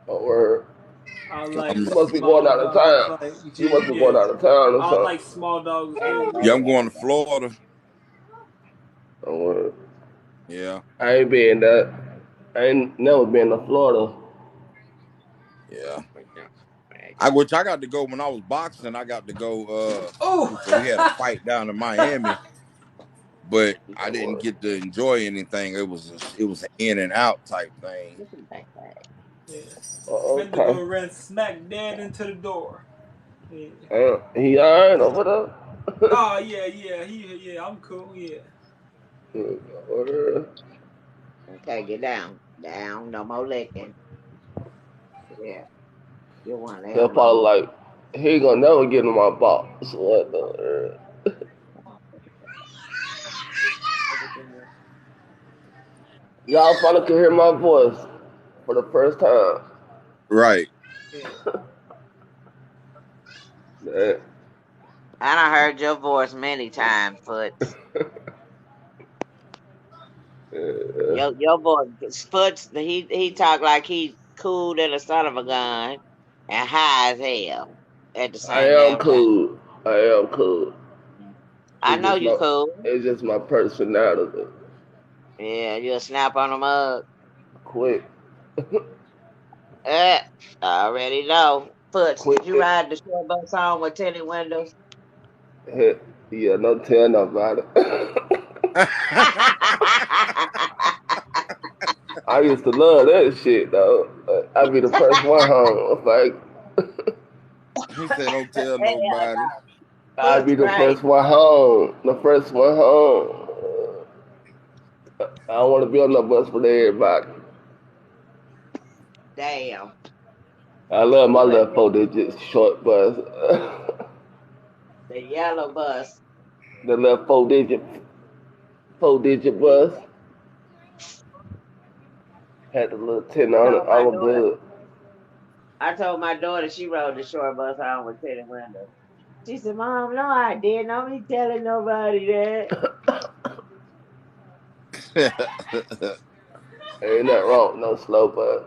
Oh, word. I like You I'm, must be going small out of dogs town. like You must G. be Yeah, going out of town or I like something. small dogs good. yeah, Yeah. I'm going to Florida. Oh, word. Yeah, I ain't been that. I ain't never been to Florida. yeah. Which I got to go when I was boxing. I got to go. Oh, We had a fight down in Miami, but I Oh, didn't word. get to enjoy anything. It was an in and out type thing. yeah. Oh, okay. Bendigo ran smack dead into the door. Yeah. He alright over there? Oh yeah. I'm cool. Yeah. Word. Okay, get down. Down. No more licking. Yeah. You want He'll elbow. probably like, he ain't gonna never get in my box. What the? Y'all finally can hear my voice for the first time. Right. Yeah. Man. I done heard your voice many times, Foots. Yeah. Your voice, Foots, he talk like he cool than a son of a gun and high as hell at the I same am damn time. cool. I am cool. I know you cool. It's just my personality. Yeah, you'll snap on a mug. Quick. I already know. Foots, did Quick. you ride the short bus home with tinted windows? Yeah, no tell nobody. I used to love that shit though. I'd be the first one home. Like He said, "Don't tell nobody." I'd Foots be the crazy. first one home. The first one home. I don't want to be on the bus with everybody. Damn. I love my You had little 4 digit short bus. the yellow bus. The little 4 digit bus. Had the little 10 I on it. told I my was daughter. good. I told my daughter she rode the short bus home with tinted windows. She said, "Mom, no, I didn't. Don't be telling nobody that." Ain't nothing wrong with no slow bus.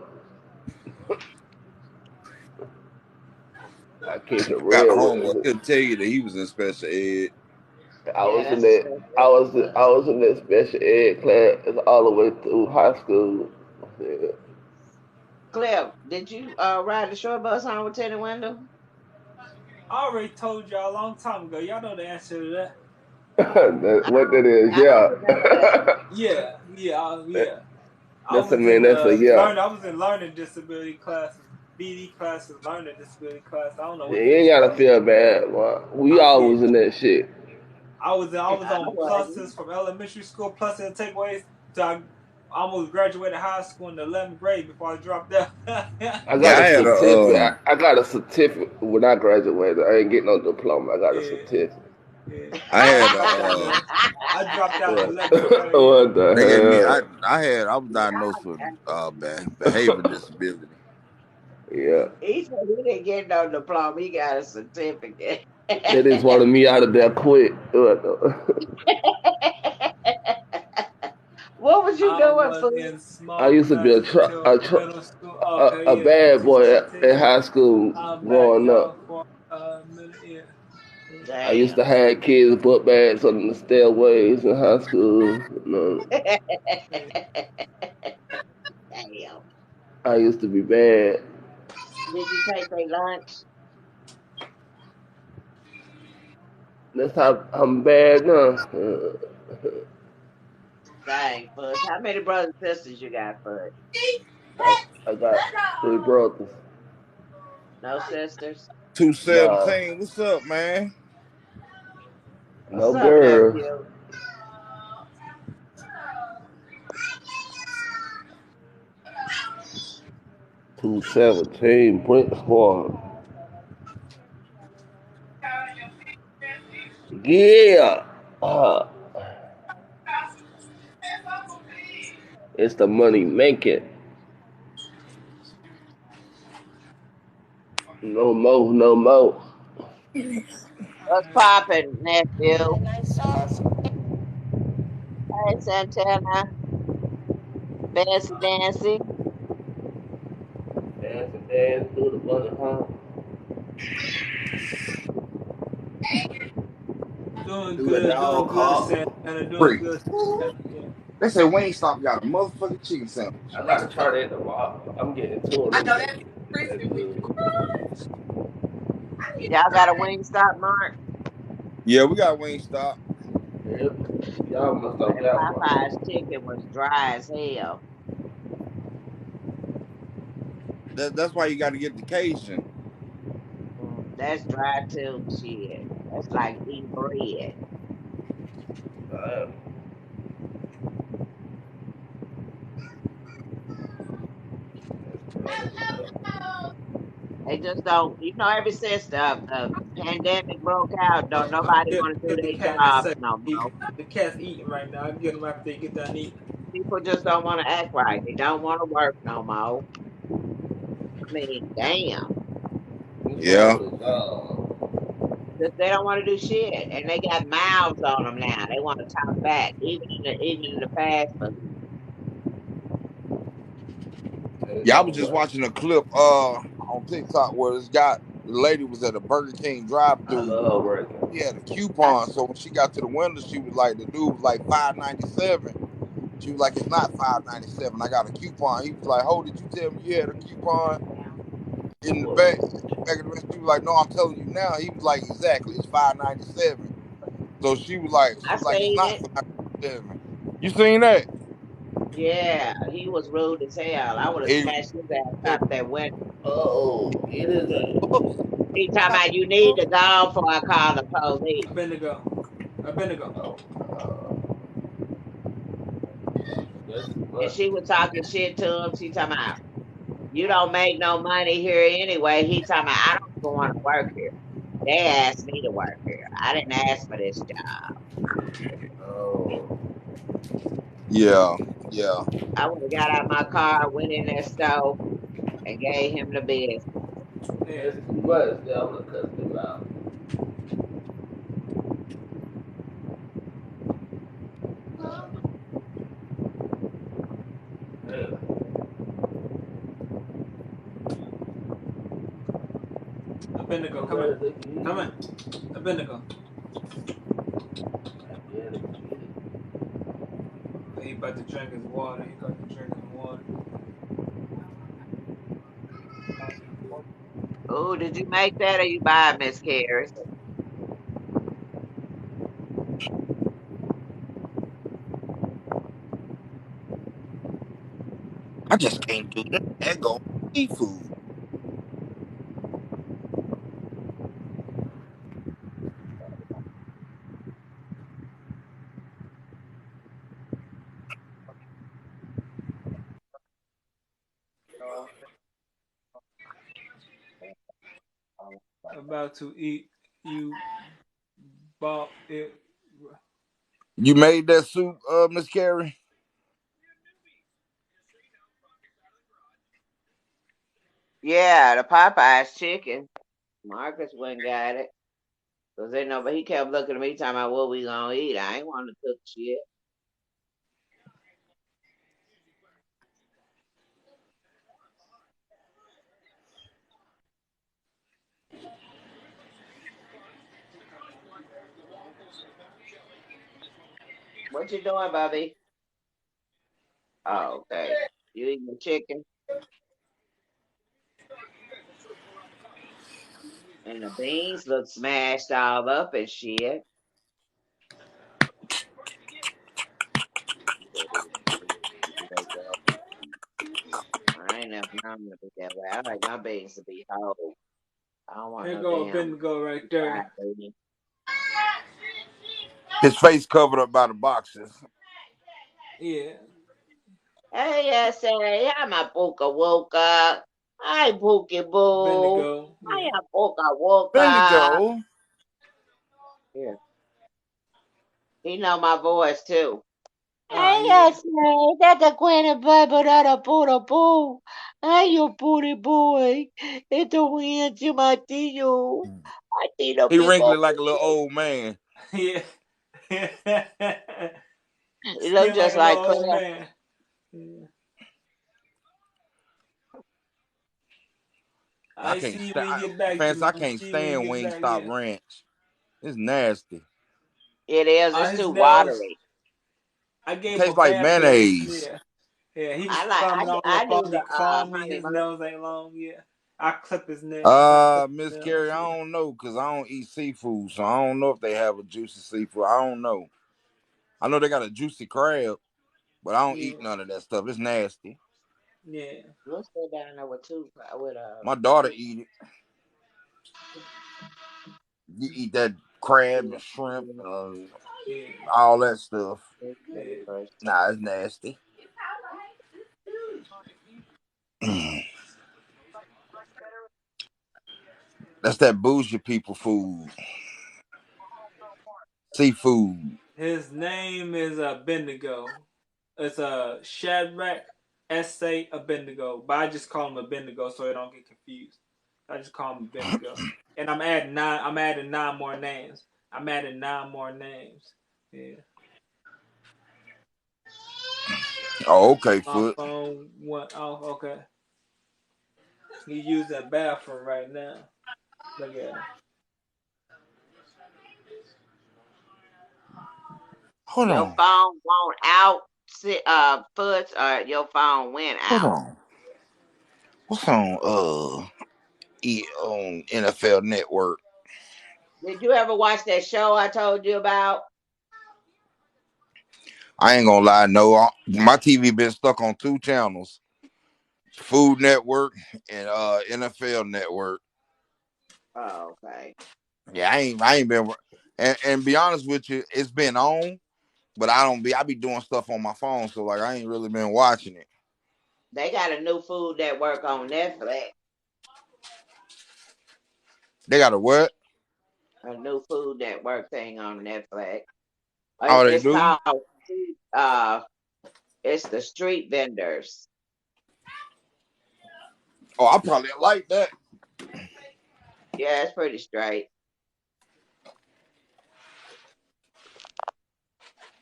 I keep it Got a real with homeboy. it. He'll tell you that he was in special ed. I Yeah, was in that's a that. special I ed was bus. I was in that special ed class all the way through high school. Yeah. Cliff, did you ride the short bus home with tinted windows? I already told y'all a long time ago. Y'all know the answer to that. What that is? I don't remember that. Yeah. Yeah. I That's a was man. in That's a yeah. I was in learning disability classes, BD classes, learning disability class. I don't know You what ain't this gotta was. feel bad. Man. We Yeah. always in that shit. I was I on wasn't. pluses from elementary school, plus and takeaways. So I almost graduated high school in the 11th grade before I dropped out. I Yeah, got I a had certificate. a I got a certificate when I graduated. I ain't get no diploma. I got a Yeah, certificate. yeah. I I had dropped out in a the I dropped out in What? the 11th grade. Yeah. What the they gave me hell? I was diagnosed with behavior disability. Yeah. He said he didn't get no diploma. He got a certificate. They just wanted me out of there quick. What the- What was you I doing, was fool? in I small used to be classes till middle school. Okay, a yeah. bad boy in Teacher. high school I'm back, growing y'all, up. for a minute. Yeah. I used Damn. to have kids book bags on the stairways in high school. Yeah. Damn. I used to be bad. Did you take their lunch? That's how I'm bad now. Dang, Fudge. How many brothers and sisters you got, Fudge? I got 3 brothers. No sisters? 217. What's up, man? What's No up, girls. nephew? 217 Prince One. Yeah. It's the money making. No more, no more. What's poppin', nephew? Hey, Santana. Fancy Dancy. Dance through the money, huh? Doing Do a good, doing dog good, call. Santana. Doing Free. good, Santana. Yeah. They say Wingstop got a motherfucking chicken sandwich. I gotta try that tomorrow. I'm getting to it. I know that. That's good. Y'all got a Wingstop, Mark? Yeah, we got Wingstop. Yep. Y'all must That have got one. Popeye's chicken was dry as hell. That's why you got to get the Cajun. That's dry too. Shit. That's like eating bread. They just don't, ever since the pandemic broke out, don't nobody want to do Give the their cat a jobs second. no more. The cat's eating right now. I'm getting him after they get done eating. People just don't want to act right. They don't want to work no more. I mean, damn. Yeah. They don't want to do shit, and they got mouths on them now. They want to talk back, even in the fast food. Yeah, I was just watching a clip on TikTok where the lady was at a Burger King drive-thru. She had a coupon, so when she got to the window, she was like, the dude was like $5.97. She was like, it's not $5.97. I got a coupon. He was like, oh, did you tell me you had a coupon in the back of the rest? She was like, no, I'm telling you now. He was like, exactly, it's $5.97. So she was like, it's not $5.97. You seen that? Yeah, he was rude as hell. I would have smashed his ass out that window. Oh, it is He talking about you need to go before I call the police. I've been to go. And she was talking shit to him. She talking about, you don't make no money here anyway. He talking about, I don't even want to work here. They asked me to work here. I didn't ask for this job. Yeah. I would have got out of my car, went in that store, and gave him the business. That's too much. I'm gonna cut them out. Abednego, come in. Abednego. He about to drink his water. He got to drink his water. Oh, did you make that or you buy it, Miss Carrie? I just can't do that. That go seafood. About to eat. You bought it. You made that soup, Miss Carrie? Yeah, the Popeye's chicken. Marcus went and got it. Cause they know, but he kept looking at me talking about what we gonna eat. I ain't want to cook shit. What you doing, Bobby? Oh, okay. You eating the chicken? And the beans look smashed all up and shit. No, I'm gonna be that way. I like my beans to be whole. I don't want Here no go damn Bendigo right fried there. beans. His face covered up by the boxes. Yeah, Hey, yes, say, I'm a Booka Wooka. Hi, Bookie Boo. Bendigo. I Yeah. am Booka Wooka. Bendigo. Yeah, he know my voice too. Oh Hey, yeah. yes, say, that's the Queen of Bible, that a Buddha Boo. Hey, you booty boy. It's the wind to my Tino. I see the He people. wrinkly like a little old man. Yeah. He look Still like just a little like old Claire. man. Yeah. I I can't see you when you stand. get back to Fans, me. I I can't see you when you stand get back. Wingstop Yeah. Ranch. It's nasty. It is. It's His too nails. watery. I It gave him a tastes like bad grade. mayonnaise. Yeah. Yeah. He was I like. climbing all I up do on the me, clawing me. honey His mustard. nails ain't long. Yeah. I clip his nails. I clip Miss his nails. Carey, I Yeah. don't know because I don't eat seafood, so I don't know if they have a juicy seafood. I don't know. I know they got a juicy crab, but I don't Yeah. eat none of that stuff. It's nasty. Yeah. We'll stay down there with My daughter two. eat it. You eat that crab and shrimp, Yeah. all that stuff. Yeah. Nah, it's nasty. That's that bougie people food. Seafood. His name is Bendigo. It's Shadrach S.A. Abednego, but I just call him Abednego so I don't get confused. I just call him Abednego, and I'm adding nine. I'm adding 9 more names. I'm adding 9 more names. Yeah. Oh, okay, My Foot. phone went off. Okay. He used that bathroom right now. Look at him. Hold Your on. phone won't out foot or your phone went Hold out. on. What's on on NFL Network? Did you ever watch that show I told you about? I ain't gonna lie, no. My TV been stuck on 2 channels: Food Network and NFL Network. Oh, okay. Yeah, I ain't been. And be honest with you, it's been on, but I be doing stuff on my phone, so like I ain't really been watching it. They got a new Food Network on Netflix. They got a what? A new Food Network thing on Netflix. Oh, they It's do? called uh it's the Street Vendors. Oh, I probably like that. Yeah, it's pretty straight.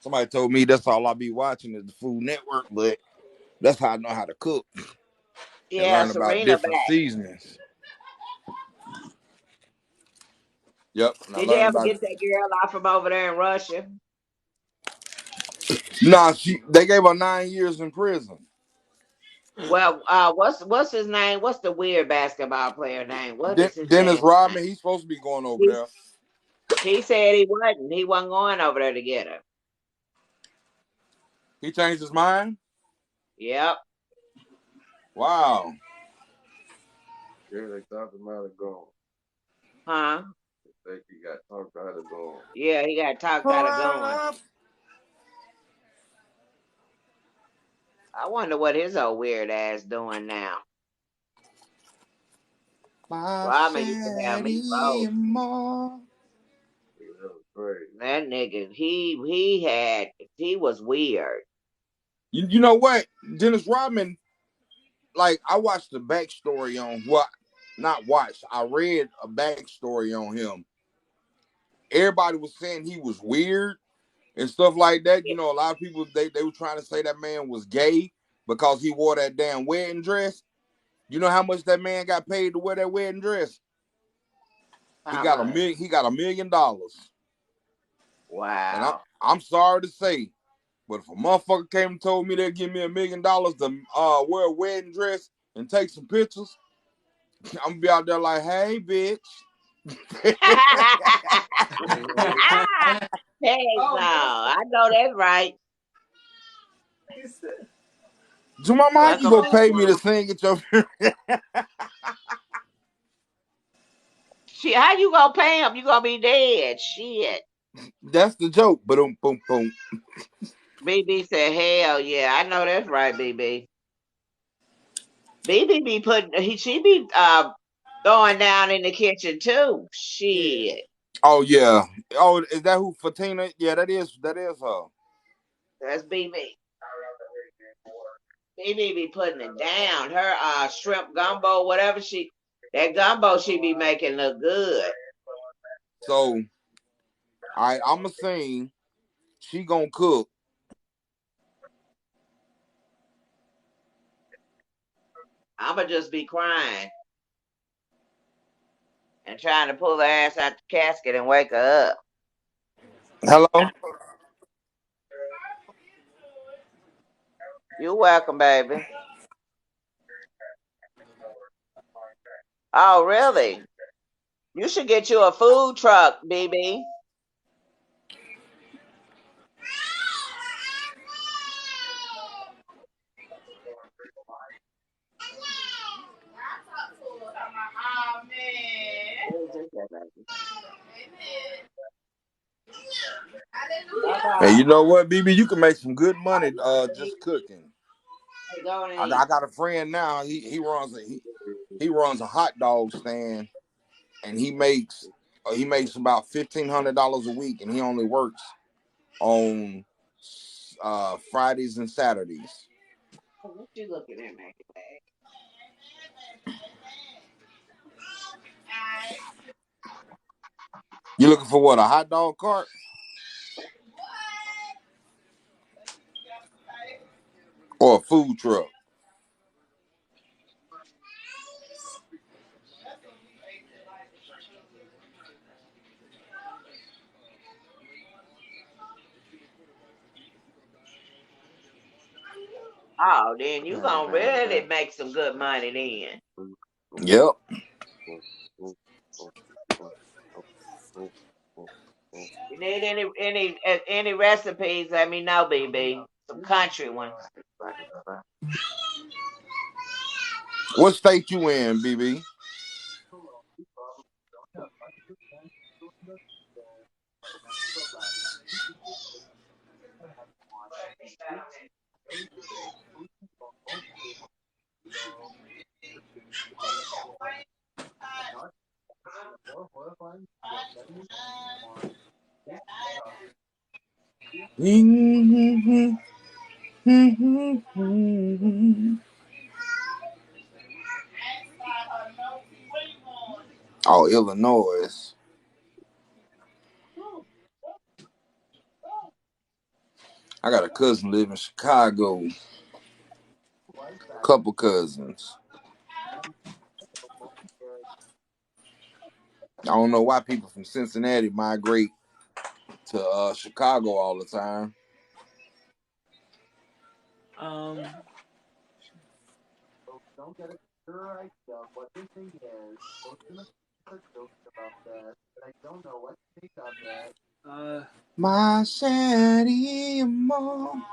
Somebody told me that's all I be watching is the Food Network, but that's how I know how to cook and Yeah, learn about Serena different back. seasonings. Yep, and I Did you learned ever about. get that girl off from over there in Russia? Nah, they gave her 9 years in prison. Well, what's his name? What's the weird basketball player name? What is his Dennis damn name? Rodman, he's supposed to be going over He, there. he said he wasn't. He wasn't going over there to get her. He changed his mind. Yep. Wow. Yeah, they talked him out of going. Huh? They think he got talked out of going. Yeah, he got talked out of going. I wonder what his old weird ass doing now. My Robin used to have me fatty broke. more. Yeah, that was crazy. That nigga, he was weird. You know what? Dennis Rodman, like I watched the backstory on not watched. I read a backstory on him. Everybody was saying he was weird and stuff like that. You know, a lot of people they were trying to say that man was gay because he wore that damn wedding dress. You know how much that man got paid to wear that wedding dress? He How got much? $1 million. And Wow. I'm sorry to say, but if a motherfucker came and told me they'd give me $1 million to wear a wedding dress and take some pictures, I'm gonna be out there like, hey, bitch. Hey, no, Oh, I know that's right. he said, Jemima, how you Welcome gonna back, pay me to Mama. sing at your How you gonna pay him? You gonna be dead. Shit. That's the joke. Boom, boom, boom. BB said, hell yeah. I know that's right, BB. BB be she be throwing down in the kitchen too. Yeah. Shit. Oh yeah. Oh, is that who Fatina? Yeah, that is her. That's BB. BB be putting it down. Her shrimp gumbo, whatever that gumbo she be making look good. So I'ma sing. She gonna cook. I'ma just be crying and trying to pull her ass out the casket and wake her up. Hello? You're welcome, baby. Oh, really? You should get you a food truck, BB. Hey, Bye-bye. you know what, BB? You can make some good money just cooking. Hey, go and I eat. got a friend now. He runs a hot dog stand, and he makes about $1,500 a week, and he only works on Fridays and Saturdays. What you looking at, man? You looking for what? A hot dog cart or a food truck? Oh, then you gonna really make some good money then. Yep. You need any recipes? Let me know, BB. Some country ones. What state you in, BB? Oh, Illinois. I got a cousin live in Chicago. Couple cousins. I don't know why people from Cincinnati migrate to Chicago all the time. My Shanty Mom.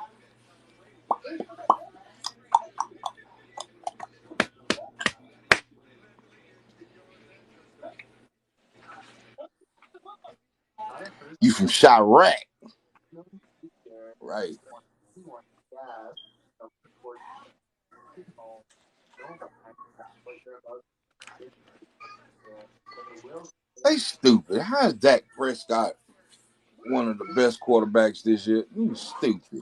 You from Chirac, right? They stupid. How is Dak Prescott one of the best quarterbacks this year? You stupid.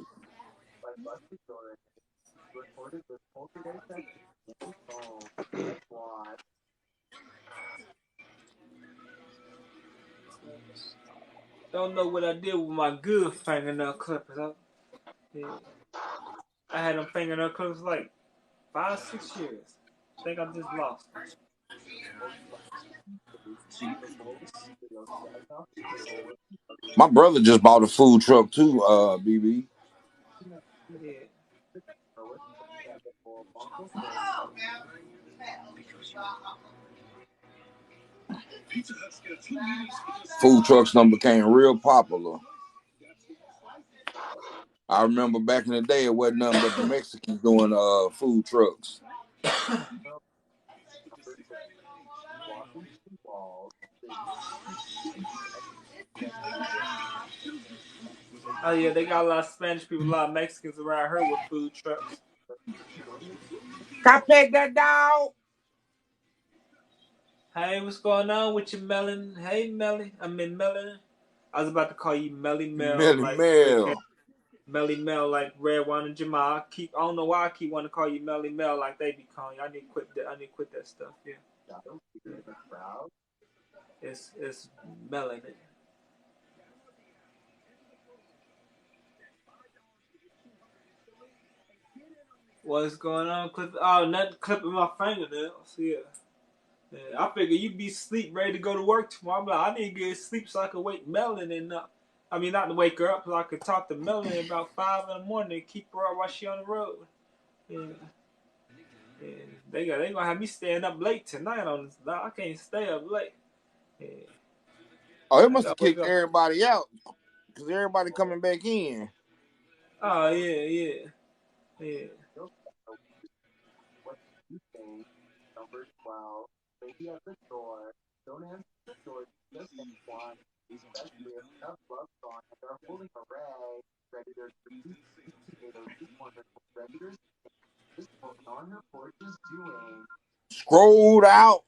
Don't know what I did with my good fingernail clippers. I had them fingernail clippers like 5-6 years. I think I just lost them. My brother just bought a food truck too, BB. Yeah. Food trucks done became real popular. I remember back in the day, it wasn't nothing but the Mexicans doing food trucks. Oh yeah, they got a lot of Spanish people, a lot of Mexicans around here with food trucks. I pegged that dog. Hey, what's going on with you, Melon? Hey, Melly. I mean, Melon. I was about to call you Melly Mel, Melly like Mel. Melly Mel, like Red One and Jamal. I don't know why I keep wanting to call you Melly Mel, like they be calling you. I need to quit that. I need to quit that stuff. Yeah. It's Melon. What's going on? Nothing clipping my fingernails. Yeah. I figure you be sleep ready to go to work tomorrow. I'm like, I need to get sleep so I can wake Melon and I mean, not to wake her up, so I could talk to Melon about 5 in the morning and keep her up while she on the road. Yeah. Yeah. They gonna have me staying up late tonight on this. I can't stay up late. Yeah. Oh, it must have kicked everybody out because everybody coming back in. Oh yeah. Scrolled out.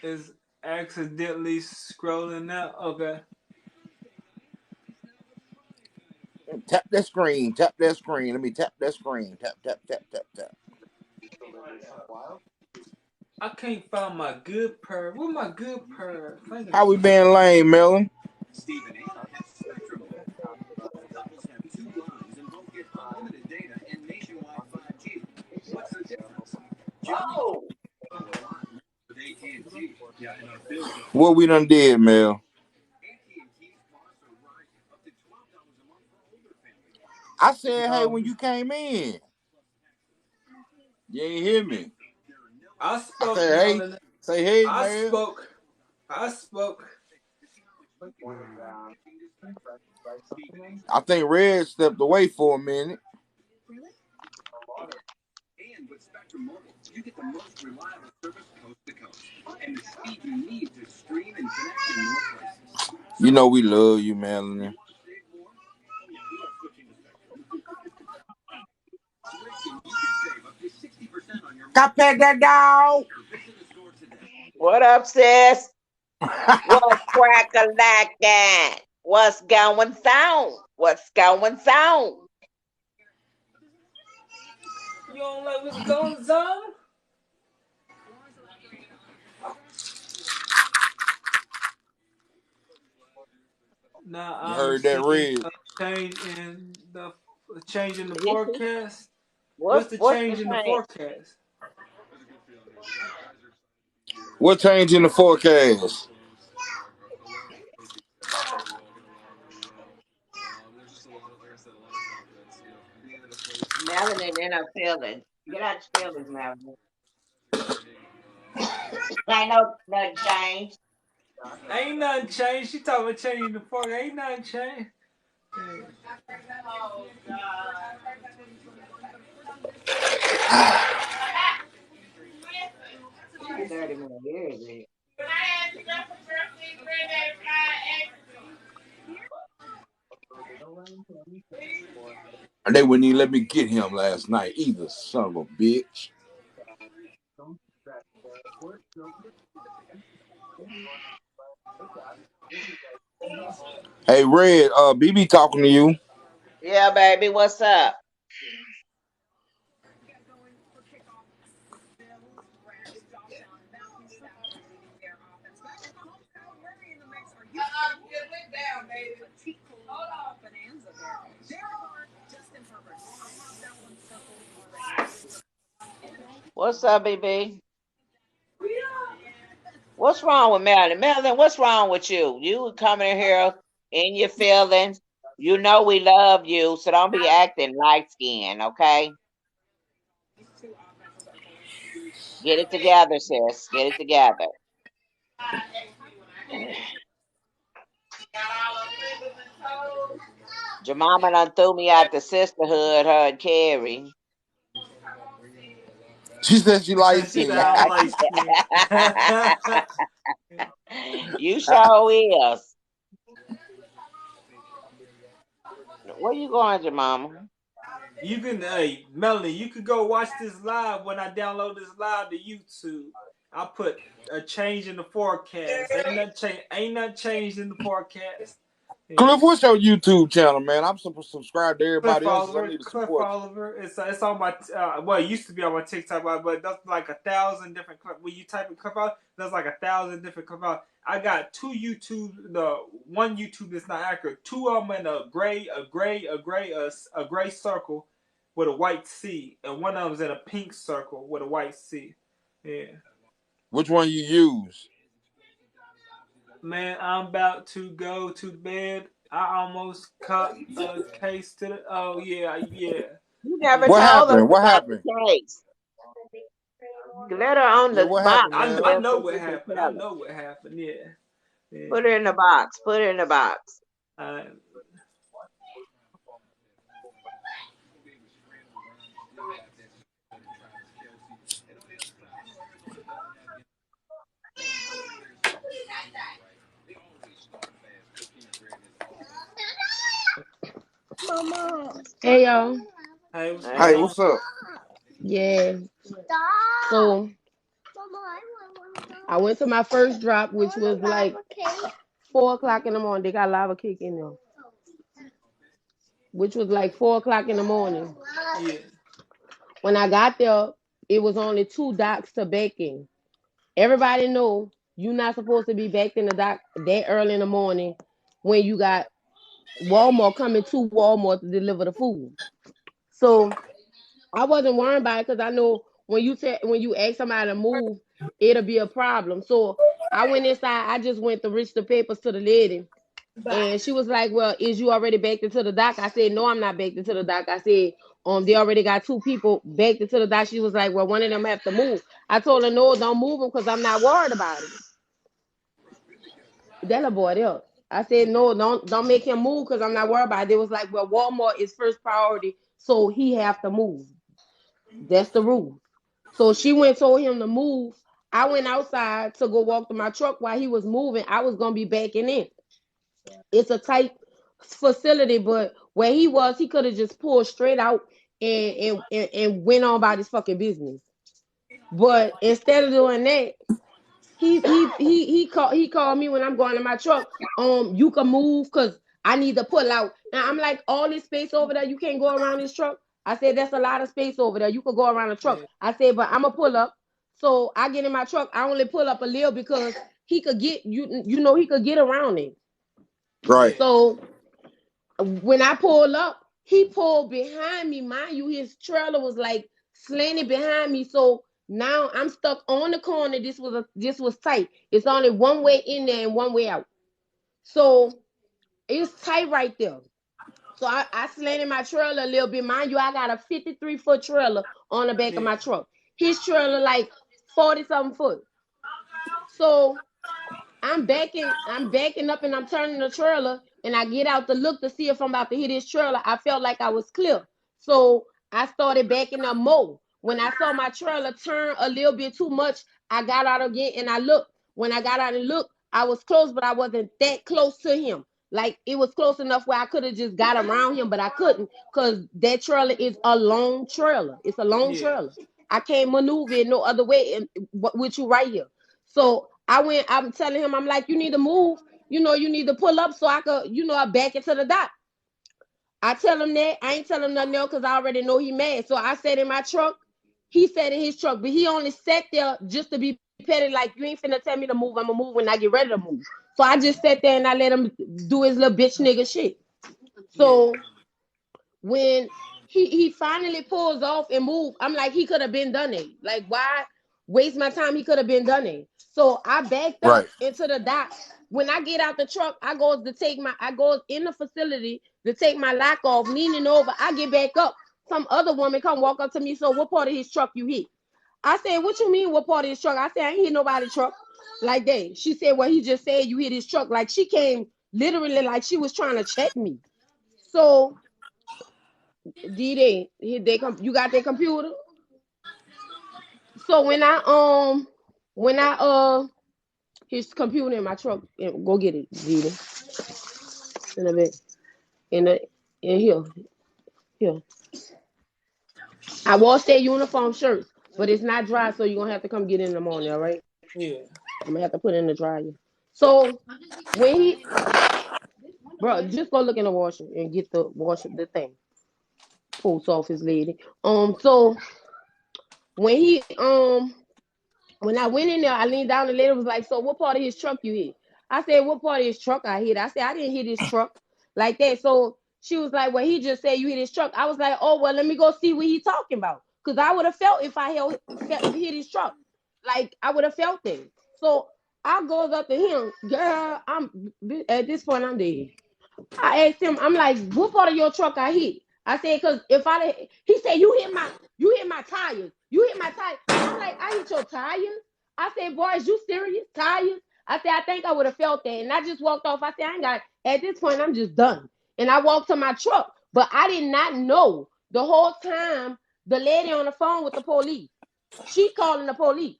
Is accidentally scrolling out. Okay. Tap that screen. Tap that screen. Let me tap that screen. Tap. I can't find my good purr. Where my good purr? How we been lame, Melon? Oh. What we done did, Mel? I said, hey, when you came in. You ain't hear me. I spoke, said, hey. Melon. Say, hey, I man. spoke. I think Red stepped away for a minute. And with Spectrum Mobile, you get the most reliable service coast to coast and the speed you need to stream and connect in more places. You know we love you, Melanie. Got that dog. What up, sis? What's crack-a-lackin'? What's going on? What's going on? You don't like what's going on? Now You I'm heard that, seeing Red? a change in the forecast. What's the the change in the change? forecast? What change in the forecast? Melanie in her feelings. Get out your feelings, Melanie. Ain't nothing changed. Ain't nothing changed. She talking about changing the forecast. Ain't nothing changed. She's 30 more years, man. And they wouldn't even let me get him last night either, son of a bitch. Hey, Red, BB talking to you. Yeah, baby, what's up? What's up, BB? What's wrong with Marilyn? Marilyn, what's wrong with you? You coming in here in your feelings. You know we love you, so don't be acting light skinned, okay? Get it together, sis. Get it together. Jemima done threw me out the sisterhood, her and Carrie. She said she light She said skinned. I'm light skinned. You sure is. Where you going, Jemima? You can, hey, Melanie, you could go watch this live when I download this live to YouTube. I put a change in the forecast. Ain't nothing changed in the forecast. Yeah. Cliff, what's your YouTube channel, man? I'm subscribed to everybody Cliff else's. I Oliver. need to Cliff support you. Oliver. It's on my well, it used to be on my TikTok, but that's like 1,000 different clips. When you type in Cliff Oliver, there's like 1,000 different Cliff Oliver. I got two YouTube. The one YouTube that's not accurate. Two of them in a gray circle with a white C, and one of them's in a pink circle with a white C. Yeah. Which one you use? Man, I'm about to go to bed. I almost cut a case to the. Oh yeah. You never What told us happened? What about happened? the case. Let her on Yeah, the what box. happened, man? I know what happened. I know what happened. Yeah. Put her in the box. Put her in the box. Mama. Hey y'all. Hey, what's up? Yeah. So I went to my first drop, which was like 4 o'clock in the morning. They got lava cake in there. Which was like 4 o'clock in the morning. Yeah. When I got there, it was only 2 docks to bake in. Everybody know you're not supposed to be baked in the dock that early in the morning when you got Walmart coming to Walmart to deliver the food. So I wasn't worried about it because I know when you ask somebody to move, it'll be a problem. So I went inside. I just went to reach the papers to the lady, and she was like, "Well, is you already baked into the dock?" I said, "No, I'm not baked into the dock." I said, they already got 2 people baked into the dock." She was like, "Well, one of them have to move." I told her, "No, don't move them because I'm not worried about it." That little boy there. I said, "No, don't make him move because I'm not worried about it." It was like, "Well, Walmart is first priority, so he have to move." That's the rule. So she went told him to move. I went outside to go walk to my truck while he was moving. I was gonna be backing in. It's a tight facility, but where he was, he could have just pulled straight out and went on about his fucking business. But instead of doing that, he called me when I'm going to my truck. You can move because I need to pull out. Now I'm like, all this space over there, you can't go around this truck. I said, that's a lot of space over there. You could go around the truck. Yeah. I said, but I'm gonna pull up. So I get in my truck. I only pull up a little because he could get he could get around it. Right. So when I pulled up, he pulled behind me. Mind you, his trailer was like slanted behind me. So now I'm stuck on the corner. This was tight. It's only one way in there and one way out. So it's tight right there. So I slanted my trailer a little bit. Mind you, I got a 53-foot trailer on the back of my truck. His trailer like 40-something foot. So I'm backing up and I'm turning the trailer and I get out to look to see if I'm about to hit his trailer. I felt like I was clear. So I started backing up more. When I saw my trailer turn a little bit too much, I got out again and I looked. When I got out and looked, I was close, but I wasn't that close to him. Like it was close enough where I could have just got around him, but I couldn't because that trailer is a long trailer. It's a long trailer. I can't maneuver it no other way with you right here. So I'm telling him, I'm like, you need to move, you need to pull up so I could, I back into the dock. I tell him that. I ain't telling him nothing else because I already know he mad. So I sat in my truck. He sat in his truck, but he only sat there just to be petty, like, you ain't finna tell me to move. I'm gonna move when I get ready to move. So I just sat there and I let him do his little bitch nigga shit. So when he finally pulls off and move, I'm like, he could have been done it. Like, why waste my time? He could have been done it. So I backed up into the dock. When I get out the truck, I goes in the facility to take my lock off, leaning over. I get back up. Some other woman come walk up to me. So what part of his truck you hit? I said, what you mean what part of his truck? I said, I ain't hit nobody's truck like that. She said, well, he just said you hit his truck. Like she came literally like she was trying to check me. So D-Day, you got their computer? So when I his computer in my truck, go get it, D-Day. In a bit. In here. I washed their uniform shirts, but it's not dry, so you're gonna have to come get it in the morning, all right? Yeah. I'm gonna have to put it in the dryer. So when he, bro, just go look in the washer and get the thing. Post office lady. So when he when I went in there, I leaned down. The lady was like, "So what part of his truck you hit?" I said, "What part of his truck I hit?" I said, "I didn't hit his truck like that." So she was like, "Well, he just said you hit his truck." I was like, "Oh, well, let me go see what he's talking about." Because I would have felt if I hit his truck. Like, I would have felt it. So I goes up to him. Girl, at this point, I'm dead. I asked him, I'm like, "What part of your truck I hit?" I said, "Because he said, you hit my tires. You hit my tires." I'm like, "I hit your tires?" I said, "Boy, is you serious? Tires?" I said, "I think I would have felt that." And I just walked off. I said, at this point, I'm just done. And I walked to my truck. But I did not know the whole time the lady on the phone with the police. She calling the police.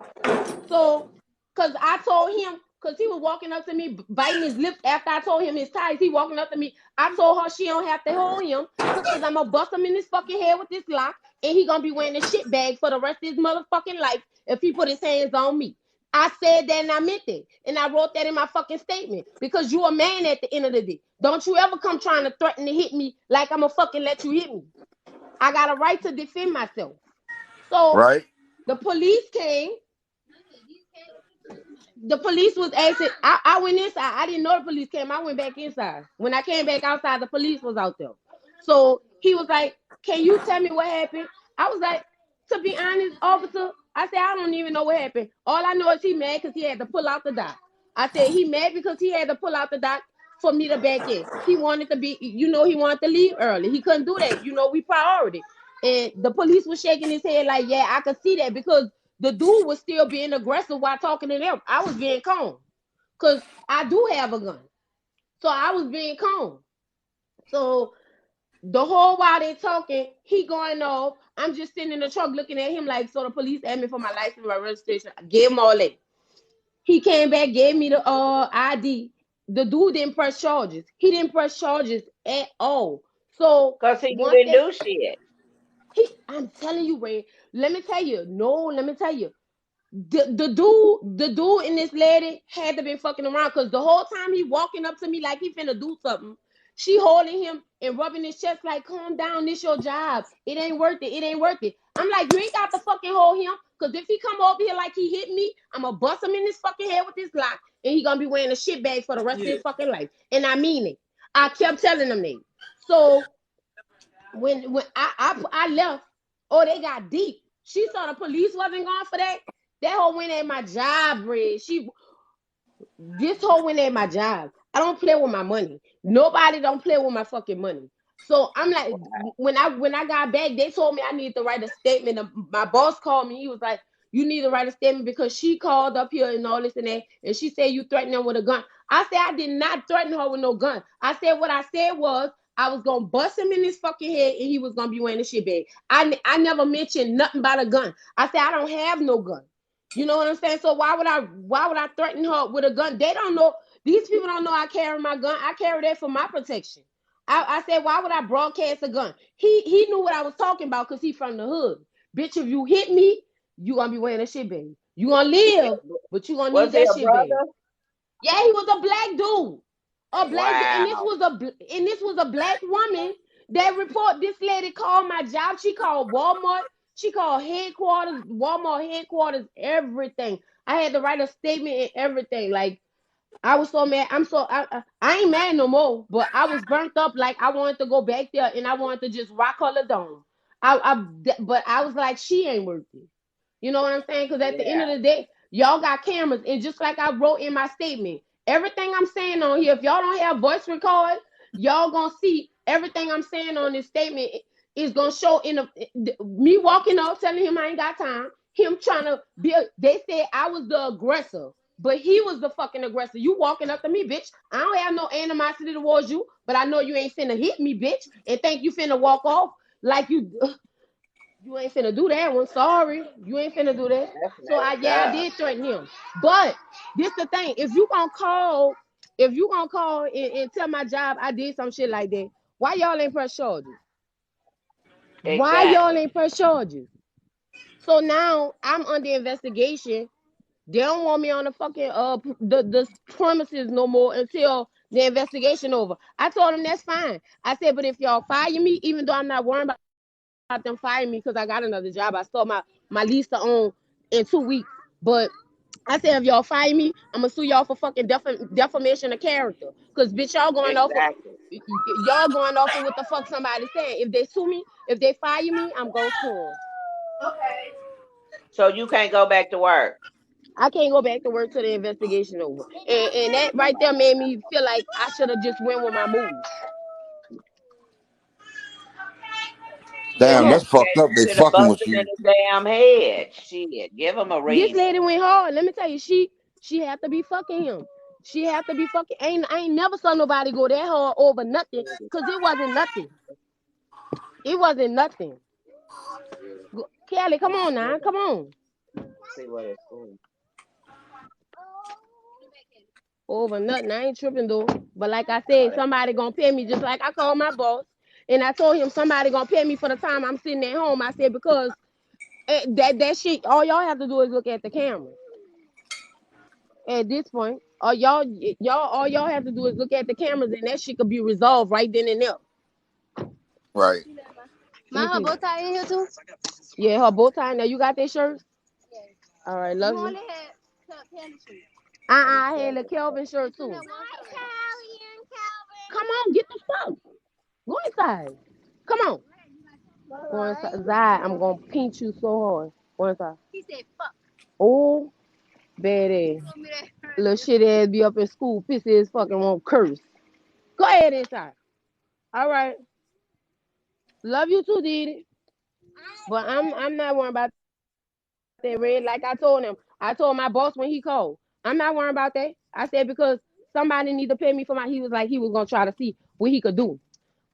So, because I told him, because he was walking up to me, biting his lips after I told him his tires. He walking up to me. I told her she don't have to hold him, because I'm going to bust him in his fucking head with this lock, and he going to be wearing a shit bag for the rest of his motherfucking life if he put his hands on me. I said that and I meant it. And I wrote that in my fucking statement, because you a man at the end of the day. Don't you ever come trying to threaten to hit me like I'm going to fucking let you hit me. I got a right to defend myself. So Right. the police came. The police was asking. I went inside. I didn't know the police came. I went back inside. When I came back outside, the police was out there. So he was like, "Can you tell me what happened?" I was like, "To be honest, officer," I said, "I don't even know what happened. All I know is he mad because he had to pull out the dock." I said, "He mad because he had to pull out the dock for me to back in. He wanted to be, he wanted to leave early. He couldn't do that. We priority." And the police was shaking his head like, "Yeah, I could see that," because the dude was still being aggressive while talking to them. I was being calm because I do have a gun. So I was being calm. So the whole while they talking, he going off. I'm just sitting in the truck looking at him like, so the police asked me for my license, my registration. I gave him all that. He came back, gave me the ID. The dude didn't press charges. He didn't press charges at all. So because he didn't do shit. I'm telling you, Ray. Let me tell you. The dude and this lady had to be fucking around, because the whole time he walking up to me like he finna do something, she holding him and rubbing his chest like, "Calm down, this your job. It ain't worth it. It ain't worth it." I'm like, "You ain't got to fucking hold him, because if he come over here like he hit me, I'm gonna bust him in his fucking head with this lock, and he gonna be wearing a shit bag for the rest of his fucking life." And I mean it. I kept telling them that. So when I left, they got deep. She saw the police wasn't going for that. That hoe went at my job, Red. This hoe went at my job. I don't play with my money. Nobody don't play with my fucking money. So I'm like, when I got back, they told me I need to write a statement. My boss called me. He was like, "You need to write a statement because she called up here and all this and that, and she said you threatened her with a gun." I said, "I did not threaten her with no gun. I said what I said was I was gonna bust him in his fucking head and he was gonna be wearing a shit bag. I never mentioned nothing about a gun. I said I don't have no gun. You know what I'm saying? So why would I threaten her with a gun? They don't know. These people don't know I carry my gun. I carry that for my protection." I said, "Why would I broadcast a gun?" He knew what I was talking about because he from the hood. "Bitch, if you hit me, you gonna be wearing a shit bag. You gonna live, but you gonna need that shit bag." Yeah, he was a black dude. A black dude. And this was a black woman that report. This lady called my job. She called Walmart. She called headquarters, Walmart headquarters, everything. I had to write a statement and everything. Like, I was so mad. I ain't mad no more, but I was burnt up. Like, I wanted to go back there and I wanted to just rock her the dome. But I was like, she ain't worth it. You know what I'm saying? Because at the end of the day, y'all got cameras. And just like I wrote in my statement, everything I'm saying on here, if y'all don't have voice record, y'all gonna see everything I'm saying on this statement is gonna show in me walking up telling him I ain't got time. Him trying to they said I was the aggressor. But he was the fucking aggressor. You walking up to me, bitch. I don't have no animosity towards you, but I know you ain't finna hit me, bitch, and think you finna walk off like you ain't finna do that one. Sorry. You ain't finna do that. That's So I messed up. did threaten him. But this the thing. If you gonna call and tell my job I did some shit like that, why y'all ain't press charges? Why y'all Exactly. ain't press charges? So now I'm under investigation. They don't want me on the fucking the premises no more until the investigation over. I told them that's fine. I said, but if y'all fire me, even though I'm not worried about them firing me because I got another job, I start my lease to own in 2 weeks. But I said, if y'all fire me, I'm gonna sue y'all for fucking defamation of character. Cause bitch, y'all going off of what the fuck somebody said. If they sue me, if they fire me, I'm gonna sue them. So you can't go back to work. I can't go back to work till the investigation over. And that right there made me feel like I should have just went with my move. Damn, Yeah, that's fucked up. you They should have fucking bumped with him in you. his damn head. Shit, give him a This reason. lady went hard. Let me tell you, she had to be fucking him. She had to be fucking. I ain't never saw nobody go that hard over nothing, cause it wasn't nothing. It wasn't nothing. Kelly, come on now, come on. See what it's doing. Over nothing. I ain't tripping though. But like I said, somebody gonna pay me just like I called my boss. And I told him somebody gonna pay me for the time I'm sitting at home. I said, because that shit, all y'all have to do is look at the camera. At this point, all y'all have to do is look at the cameras, and that shit could be resolved right then and there. Right. Her bow tie in here too? Yeah, her bow tie. Now you got that shirt? All right, love you. I had a Kelvin shirt too. Come on, get the fuck. Go inside. Come on. Go inside. Zai, I'm gonna pinch you so hard. Go inside. He said fuck. Oh, bad ass. Little shit ass be up in school, pissy as fucking won't curse. Go ahead inside. All right. Love you too, Didi. But I'm not worrying about that, Red. Like I told him. I told my boss when he called. I'm not worrying about that. I said, because somebody need to pay me for he was like he was gonna try to see what he could do.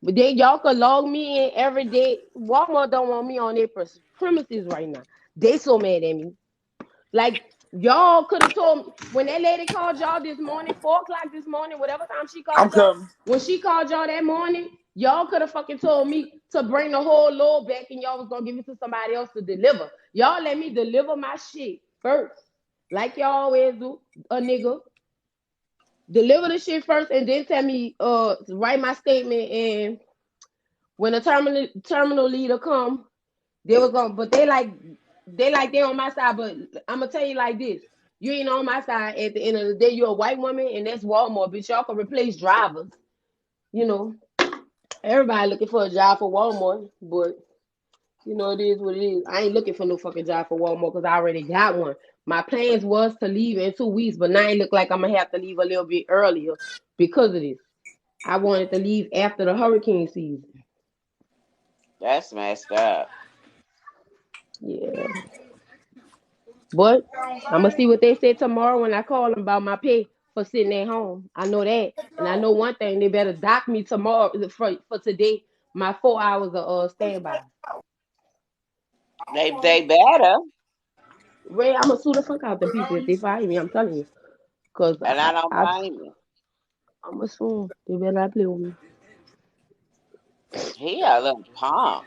But then y'all could log me in every day. Walmart don't want me on their premises right now. They so mad at me. Like, y'all could have told me when that lady called y'all this morning, 4 o'clock this morning, whatever time she I'm called y'all. coming. When she called y'all that morning, y'all could have fucking told me to bring the whole load back and y'all was gonna give it to somebody else to deliver. Y'all let me deliver my shit first. Like y'all always do, a nigga. Deliver the shit first and then tell me, write my statement, and when the terminal leader come, they was gonna, but they on my side. But I'm gonna tell you like this: you ain't on my side. At the end of the day, you're a white woman, and that's Walmart. Bitch, y'all can replace drivers. You know, everybody looking for a job for Walmart, but you know, it is what it is. I ain't looking for no fucking job for Walmart because I already got one. My plans was to leave in 2 weeks, but now it look like I'm gonna have to leave a little bit earlier because of this. I wanted to leave after the hurricane season. That's messed up. Yeah. But I'm gonna see what they say tomorrow when I call them about my pay for sitting at home. I know that, and I know one thing: they better dock me tomorrow for today. My 4 hours of standby. They better. Ray, I'm gonna sue the fuck out the people if they fire me. I'm telling you, cause And I don't blame you. I'm gonna sue. They better not play with me. He a little punk.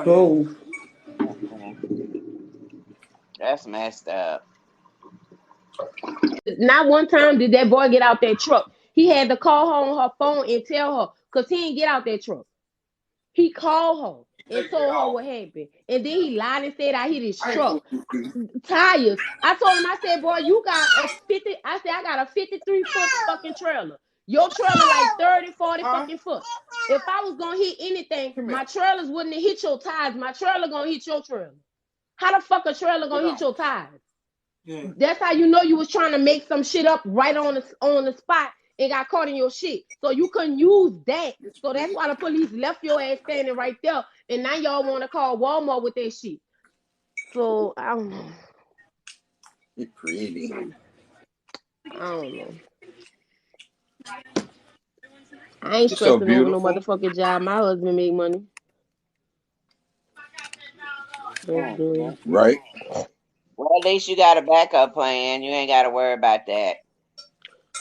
Bro. That's messed up. Not one time did that boy get out that truck. He had to call her on her phone and tell her, cause he didn't get out that truck. He called her and told her what happened. And then he lied and said I hit his truck. Tires. I told him, I said, boy, you got a 50. I said, I got a 53-foot fucking trailer. Your trailer like 30, 40 fucking foot. If I was gonna hit anything, my trailers wouldn't have hit your tires. My trailer gonna hit your trailer. How the fuck a trailer gonna hit your tires? Yeah. That's how you know you was trying to make some shit up right on the spot and got caught in your shit. So you couldn't use that. So that's why the police left your ass standing right there. And now y'all want to call Walmart with that shit. So I don't know. You're pretty. I don't know. I ain't You're so stressing over no beautiful. motherfucking job. My husband make money. That's good. Right? Well, at least you got a backup plan. You ain't got to worry about that.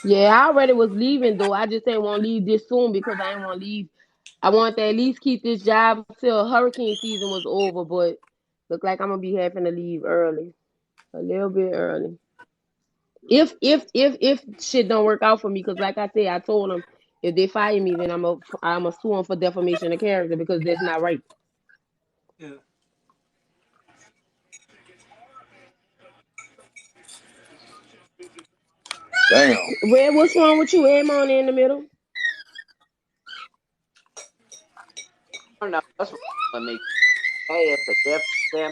Yeah, I already was leaving though. I just didn't want to leave this soon because I didn't want to leave. I wanted to at least keep this job till hurricane season was over, but look like I'm gonna be having to leave early, a little bit early. If shit don't work out for me, because like I said, I told them if they fire me, then I'm a sue them for defamation of character because that's not right. Yeah. Damn. Red, what's wrong with you? Am on in the middle? I don't know what's wrong with me. Hey, it's a different them.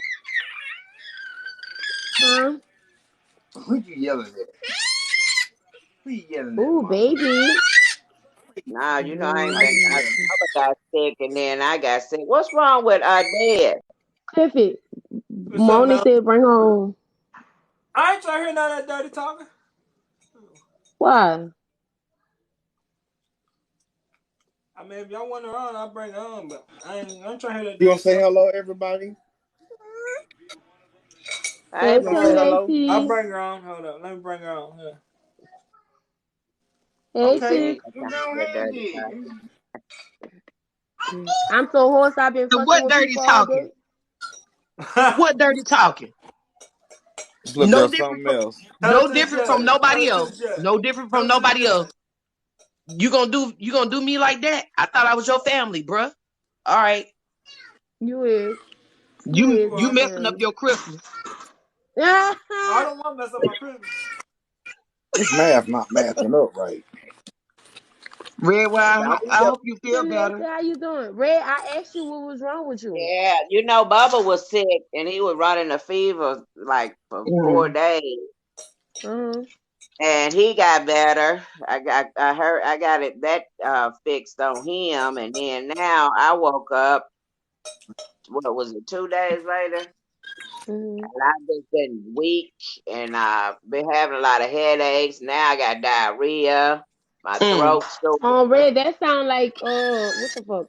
Huh? Who you yelling at? Who you yelling at, Ooh, mama? baby. Nah, you know I ain't been. I Mm. mother got sick and then I got sick. What's wrong with Dad? Cliffy, What's up, Moni Mel? said bring home. I ain't trying to hear none of that dirty talking. Why? I mean, if y'all want her on, I'll bring her on, but I'm trying to hear that You gonna dirty say talk. hello, everybody? Hey, Hey, You gonna say Pooh. hello? I'll T. bring her on. Hold up. Let me bring her on. Yeah. Hey, Bitch, you Okay. T. ain't got Well, time go for that ahead dirty talk. then. I'm so hoarse. I've been So fucking what with dirty people all talking? day. What dirty talking? This little No girl different something from else. Tell it no to the different from judge. Tell nobody it to the else. judge. No different Tell from it to the nobody judge. else. You gonna do me like that? I thought I was your family, bruh. All right. You is. You You is You you my are. messing up family. your Christmas. I don't want to mess up my Christmas. This math not mathing up right. Red wine, Don't be I the- hope you feel Celeste, better. how you doing? Red, I asked you what was wrong with you. Yeah, you know, Bubba was sick and he was running a fever like for 4 Mm. days. Uh-huh. And he got better. I heard I got it that fixed on him, and then now I woke up. What was it? 2 days later, Mm-hmm. and I've just been weak, and I've been having a lot of headaches. Now I got diarrhea. My Mm. throat's sore. Red, that sound like what the fuck?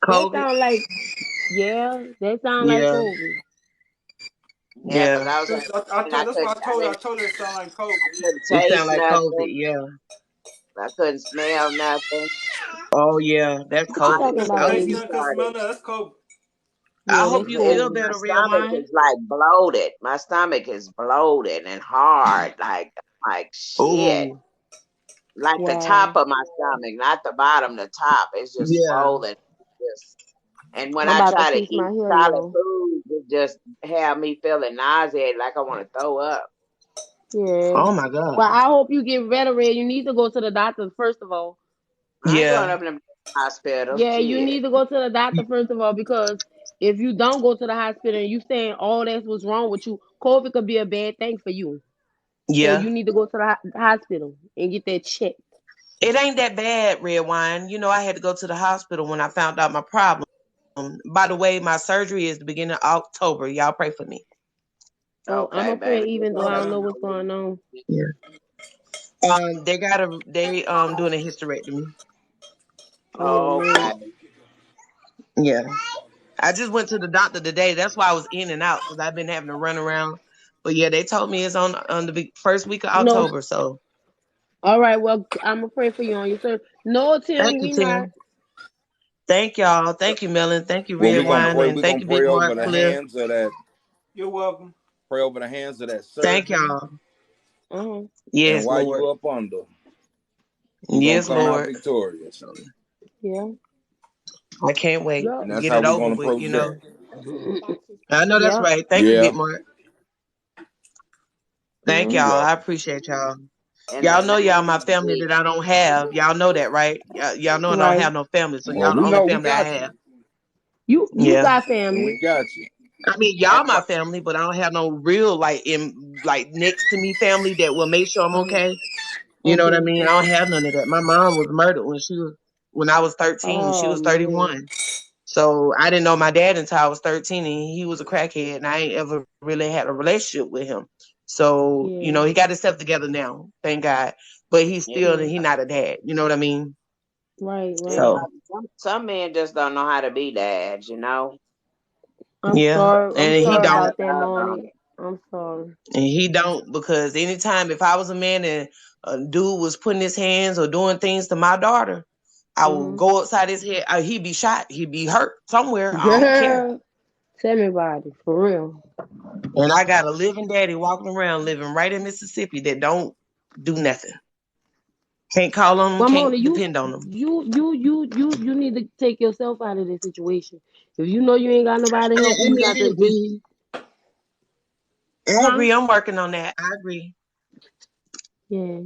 That COVID. sound like that sound like Yeah. COVID. Yeah, because Yeah. I was having pain. That's why I told her it sounded like COVID. Yeah. Couldn't It sound taste like COVID, nothing. yeah. I couldn't smell nothing. Oh yeah, that's What you My, COVID. talking it about, I just hope Taste baby? you nothing, couldn't started. smell nothing. That's COVID. I Yeah, hope that's you feel COVID. My better, Red stomach wine. is like bloated. My stomach is bloated and hard. Like shit. Oh, Like the top Wow. of my stomach, not the bottom, the top. It's just yeah. swollen. Just and when I'm I about to try to fix eat my hair, solid y'all. food, it just have me feeling nauseated, like I want to throw up. Yeah. Oh my God. Well, I hope you get better, Red. You need to go to the doctor first of all. I ain't going Yeah. up in the hospital. Yeah, you Shit. need to go to the doctor first of all because if you don't go to the hospital and you saying all that's what's wrong with you, COVID could be a bad thing for you. So Yeah. you need to go to the hospital and get that checked. It ain't that bad, Red wine. You know, I had to go to the hospital when I found out my problem. By the way, my surgery is the beginning of October. Y'all pray for me. Oh, I'm Okay, afraid baby. Just even though let I us don't know what's know. going on. Yeah. They doing a hysterectomy. Oh Okay. Lord. Yeah. I just went to the doctor today. That's why I was in and out because I've been having to run around. But yeah, they told me it's on the first week of No. October. So All right, well, I'm gonna pray for you on your surgery. No, thank Tim, you, we not. Tim. Thank y'all. Thank you, Melon. Thank you, Well, Red Wine, and we're thank gonna you, Big pray over Mark the Cliff. hands of that. You're welcome. Pray over the hands of that Thank surgeon. y'all. Uh-huh. And Yes, while Lord. you up under, you're gonna Yes, come out Lord. victorious. Yeah. I can't wait. Yup. And that's Get how it we're over gonna with, you know. project. I know that's Yep. right. Thank you, Yeah. Big Mark. Thank Mm-hmm. You're y'all. I welcome. appreciate y'all. In the Y'all know y'all my name of family that I don't have. Y'all know that, right? Y'all know I don't Right. have no family, so Well, y'all the we only know we family I got you. have. You Yeah. got And family. we got you. I mean, y'all my family, but I don't have no real like next to me family that will make sure I'm Uh-huh. okay. You know what I Okay. mean? I don't Okay. have none of that. My mom was murdered when I was 13. She Oh was man. 31. So I didn't know my dad until I was 13, and he was a crackhead, and I ain't ever really had a relationship with him. So, Yeah, he got himself together now, thank God. But he's still yeah. he not a dad. You know what I mean? Right, Yeah, right. So some men just don't know how to be dads, I'm yeah. sorry. I'm And he Put sorry a lot don't. of about that, love on Monty. it. I'm sorry. And he don't, because anytime if I was a man and a dude was putting his hands or doing things to my daughter, I would Mm-hmm. go upside his head. He'd be shot. He'd be hurt somewhere. I don't care. Girl, tell me about it, for real. And I got a living daddy walking around, living right in Mississippi, that don't do nothing. Can't call on him. But Mona, Can't depend on him. you need to take yourself out of this situation. If you know you ain't got nobody to help you, you got I to just, agree. I huh? agree. I'm working on that. I agree. Yeah.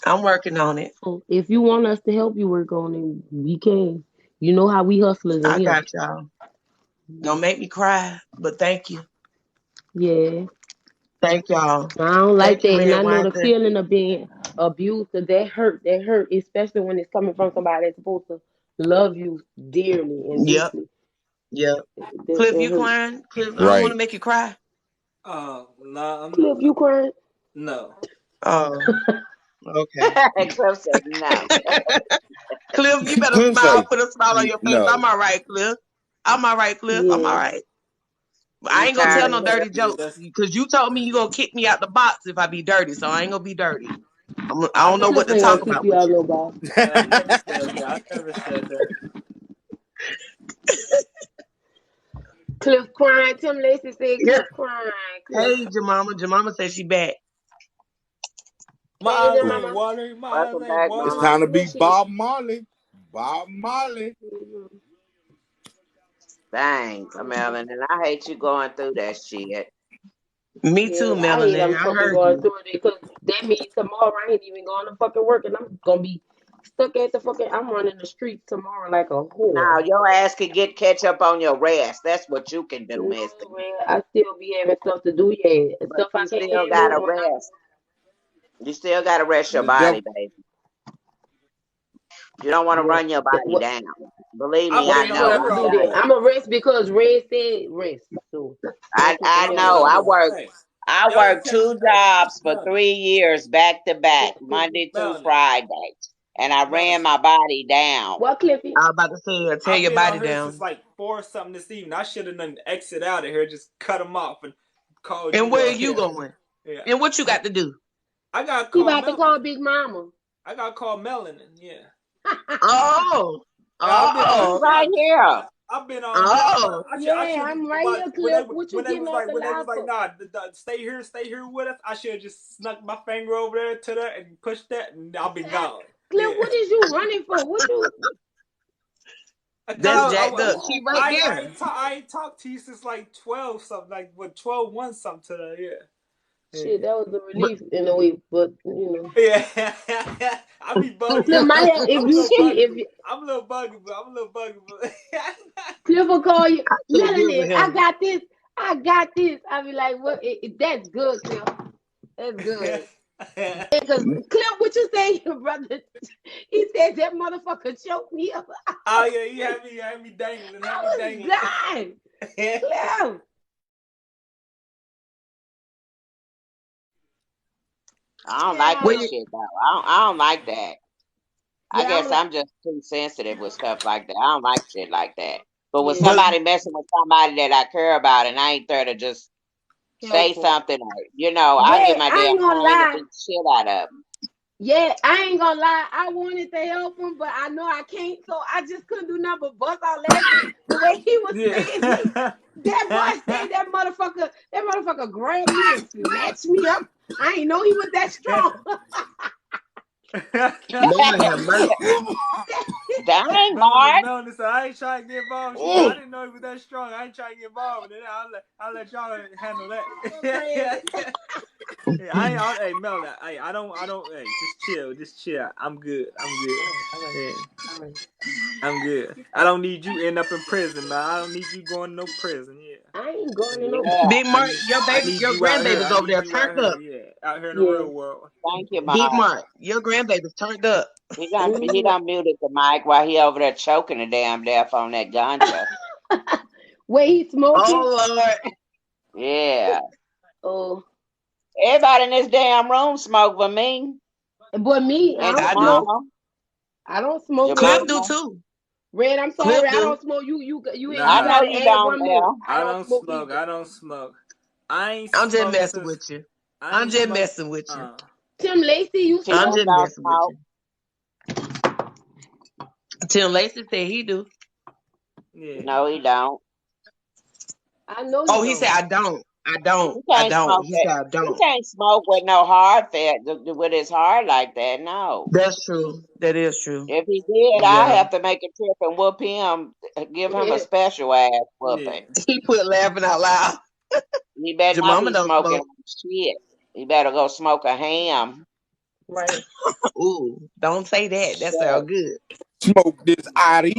I'm working on it. So if you want us to help you work on it, we can. You know how we hustlers in I here. got y'all. Don't make me cry, but thank you. Yeah. Thank y'all. I don't like Thank you, that, and Red I know Wine. the feeling of being abused. That hurt. That hurt, especially when it's coming from somebody that's supposed to love you dearly and Yep. deeply. Yep. That, Cliff, that you hurt. crying? Cliff, I don't want to Right. make you cry. Nah, Cliff, you crying? no. Oh, okay. Cliff said no. Cliff, you better Cliff smile, say put a smile on your face. I'm no. all right, Cliff. I'm all right, Cliff. I'm all Yeah, right. But I You ain't gonna tired tell of no yeah. dirty Cliff? jokes, because you told me you gonna kick me out the box if I be dirty, so I ain't gonna be dirty. I I don't know never what Cliff to ain't said gonna talk kick about that. you with out you. no box. I never said that. I never said that. Cliff crying. Tim Lacey said Yeah. Cliff crying. Cliff. Hey, Jemima. Jemima said she back. My Hey, eyes your ain't mama. watering. My eyes Welcome ain't back, It's watering. Mama. time to be Yes, she. Bob Marley. Bob Marley. Mhm. Dang, Melon, and I hate you going through that shit. Me Yeah, too, I hate I'm Melanin. I fucking heard going you. through it because that means tomorrow I ain't even going to fucking work and I'm gonna be stuck at the fucking. I'm running the streets tomorrow like a Now whore. your ass can catch up on your rest. That's what you can do, No, Mister. man, I still be having stuff to do. Yeah, But stuff I you can't still handle gotta on my. rest. You still gotta rest your The body, devil. baby. You don't want to Yeah, run your body what? down. Believe I've me, I That's been not what know. on I'm I've gonna do. run. done Then it. I'm a rest because Red said rest. So I that's what the I fuck Hey, I'm know. gonna I do. Melanie, worked. Melanie. I Y'all ain't worked tell two hey, jobs for Melanie, 3 years back to back, Monday through Melanie, Friday, and I ran Melanie. my body down. What, Cliffy? I was about to say, tear I've your been body on here since down. like 4 something this evening. I should have done exit out of here, just cut them off and called And you where are up you here. going? Yeah. And what you got to do? I got to He call about to Melanin. call Big Mama. I got to call Melanin. Yeah. Oh. Yeah, I've been He Oh. right here. I've been on here. Oh. I Yeah, should I'm right but here, Cliff. What you getting off the when they was line like for? nah stay here with us. I should have just snuck my finger over there to that and pushed that and I'll be gone. Cliff, Yeah. what is you running for? What you? That's jacked up. She right there. I ain't talked to you since like 12 something, like what 12-1 something today. Yeah. Shit, that was a But relief in a way, but you know. Yeah. I be bugging. Cliff, my head, if I'm a you little see, buggy. if you, I'm a little buggy, but Cliff will call you, I should have given Melanie, I him. got this, I got this. I be like, what? That's good, Cliff. That's good. Because Cliff, what you say, your brother? He said that motherfucker choked me up. Oh yeah, he had me dangling. I was dying. Cliff. I don't like Yeah. that shit though. I don't like that. I Yeah, guess I'm just too sensitive with stuff like that. I don't like shit like that. But when yeah, But somebody messing with somebody that I care about and I ain't there to just say helpful. something, or, I Yeah, get my I damn ain't gonna pain to lie. beat the shit out of them. Yeah, I ain't gonna lie. I wanted to help him, but I know I can't, so I just couldn't do nothing but bust out laughing the way he was saying it. Yeah. That boy said that motherfucker grabbed me and snatched me up. I ain't know he was that strong. Lord have mercy. Dang, Mark. Melanie said, I ain't trying to get involved. She said, I didn't know he was that strong. I ain't trying to get involved. And then I'll let y'all handle that. Crazy. Yeah, hey, Melanie, hey, hey, just chill. I'm good. All right. Yeah, All right. I'm good. I don't need you end up in prison, man. I don't need you going to no prison. Yeah. I ain't going to no. Yeah. Big Mark, I need your you out here. grandbaby's I over need there you out turned here. up. Yeah, out here in the Yeah. real world. Thank you, Big Mark. Mark, your grandbaby's turned up. He done muted the mic while he over there choking the damn death on that ganja. Wait, he smoking? Oh Lord. Yeah. Oh, Everybody in this damn room smoke but me But me, I and don't I do. smoke. Jemima. I don't smoke, Red. Cliff do Jemima. too. Red, I'm Cliff sorry, I do. don't smoke. You I know Nah, gotta you add don't one more. now. I I don't don't smoke smoke. either. I don't smoke. I ain't I'm just smoked messing since with you. I I'm ain't just smoked. messing with you. Tim Lacey, you Tim I'm smoke? just don't messing with smoke. you. Tim Lacey said he do. Yeah. No, he don't. I know Oh, you he said don't. I don't. I don't. He I can't don't. smoke He that. said I He don't. can't smoke with no hard fat with his heart like that. No. That's true. That is true. If he did, I Yeah. have to make a trip and whoop him. Give him a special ass Yeah. whooping. He quit laughing out loud. He better Your not mama be don't smoking smoke. shit. He better go smoke a ham. Right. Ooh, don't say that. That Shut. sounds good. Smoke this ID.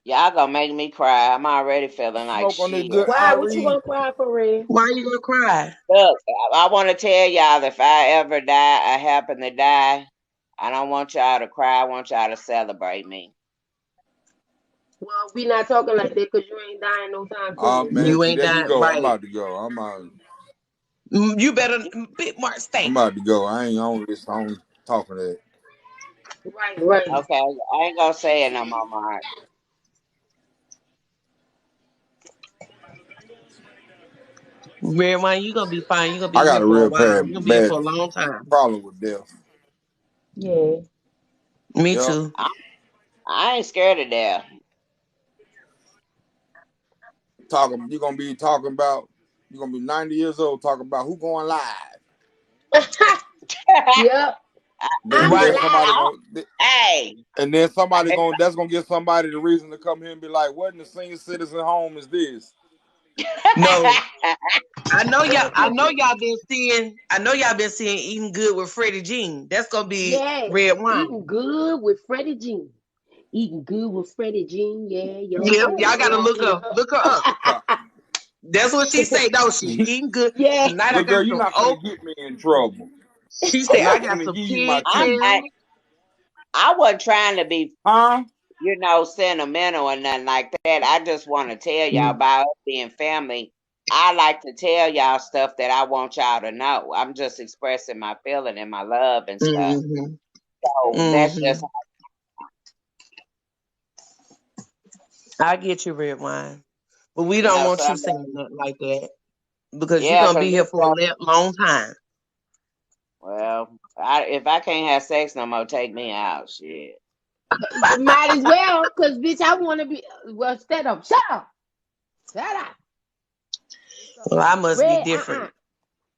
Y'all gonna make me cry. I'm already feeling like Smoke on this shit. good Why? What you Irene. gonna cry for, Red? Why you gonna cry? Look, I want to tell y'all if I ever die, I happen to die, I don't want y'all to cry. I want y'all to celebrate me. Well, we not talking like that because you ain't dying no time Oh soon. man, You see ain't there you dying go. I'm right. about to go. You better, Big Mark, I'm stay. about to go. I ain't on this. I'm talking that. Right, right. Okay, I ain't gonna say it no more, Mark. Red wine, you gonna be fine. You gonna I be got here a for a real while. You gonna be here bad for a long time. problem with death. Yeah. Me Yep. too. I ain't scared of death. You're gonna be talking about. You're gonna be 90 years old talking about who going live. Yep. Then I'm Right. somebody live. gonna Hey, and then somebody gonna that's gonna give somebody the reason to come here and be like, what in the senior citizen home is this? No, I know y'all been seeing. I know y'all been seeing Eating Good with Freddie Jean. That's gonna be Yes. red wine. Eating good with Freddie Jean. Eating good with Freddie Jean. Yeah, yo. Yep, y'all gotta look her up. That's what she say, don't she? Eating good. Yeah. Tonight I But girl, got you're some not gonna oat. get me in trouble. She I'm said I not got gonna some give you my tea. pigtails. I wasn't trying to be, Huh? sentimental or nothing like that. I just want to tell y'all about us being family. I like to tell y'all stuff that I want y'all to know. I'm just expressing my feeling and my love and stuff. Mm-hmm. So that's just I get you, red wine, but we don't want you something. saying nothing like that because you're Yeah, gonna because be here for a long time. well, if I can't have sex no more, take me out. Shit. Might as well, because, bitch, I want to be. Well, shut up. Shut up. Shut up. Well, I must be Red, different.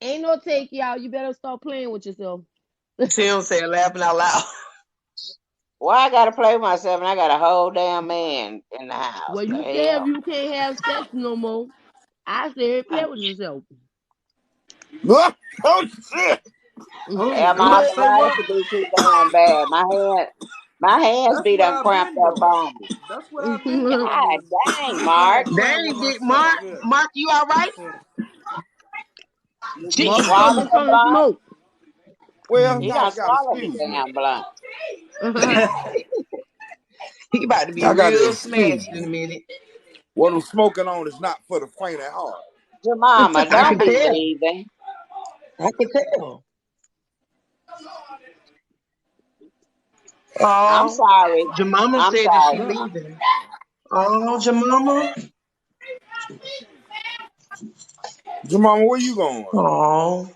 Ain't no take, y'all. You better start playing with yourself. Tim said, laughing out loud. Well, I gotta play with myself, and I got a whole damn man in the house. Well, The you say if hell? you can't have sex no more, I say play with yourself. Oh shit! Hell, my What? Say what? arthritis be too damn bad. My hands That's be what done I've cramped been up doing. on me. That's what I've been doing. God Is dang, getting on Mark. the plane with Dang, big myself. Mark. Yeah. Mark, you all right? Yeah. He Mark Jeez. said he swallowed the trying to blunt. smoke. Well, He y'all done gotta swallowed the excuse me. damn blunt. He about to be Y'all gotta real excuse smashed in me. a minute. What I'm smoking on is not for the faint at heart. Jemima, I don't can be tell. leaving. I can tell. I'm Oh, sorry. Jemima I'm said that sorry. she leaving. Oh, Jemima. Jemima, where you going? Oh,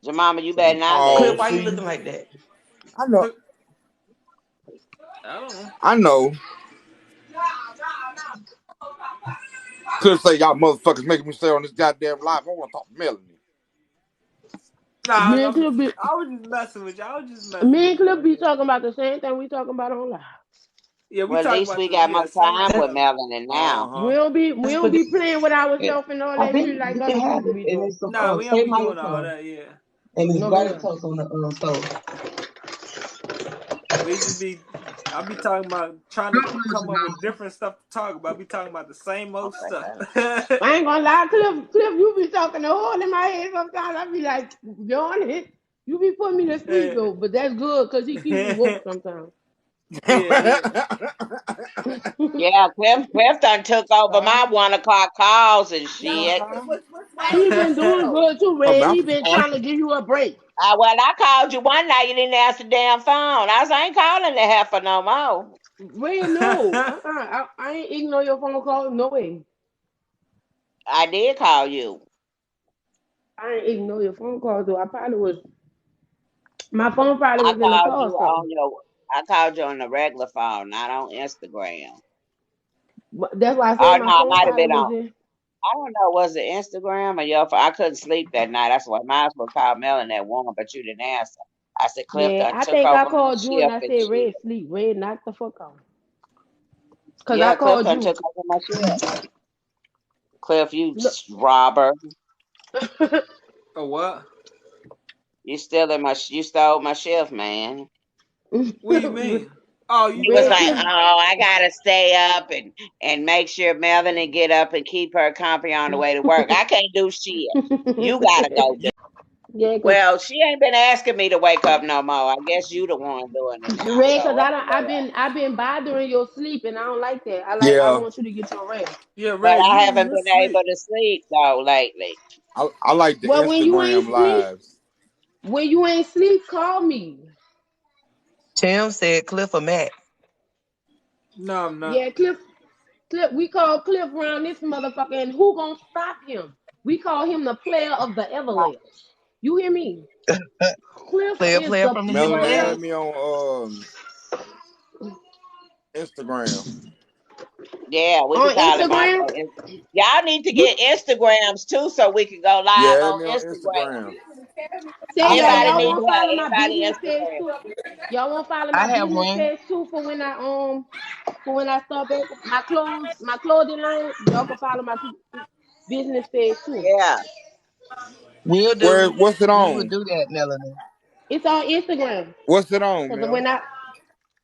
Jemima, you better not Oh, Cliff, leave. why you see, looking like that? I know, Look, I don't know. I know. Could say y'all motherfuckers making me stay on this goddamn live. I want to talk to Melanie. Nah, Me and Cliff be, I was just messing with you. I was just messing with you. be Yeah. talking about the same thing we talking about on live. Yeah, we Well, at talk least about we the got more same time with That's, stuff. Melanie now. We Uh-huh. don't be but playing with ourselves and all I that think shit like you other can have people it. be And doing. there's some Nah, we don't save be my doing all tongue. that, yeah. And there's No, garlic ma'am. toast on the stove. We just be I be talking about trying to come up with different stuff to talk about. We talking about the same old Okay, stuff. honey. I ain't gonna lie, Cliff, you be talking a hole in my head sometimes. I be like, you on it. You be putting me to sleep though, but that's good because he keep me woke sometimes. Yeah. Yeah, Cliff done took over my 1 o'clock calls and shit. He been doing good too, Oh, Red. man, He been trying to give you a break. Well, I called you one night, you didn't answer the damn phone. I ain't calling the heifer no more. Red, no. I ain't ignore your phone call. No way. I did call you. I ain't ignore your phone call though. My phone probably I was in the called car you or something. I called you on the regular phone, not on Instagram. But that's why I Oh said no, my I phone might have probably been was on. in. I don't know, was it Instagram or your phone? I couldn't sleep that night. That's why I might as well call Melon that woman, but you didn't answer. I said Cliff Yeah, done I took think I over my called you and shift I and said shit. Red sleep. Red knock the fuck out. Cause I Yeah, Cliff called done you. took over my shift. Cliff, you Look. robber. A what? You stole my shift, man. What you mean? Oh, you He was Red talking like, Cliff. about? "Oh, I gotta stay up and make sure Melvin get up and keep her company on the way to work. I can't do shit. You gotta go do." Yeah, cause Well, she ain't been asking me to wake up no more. I guess you the one doing it now. Red, So cause I don't. anyway, I've been bothering your sleep, and I don't like that. I yeah, want you to get your rest. Yeah, but Red, I you in haven't your been sleep. able to sleep though lately. I like the Well, Instagram lives. when you ain't sleep, call me. Tim said Cliff or Matt. No, I'm not. Yeah, Cliff. We call Cliff around this motherfucker, and who gonna stop him? We call him the player of the Everlast. You hear me? Cliff is Player the from the Melanie, player add Himalayas. me on Instagram. Yeah, we can on call him also. Instagram. Y'all need to You get Instagrams too, so we can go live Yeah, add on me on Instagram. Instagram. say I have Anybody y'all need one. won't to have follow my anybody business page Instagram? too. Y'all won't follow I my have business one. page too for when I start back my clothing line. Y'all can follow my business page too. Yeah. We'll do. What's it We will on? do that, Melanie. It's on Instagram. What's it on, Cause Mel?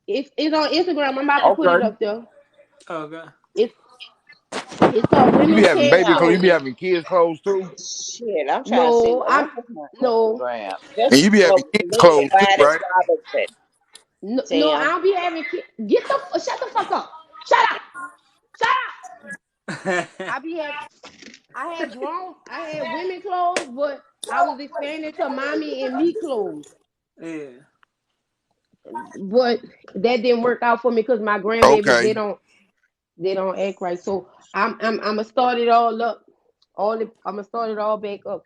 it's on Instagram. I'm about to put it Okay. up there. Okay. It's it's called You be Women's having Cave baby Yeah. clothes, you be Clothing. having kids clothes too? Shit, I'm trying to see No, what I'm else is on no Instagram. Just And you be having go kids look for clothes too, Gladys right? Robinson, no. Tim. I'll be having shut the fuck up. Shut up. Shut up. I be have I had women clothes, but I was expanding to mommy and me clothes. Yeah. But that didn't work out for me because my grandbabies Okay. they don't act right. So I'm gonna start it all up. I'm gonna start it all back up.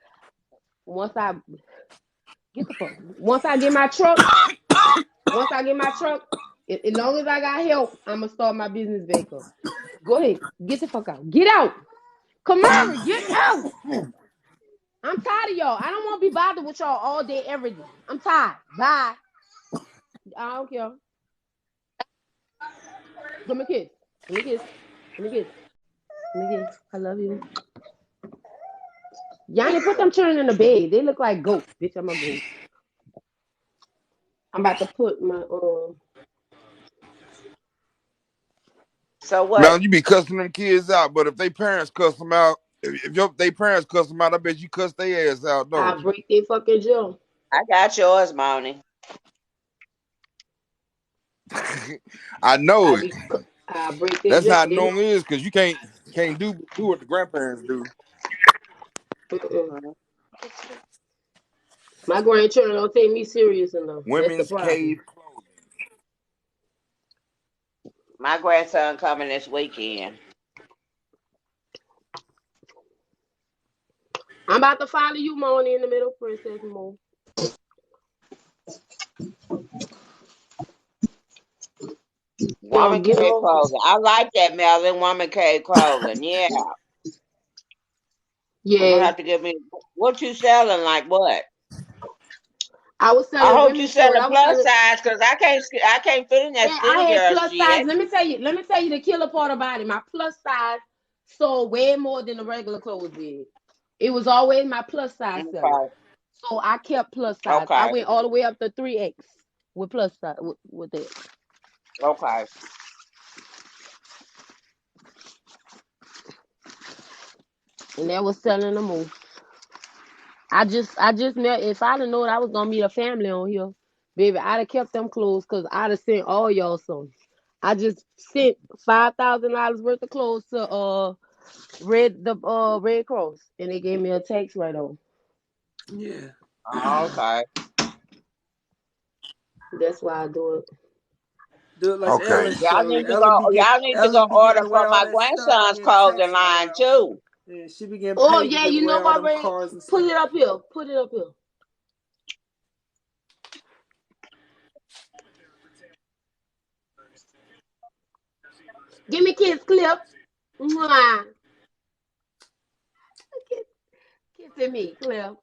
Once I get the fuck. Once I get my truck, as long as I got help, I'm gonna start my business back up. Go ahead, get the fuck out. Get out. Kamara, get out. I'm tired of y'all. I don't want to be bothered with y'all all day, every day. I'm tired. Bye. I don't care. Give me a kiss. Give me a kiss. Give me a kiss. Give me a kiss. I love you. Yanni, put them children in the bed. They look like goats. Bitch, I'm a goat. I'm about to put my So Mel, what? you be cussing them kids out, but if they parents cuss them out, if they parents cuss them out, I bet you cuss their ass out, I don't break their fucking jaw. I got yours, Moni. you? I know I it. be I break their That's jaw. how it They know. normally is, because you can't do what the grandparents do. Mm-mm. My grandchildren don't take me serious enough. That's the Women's problem. cave. My grandson coming this weekend. I'm about to follow you, Moni, in the middle, Princess Mo. Y'all Woman get cave off. clothing. I like that, Melvin. Woman cave clothing. Yeah. I'm gonna Yeah, have to give me what you selling. Like what? I was I selling hope you women's clothes. selling I was plus selling. size because I can't fit in that Yeah, I skinny had girl plus size. shit. Let me tell you the killer part about it. My plus size sold way more than the regular clothes did. It was always my plus size selling. Okay. So I kept plus size. I Okay. went all the way up to 3X with plus size with that. Okay. And that was selling the most. I just met if I'd have known I was gonna meet a family on here. Baby, I'd have kept them clothes because I'd have sent all y'all some. I just sent $5,000 worth of clothes to Red Cross, and they gave me a tax write off. Yeah. Okay. That's why I do it. Do it like Okay. Ellen show. Y'all need to go Ellen be order giving away from all my that stuff, grandson's getting clothing tax line write-offs. too. Yeah, she be getting Oh paid to yeah, give you away know all what, them Red? cars and Put stuff. it up here. Put it up here. Give me kiss clip. Mwah. Kissing me, Clip.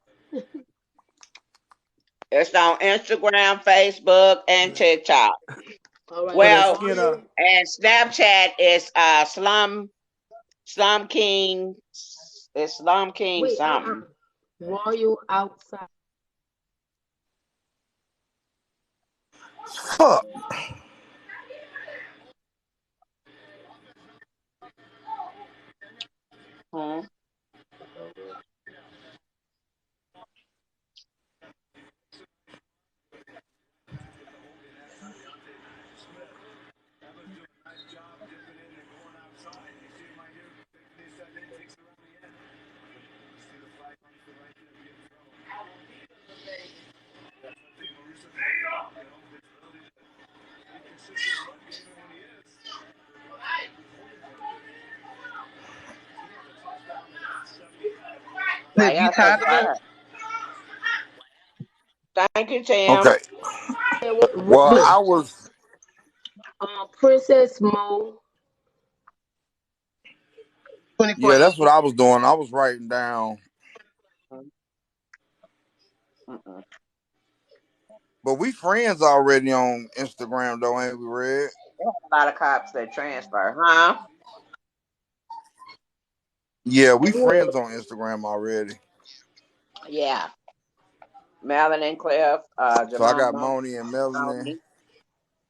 It's on Instagram, Facebook, and TikTok. All right, Well, Put that skin and Snapchat is Slum King. It's Slum King Wait, something. Royal outside. Fuck. Hmm. Why Clip, you y'all so tired of that? quiet? Thank you, Tim. Okay. Well, Look, I was. Princess Mo. Yeah, 24 that's what I was doing. I was writing down. Mm-mm. But we friends already on Instagram, though, ain't we, Red? They have a lot of cops that transfer, huh? Yeah, we friends on Instagram already. Yeah. Melanie, Cliff, So I got Jamama, Moni and Melanie. Tony,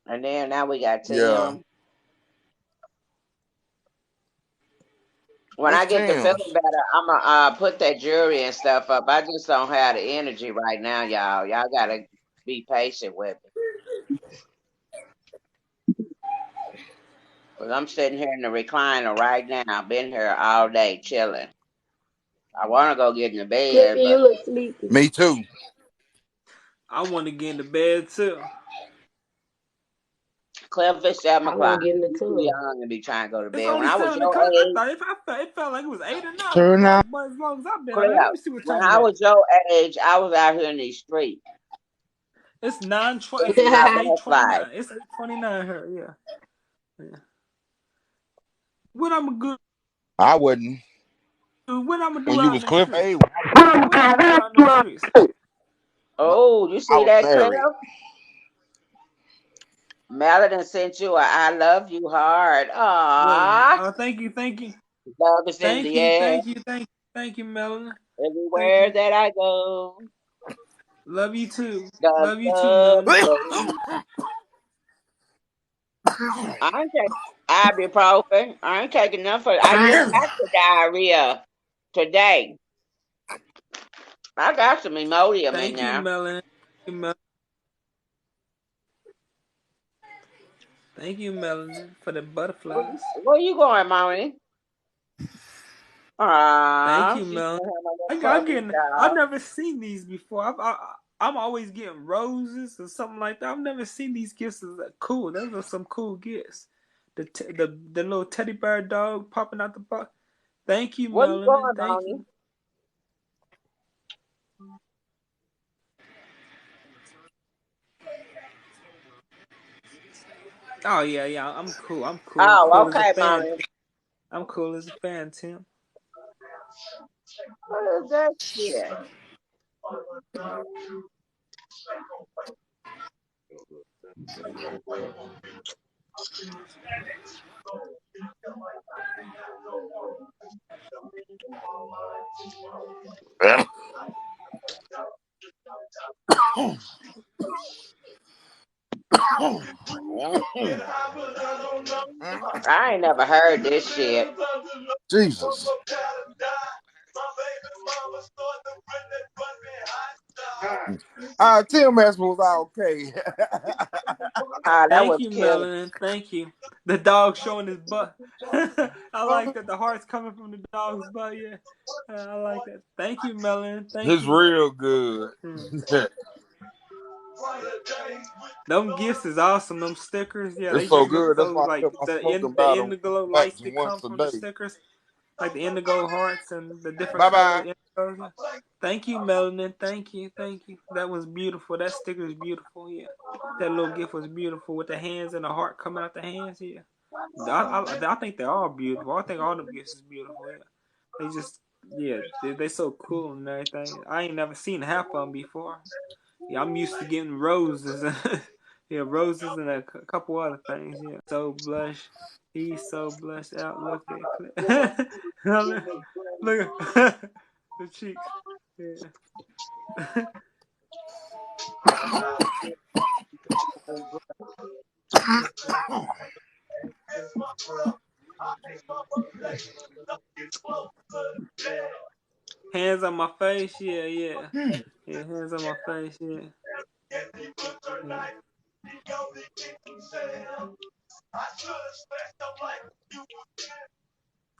and then now we got Yeah. Tim. When What's I get to feeling Tim's? better, I'm gonna put that jewelry and stuff up. I just don't have the energy right now, y'all. Y'all gotta be patient with me. Cause I'm sitting here in the recliner right now. I've been here all day chilling. I want to go get in the bed, Clippy, you but look sleepy. Me too. I want to get into bed too. Cliff is 7 I want o'clock. to get in the You too tub. young to be trying to go to It's bed. When only I was 7 your o'clock. I age, thought it felt like it was 8 or 9. Turn out. But as long as I've been out Cliff, here, let me see what when time I it is. was your age, I was out here in these streets. It's 9:20. This is my best life. 8:29. It's 8:29 here. Yeah. What I'm gonna I wouldn't. do? What I'm gonna When do you out was in the Cliff streets? A, What I'm gonna do out in the streets? Oh, you I see was that, Cliff? married. Melody sent you a I love you heart. Well, Aww. thank you, Love is in the air. thank you, Melanie. Thank Everywhere you. that I go. Love you too. Love, Love you too, love, Melanie. baby. I ain't taking ibuprofen. I ain't taking enough of it. I just got the diarrhea today. I got some Imodium in Thank you, there. Melanie. Thank you, Melanie, for the butterflies. Where you going, mommy? Thank you, She's Melanie. gonna have my little puppy I've dog. never seen these before. I'm always getting roses or something like that. I've never seen these gifts. That cool. Those are some cool gifts. The little teddy bear dog popping out the box. Thank you, Where you Melanie. going, Thank mommy? you. Oh yeah. I'm cool. I'm Oh, cool as a okay, fan. mommy. I'm cool as a fan, Tim. What is that shit? I ain't never heard this shit. Jesus. Tim Master was okay. That Thank was you, killer. Melanin. Thank you. The dog showing his butt. I like that. The heart's coming from the dog's butt. Yeah, I like that. Thank you, Melanin. Thank It's you. real good. Them gifts is awesome. Them stickers, yeah, they It's so bring up good. That's so why I like kept on smoking the about them indigo lights nights that once come a from the day. stickers, like the indigo hearts and the different Bye color bye. indigos. Yeah. Thank you, Melanin. Thank you. That was beautiful. That sticker is beautiful. Yeah, that little gift was beautiful with the hands and the heart coming out the hands. Yeah, I think they're all beautiful. I think all them gifts is beautiful. Yeah, they just they so cool and everything. I ain't never seen half of them before. Yeah, I'm used to getting roses. Yeah, roses and a couple other things. Yeah, so blush. He's so blushed out. Look at look at the cheeks. Yeah. Hands on my face. Yeah. Hands on my face. Yeah.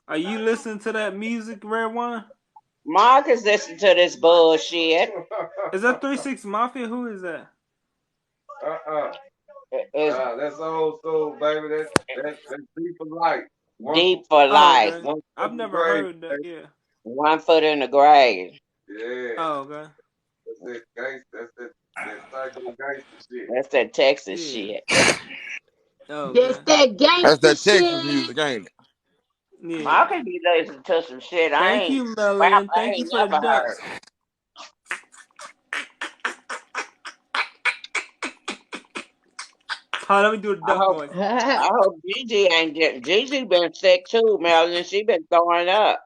Are you listening to that music, Red One? Marcus listen to this bullshit. Is that 3-6 Mafia? Who is that? That's old soul, baby. That's deep for life. Deep for life. Okay. I've never heard that. Yeah. 1 foot in the grave. Yeah. Oh, okay. That's it, gangsta. That psycho gangster shit. That's that Texas shit. Oh, That's okay. that That's gangster that Texas shit. music, ain't it? Yeah. Marcus be listening to some shit Thank you, Melanin. Thank you for the never heard. ducks. Let me do the duck noise. I hope Gigi ain't getting. Gigi been sick too, Melanie. She been throwing up.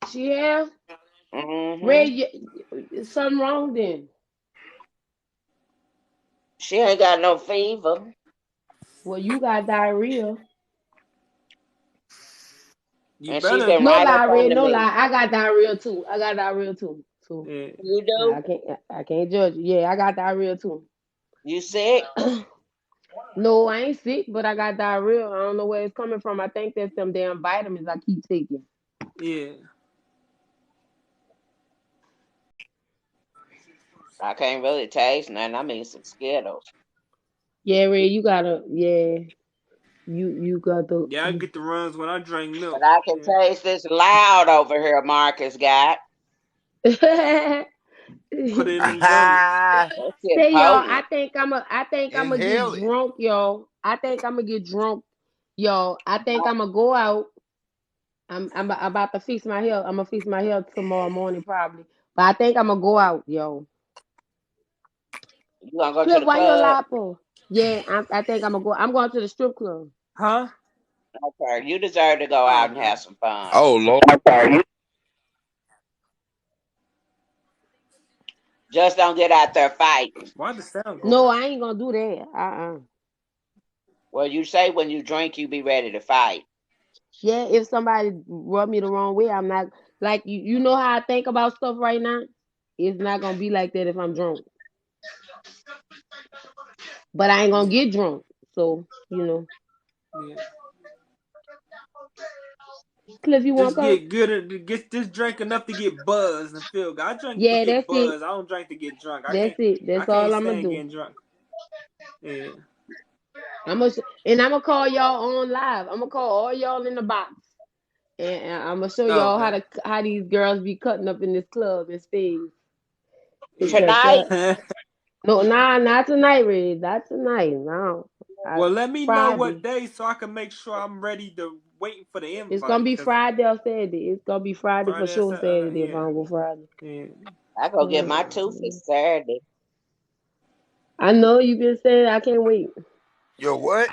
She have? Mm-hmm. Ray, something wrong then? She ain't got no fever. Well, you got diarrhea. And she been No right lie, up Ray. under No me. lie. I got diarrhea too. So Yeah. You do? I can't judge you. Yeah, I got diarrhea too. You sick? No, I ain't sick, but I got diarrhea. I don't know where it's coming from. I think that's them damn vitamins I keep taking. Yeah. I can't really taste nothing. I mean some Skittles. Yeah, Ray, you gotta. Yeah, you got the. Yeah, I get the runs when I drink milk. But I can taste this loud over here. Marcus got. Put it in them gummies. Say y'all, I think I'm gonna get Inhale it. drunk, y'all. I think I'm gonna get drunk, y'all. I think I'm gonna go out. I'm about to fix my hair. I'm gonna fix my hair tomorrow morning probably. But I think I'm gonna go out, yo. You gonna go Cliff, to the why you club? lie for? Yeah, I think I'm gonna go. I'm going to the strip club. Huh? Okay, you deserve to go out and have some fun. Oh Lord. Just don't get out there fighting. Why the sound go? No, I ain't gonna do that. Well, you say when you drink, you be ready to fight. Yeah, if somebody rub me the wrong way, I'm not like you know how I think about stuff right now? It's not gonna be like that if I'm drunk. But I ain't gonna get drunk. So, Yeah. Cliff, you want Just to come? get good. Just drink enough to get buzzed and feel good. I drink Yeah, to get that's it. buzzed. I don't drink to get drunk. That's it. I That's all can't I'm gonna stand do. getting drunk. Yeah. I'm gonna call y'all on live. I'm gonna call all y'all in the box, and I'm gonna show y'all how these girls be cutting up in this club and stage. Tonight? No, not tonight, Red. Not tonight. No. Well, let me know Friday. what day so I can make sure I'm ready to wait for the invite. It's gonna be Friday or Saturday. It's gonna be Friday for sure. Saturday if I don't go Friday. Yeah. I go get my tooth for Saturday. I know you been saying I can't wait. Yo, what?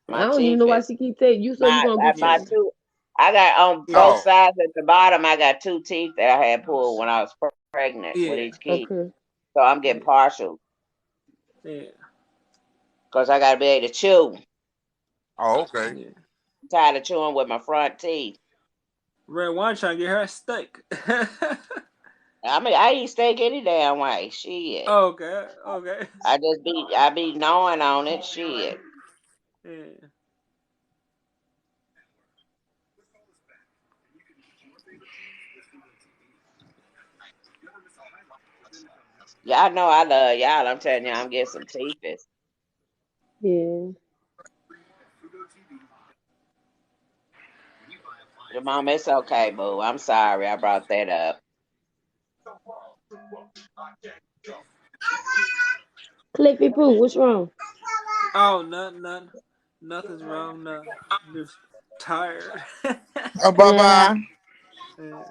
I don't even know why she keep saying you. So you gonna get my tooth? I got on both sides at the bottom. I got 2 teeth that I had pulled when I was pregnant with each kid. Okay. So I'm getting partial. Yeah. Cause I gotta be able to chew. Oh, okay. Yeah. I'm tired of chewing with my front teeth. Red Wine trying to get her a steak. I mean, I eat steak any damn way. Shit. Okay, okay. I be knowing on it. Shit. Yeah. Y'all know I love y'all. I'm telling you, I'm getting some teethers. Yeah. Your mom, it's okay, boo. I'm sorry I brought that up. Cliffy Pooh, what's wrong? Oh, nothing's wrong. No, just tired. Yeah. Bye-bye. Yeah.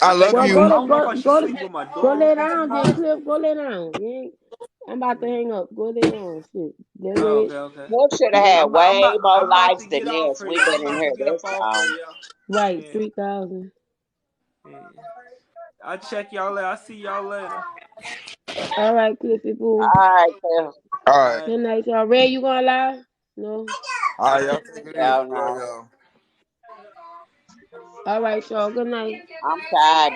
I I think love Well, I you. don't know if I should sleep with my go door lay open down then, tomorrow. Cliff. Go lay down. I'm about to hang up. Go lay down. Shit. Get ready. Okay. You should have Yeah, had way more I'm about to lives get than off this. here, We've y'all. I'm been in about here to get this up off here, long. y'all. Right, Yeah. 3,000. Yeah. I'll check y'all later. I'll see y'all later. All right, Cliffy Pooh. All right, Cliff. All right. Good night, y'all. Ray, you gonna lie? No. All right, y'all take it easy. Y'all Love know. y'all. All right, y'all. Good night. I'm tired.